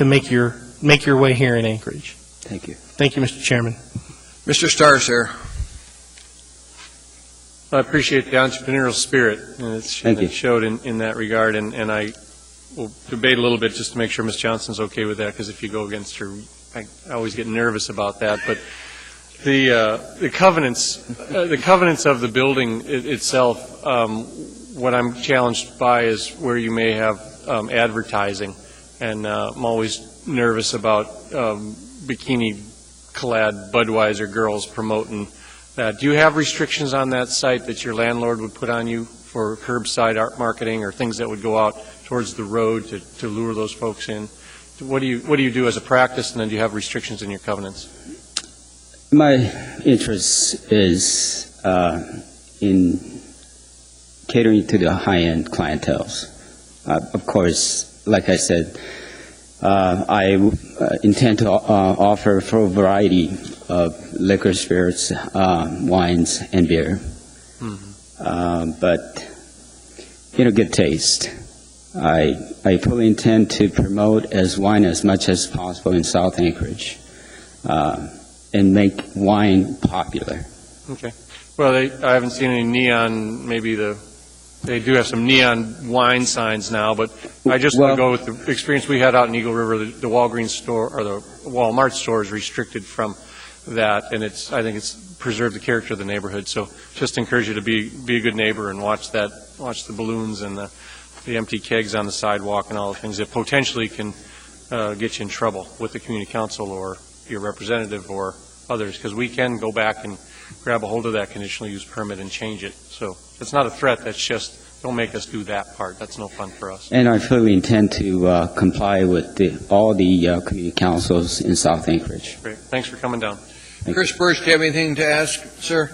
make your way here in Anchorage. Thank you. Thank you, Mr. Chairman. Mr. Starr, sir. I appreciate the entrepreneurial spirit, and it showed in that regard, and I will debate a little bit just to make sure Ms. Johnson's okay with that, because if you go against her, I always get nervous about that. But the covenants of the building itself, what I'm challenged by is where you may have advertising, and I'm always nervous about bikini-clad Budweiser girls promoting that. Do you have restrictions on that site that your landlord would put on you for curbside art marketing or things that would go out towards the road to lure those folks in? What do you do as a practice, and then do you have restrictions in your covenants? My interest is in catering to the high-end clienteles. Of course, like I said, I intend to offer for a variety of liquor, spirits, wines, and beer. But good taste. I fully intend to promote wine as much as possible in South Anchorage, and make wine popular. Okay. Well, I haven't seen any neon. They do have some neon wine signs now, but I just want to go with the experience we had out in Eagle River. The Walgreens store or the Walmart store is restricted from that, and I think it's preserved the character of the neighborhood. So just encourage you to be a good neighbor and watch the balloons and the empty kegs on the sidewalk and all the things that potentially can get you in trouble with the community council or your representative or others, because we can go back and grab a hold of that conditional use permit and change it. So it's not a threat. That's just, don't make us do that part. That's no fun for us. And I fully intend to comply with all the community councils in South Anchorage. Great. Thanks for coming down. Chris Birch, do you have anything to ask, sir?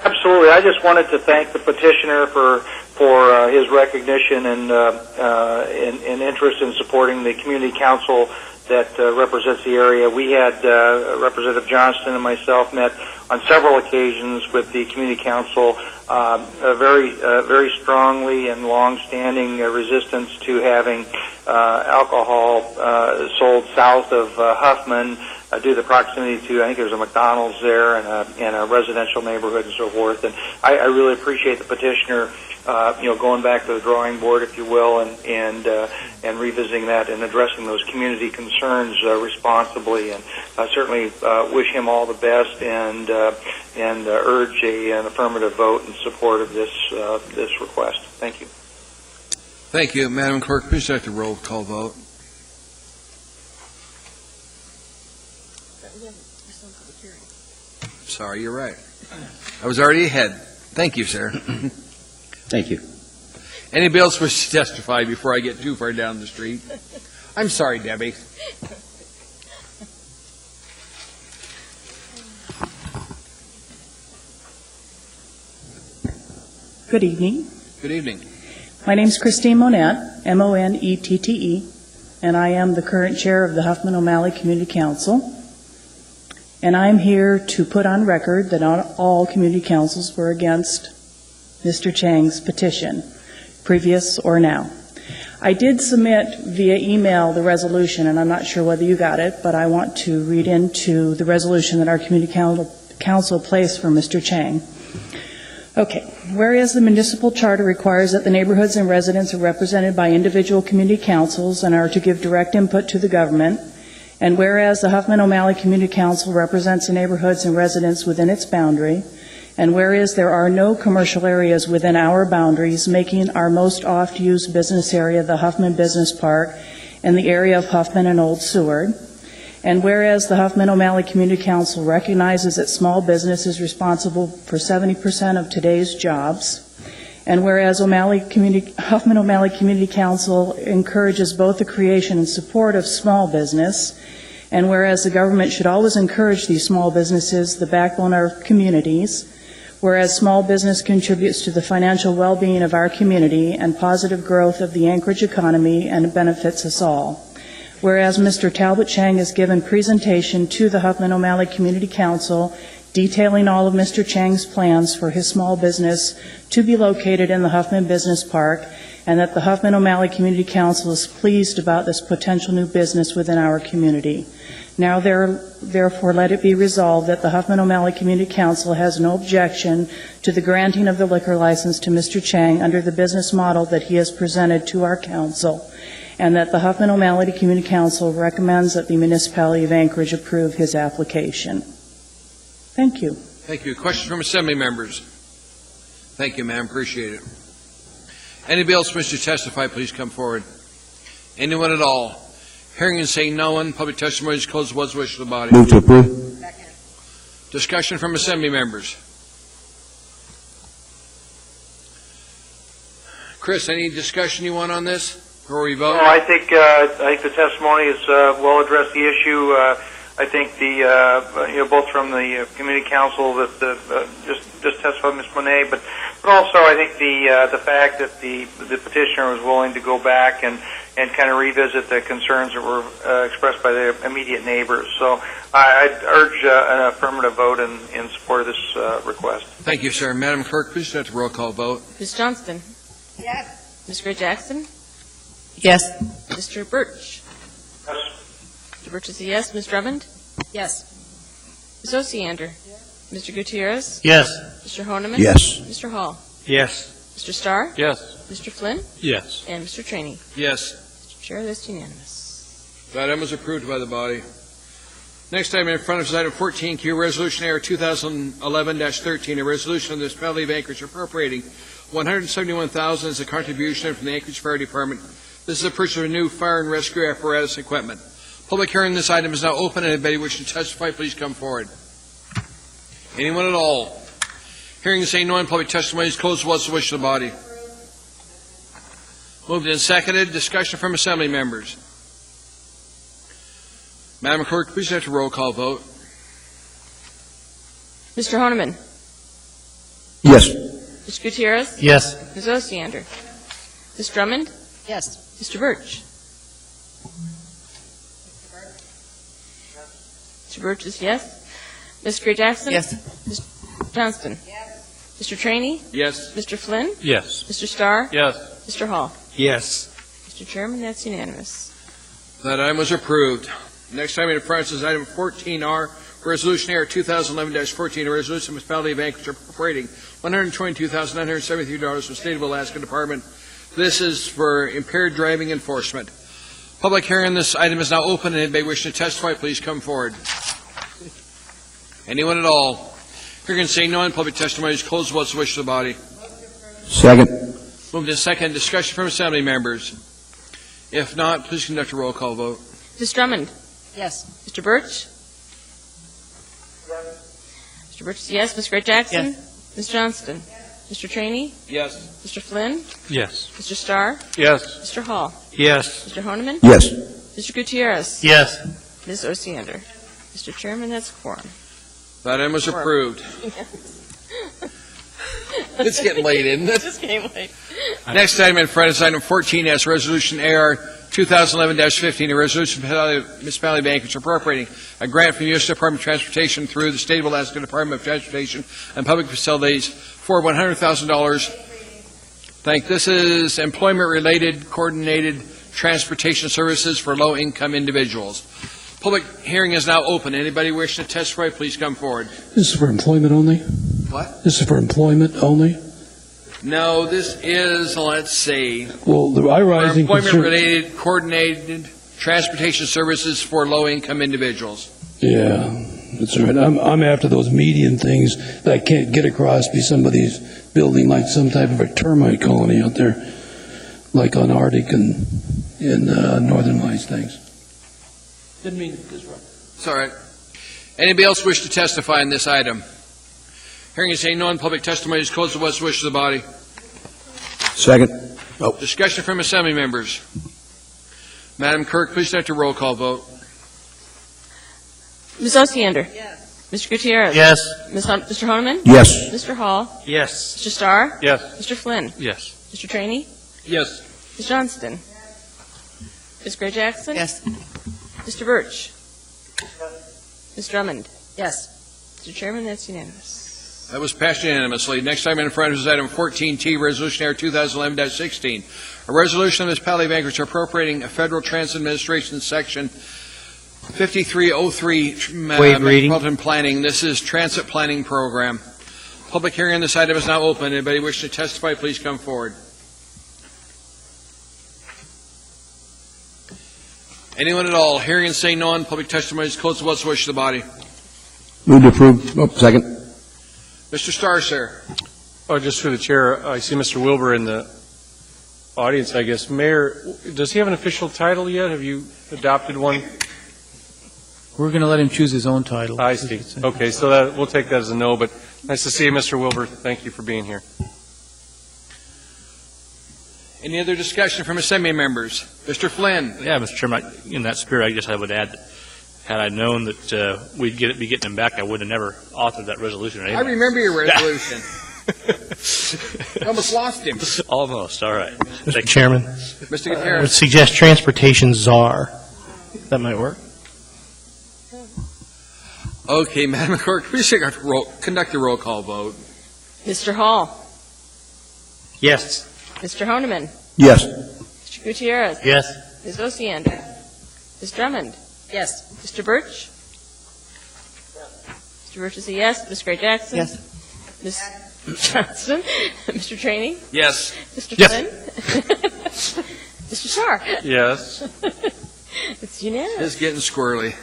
Absolutely. I just wanted to thank the petitioner for his recognition and interest in supporting the community council that represents the area. We had Representative Johnston and myself met on several occasions with the community council, very strongly and long-standing resistance to having alcohol sold south of Huffman due to the proximity to, I think there's a McDonald's there and a residential neighborhood and so forth. And I really appreciate the petitioner going back to the drawing board, if you will, and revisiting that and addressing those community concerns responsibly. And I certainly wish him all the best and urge an affirmative vote in support of this request. Thank you. Thank you, Madam Clerk. Please take the roll call vote. We have a public hearing. Sorry, you're right. I was already ahead. Thank you, sir. Thank you. Anybody else wish to testify before I get too far down the street? I'm sorry, Debbie. Good evening. Good evening. My name is Christine Monette, Monette, and I am the current chair of the Huffman O'Malley Community Council. And I'm here to put on record that not all community councils were against Mr. Chang's petition, previous or now. I did submit via email the resolution, and I'm not sure whether you got it, but I want to read into the resolution that our community council placed for Mr. Chang. Okay. Whereas the municipal charter requires that the neighborhoods and residents are represented by individual community councils and are to give direct input to the government, and whereas the Huffman O'Malley Community Council represents the neighborhoods and residents within its boundary, and whereas there are no commercial areas within our boundaries, making our most oft-used business area the Huffman Business Park and the area of Huffman and Old Seward, and whereas the Huffman O'Malley Community Council recognizes that small business is responsible for 70% of today's jobs, and whereas Huffman O'Malley Community Council encourages both the creation and support of small business, and whereas the government should always encourage these small businesses, the backbone of our communities, whereas small business contributes to the financial well-being of our community and positive growth of the Anchorage economy and benefits us all. Whereas Mr. Talbot Chang has given presentation to the Huffman O'Malley Community Council detailing all of Mr. Chang's plans for his small business to be located in the Huffman Business Park, and that the Huffman O'Malley Community Council is pleased about this potential new business within our community. Now, therefore, let it be resolved that the Huffman O'Malley Community Council has no objection to the granting of the liquor license to Mr. Chang under the business model that he has presented to our council, and that the Huffman O'Malley Community Council recommends that the municipality of Anchorage approve his application. Thank you. Thank you. Questions from Assembly members? Thank you, ma'am. Appreciate it. Anybody else wish to testify, please come forward. Anyone at all? Hearing and seeing no one, public testimony is closed. What's the wish of the body? Move to approve. Discussion from Assembly members. Chris, any discussion you want on this before we vote? No, I think the testimony has well addressed the issue. I think the both from the community council that just testified, Ms. Monet, but also I think the fact that the petitioner was willing to go back and kind of revisit the concerns that were expressed by the immediate neighbors. So I'd urge an affirmative vote in support of this request. Thank you, sir. Madam Clerk, please start the roll call vote. Ms. Johnston? Yes. Ms. Gray-Jackson? Yes. Mr. Birch? Yes. Mr. Birch is a yes. Ms. Drummond? Yes. Ms. Osiander? Mr. Gutierrez? Yes. Mr. Honeman? Yes. Mr. Hall? Yes. Mr. Starr? Yes. Mr. Flynn? Yes. And Mr. Trainee? Yes. Mr. Chair, that's unanimous. That item was approved by the body. Next item in front of us is item 14, Q Resolution Error 2011-13, a resolution of the municipality of Anchorage appropriating $171,000 as a contribution from the Anchorage Fire Department. This is a purchase of a new fire and rescue apparatus equipment. Public hearing on this item is now open. Anybody wishing to testify, please come forward. Anyone at all? Hearing and saying no one, public testimony is closed. What's the wish of the body? Moved and seconded. Discussion from Assembly members. Madam Clerk, please have a roll call vote. Mr. Honeman? Yes. Mr. Gutierrez? Yes. Ms. Osiander? Ms. Drummond? Yes. Mr. Birch? Mr. Birch is yes. Ms. Gray-Jackson? Yes. Ms. Johnston? Yes. Mr. Trainee? Yes. Mr. Flynn? Yes. Mr. Starr? Yes. Mr. Hall? Yes. Mr. Chairman, that's unanimous. That item was approved. Next item in front of us is item 14R, Resolution Error 2011-14, a resolution of the municipality of Anchorage appropriating $122,973 from the State of Alaska Department. This is for impaired driving enforcement. Public hearing on this item is now open. Anybody wishing to testify, please come forward. Anyone at all? Hearing and seeing no one, public testimony is closed. What's the wish of the body? Second. Moved to second. Discussion from Assembly members. If not, please conduct a roll call vote. Ms. Drummond? Yes. Mr. Birch? Mr. Birch is a yes. Ms. Gray Jackson? Ms. Johnston? Mr. Trainee? Yes. Mr. Flynn? Yes. Mr. Starr? Yes. Mr. Hall? Yes. Mr. Honeman? Yes. Mr. Gutierrez? Yes. Ms. Osiander? Mr. Chairman, that's quorum. That item was approved. It's getting late, isn't it? Just came late. Next item in front is item 14S, Resolution AR 2011-15, a resolution of the Municipality Bank which appropriating a grant from the U.S. Department of Transportation through the State of Alaska Department of Transportation and Public Facilities for $100,000. This is employment-related coordinated transportation services for low-income individuals. Public hearing is now open. Anybody wishing to testify, please come forward. This is for employment only? What? This is for employment only? No, this is, let's see, Well, the rising concern... employment-related coordinated transportation services for low-income individuals. Yeah, that's right. I'm after those median things that I can't get across be somebody's building like some type of a termite colony out there, like on Arctic and in Northern Lights things. Didn't mean to disrupt. It's all right. Anybody else wish to testify on this item? Hearing and saying none, public testimony is closed to what's the wish of the body. Second. Discussion from assembly members. Madam Clerk, please conduct a roll call vote. Ms. Osiander? Yes. Mr. Gutierrez? Yes. Mr. Honeman? Yes. Mr. Hall? Yes. Mr. Starr? Yes. Mr. Flynn? Yes. Mr. Trainee? Yes. Ms. Johnston? Ms. Gray Jackson? Yes. Mr. Birch? Ms. Drummond? Yes. Mr. Chairman, that's unanimous. That was passed unanimously. Next item in front is item 14T, Resolution AR 2011-16, a resolution of the Municipality of Anchorage appropriating a Federal Transit Administration Section 5303 Metropolitan Planning. This is Transit Planning Program. Public hearing on this item is now open. Anybody wishing to testify, please come forward. Anyone at all? Hearing and saying none, public testimony is closed to what's the wish of the body. Move to approve. Second. Mr. Starr, sir. Oh, just through the chair, I see Mr. Wilbur in the audience, I guess. Mayor, does he have an official title yet? Have you adopted one? We're going to let him choose his own title. I see. Okay, so we'll take that as a no, but nice to see you, Mr. Wilbur. Thank you for being here. Any other discussion from assembly members? Mr. Flynn. Yeah, Mr. Chairman, in that spirit, I guess I would add, had I known that we'd be getting him back, I would have never authored that resolution. I remember your resolution. You almost lost him. Almost, all right. Mr. Chairman, Mr. I would Gutierrez. suggest transportation czar. That might work. Okay, Madam Clerk, please conduct a roll call vote. Mr. Hall? Yes. Mr. Honeman? Yes. Mr. Gutierrez? Yes. Ms. Osiander? Ms. Drummond? Yes. Mr. Birch? Mr. Birch is a yes. Ms. Gray Jackson? Yes. Ms. Johnston? Mr. Trainee? Yes. Mr. Yes. Flynn? Mr. Starr? Yes. It's unanimous. It's getting squirrely.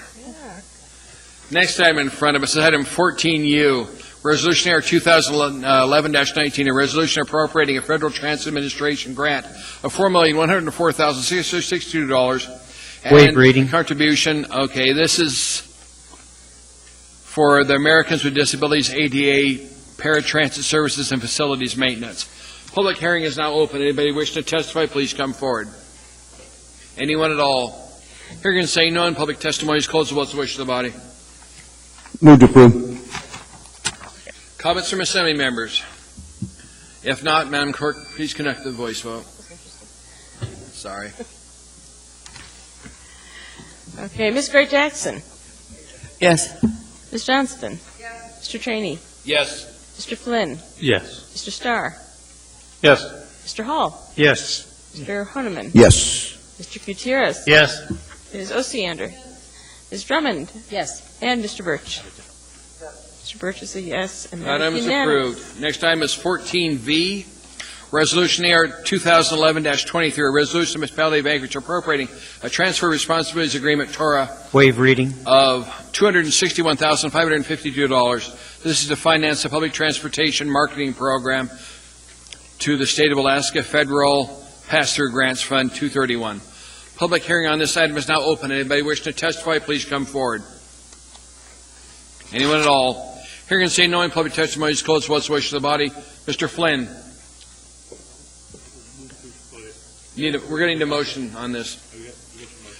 Next item in front of us is item 14U, Resolution AR 2011-19, a resolution appropriating a Federal Transit Administration grant of $4,104,662. Waive reading. Contribution, okay, this is for the Americans with Disabilities ADA Paratransit Services and Facilities Maintenance. Public hearing is now open. Anybody wishing to testify, please come forward. Anyone at all? Hearing and saying none, public testimony is closed to what's the wish of the body. Move to approve. Comments from assembly members? If not, Madam Clerk, please conduct the voice vote. Sorry. Okay, Ms. Gray Jackson? Yes. Ms. Johnston? Yes. Mr. Trainee? Yes. Mr. Flynn? Yes. Mr. Starr? Yes. Mr. Hall? Yes. Mr. Honeman? Yes. Mr. Gutierrez? Yes. Ms. Osiander? Ms. Drummond? Yes. And Mr. Birch? Mr. Birch is a yes, and that Item is is unanimous. approved. Next item is 14V, Resolution AR 2011-23, a resolution of the Municipality of Anchorage appropriating a transfer responsibilities agreement, TORA, Waive reading. of $261,552. This is to finance the public transportation marketing program to the State of Alaska Federal Pass-Through Grants Fund 231. Public hearing on this item is now open. Anybody wishing to testify, please come forward. Anyone at all? Hearing and seeing no one, public testimony is closed. What's the wish of the body? Mr. Flynn. We're going to need a motion on this.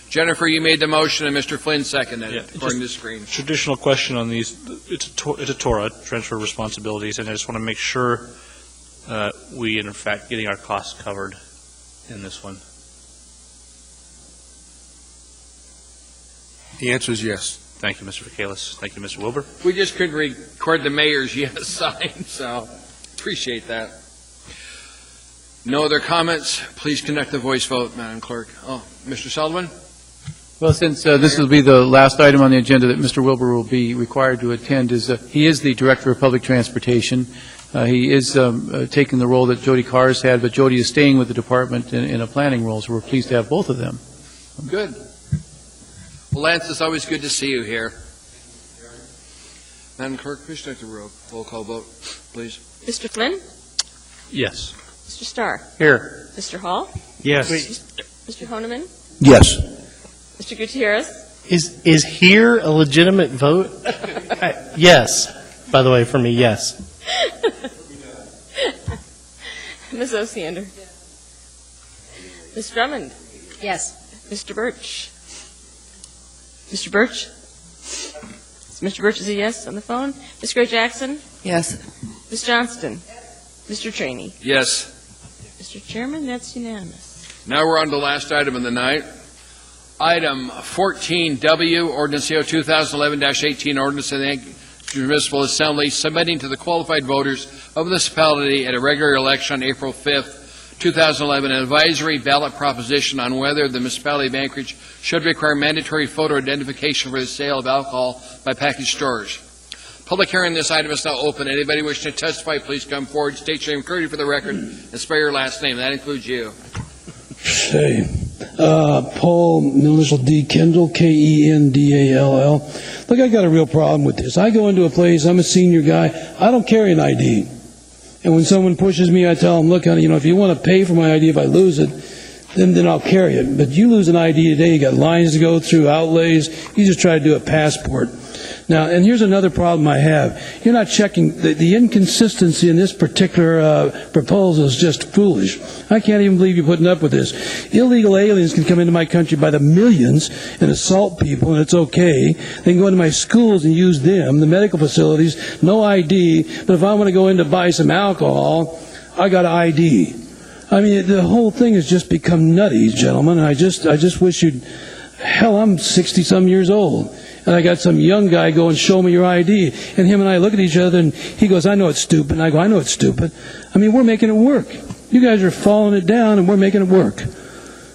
Jennifer, you made the motion, and Mr. Flynn seconded it, according to the screen. Traditional question on these, it's a TORA, transfer of responsibilities, and I just want to make sure we, in fact, getting our costs covered in this one. The answer is yes. Thank you, Mr. Vacalis. Thank you, Mr. Wilbur. We just couldn't record the mayor's yes sign, so appreciate that. No other comments? Please conduct the voice vote, Madam Clerk. Oh, Mr. Sullivan? Well, since this will be the last item on the agenda that Mr. Wilbur will be required to attend, he is the Director of Public Transportation. He is taking the role that Jody Carr has had, but Jody is staying with the department in a planning role, so we're pleased to have both of them. Good. Well, Lance, it's always good to see you here. Madam Clerk, please conduct the roll call vote, please. Mr. Flynn? Yes. Mr. Starr? Here. Mr. Hall? Yes. Mr. Honeman? Yes. Mr. Gutierrez? Is here a legitimate vote? Yes. By the way, for me, yes. Ms. Osiander? Ms. Drummond? Yes. Mr. Birch? Mr. Birch? Mr. Birch is a yes on the phone. Ms. Gray Jackson? Yes. Ms. Johnston? Mr. Trainee? Yes. Mr. Chairman, that's unanimous. Now we're on to the last item of the night. Item 14W, Ordinance CO 2011-18, Ordinance of the Municipal Assembly submitting to the qualified voters of the municipality at a regular election on April 5th, 2011, an advisory ballot proposition on whether the municipality of Anchorage should require mandatory photo identification for the sale of alcohol by package stores. Public hearing on this item is now open. Anybody wishing to testify, please come forward, state your name clearly for the record, and spell your last name. That includes you. Say, Paul, middle initial D, Kendall, Kendall. Look, I got a real problem with this. I go into a place, I'm a senior guy, I don't carry an ID. And when someone pushes me, I tell them, look, honey, if you want to pay for my ID if I lose it, then I'll carry it. But you lose an ID today, you got lines to go through, outlays, you just try to do a passport. Now, and here's another problem I have. You're not checking, the inconsistency in this particular proposal is just foolish. I can't even believe you're putting up with this. Illegal aliens can come into my country by the millions and assault people, and it's okay. They can go into my schools and use them, the medical facilities, no ID. But if I want to go in to buy some alcohol, I got an ID. I mean, the whole thing has just become nutty, gentlemen. I just wish you'd, hell, I'm 60-some years old. And I got some young guy go and show me your ID. And him and I look at each other, and he goes, I know it's stupid. And I go, I know it's stupid. I mean, we're making it work. You guys are following it down, and we're making it work.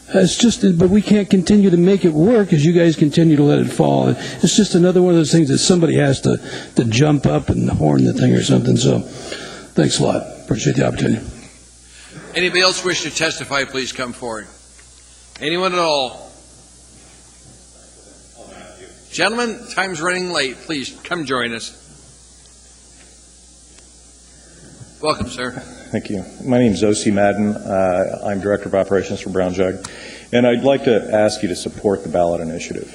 It's just, but we can't continue to make it work as you guys continue to let it fall. It's just another one of those things that somebody has to jump up and horn the thing or something. So thanks a lot. Appreciate the opportunity. Anybody else wish to testify, please come forward. Anyone at all? Gentlemen, time's running late. Please come join us. Welcome, sir. Thank you. My name is O.C. Madden. I'm Director of Operations for Brown Jug, and I'd like to ask you to support the ballot initiative.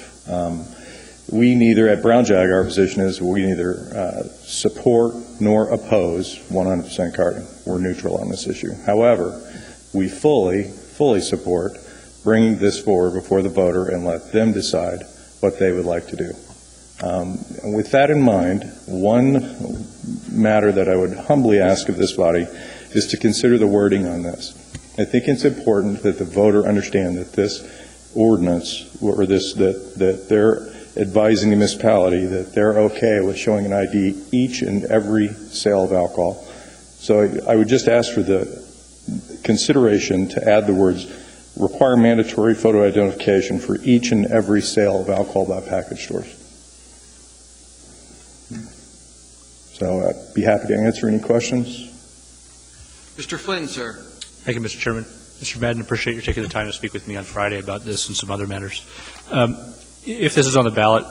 We neither, at Brown Jug, our position is we neither support nor oppose 100% carding. We're neutral on this issue. However, we fully support bringing this forward before the voter and let them decide what they would like to do. With that in mind, one matter that I would humbly ask of this body is to consider the wording on this. I think it's important that the voter understand that this ordinance, or that they're advising the municipality that they're okay with showing an ID each and every sale of alcohol. So I would just ask for the consideration to add the words require mandatory photo identification for each and every sale of alcohol by package stores. So I'd be happy to answer any questions. Mr. Flynn, sir. Thank you, Mr. Chairman. Mr. Madden, appreciate you taking the time to speak with me on Friday about this and some other matters. If this is on the ballot,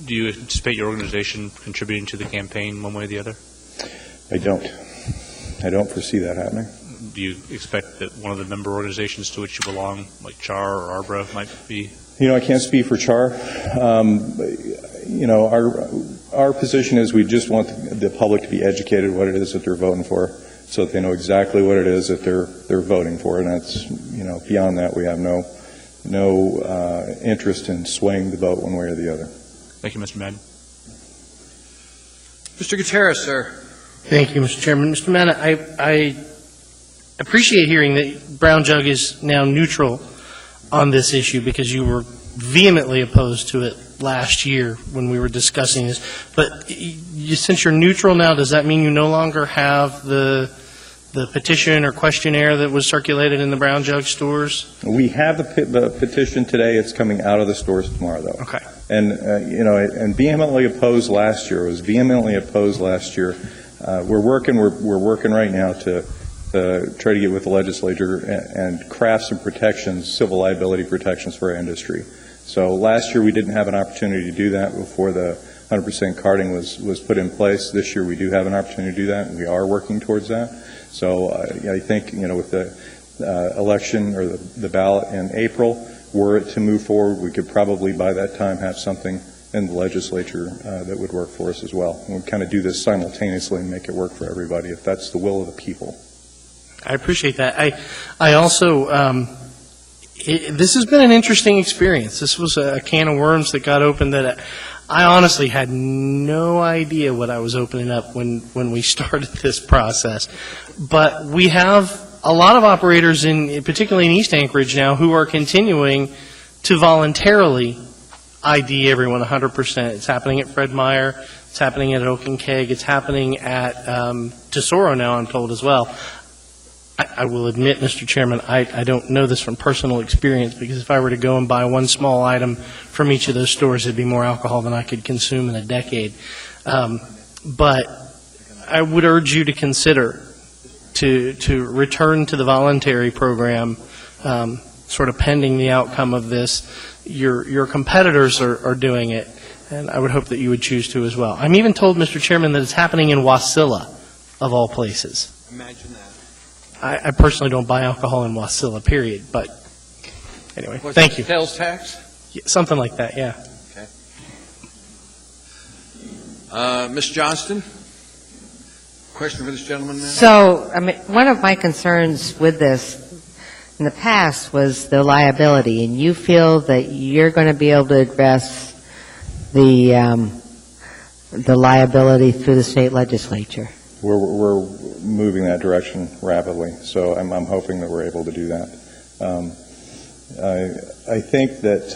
do you anticipate your organization contributing to the campaign one way or the other? I don't. I don't foresee that happening. Do you expect that one of the member organizations to which you belong, like CHAR or ARBRA, might be? You know, I can't speak for CHAR. You know, Our position is we just want the public to be educated what it is that they're voting for, so that they know exactly what it is that they're voting for, and that's, beyond that, we have no interest in swaying the vote one way or the other. Thank you, Mr. Madden. Mr. Gutierrez, sir. Thank you, Mr. Chairman. Mr. Madden, I appreciate hearing that Brown Jug is now neutral on this issue, because you were vehemently opposed to it last year when we were discussing this. But since you're neutral now, does that mean you no longer have the petition or questionnaire that was circulated in the Brown Jug stores? We have the petition today. It's coming out of the stores tomorrow, though. Okay. And, and vehemently opposed last year. It was vehemently opposed last year. We're working right now to try to get with the legislature and craft some protections, civil liability protections for our industry. So last year we didn't have an opportunity to do that before the 100% carding was put in place. This year we do have an opportunity to do that, and we are working towards that. So I think, with the election or the ballot in April, were it to move forward, we could probably by that time have something in the legislature that would work for us as well. And we kind of do this simultaneously and make it work for everybody if that's the will of the people. I appreciate that. I also, this has been an interesting experience. This was a can of worms that got opened that I honestly had no idea what I was opening up when we started this process. But we have a lot of operators, particularly in East Anchorage now, who are continuing to voluntarily ID everyone 100%. It's happening at Fred Meyer. It's happening at Oak and Keg. It's happening at Tesoro now, I'm told, as well. I will admit, Mr. Chairman, I don't know this from personal experience, because if I were to go and buy one small item from each of those stores, it'd be more alcohol than I could consume in a decade. But I would urge you to consider to return to the voluntary program, sort of pending the outcome of this. Your competitors are doing it, and I would hope that you would choose to as well. I'm even told, Mr. Chairman, that it's happening in Wasilla, of all places. Imagine that. I personally don't buy alcohol in Wasilla, period, but anyway, thank you. Sales tax? Yeah, something like that, yeah. Okay. Ms. Johnston? Question for this gentleman now? So, one of my concerns with this in the past was the liability, and you feel that you're going to be able to address the liability through the state legislature. We're moving that direction rapidly, so I'm hoping that we're able to do that. I think that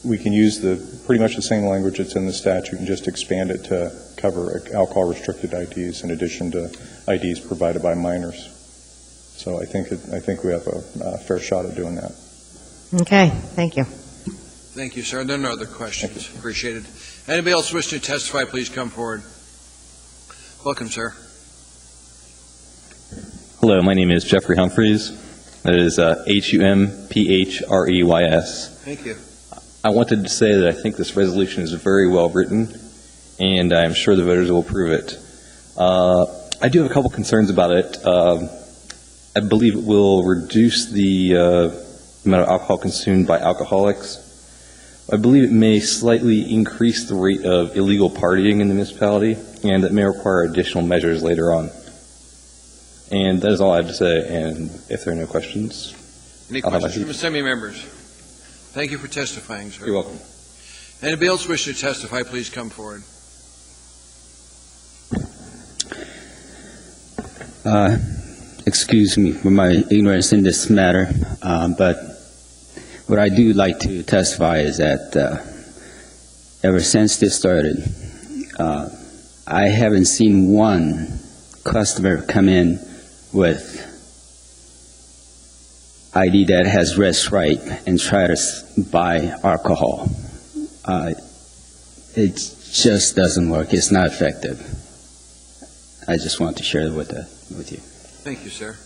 we can use pretty much the same language that's in the statute and just expand it to cover alcohol-restricted IDs in addition to IDs provided by minors. So I think we have a fair shot at doing that. Okay, thank you. Thank you, sir. There are no other questions. Appreciate it. Anybody else wishing to testify, please come forward. Welcome, sir. Hello, my name is Jeffrey Humphreys. That is Humphrys. Thank you. I wanted to say that I think this resolution is very well written, and I'm sure the voters will approve it. I do have a couple concerns about it. I believe it will reduce the amount of alcohol consumed by alcoholics. I believe it may slightly increase the rate of illegal partying in the municipality, and it may require additional measures later on. And that is all I have to say, and if there are no questions, Any I'll have questions my from Assembly members? Thank you for testifying, sir. You're welcome. Anybody else wish to testify, please come forward. Excuse me for my ignorance in this matter, but what I do like to testify is that ever since this started, I haven't seen one customer come in with ID that has red stripe and try to buy alcohol. It just doesn't work. It's not effective. I just want to share with you. Thank you, sir.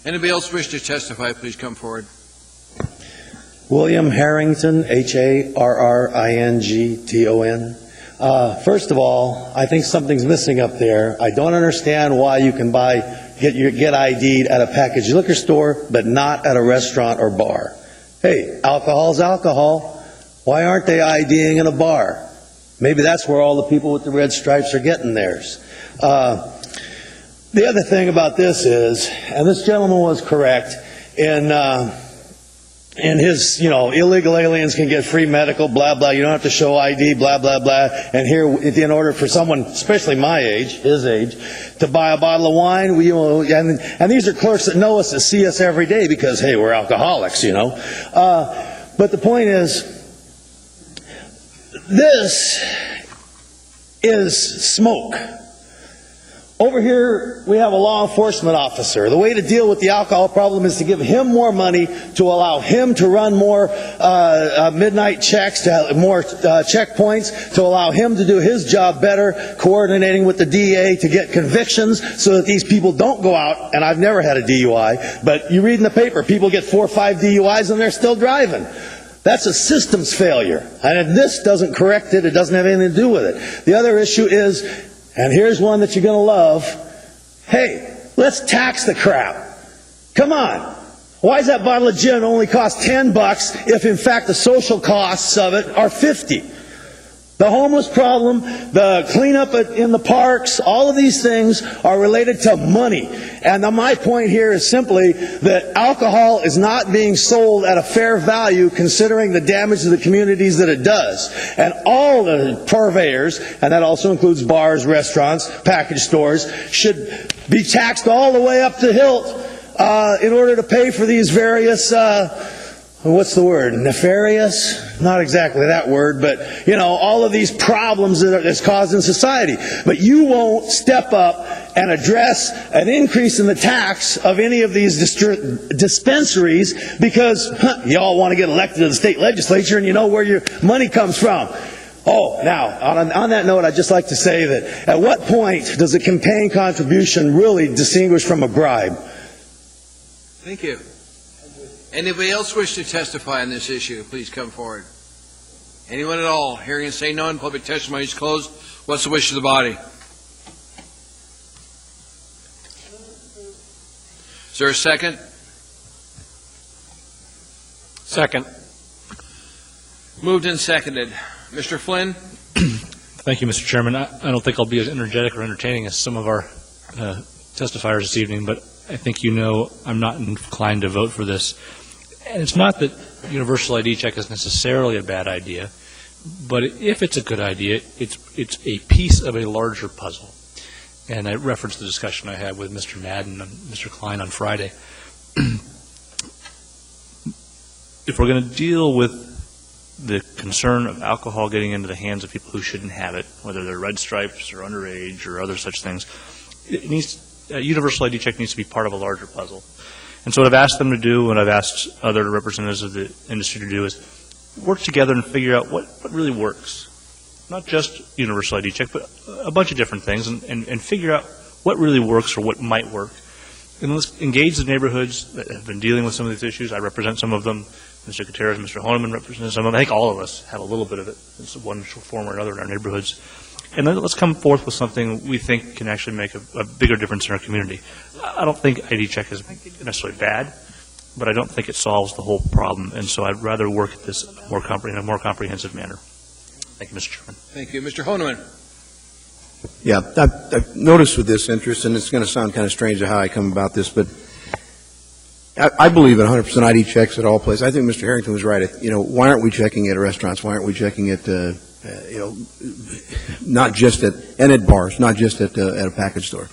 Anybody else wish to testify, please come forward. William Harrington, Harrington. First of all, I think something's missing up there. I don't understand why you can get ID'd at a packaged liquor store, but not at a restaurant or bar. Hey, alcohol's alcohol. Why aren't they IDing in a bar? Maybe that's where all the people with the red stripes are getting theirs. The other thing about this is, and this gentleman was correct, in his, illegal aliens can get free medical, blah, blah, you don't have to show ID, blah, blah, blah. And here, in order for someone, especially my age, his age, to buy a bottle of wine, and these are clerks that know us, that see us every day because, hey, we're alcoholics, But the point is, this is smoke. Over here, we have a law enforcement officer. The way to deal with the alcohol problem is to give him more money, to allow him to run more midnight checks, to have more checkpoints, to allow him to do his job better, coordinating with the DA to get convictions so that these people don't go out. And I've never had a DUI, but you read in the paper, people get 4 or 5 DUIs and they're still driving. That's a systems failure. And if this doesn't correct it, it doesn't have anything to do with it. The other issue is, and here's one that you're going to love. Hey, let's tax the crap. Come on. Why does that bottle of gin only cost $10 if in fact the social costs of it are $50? The homeless problem, the cleanup in the parks, all of these things are related to money. And my point here is simply that alcohol is not being sold at a fair value considering the damage to the communities that it does. And all the purveyors, and that also includes bars, restaurants, package stores, should be taxed all the way up to hilt in order to pay for these various what's the word? Nefarious? Not exactly that word, but, all of these problems that it's caused in society. But you won't step up and address an increase in the tax of any of these dispensaries because y'all want to get elected to the state legislature and you know where your money comes from. Oh, now, on that note, I'd just like to say that at what point does a campaign contribution really distinguish from a bribe? Thank you. Anybody else wish to testify on this issue? Please come forward. Anyone at all? Hearing and saying none, public testimony is closed. What's the wish of the body? Is there a second? Second. Moved and seconded. Mr. Flynn? Thank you, Mr. Chairman. I don't think I'll be as energetic or entertaining as some of our testifiers this evening, but I think I'm not inclined to vote for this. And it's not that universal ID check is necessarily a bad idea, but if it's a good idea, it's a piece of a larger puzzle. And I referenced the discussion I had with Mr. Madden and Mr. Klein on Friday. If we're going to deal with the concern of alcohol getting into the hands of people who shouldn't have it, whether they're red stripes or underage or other such things, a universal ID check needs to be part of a larger puzzle. And so what I've asked them to do, and I've asked other representatives of the industry to do, is work together and figure out what really works. Not just universal ID check, but a bunch of different things, and figure out what really works or what might work. And let's engage the neighborhoods that have been dealing with some of these issues. I represent some of them. Mr. Gutierrez, Mr. Honeman represent some of them. I think all of us have a little bit of it in one form or another in our neighborhoods. And then let's come forth with something we think can actually make a bigger difference in our community. I don't think ID check is necessarily bad, but I don't think it solves the whole problem. And so I'd rather work at this in a more comprehensive manner. Thank you, Mr. Chairman. Thank you. Mr. Honeman. Yeah, I've noticed with this interest, and it's going to sound kind of strange how I come about this, but I believe in 100% ID checks at all places. I think Mr. Harrington was right. Why aren't we checking at restaurants? Why aren't we checking at not just at bars, not just at a package store.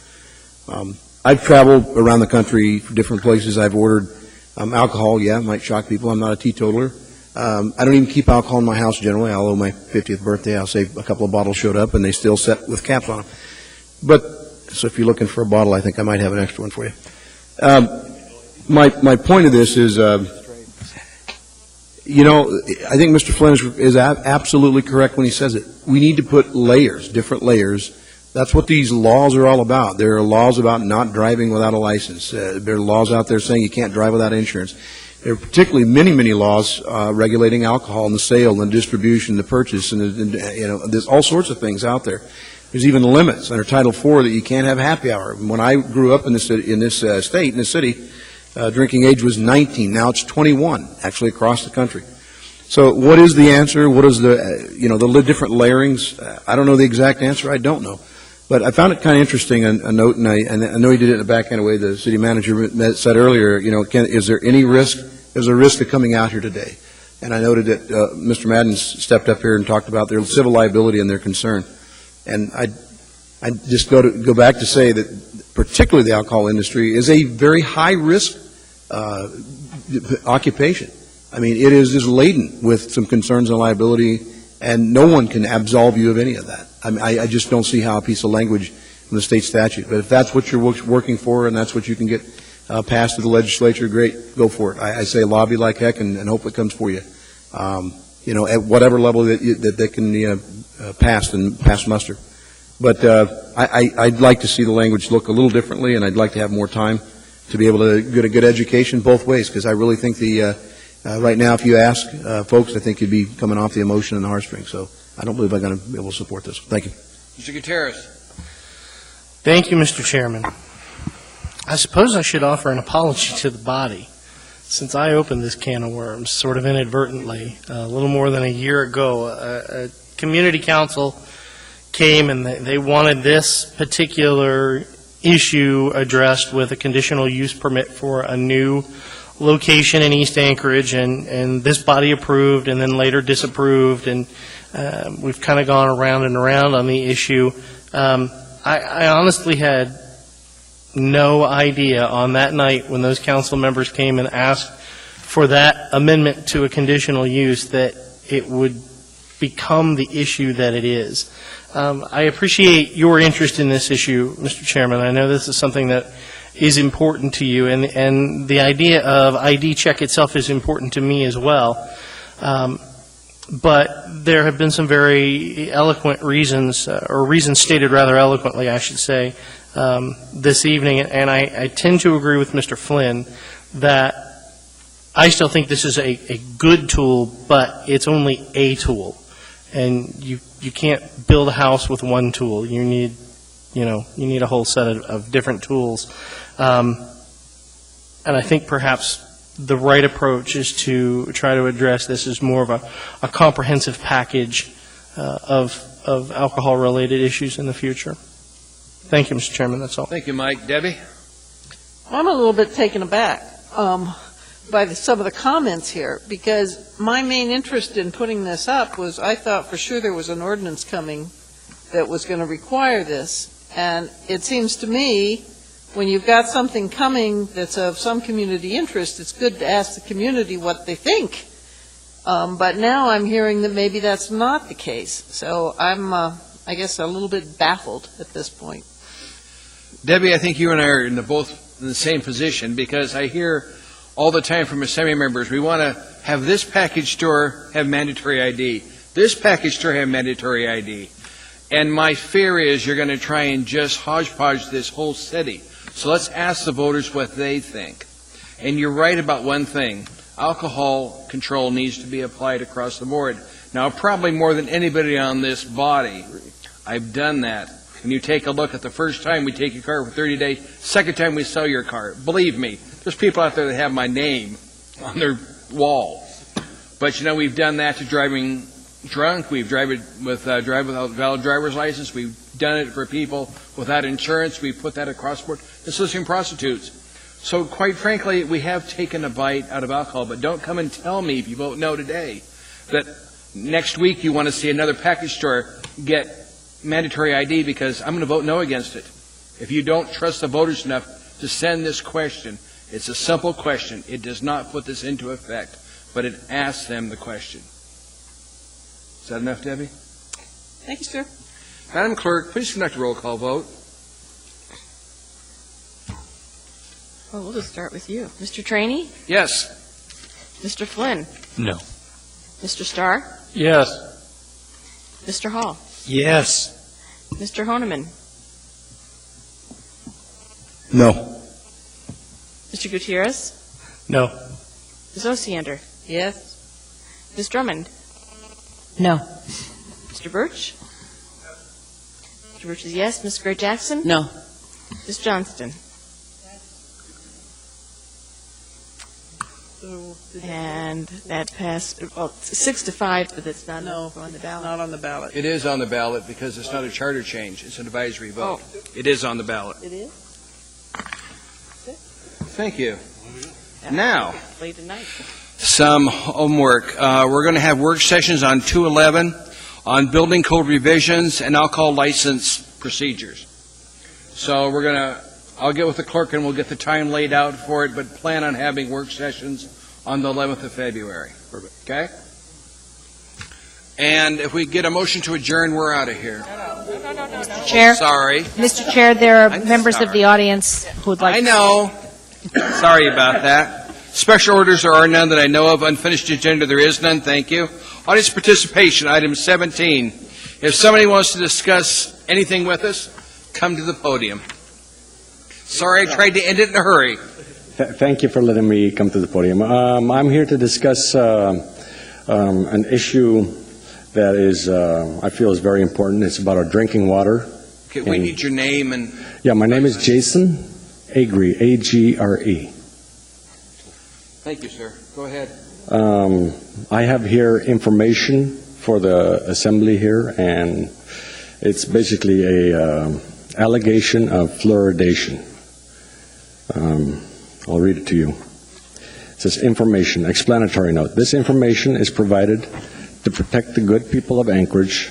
I've traveled around the country for different places. I've ordered alcohol. Yeah, it might shock people. I'm not a teetotaler. I don't even keep alcohol in my house generally. Although my 50th birthday, I'll say a couple of bottles showed up and they still set with caps on them. So if you're looking for a bottle, I think I might have an extra one for you. My point of this is, I think Mr. Flynn is absolutely correct when he says it. We need to put different layers. That's what these laws are all about. There are laws about not driving without a license. There are laws out there saying you can't drive without insurance. There are particularly many laws regulating alcohol and the sale and the distribution, the purchase, and there's all sorts of things out there. There's even limits under Title IV that you can't have happy hour. When I grew up in this city, drinking age was 19. Now it's 21, actually across the country. So what is the answer? What is the, the different layerings? I don't know the exact answer. I don't know. But I found it kind of interesting, a note, and I know he did it in the back-end way. The city manager said earlier, is there any risk? There's a risk of coming out here today. And I noted that Mr. Madden stepped up here and talked about their civil liability and their concern. And I just go back to say that particularly the alcohol industry is a very high-risk occupation. I mean, it is just laden with some concerns and liability, and no one can absolve you of any of that. I just don't see how a piece of language from the state statute. But if that's what you're working for and that's what you can get passed to the legislature, great, go for it. I say lobby like heck and hope it comes for you. At whatever level that can pass and pass muster. But I'd like to see the language look a little differently, and I'd like to have more time to be able to get a good education both ways, because I really think right now, if you ask folks, I think you'd be coming off the emotion and the heartstrings. So I don't believe I'm going to be able to support this. Thank you. Mr. Gutierrez. Thank you, Mr. Chairman. I suppose I should offer an apology to the body, since I opened this can of worms sort of inadvertently. A little more than a year ago, a community council came and they wanted this particular issue addressed with a conditional use permit for a new location in East Anchorage, and this body approved and then later disapproved, and we've kind of gone around and around on the issue. I honestly had no idea on that night when those council members came and asked for that amendment to a conditional use that it would become the issue that it is. I appreciate your interest in this issue, Mr. Chairman. I know this is something that is important to you, and the idea of ID check itself is important to me as well. But there have been some very eloquent reasons, or reasons stated rather eloquently, I should say, this evening, and I tend to agree with Mr. Flynn that I still think this is a good tool, but it's only a tool. And you can't build a house with one tool. You need a whole set of different tools. And I think perhaps the right approach is to try to address this as more of a comprehensive package of alcohol-related issues in the future. Thank you, Mr. Chairman. That's all. Thank you, Mike. Debbie? I'm a little bit taken aback by some of the comments here, because my main interest in putting this up was I thought for sure there was an ordinance coming that was going to require this. And it seems to me, when you've got something coming that's of some community interest, it's good to ask the community what they think. But now I'm hearing that maybe that's not the case. So I'm, I guess, a little bit baffled at this point. Debbie, I think you and I are both in the same position, because I hear all the time from assembly members, we want to have this package store have mandatory ID, this package store have mandatory ID. And my fear is you're going to try and just hodgepodge this whole city. So let's ask the voters what they think. And you're right about one thing. Alcohol control needs to be applied across the board. Now, probably more than anybody on this body, I've done that. When you take a look at the first time we take your car for 30 days, second time we sell your car, believe me, there's people out there that have my name on their wall. But, we've done that to driving drunk. We've drive without valid driver's license. We've done it for people without insurance. We've put that across the board. Assisting prostitutes. So, quite frankly, we have taken a bite out of alcohol. But don't come and tell me, if you vote no today, that next week you want to see another package store get mandatory ID, because I'm going to vote no against it. If you don't trust the voters enough to send this question, it's a simple question. It does not put this into effect, but it asks them the question. Is that enough, Debbie? Thank you, sir. Madam Clerk, please conduct a roll call vote. Well, we'll just start with you. Mr. Trainee? Yes. Mr. Flynn? No. Mr. Starr? Yes. Mr. Hall? Yes. Mr. Honeman? No. Mr. Gutierrez? No. Ms. Osiander? Yes. Ms. Drummond? No. Mr. Birch? Mr. Birch is yes. Ms. Gray Jackson? No. Ms. Johnston? And that passed, well, 6-5, but it's not on the ballot. Not on the ballot. It is on the ballot because it's not a charter change. It's an advisory vote. It is on the ballot. It is? Thank you. Now, Late at night. some homework. We're going to have work sessions on 211 on building code revisions and alcohol license procedures. So I'll get with the clerk and we'll get the time laid out for it, but plan on having work sessions on the 11th of February. Perfect. Okay? And if we get a motion to adjourn, we're out of here. Mr. Chair. Sorry. Mr. Chair, there are I'm members sorry. of the audience who would like I know. Sorry about that. Special orders there are none that I know of. Unfinished agenda, there is none. Thank you. Audience participation, item 17. If somebody wants to discuss anything with us, come to the podium. Sorry, I tried to end it in a hurry. Thank you for letting me come to the podium. I'm here to discuss an issue that is, I feel is very important. It's about our drinking water. Okay, we need your name and... Yeah, my name is Jason Agre, A-G-R-E. Thank you, sir. Go ahead. I have here information for the assembly here, and it's basically a allegation of fluoridation. I'll read it to you. It says, information, explanatory note. This information is provided to protect the good people of Anchorage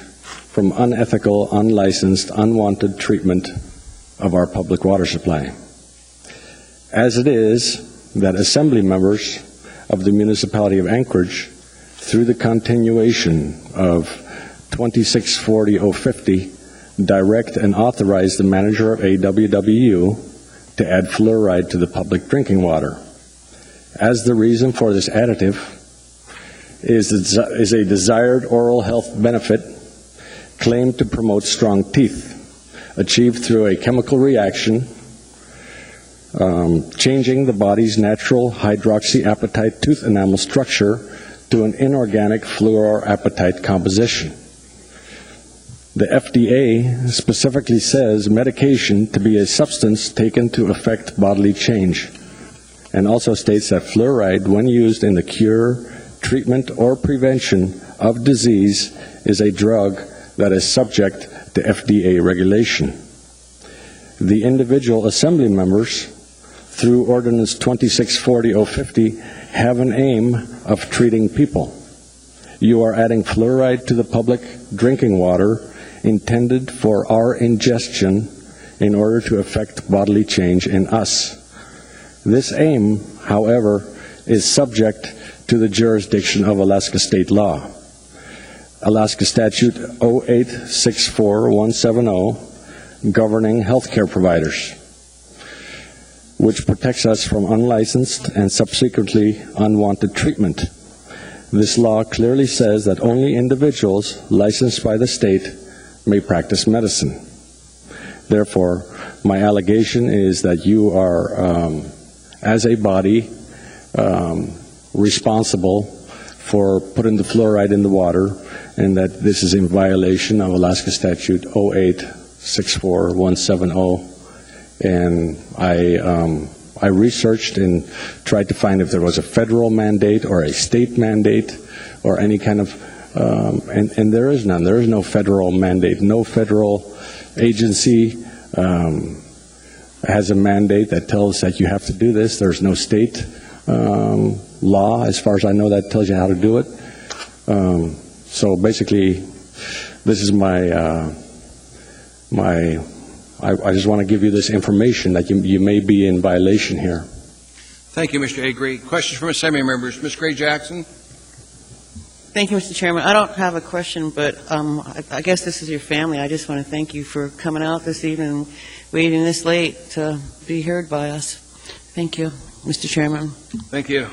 from unethical, unlicensed, unwanted treatment of our public water supply. As it is that assembly members of the municipality of Anchorage, through the continuation of 2640-050, direct and authorize the manager of AWWU to add fluoride to the public drinking water. As the reason for this additive is a desired oral health benefit claimed to promote strong teeth, achieved through a chemical reaction changing the body's natural hydroxyapatite tooth enamel structure to an inorganic fluoroapatite composition. The FDA specifically says medication to be a substance taken to affect bodily change, and also states that fluoride, when used in the cure, treatment, or prevention of disease, is a drug that is subject to FDA regulation. The individual assembly members, through Ordinance 2640-050, have an aim of treating people. You are adding fluoride to the public drinking water intended for our ingestion in order to affect bodily change in us. This aim, however, is subject to the jurisdiction of Alaska state law. Alaska Statute 0864170, governing healthcare providers, which protects us from unlicensed and subsequently unwanted treatment. This law clearly says that only individuals licensed by the state may practice medicine. Therefore, my allegation is that you are, as a body, responsible for putting the fluoride in the water, and that this is in violation of Alaska Statute 0864170. And I researched and tried to find if there was a federal mandate or a state mandate or any kind of, and there is none. There is no federal mandate. No federal agency has a mandate that tells that you have to do this. There's no state law, as far as I know, that tells you how to do it. So basically, this is I just want to give you this information that you may be in violation here. Thank you, Mr. Agre. Questions from assembly members? Ms. Gray Jackson? Thank you, Mr. Chairman. I don't have a question, but I guess this is your family. I just want to thank you for coming out this evening, waiting this late to be heard by us. Thank you, Mr. Chairman. Thank you.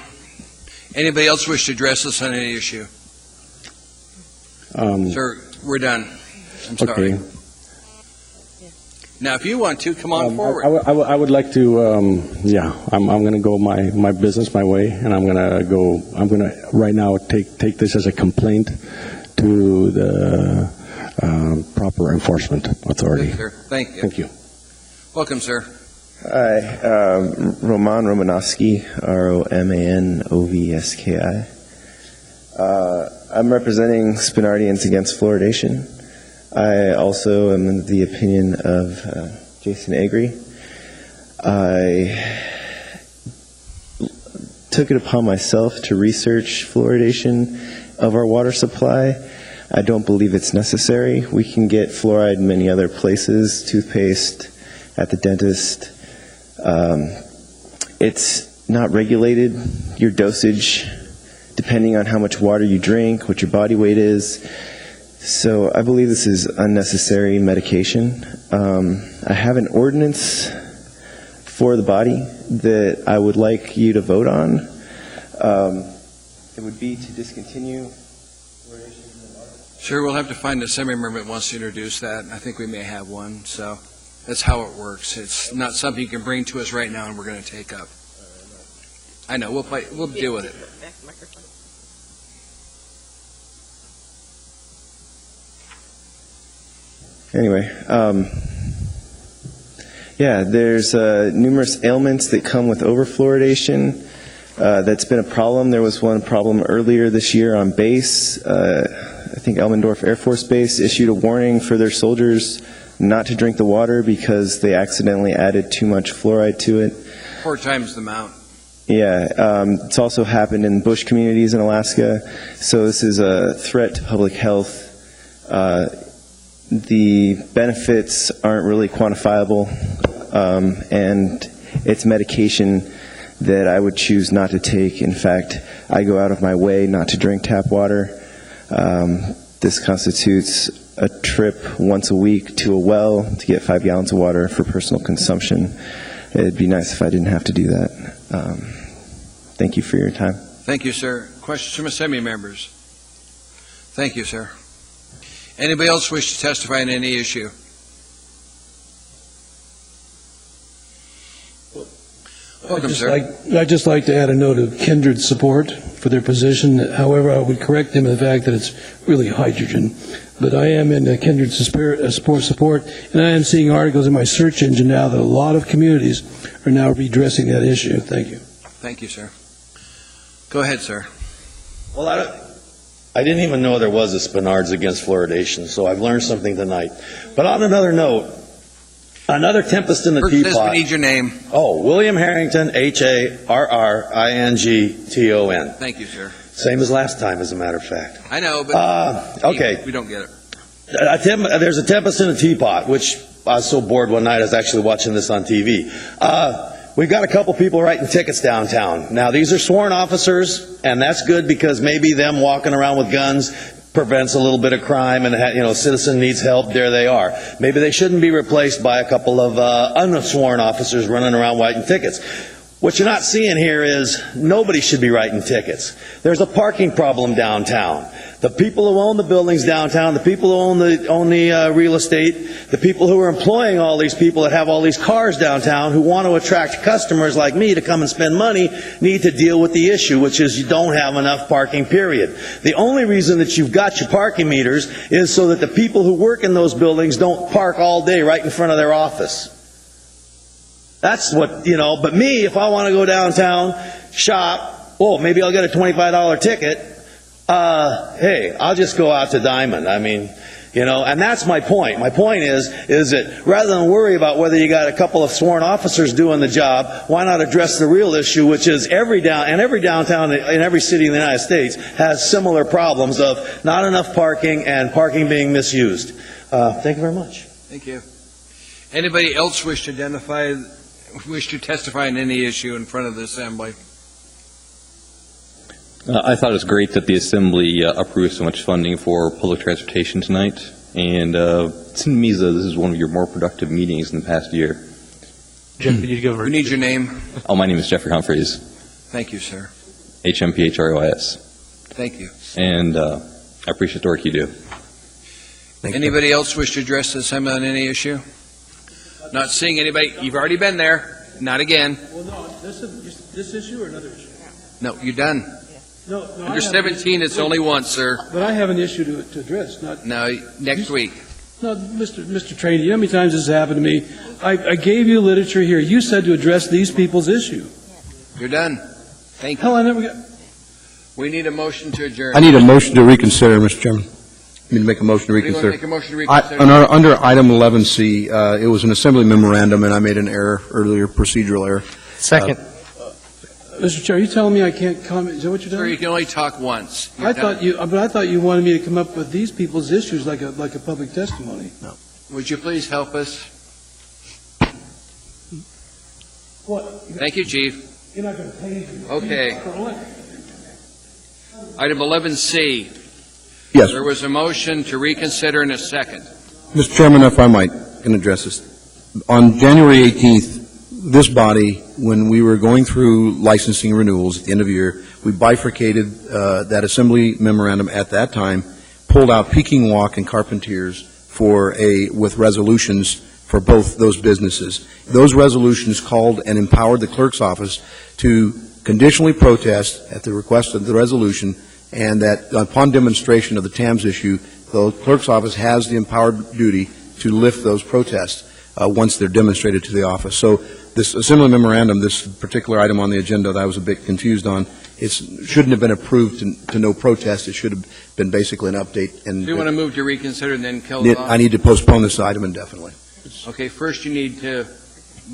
Anybody else wish to address us on any issue? Sir, we're done. I'm sorry. Okay. Now, if you want to, come on forward. I would like to, I'm going to go my business my way, and I'm going to right now take this as a complaint to the proper enforcement authority. Thank you, sir. Thank you. Thank you. Welcome, sir. Hi, Roman Romanovsky, Romanovski. I'm representing Spinardians Against Fluoridation. I also am of the opinion of Jason Agri. I took it upon myself to research fluoridation of our water supply. I don't believe it's necessary. We can get fluoride in many other places, toothpaste, at the dentist. It's not regulated, your dosage, depending on how much water you drink, what your body weight is. So I believe this is unnecessary medication. I have an ordinance for the body that I would like you to vote on. It would be to discontinue fluoridation in the water. Sure, we'll have to find a assembly member that wants to introduce that. I think we may have one, so that's how it works. It's not something you can bring to us right now and we're going to take up. I know, we'll deal with it. Anyway, there's numerous ailments that come with overfluoridation. That's been a problem. There was one problem earlier this year on base. I think Elmendorf Air Force Base issued a warning for their soldiers not to drink the water because they accidentally added too much fluoride to it. 4 times the amount. Yeah, it's also happened in bush communities in Alaska. So this is a threat to public health. The benefits aren't really quantifiable, and it's medication that I would choose not to take. In fact, I go out of my way not to drink tap water. This constitutes a trip once a week to a well to get 5 gallons of water for personal consumption. It'd be nice if I didn't have to do that. Thank you for your time. Thank you, sir. Questions from assembly members? Thank you, sir. Anybody else wish to testify on any issue? Welcome, sir. I'd just like to add a note of kindred support for their position. However, I would correct them in the fact that it's really hydrogen. But I am in kindred support, and I am seeing articles in my search engine now that a lot of communities are now redressing that issue. Thank you. Thank you, sir. Go ahead, sir. Well, I didn't even know there was a Spinards Against Fluoridation, so I've learned something tonight. But on another note, another tempest in the teapot. We need your name. Oh, William Harrington, Harrington. Thank you, sir. Same as last time, as a matter of fact. I know, but okay. We don't get it. There's a tempest in a teapot, which I was so bored one night I was actually watching this on TV. We've got a couple people writing tickets downtown. Now, these are sworn officers, and that's good because maybe them walking around with guns prevents a little bit of crime, and citizen needs help. There they are. Maybe they shouldn't be replaced by a couple of unsworn officers running around writing tickets. What you're not seeing here is nobody should be writing tickets. There's a parking problem downtown. The people who own the buildings downtown, the people who own the real estate, the people who are employing all these people that have all these cars downtown who want to attract customers like me to come and spend money need to deal with the issue, which is you don't have enough parking, period. The only reason that you've got your parking meters is so that the people who work in those buildings don't park all day right in front of their office. That's what, but me, if I want to go downtown, shop, maybe I'll get a $25 ticket. Hey, I'll just go out to Diamond. And that's my point. My point is that rather than worry about whether you got a couple of sworn officers doing the job, why not address the real issue, which is every downtown in every city in the United States has similar problems of not enough parking and parking being misused. Thank you very much. Thank you. Anybody else wish to testify on any issue in front of the assembly? I thought it was great that the Assembly approved so much funding for public transportation tonight, and it seemed to me that this is one of your more productive meetings in the past year. Jeff, you go over. We need your name. Oh, my name is Jeffrey Humphreys. Thank you, sir. HMPHROIS. Thank you. And I appreciate the work you do. Anybody else wish to address the assembly on any issue? Not seeing anybody. You've already been there. Not again. Well, no, this issue or another issue? No, you're done. No, Under 17, it's only once, sir. But I have an issue to address. No, next week. No, Mr. Trainee, you know how many times this has happened to me? I gave you literature here. You said to address these people's issue. You're done. Thank you. Hell, I never got... We need a motion to adjourn. I need a motion to reconsider, Mr. Chairman. I need to make a motion to What do you want to reconsider. make a motion to reconsider? Under item 11C, it was an assembly memorandum, and I made an error earlier, procedural error. Second. Mr. Chair, are you telling me I can't comment? Is that what you're Sir, telling me? you can only talk once. You're I done. thought you wanted me to come up with these people's issues like a public testimony. No. Would you please help us? What? Thank you, Chief. You're not going to pay me. Okay. Item 11C. Yes. There was a motion to reconsider in a second. Mr. Chairman, if I might, can address this. On January 18th, this body, when we were going through licensing renewals at the end of the year, we bifurcated that assembly memorandum at that time, pulled out Peking Walk and Carpentiers with resolutions for both those businesses. Those resolutions called and empowered the clerk's office to conditionally protest at the request of the resolution, and that upon demonstration of the TAMS issue, the clerk's office has the empowered duty to lift those protests once they're demonstrated to the office. So this assembly memorandum, this particular item on the agenda that I was a bit confused on, it shouldn't have been approved to no protest. It should have been basically an update. And Do you want to move to reconsider and then kill it off? I need to postpone this item indefinitely. Okay, first you need to,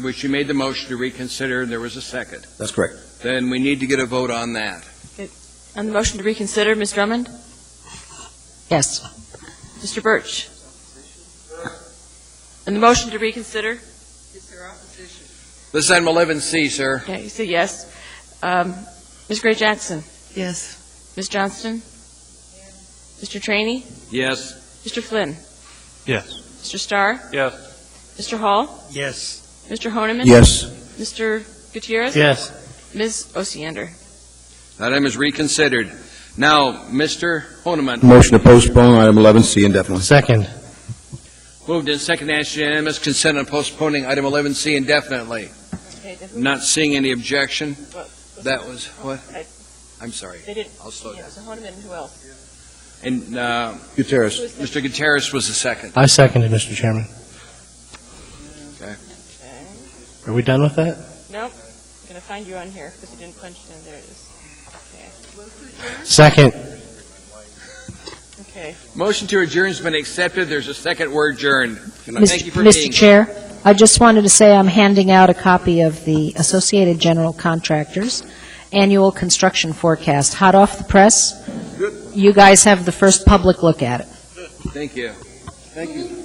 which you made the motion to reconsider, and there was a second. That's correct. Then we need to get a vote on that. On the motion to reconsider, Ms. Drummond? Yes. Mr. Birch? On the motion to reconsider? This is item 11C, sir. Okay, you say yes. Ms. Gray Jackson? Yes. Ms. Johnston? Mr. Trainee? Yes. Mr. Flynn? Yes. Mr. Starr? Yes. Mr. Hall? Yes. Mr. Honeman? Yes. Mr. Gutierrez? Yes. Ms. Osiander? That item is reconsidered. Now, Mr. Honeman. Motion to postpone item 11C indefinitely. Second. Moved and seconded as unanimous consent on postponing item 11C indefinitely. Not seeing any objection. That was, what? I'm sorry. They didn't. I'll slow down. So Honeman, who else? And Gutierrez. Mr. Gutierrez was the second. I seconded, Mr. Chairman. Okay. Are we done with that? Nope. I'm going to find you on here because you didn't punch it in. There it is. Okay. Second. Okay. Motion to adjourn has been accepted. There's a second word adjourned. Thank you for being Mr. Chair, I just wanted to say I'm handing out a copy of the Associated General Contractors Annual Construction Forecast, hot off the press. Good. You guys have the first public look at it. Thank you. Thank you.